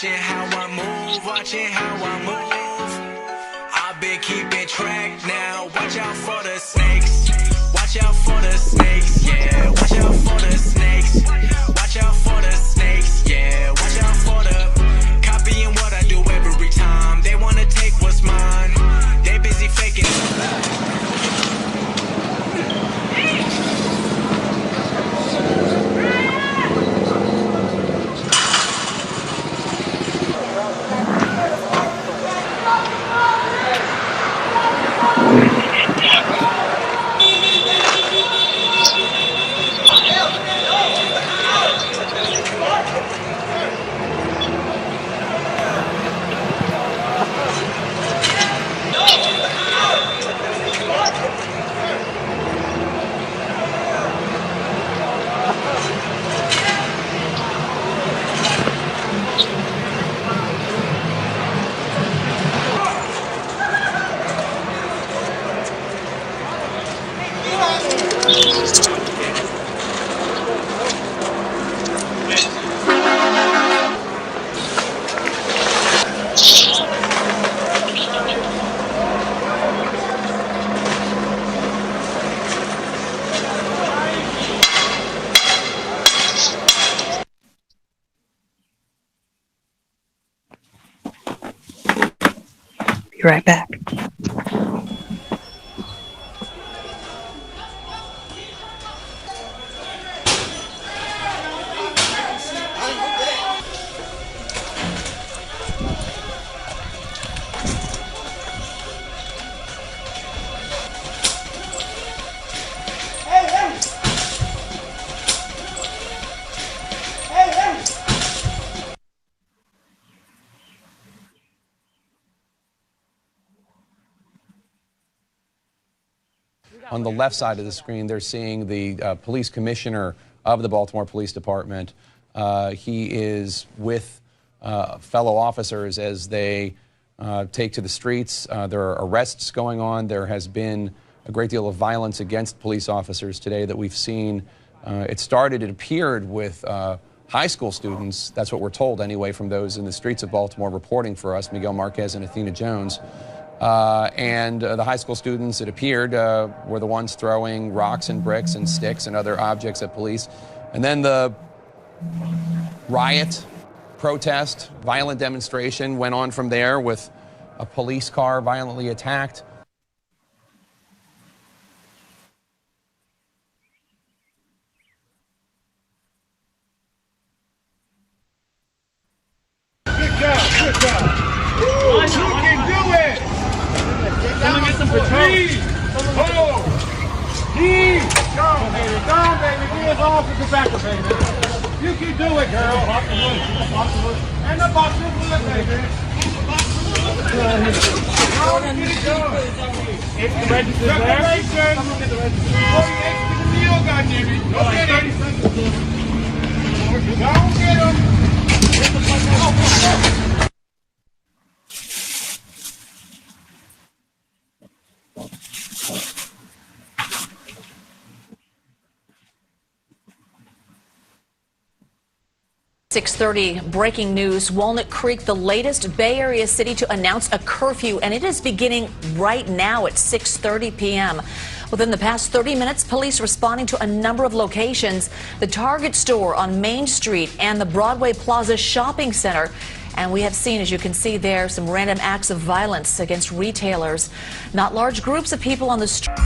Watching how I move, watching how I move. I've been keeping track now. Watch out for the snakes. Watch out for the snakes, yeah. Watch out for the snakes. Watch out for the snakes, yeah. Watch out for the copying what I do every time. They wanna take what's mine. They busy faking. Be right back. On the left side of the screen, they're seeing the police commissioner of the Baltimore Police Department. He is with fellow officers as they take to the streets. There are arrests going on. There has been a great deal of violence against police officers today that we've seen. It appeared with high school students. That's what we're told anyway from those in the streets of Baltimore reporting for us, Miguel Marquez and Athena Jones. The high school students, it appeared, were the ones throwing rocks and bricks and sticks and other objects at police. And then the riot, protest, violent demonstration went on from there with a police car violently attacked. Good job. You can do it. Someone get some patrol. Hold. Knee. Go, baby. Hands off the tobacco, baby. You can do it, girl. And the box of wood, baby. It's the register there. Someone get the register. 48 to the meal, goddammit. Go get it. Go get him. Get the fuck out. 6:30 breaking news. Walnut Creek, the latest Bay Area city to announce a curfew, and it is beginning right now at 6:30 p.m. Within the past 30 minutes, police responding to a number of locations, the Target store on Main Street and the Broadway Plaza Shopping Center. And we have seen, as you can see there, some random acts of violence against retailers. Not large groups of people on the street.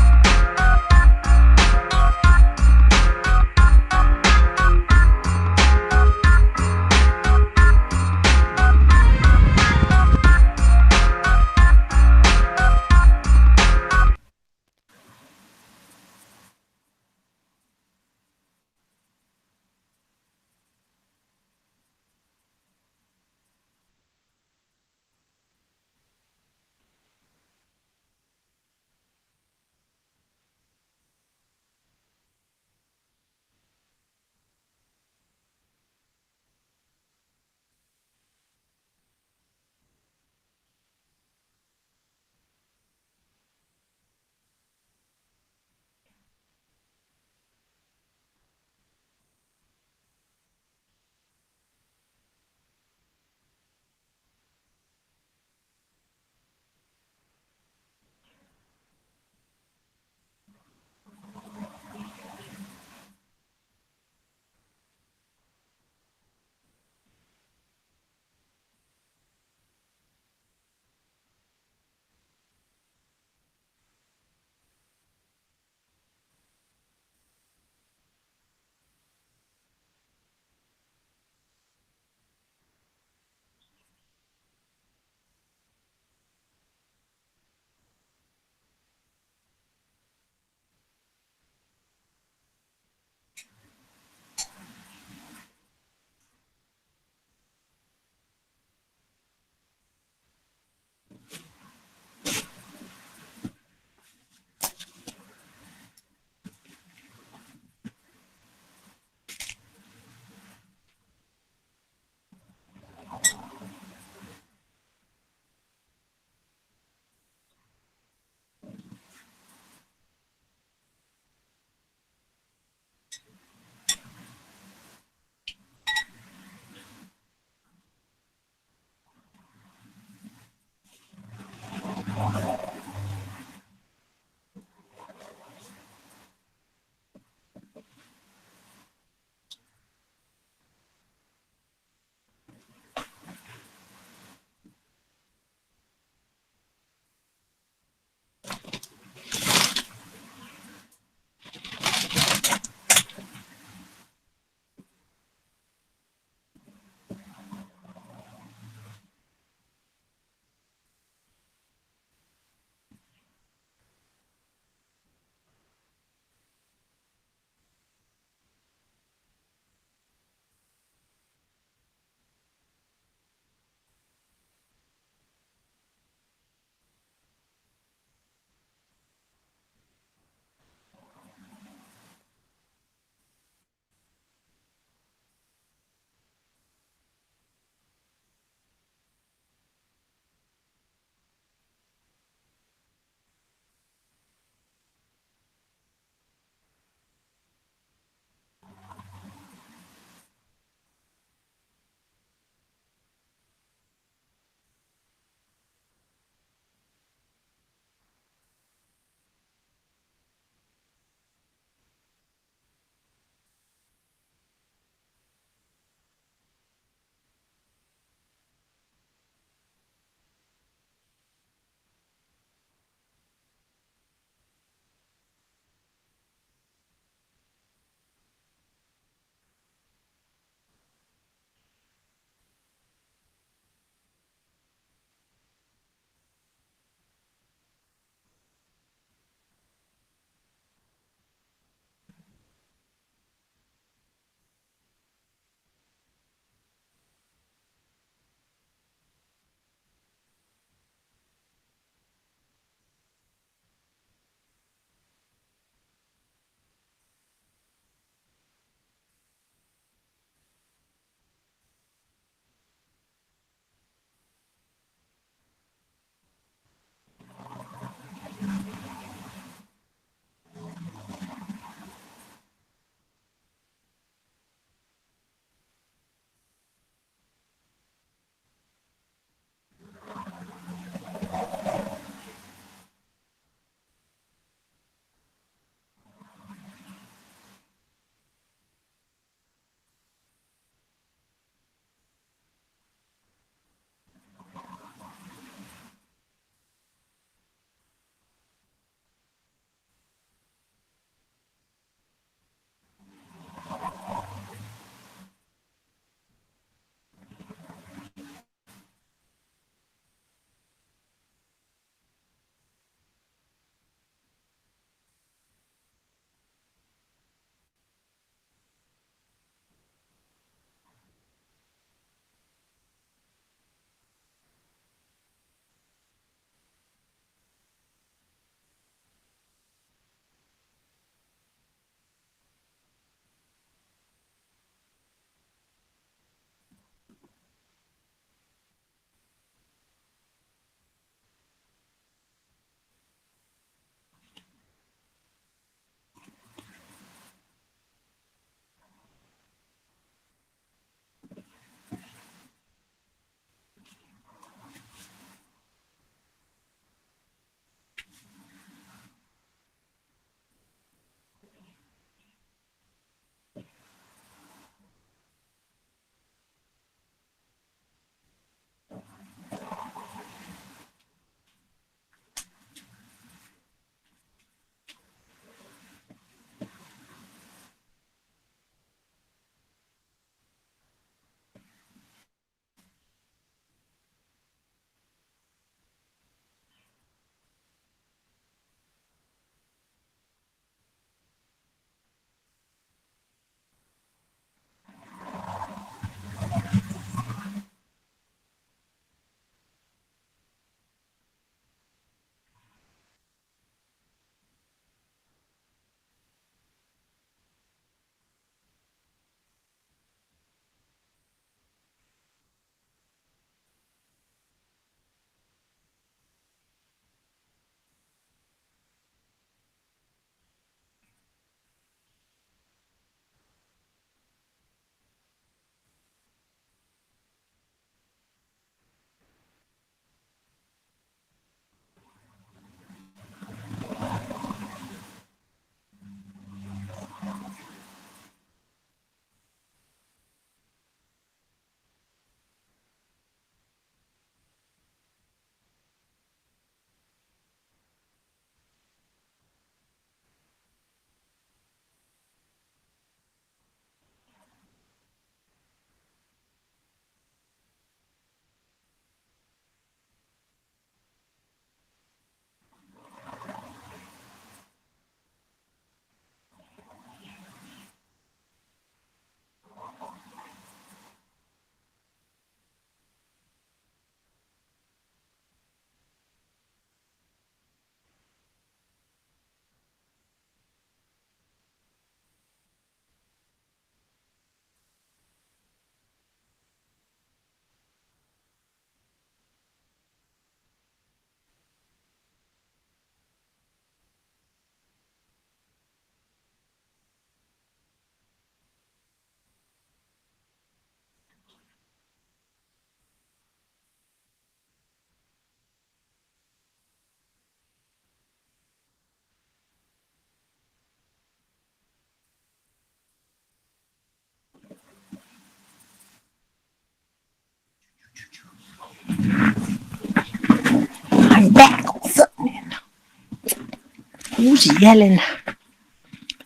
Who's yelling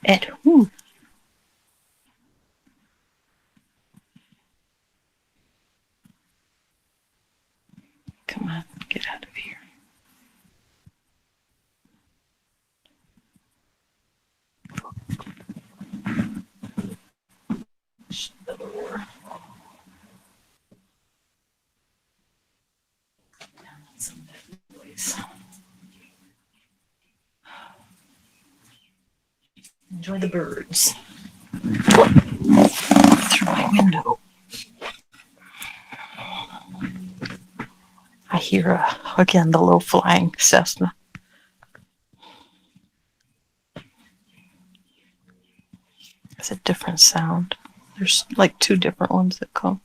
at who? Come on, get out of here. Shut the door. Some noise. Enjoy the birds. Through my window. I hear, again, the low-flying Cessna. It's a different sound. There's like two different ones that come.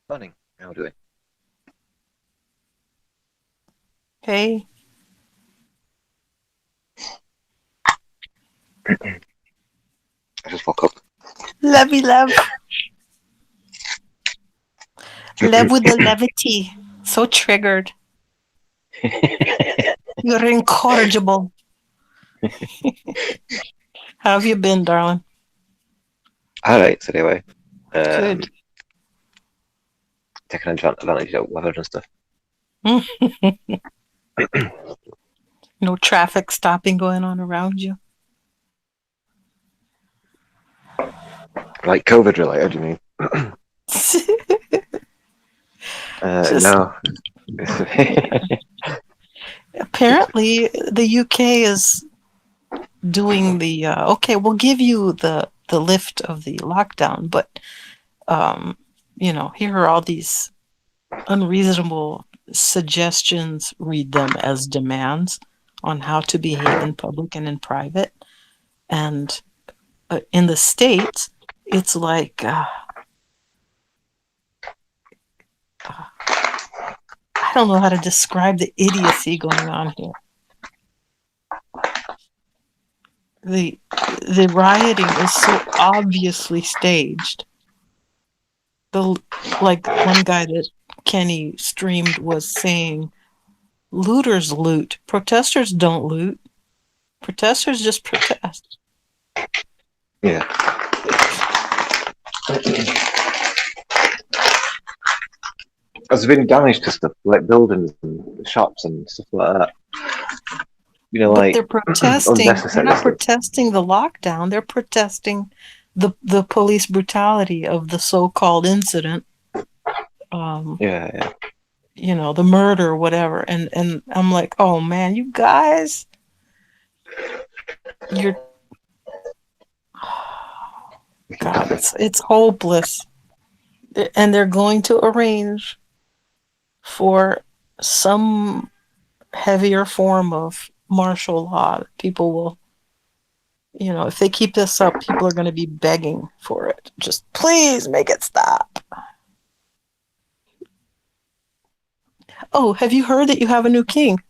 Morning. How are you doing? Hey, I just woke up. lovey love. Love with the levity. So triggered. You're incorrigible. How have you been, darling? Alright, so anyway. Good. Taking advantage of weather and stuff. No traffic stopping going on around you. Like COVID related, you mean? No. Apparently, the UK is doing the okay. We'll give you the lift of the lockdown, but here are all these unreasonable suggestions. Read them as demands on how to behave in public and in private, and in the States, it's like. I don't know how to describe the idiocy going on here. The rioting is so obviously staged. Like one guy that Kenny streamed was saying, looters loot. Protesters don't loot. Protesters just protest. Yeah. There's been damage to stuff like buildings and shops and stuff like that. But like they're protesting. They're not protesting the lockdown. They're protesting the police brutality of the so-called incident. Yeah. The murder, whatever. And I'm like, oh man, you guys, God, it's hopeless. And they're going to arrange for some heavier form of martial law. People will, if they keep this up, people are going to be begging for it. Just please make it stop. Oh, have you heard that you have a new king?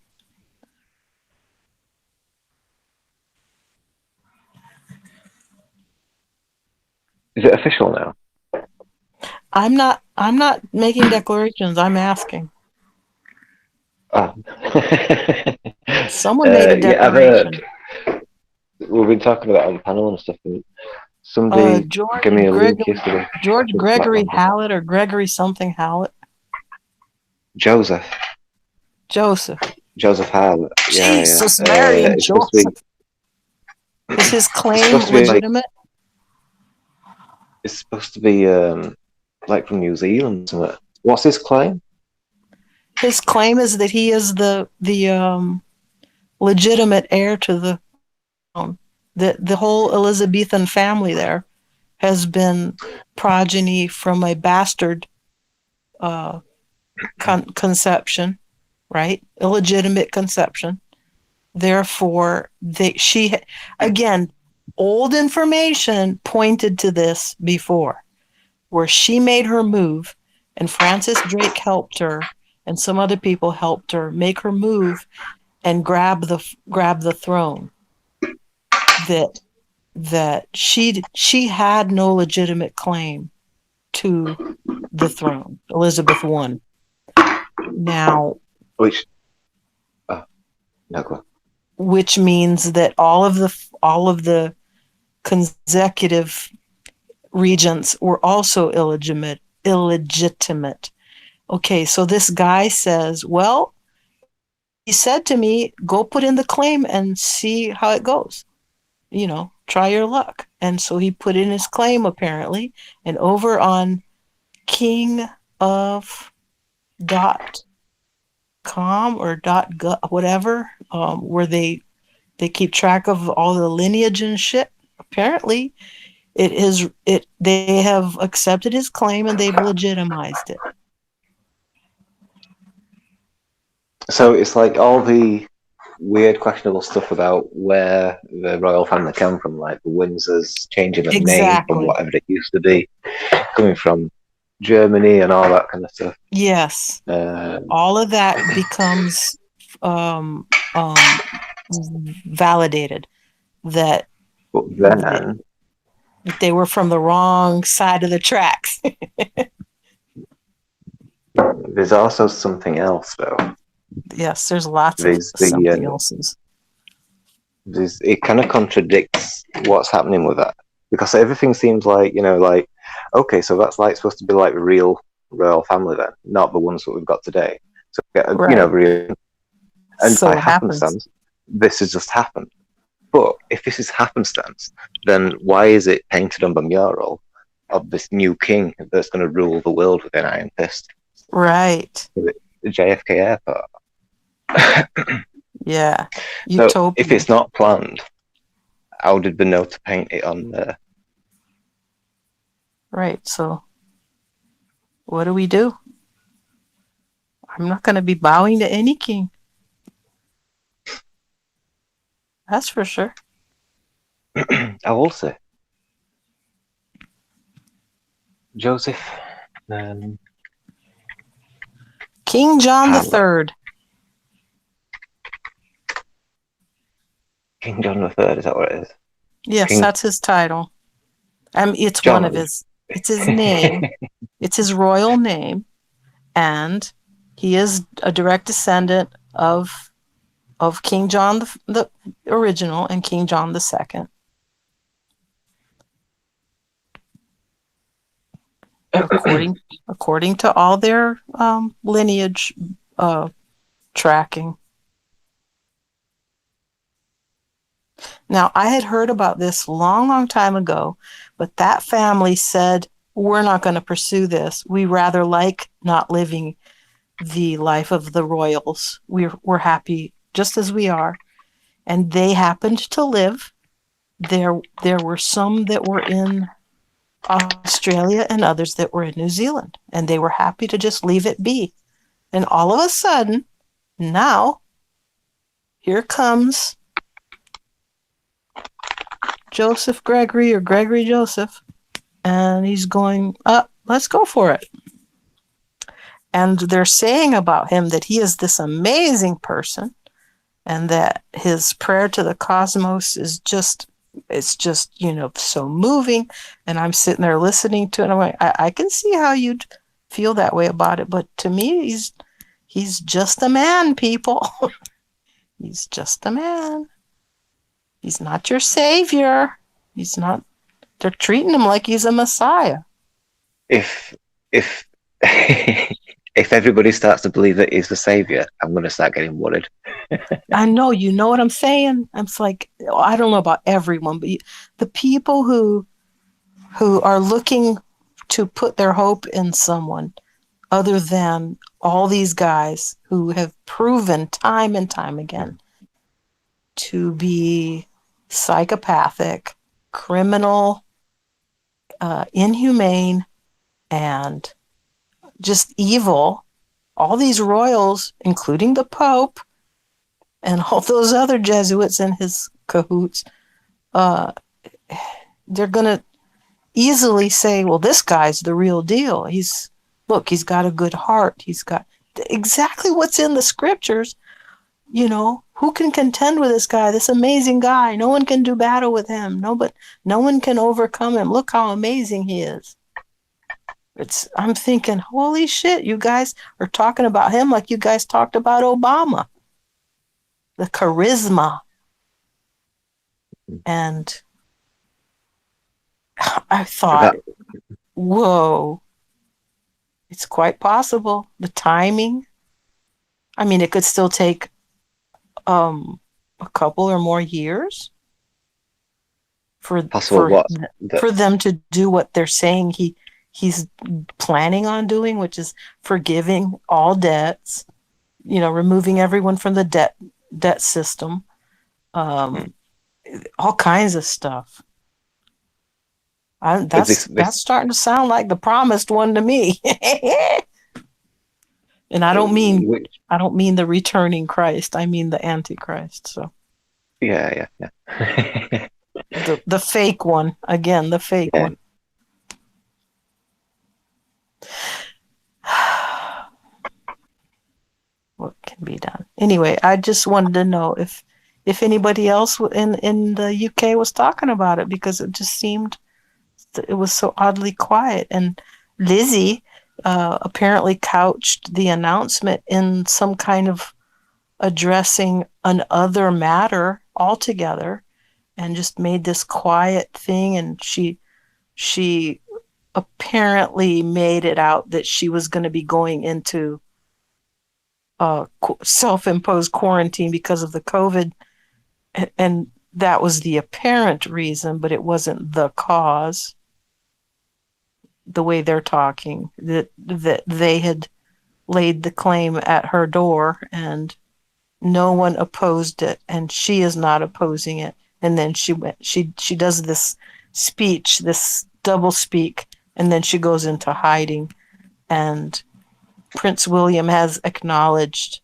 Is it official now? I'm not making declarations. I'm asking. Oh. Someone made a declaration. Yeah, I've heard. We've been talking about it on the panel and stuff, and somebody gave me a link yesterday. George Gregory Hallett or Gregory something Hallett. Joseph Hallett. Jesus, Mary and Joseph. Is his claim legitimate? It's supposed to be like from New Zealand. What's his claim? His claim is that he is the legitimate heir to the throne. The whole Elizabethan family there has been progeny from a bastard conception, right? Illegitimate conception. Therefore, old information pointed to this before, where she made her move, and Francis Drake helped her, and some other people helped her make her move and grab the throne. That she had no legitimate claim to the throne, Elizabeth I. Now, which means that all of the consecutive regents were also illegitimate. Okay, so this guy says, well, he said to me, go put in the claim and see how it goes. Try your luck. And so he put in his claim, apparently, and over on kingofcom or .gov, whatever, where they keep track of all the lineage and shit. Apparently, they have accepted his claim and they've legitimized it. So it's like all the weird, questionable stuff about where the royal family come from, like the Windsors changing the name from whatever it used to be, coming from Germany and all that kind of stuff. Yes. Um, All of that becomes um, um, validated that but they, then they were from the wrong side of the tracks. there's also something else, though. Yes, there's lots of There's something else's. it kind of contradicts what's happening with that, because everything seems like, like, okay, so that's like supposed to be like the real royal family then, not the ones that we've got today. So Right. real, and So by it happens. happenstance, this has just happened. But if this is happenstance, then why is it painted on the mural of this new king that's going to rule the world with an iron fist? Right. The JFK airport. Yeah. So Utopia. if it's not planned, how did they know to paint it on there? Right. So what do we do? I'm not going to be bowing to any king. That's for sure. I will say, Joseph, King John the Hamlet. Third. King John the Third, is that what it is? Yes, King that's his title. It's John. one of his. It's his name. It's his royal name, and he is a direct descendant of King John the original and King John the Second. According to all their lineage tracking. Now, I had heard about this long time ago, but that family said, we're not going to pursue this. We rather like not living the life of the royals. We're happy just as we are. And they happened to live. There were some that were in Australia and others that were in New Zealand. And they were happy to just leave it be. And all of a sudden, now, here comes Joseph Gregory or Gregory Joseph, and he's going, let's go for it. And they're saying about him that he is this amazing person and that his prayer to the cosmos is just, so moving. And I'm sitting there listening to it, and I'm like, I can see how you'd feel that way about it, but to me, he's just a man, people. He's just a man. He's not your savior. He's not. They're treating him like he's a messiah. If if everybody starts to believe that he's the savior, I'm going to start getting worried. I know, you know what I'm saying? I'm like, I don't know about everyone, but the people who are looking to put their hope in someone other than all these guys who have proven time and time again to be psychopathic, criminal, inhumane, and just evil. All these royals, including the Pope and all those other Jesuits in his cahoots, they're going to easily say, well, this guy's the real deal. He's got a good heart. He's got exactly what's in the scriptures. Who can contend with this guy, this amazing guy? No one can do battle with him. No one can overcome him. Look how amazing he is. I'm thinking, holy shit, you guys are talking about him like you guys talked about Obama. The charisma. And I thought, whoa, it's quite possible. The timing. I mean, it could still take a couple or more years for them to do what they're saying he's planning on doing, which is forgiving all debts, removing everyone from the debt system, all kinds of stuff. That's starting to sound like the promised one to me. And I don't mean the returning Christ. I mean the Antichrist. So yeah. the fake one again. The fake one. What can be done? Anyway, I just wanted to know if anybody else in the UK was talking about it, because it just seemed it was so oddly quiet. And Lizzie apparently couched the announcement in some kind of addressing an other matter altogether, and just made this quiet thing. And she apparently made it out that she was going to be going into self-imposed quarantine because of the COVID, and that was the apparent reason, but it wasn't the cause. The way they're talking, that they had laid the claim at her door, and no one opposed it, and she is not opposing it. And then she does this speech, this double speak, and then she goes into hiding. And Prince William has acknowledged,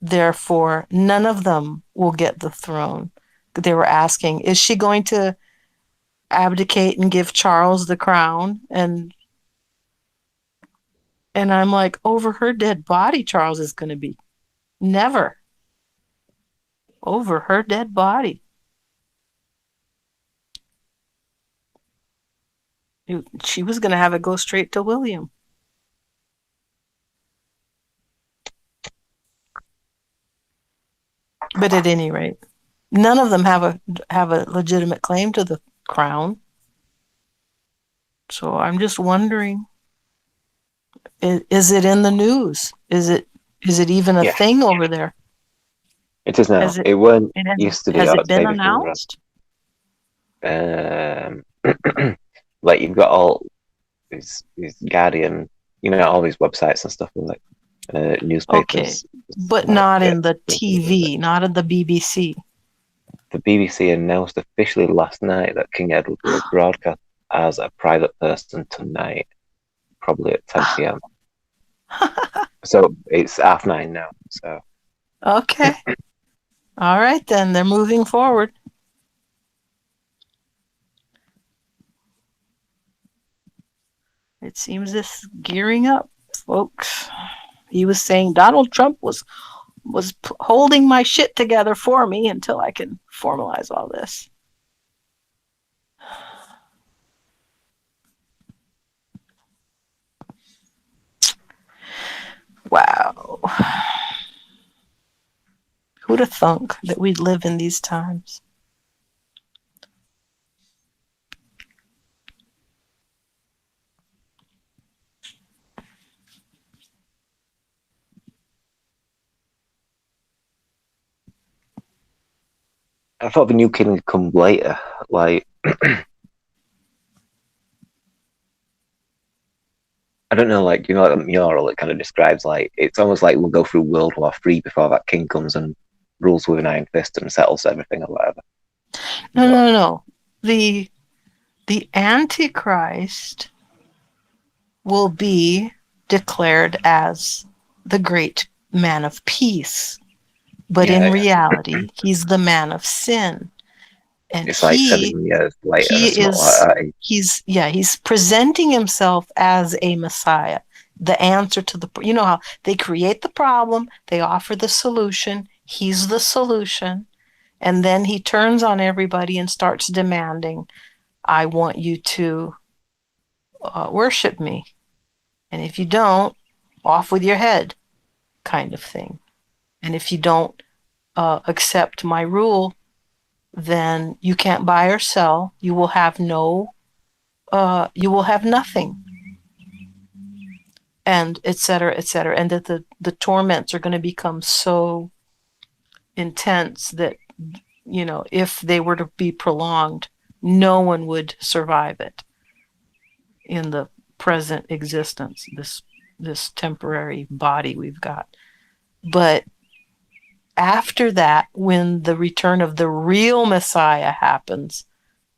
therefore, none of them will get the throne. They were asking, is she going to abdicate and give Charles the crown? And I'm like, over her dead body, Charles is going to be. Never. Over her dead body. She was going to have it go straight to William. But at any rate, none of them have a legitimate claim to the crown. So I'm just wondering, is it in the news? Is it even a thing over there? It is now. It weren't used to be. Has it been announced? Like you've got all these Guardian, all these websites and stuff, and like newspapers. Okay, but not in the TV, not in the BBC. The BBC announced officially last night that King Edward will broadcast as a private person tonight, probably at 10 p.m. So it's 9:30 now. So okay, all right then. They're moving forward. It seems this gearing up, folks. He was saying Donald Trump was holding my shit together for me until I can formalize all this. Wow. Who'd have thunk that we'd live in these times? I thought the new king would come later. Like, I don't know, like, like the mural, it kind of describes, like, it's almost like we'll go through World War III before that king comes and rules with an iron fist and settles everything or whatever. No. The Antichrist will be declared as the great man of peace. But in reality, he's the man of sin. And it's like 7 years later. He's presenting himself as a Messiah, the answer to the, how they create the problem, they offer the solution, he's the solution, and then he turns on everybody and starts demanding, I want you to worship me. And if you don't, off with your head, kind of thing. And if you don't accept my rule, then you can't buy or sell. You will have nothing. And et cetera, et cetera. And that the torments are going to become so intense that, if they were to be prolonged, no one would survive it in the present existence, this temporary body we've got. But after that, when the return of the real Messiah happens,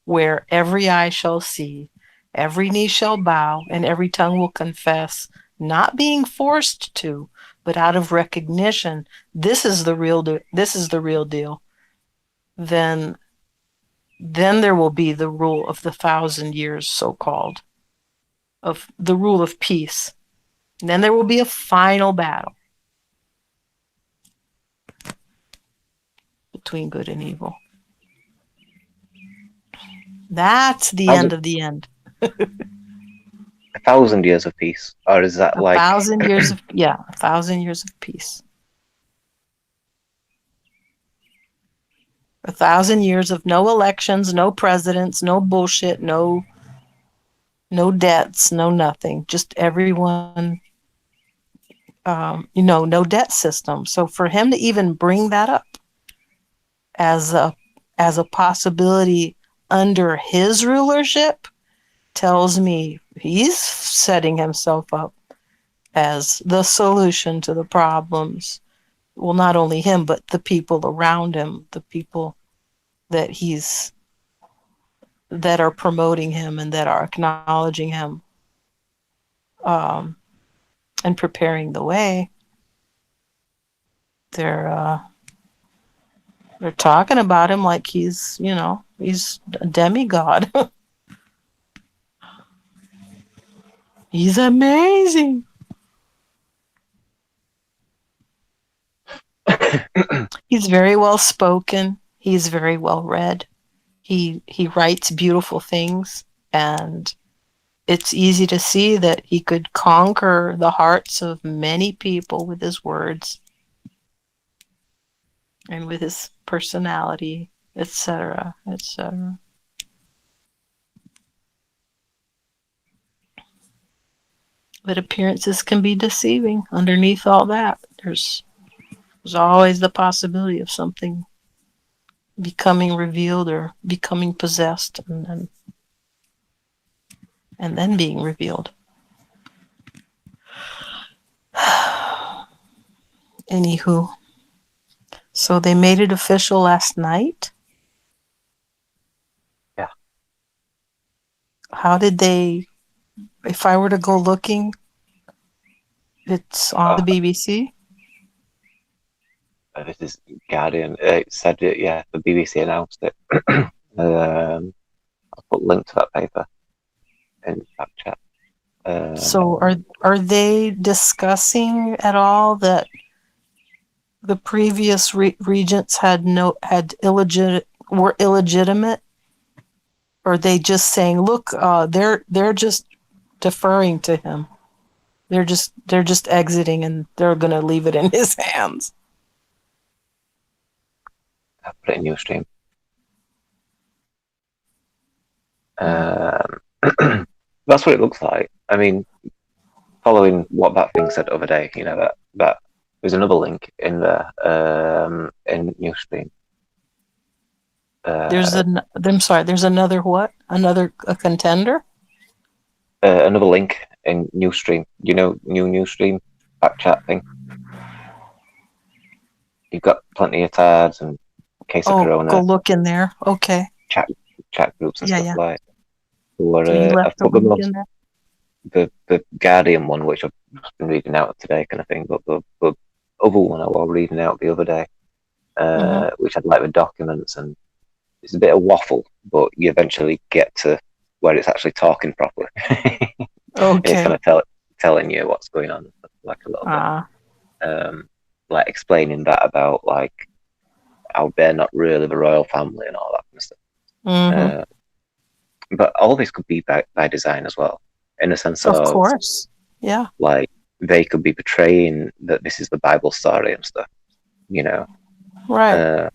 where every eye shall see, every knee shall bow, and every tongue will confess, not being forced to, but out of recognition, this is the real deal. Then there will be the rule of the 1,000 years, so-called. of the rule of peace. And then there will be a final battle between good and evil. That's the end of the end. 1,000 years of peace, or is that A like 1,000 years of 1,000 years of peace. 1,000 years of no elections, no presidents, no bullshit, no debts, no nothing. Just everyone, no debt system. So for him to even bring that up as a possibility under his rulership tells me he's setting himself up as the solution to the problems. Well, not only him, but the people around him, the people that that are promoting him and that are acknowledging him, and preparing the way. They're talking about him like he's a demigod. He's amazing. He's very well spoken. He's very well read. He writes beautiful things, and it's easy to see that he could conquer the hearts of many people with his words and with his personality, etc., etc. But appearances can be deceiving. Underneath all that, there's always the possibility of something becoming revealed or becoming possessed and then being revealed. Anywho, so they made it official last night. Yeah. How did they? If I were to go looking, it's on the BBC. This is Guardian. It said it. Yeah, the BBC announced it. I'll put a link to that paper in the back chat. So are they discussing at all that the previous regents were illegitimate? Or are they just saying, look, they're just deferring to him. They're just exiting and they're gonna leave it in his hands. I put it in Ustream. That's what it looks like. I mean, following what that thing said the other day, that there's another link in there in Ustream. There's another what? A contender? Another link in Newsstream. New Newsstream back chat thing. You've got plenty of tabs and case of Corona. Go look in there. Okay. Chat groups and stuff like. So you left the link in there? The Guardian one, which I've been reading out today, kind of thing, but the other one I was reading out the other day, which had like the documents, and it's a bit of waffle, but you eventually get to where it's actually talking properly. Okay. It's kind of telling you what's going on, like a little bit. Like explaining that about like how they're not really the royal family and all that kind of stuff. But all this could be by design as well, in a sense of course, yeah. Like they could be portraying that this is the Bible story and stuff, Right.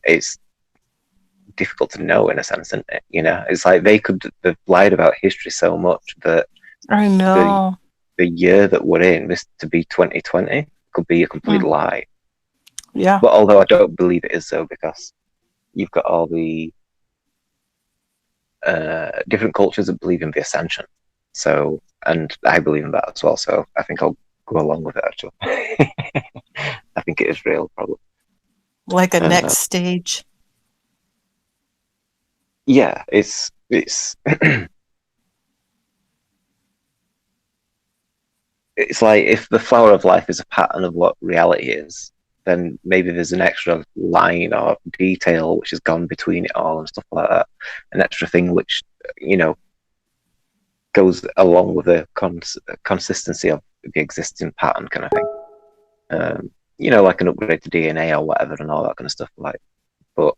It's difficult to know in a sense, isn't it? It's like they've lied about history so much that I know the year that we're in, this to be 2020, could be a complete lie. Yeah. But although I don't believe it is so, because you've got all the different cultures that believe in the ascension. So, and I believe in that as well. So I think I'll go along with it. Actually, I think it is real, probably. Like a next stage. Yeah, it's it's like if the flower of life is a pattern of what reality is, then maybe there's an extra line or detail which has gone between it all and stuff like that. An extra thing which, goes along with the consistency of the existing pattern kind of thing. Like an upgrade to DNA or whatever and all that kind of stuff. Like, but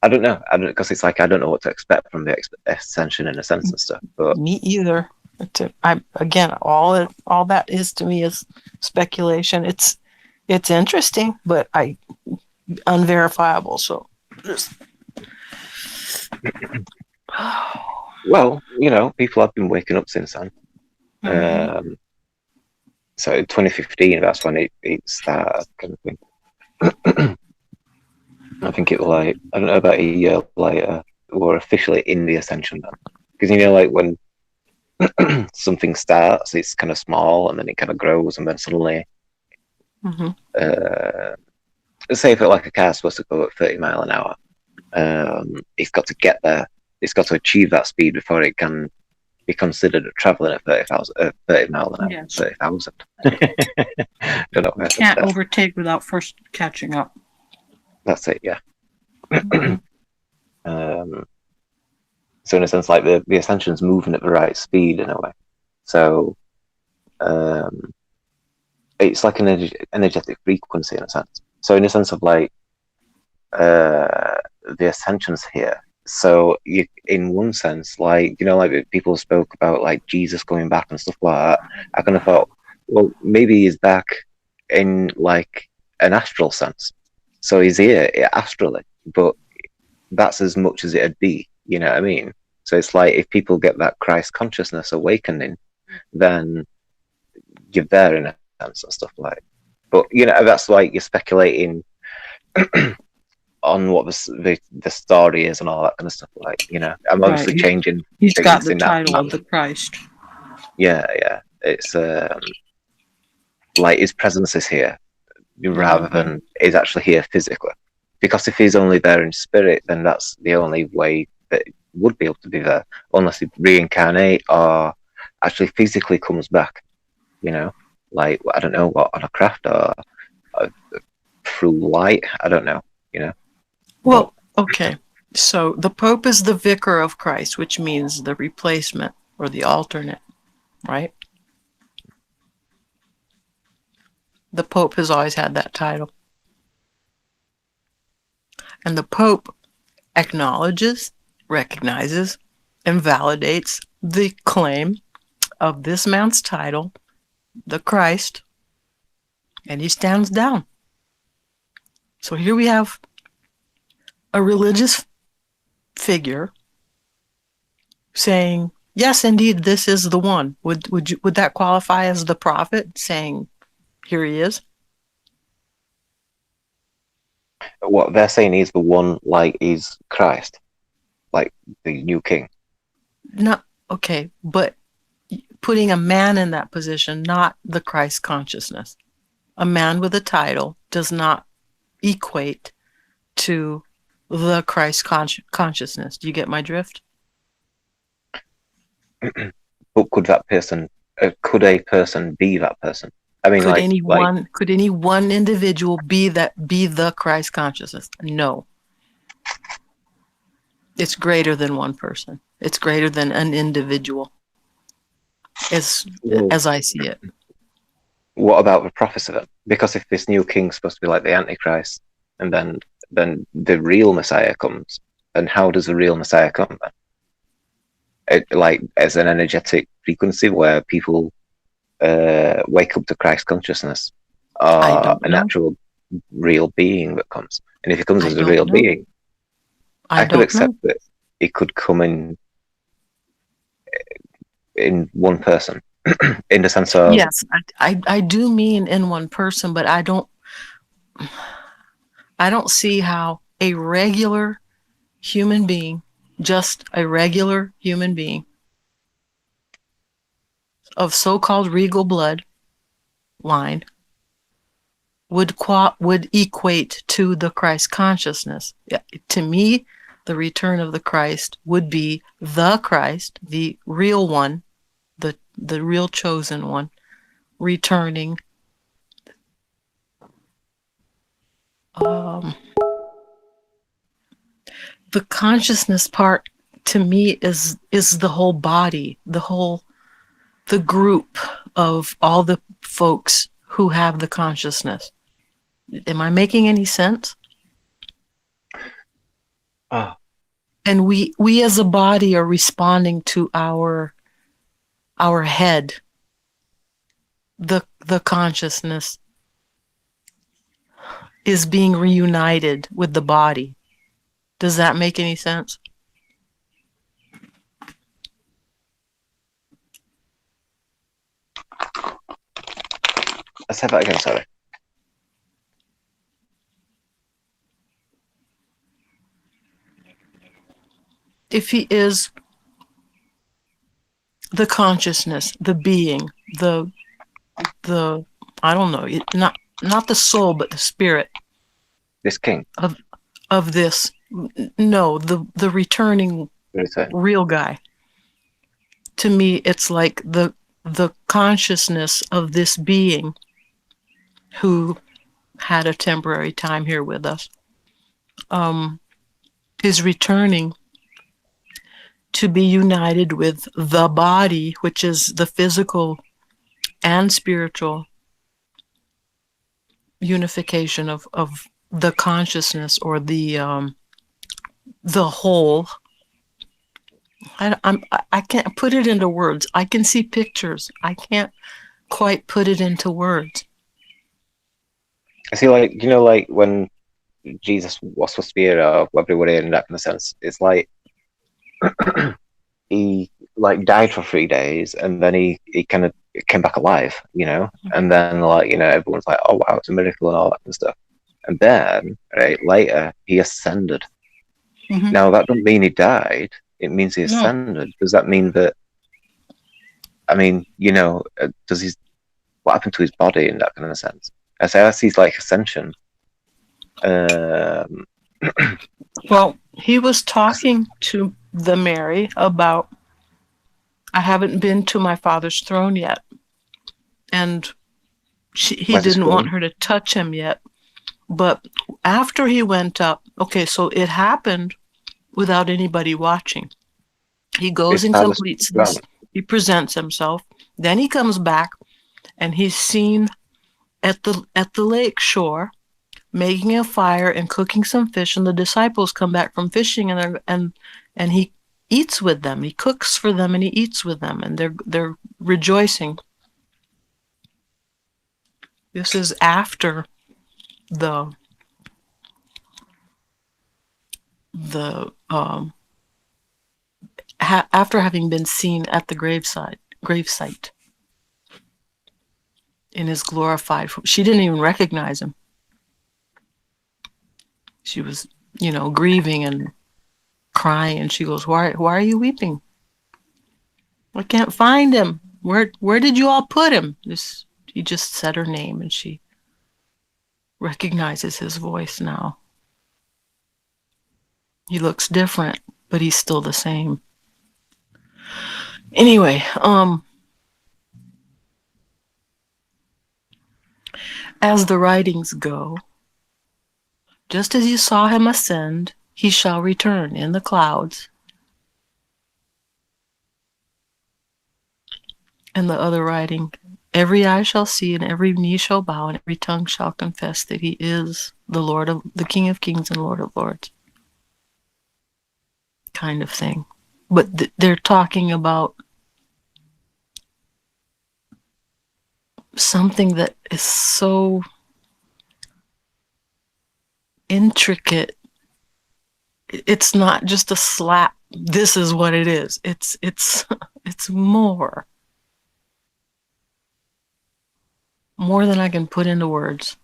I don't know. Because it's like I don't know what to expect from the ascension in a sense and stuff. But Me either. Again, all that is to me is speculation. It's interesting, but unverifiable. So just well, people have been waking up since then. So 2015, that's when it started, kind of thing. I think it was like, I don't know, about a year later, we're officially in the ascension then. Because like when something starts, it's kind of small and then it kind of grows and then suddenly, say if it like a car's supposed to go at 30 mile an hour, it's got to get there. It's got to achieve that speed before it can be considered traveling at 30 mile an hour. Yes. 30,000. Don't know. Can't overtake without first catching up. That's it, yeah. So in a sense, like the ascension's moving at the right speed in a way. So it's like an energetic frequency in a sense. So in a sense of like the ascension's here. So you, in one sense, like like people spoke about like Jesus going back and stuff like that. I kind of thought, well, maybe he's back in like an astral sense. So he's here astrally, but that's as much as it'd be. You know what I mean? So it's like if people get that Christ consciousness awakening, then you're there in a sense and stuff like. But that's like you're speculating on what the story is and all that kind of stuff. Like I'm obviously Right. changing. He's got the in that title manner. of the Christ. Yeah. It's like his presence is here rather than is actually here physically. Because if he's only there in spirit, then that's the only way that it would be able to be there, unless he reincarnate or actually physically comes back. Like I don't know what, on a craft or through light. I don't know. well, okay. So the Pope is the vicar of Christ, which means the replacement or the alternate, right? The Pope has always had that title. And the Pope acknowledges, recognizes, and validates the claim of this man's title, the Christ, and he stands down. So here we have a religious figure saying, yes, indeed, this is the one. Would that qualify as the prophet saying, here he is? What they're saying is the one, like is Christ, like the new king. Not okay, but putting a man in that position, not the Christ consciousness. A man with a title does not equate to the Christ consciousness. Do you get my drift? But could a person be that person? I mean, could any one individual be the Christ consciousness? No. It's greater than one person. It's greater than an individual. As I see it. What about the prophecy then? Because if this new king's supposed to be like the Antichrist, and then the real Messiah comes, and how does the real Messiah come then? Like as an energetic frequency where people wake up to Christ consciousness, or an actual real being that comes. And if he comes as a real being, I could accept that it could come in one person, in the sense of yes, I do mean in one person, but I don't see how a regular human being, just a regular human being of so-called regal blood line would equate to the Christ consciousness. To me, the return of the Christ would be the Christ, the real one, the real chosen one, returning the consciousness part to me is the whole body, the group of all the folks who have the consciousness. Am I making any sense? And we as a body are responding to our head, the consciousness is being reunited with the body. Does that make any sense? Let's have that again, sorry. If he is the consciousness, the being, the I don't know, not the soul, but the spirit. This king of this, no, the returning real guy. To me, it's like the consciousness of this being who had a temporary time here with us, is returning to be united with the body, which is the physical and spiritual unification of the consciousness, or the whole. I can't put it into words. I can see pictures. I can't quite put it into words. I see, like, you know, like when Jesus was supposed to be here, or everybody in that kind of sense, it's like he like died for 3 days, and then he kind of came back alive, you know, and then, like, you know, everyone's like, oh wow, it's a miracle and all that kind of stuff. And then later he ascended. Mm-hmm. Now that doesn't mean he died. It means he ascended. Does that mean that? I mean, you know, what happened to his body in that kind of sense? I see like ascension. Well, he was talking to the Mary about, I haven't been to my Father's throne yet, and he didn't want her to touch him yet. But after he went up, okay, so it happened without anybody watching. He goes and completes this. He presents himself. Then he comes back, and he's seen at the lake shore, making a fire and cooking some fish. And the disciples come back from fishing, and he eats with them. He cooks for them and he eats with them, and they're rejoicing. This is after after having been seen at the gravesite in his glorified form. She didn't even recognize him. She was, you know, grieving and crying, and she goes, why are you weeping? I can't find him. Where did you all put him? He just said her name, and she recognizes his voice now. He looks different, but he's still the same. Anyway, as the writings go, just as you saw him ascend, he shall return in the clouds. And the other writing, every eye shall see, and every knee shall bow, and every tongue shall confess that he is the King of Kings and Lord of Lords. Kind of thing. But they're talking about something that is so intricate. It's not just a slap. This is what it is. It's more than I can put into words.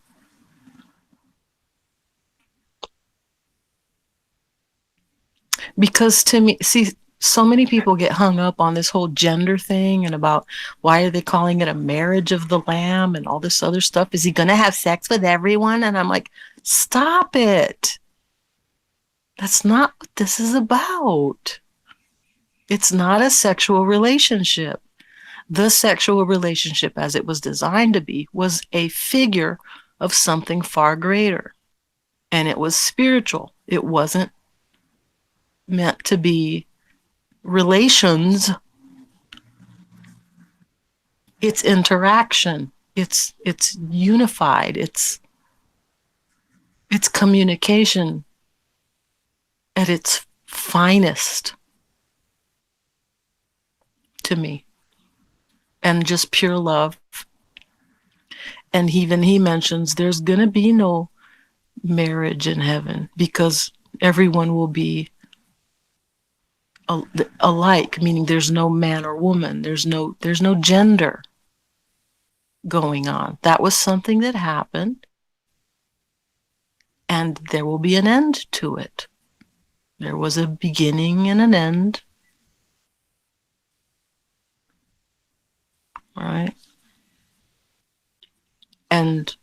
Because to me, see, so many people get hung up on this whole gender thing and about why are they calling it a marriage of the Lamb and all this other stuff. Is he going to have sex with everyone? And I'm like, stop it. That's not what this is about. It's not a sexual relationship. The sexual relationship, as it was designed to be, was a figure of something far greater. And it was spiritual. It wasn't meant to be relations, it's interaction, it's unified, it's communication at its finest to me, and just pure love. And even he mentions there's gonna be no marriage in heaven because everyone will be alike, meaning there's no man or woman, there's no gender going on. That was something that happened, and there will be an end to it. There was a beginning and an end. All right. And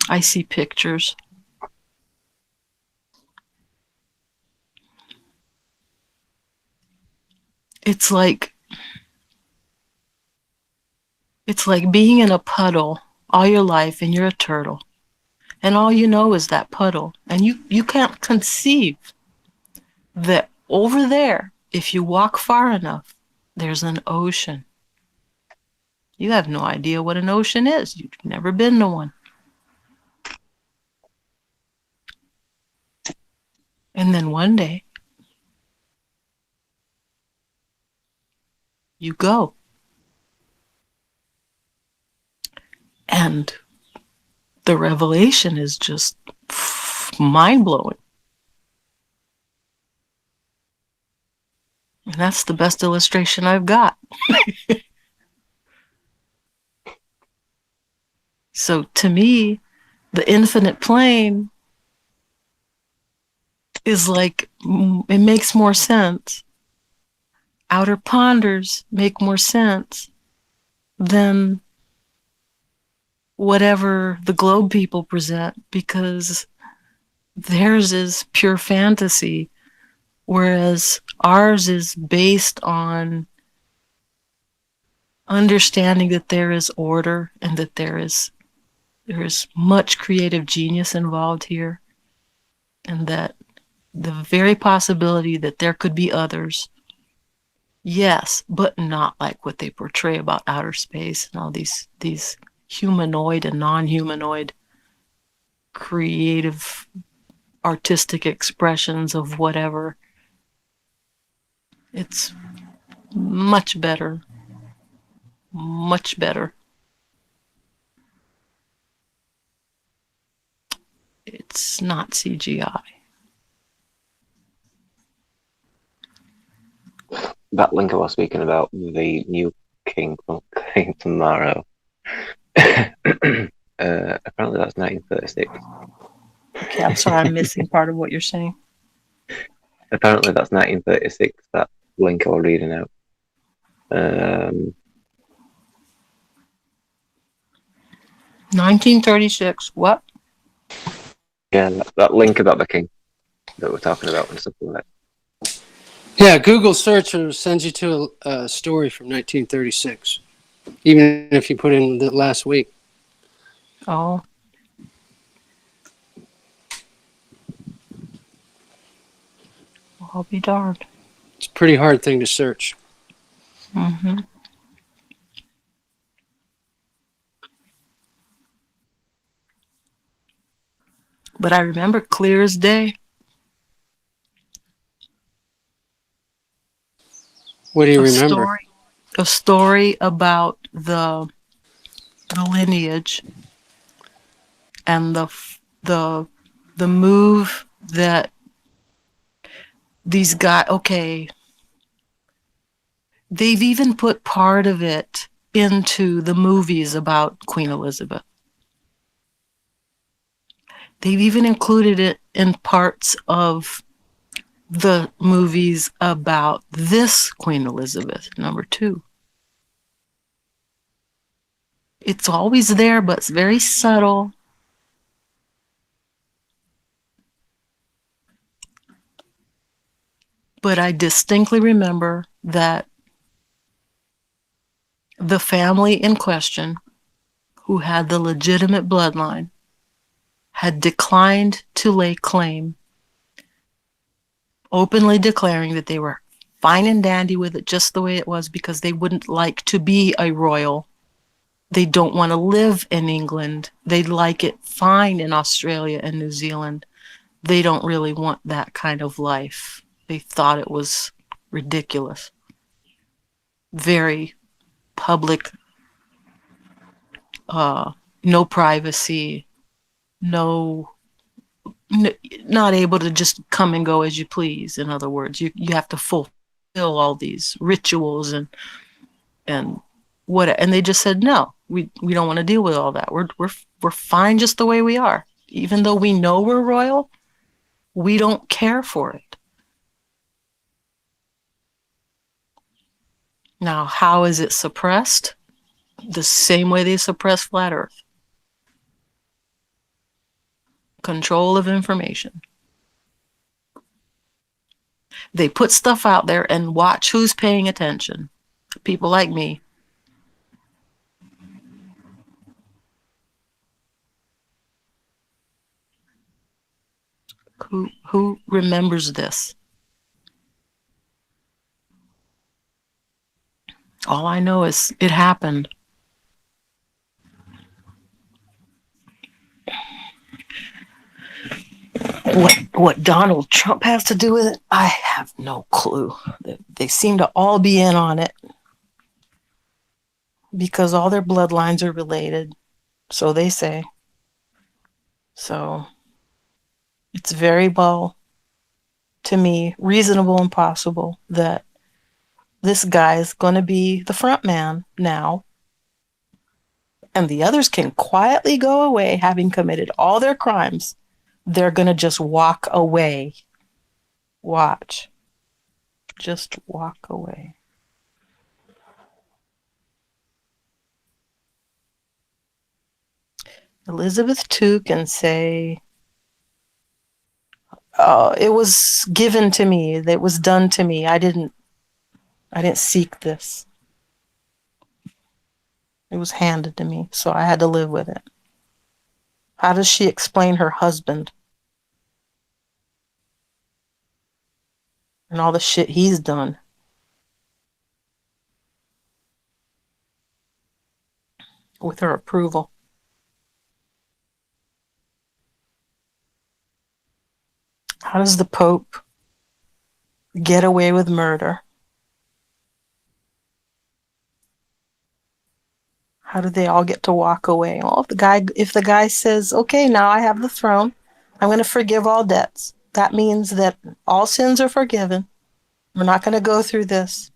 I see pictures. It's like being in a puddle all your life, and you're a turtle, and all you know is that puddle, and you can't conceive that over there, if you walk far enough, there's an ocean. You have no idea what an ocean is. You've never been to one. And then one day, you go. And the revelation is just mind-blowing. And that's the best illustration I've got. So to me, the infinite plane is like, it makes more sense. Outer ponders make more sense than whatever the globe people present, because theirs is pure fantasy, whereas ours is based on understanding that there is order and that there is much creative genius involved here, and that the very possibility that there could be others, yes, but not like what they portray about outer space and all these humanoid and non-humanoid creative artistic expressions of whatever. It's much better. Much better. It's not CGI. That link I was speaking about, the new king tomorrow. Apparently that's 1936. Okay, I'm sorry, I'm missing part of what you're saying. Apparently that's 1936, that link I was reading out. 1936, what? Yeah, that link about the king that we're talking about and stuff like that. Yeah, Google search sends you to a story from 1936, even if you put in the last week. Oh. Well, I'll be darned. It's a pretty hard thing to search. Mm-hmm. But I remember clear as day. What do you remember? A story about the lineage and the move that these guys, okay, they've even put part of it into the movies about Queen Elizabeth. They've even included it in parts of the movies about this Queen Elizabeth, #2. It's always there, but it's very subtle. But I distinctly remember that the family in question, who had the legitimate bloodline, had declined to lay claim openly declaring that they were fine and dandy with it just the way it was because they wouldn't like to be a royal. They don't want to live in England. They like it fine in Australia and New Zealand. They don't really want that kind of life. They thought it was ridiculous. Very public, no privacy, no, not able to just come and go as you please. In other words, you have to fulfill all these rituals and what, and they just said no, we don't want to deal with all that. We're fine just the way we are. Even though we know we're royal, we don't care for it. Now, how is it suppressed? The same way they suppress flat Earth. Control of information. They put stuff out there and watch who's paying attention. People like me. Who remembers this? All I know is it happened. What Donald Trump has to do with it, I have no clue. They seem to all be in on it because all their bloodlines are related, so they say. So it's very well, to me, reasonable and possible that this guy is going to be the front man now, and the others can quietly go away having committed all their crimes. They're going to just walk away. Watch. Just walk away. Elizabeth II can say, oh, it was given to me. It was done to me. I didn't seek this. It was handed to me, so I had to live with it. How does she explain her husband and all the shit he's done? With her approval. How does the Pope get away with murder? How do they all get to walk away? Well, if the guy says, okay, now I have the throne, I'm going to forgive all debts. That means that all sins are forgiven. We're not going to go through this.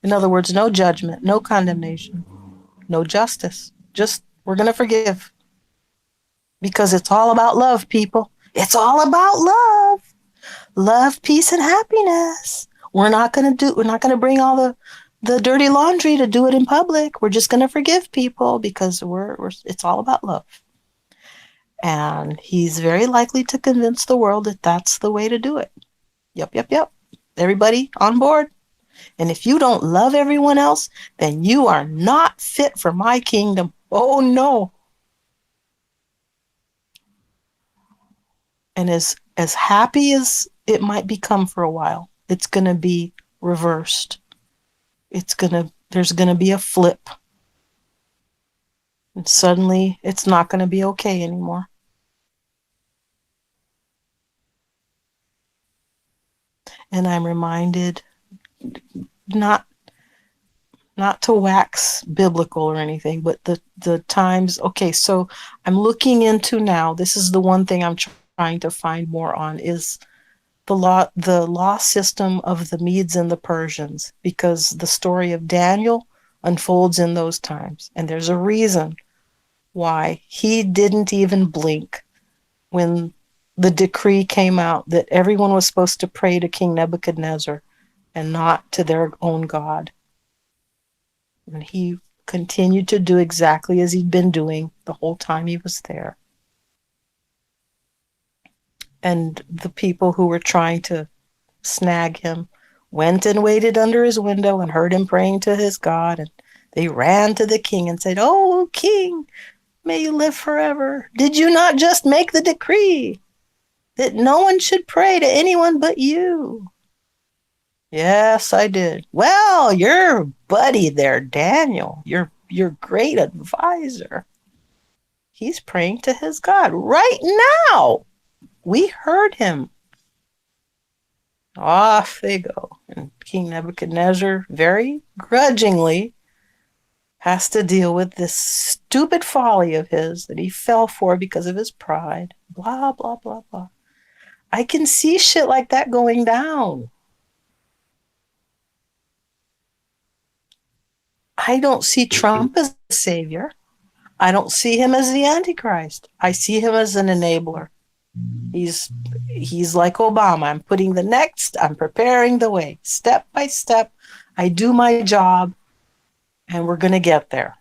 In other words, no judgment, no condemnation, no justice. Just, we're going to forgive. Because it's all about love, people. It's all about love. Love, peace, and happiness. We're not going to bring all the dirty laundry to do it in public. We're just going to forgive people because it's all about love. And he's very likely to convince the world that that's the way to do it. Yep. Everybody on board. And if you don't love everyone else, then you are not fit for my kingdom. Oh, no. And as happy as it might become for a while, it's going to be reversed. There's going to be a flip. And suddenly it's not going to be okay anymore. And I'm reminded not to wax biblical or anything, but the times, okay, so I'm looking into now, this is the one thing I'm trying to find more on, is the law system of the Medes and the Persians, because the story of Daniel unfolds in those times. And there's a reason why he didn't even blink when the decree came out that everyone was supposed to pray to King Nebuchadnezzar and not to their own God. And he continued to do exactly as he'd been doing the whole time he was there. And the people who were trying to snag him went and waited under his window and heard him praying to his God. And they ran to the king and said, "Oh, king, may you live forever. Did you not just make the decree that no one should pray to anyone but you?" Yes, I did. Well, your buddy there, Daniel, your great advisor. He's praying to his God right now. We heard him. Off they go. And King Nebuchadnezzar very grudgingly has to deal with this stupid folly of his that he fell for because of his pride. Blah, blah, blah, blah. I can see shit like that going down. I don't see Trump as a savior. I don't see him as the Antichrist. I see him as an enabler. He's like Obama. I'm preparing the way. Step by step, I do my job, and we're going to get there.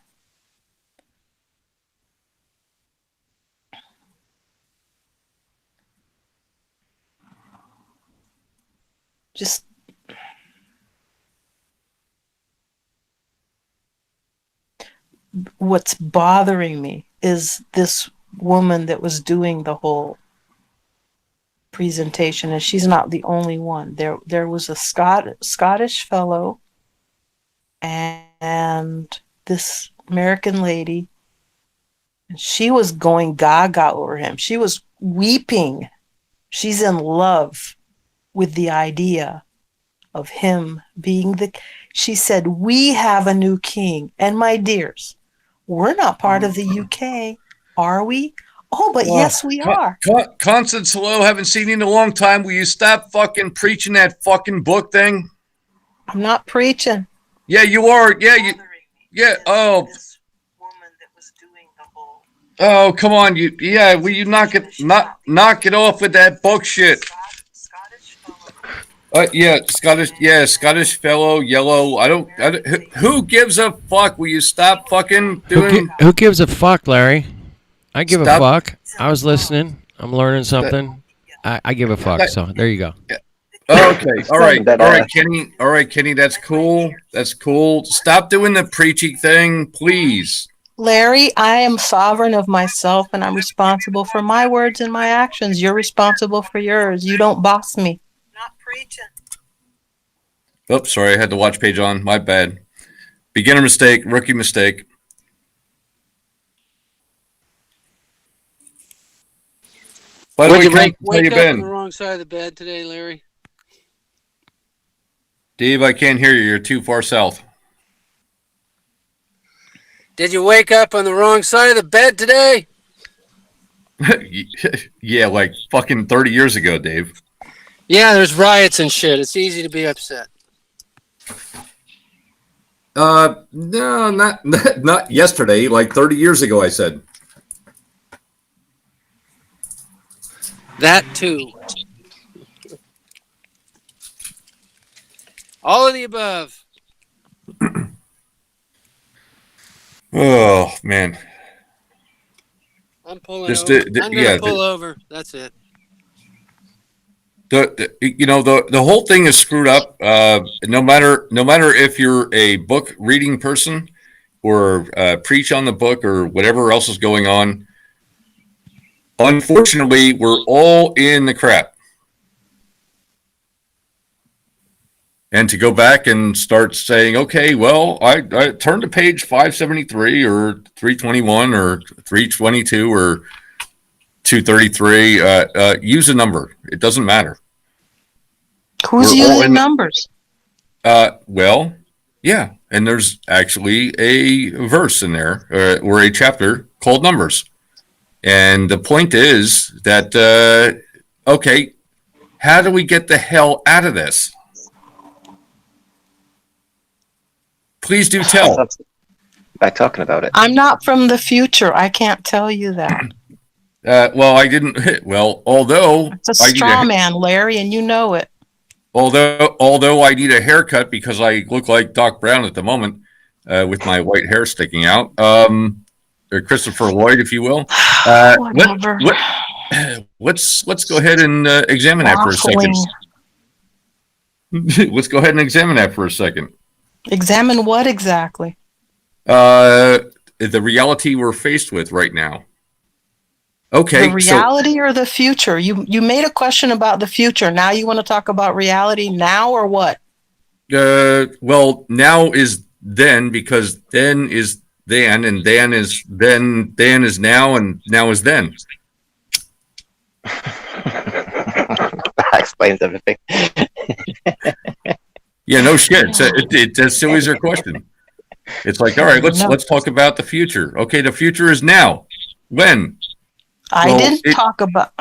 Just what's bothering me is this woman that was doing the whole presentation, and she's not the only one. There was a Scottish fellow and this American lady, and she was going gaga over him. She was weeping. She's in love with the idea of him being she said, we have a new king. And my dears, we're not part of the UK, are we? Oh, but yes, we are. Constance, hello. Haven't seen you in a long time. Will you stop fucking preaching that fucking book thing? I'm not preaching. Yeah, you are. Yeah. Oh. Oh, come on. Will you knock it off with that book shit? Scottish fellow, yellow. I don't. Who gives a fuck? Will you stop fucking doing? Who gives a fuck, Larry? I give a fuck. I was listening. I'm learning something. I give a fuck. So there you go. Okay. All right, Kenny. All right, Kenny. That's cool. Stop doing the preaching thing, please. Larry, I am sovereign of myself, and I'm responsible for my words and my actions. You're responsible for yours. You don't boss me. Not preaching. Oops, sorry. I had the watch page on. My bad. Beginner mistake. Rookie mistake. By the way, wake up on the wrong side of the bed today, Larry? Dave, I can't hear you. You're too far south. Did you wake up on the wrong side of the bed today? Yeah, like fucking 30 years ago, Dave. Yeah, there's riots and shit. It's easy to be upset. No, not yesterday. Like 30 years ago, I said. That too. All of the above. Oh man. I'm pulling over. I'm gonna pull over. That's it. The whole thing is screwed up. No matter if you're a book reading person or preach on the book or whatever else is going on. Unfortunately, we're all in the crap. And to go back and start saying, okay, well, I turned to page 573 or 321 or 322 or 233, use a number. It doesn't matter. Who's using numbers? Well, yeah. And there's actually a verse in there or a chapter called Numbers. And the point is that, okay, how do we get the hell out of this? Please do tell. By talking about it. I'm not from the future. I can't tell you that. Well, I didn't. Well, although it's a straw man, Larry, and you know it. Although I need a haircut because I look like Doc Brown at the moment with my white hair sticking out. Or Christopher Lloyd, if you will. Whatever. Let's go ahead and examine that for a second. Let's go ahead and examine that for a second. Examine what exactly? The reality we're faced with right now. Okay. The reality or the future? You made a question about the future. Now you want to talk about reality now or what? Well, now is then because then is then and then is then is now and now is then. That explains everything. Yeah, no shit. It's as silly as their question. It's like, all right, let's talk about the future. Okay, the future is now. When? I didn't talk about.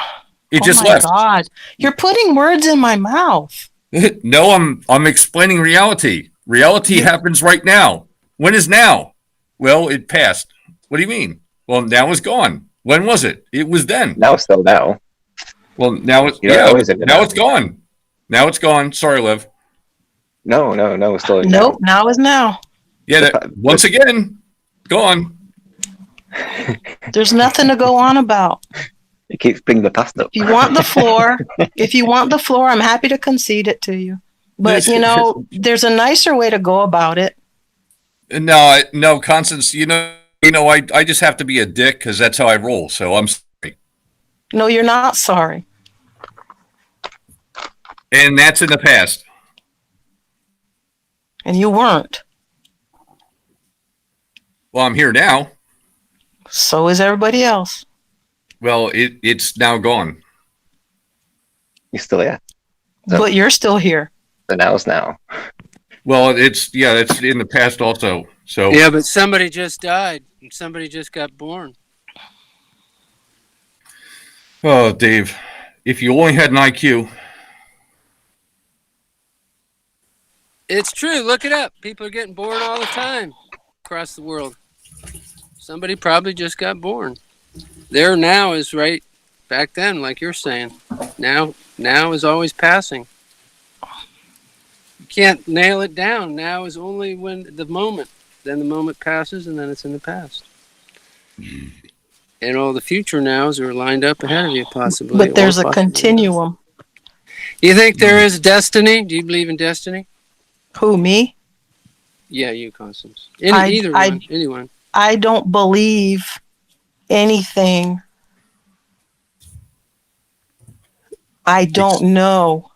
It just oh my left. God, you're putting words in my mouth. No, I'm explaining reality. Reality happens right now. When is now? Well, it passed. What do you mean? Well, now is gone. When was it? It was then. Now it's still now. Well, now it's now it's gone. Now it's gone. Sorry, Liv. No, it's still in Nope, now is now. Yeah, once again, gone. There's nothing to go on about. It keeps bringing the past up. If you want the floor, I'm happy to concede it to you. But there's a nicer way to go about it. No, Constance. I just have to be a dick because that's how I roll. So I'm sorry. No, you're not sorry. And that's in the past. And you weren't. Well, I'm here now. So is everybody else. Well, it's now gone. You're still here. But you're still here. So now it's now. Well, it's in the past also. So yeah, but somebody just died and somebody just got born. Oh, Dave, if you only had an IQ. It's true. Look it up. People are getting born all the time across the world. Somebody probably just got born. There now is right back then, like you're saying. Now is always passing. You can't nail it down. Now is only when the moment. Then the moment passes, and then it's in the past. And all the future nows are lined up ahead of you, possibly. But there's a continuum. You think there is destiny? Do you believe in destiny? Who, me? Yeah, you, Constance. Anyone. I don't believe anything. I don't know.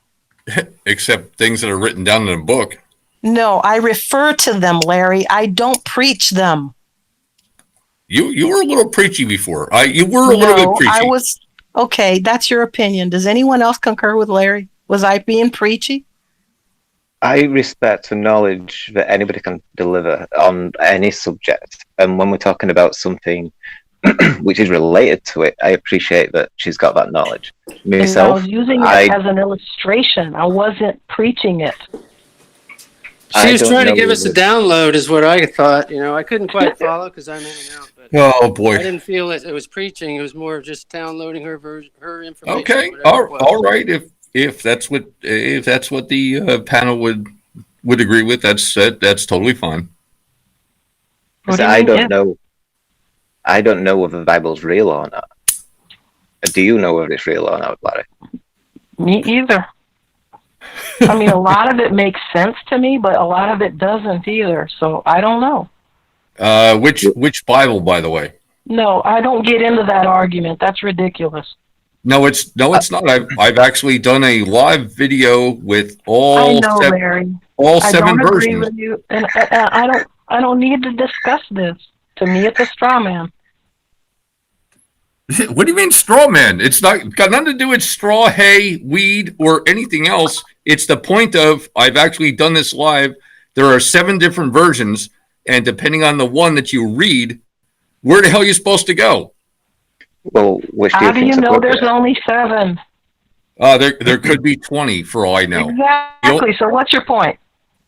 Except things that are written down in a book. No, I refer to them, Larry. I don't preach them. You were a little preachy before. You were a little bit preachy. I was. Okay, that's your opinion. Does anyone else concur with Larry? Was I being preachy? I respect the knowledge that anybody can deliver on any subject. And when we're talking about something which is related to it, I appreciate that she's got that knowledge. Myself, I was using it as an illustration. I wasn't preaching it. She was trying to give us a download, is what I thought. I couldn't quite follow because I'm in and out. But oh boy! I didn't feel it was preaching. It was more of just downloading her information. Okay, all right. If that's what the panel would agree with, that's totally fine. I don't know. I don't know whether the Bible's real or not. Do you know whether it's real or not, Larry? Me either. I mean, a lot of it makes sense to me, but a lot of it doesn't either. So I don't know. Which Bible, by the way? No, I don't get into that argument. That's ridiculous. No, it's not. I've actually done a live video with all Larry. All seven I don't versions. agree with you, and I don't need to discuss this. To me, it's a straw man. What do you mean straw man? It's got nothing to do with straw, hay, weed, or anything else. It's the point of I've actually done this live. There are 7 different versions, and depending on the one that you read, where the hell are you supposed to go? Well, how do you know there's only 7? There could be 20 for all I know. Exactly. So what's your point?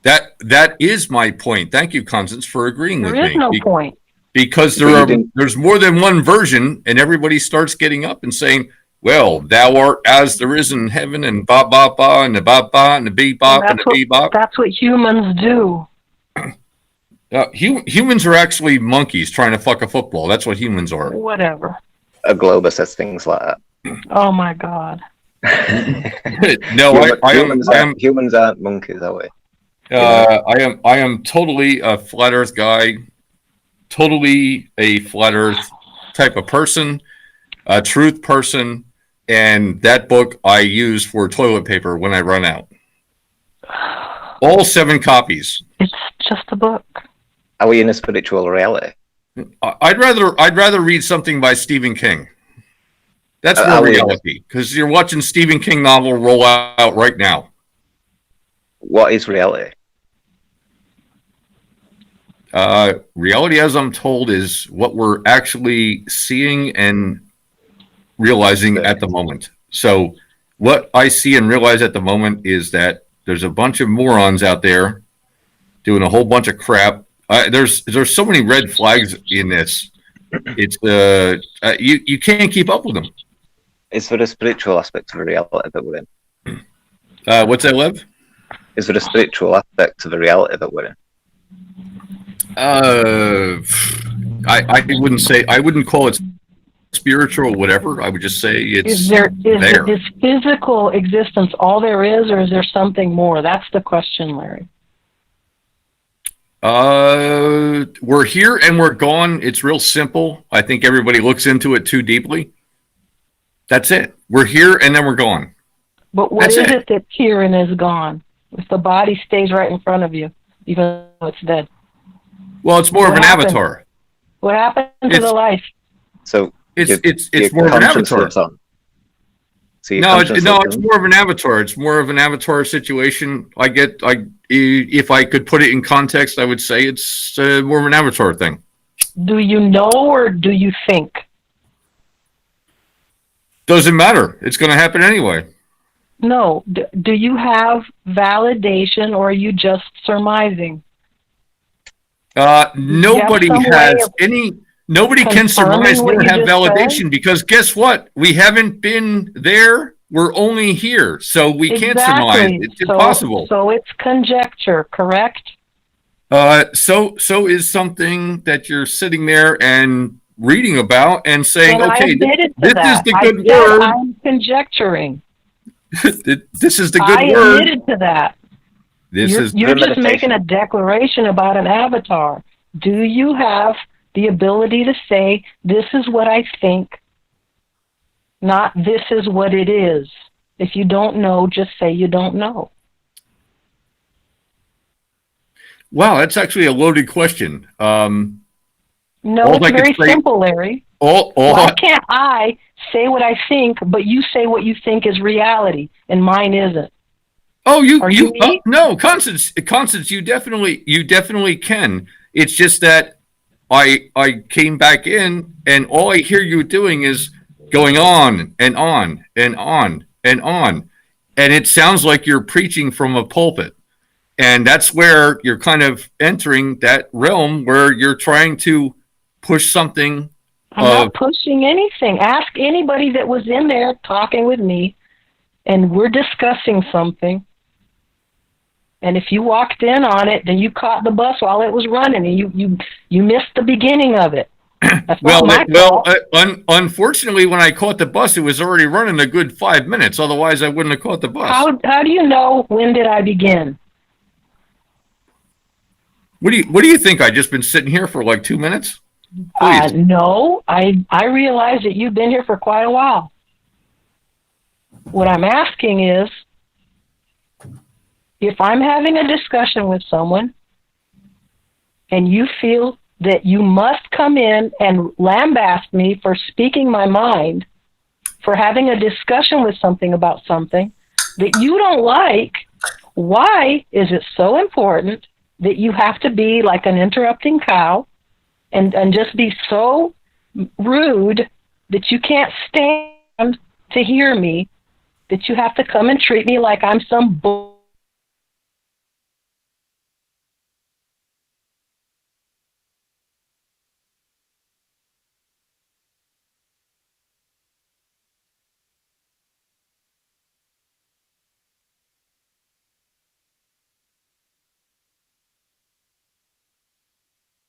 That is my point. Thank you, Constance, for agreeing with me. There is no point. Because there's more than one version, and everybody starts getting up and saying, well, thou art as there is in heaven, and ba ba ba, and the ba ba, and the be bop, and the be bop. That's what humans do. Humans are actually monkeys trying to fuck a football. That's what humans are. Whatever. A Globa says things like that. Oh my God. No, humans aren't monkeys, are we? I am totally a flat Earth guy. Totally a flat Earth type of person, a truth person, and that book I use for toilet paper when I run out. All 7 copies. It's just a book. Are we in a spiritual reality? I'd rather read something by Stephen King. That's Are more we in a- reality, because you're watching Stephen King novel roll out right now. What is reality? Reality, as I'm told, is what we're actually seeing and realizing at the moment. So what I see and realize at the moment is that there's a bunch of morons out there doing a whole bunch of crap. There's so many red flags in this. It's you can't keep up with them. Is there a spiritual aspect of the reality that we're in? What's that, Lev? Is there a spiritual aspect to the reality that we're in? I wouldn't say, I wouldn't call it spiritual or whatever. I would just say it's Is physical existence all there is, or is there something more? That's the question, Larry. We're here and we're gone. It's real simple. I think everybody looks into it too deeply. That's it. We're here and then we're gone. But what is it that's here and is gone? If the body stays right in front of you, even though it's dead. Well, it's more of an avatar. What happened to the life? So it's more of an avatar. No, it's more of an avatar. It's more of an avatar situation. If I could put it in context, I would say it's more of an avatar thing. Do you know or do you think? Doesn't matter. It's going to happen anyway. No. Do you have validation, or are you just surmising? Nobody has any. Nobody can surmise nor have validation, because guess what? We haven't been there. We're only here, so we can't surmise. It's impossible. So it's conjecture, correct? So is something that you're sitting there and reading about and saying, and okay, this is the good word. I'm conjecturing. This is the good I word. admitted to that. You're just making a declaration about an avatar. Do you have the ability to say, this is what I think, not this is what it is? If you don't know, just say you don't know. Wow, that's actually a loaded question. No, it's very simple, Larry. Why can't I say what I think, but you say what you think is reality, and mine isn't? Oh, no, Constance, you definitely can. It's just that I came back in, and all I hear you doing is going on and on and on and on, and it sounds like you're preaching from a pulpit, and that's where you're kind of entering that realm where you're trying to push something. I'm not pushing anything. Ask anybody that was in there talking with me, and we're discussing something. And if you walked in on it, then you caught the bus while it was running, and you missed the beginning of it. That's Unfortunately, when I caught the bus, it was already running a good 5 minutes. Otherwise, I wouldn't have caught the bus. How do you know when did I begin? What do you think? I just been sitting here for like 2 minutes? No, I realize that you've been here for quite a while. What I'm asking is, if I'm having a discussion with someone and you feel that you must come in and lambaste me for speaking my mind, for having a discussion with something about something that you don't like, why is it so important that you have to be like an interrupting cow and just be so rude that you can't stand to hear me, that you have to come and treat me like I'm some bull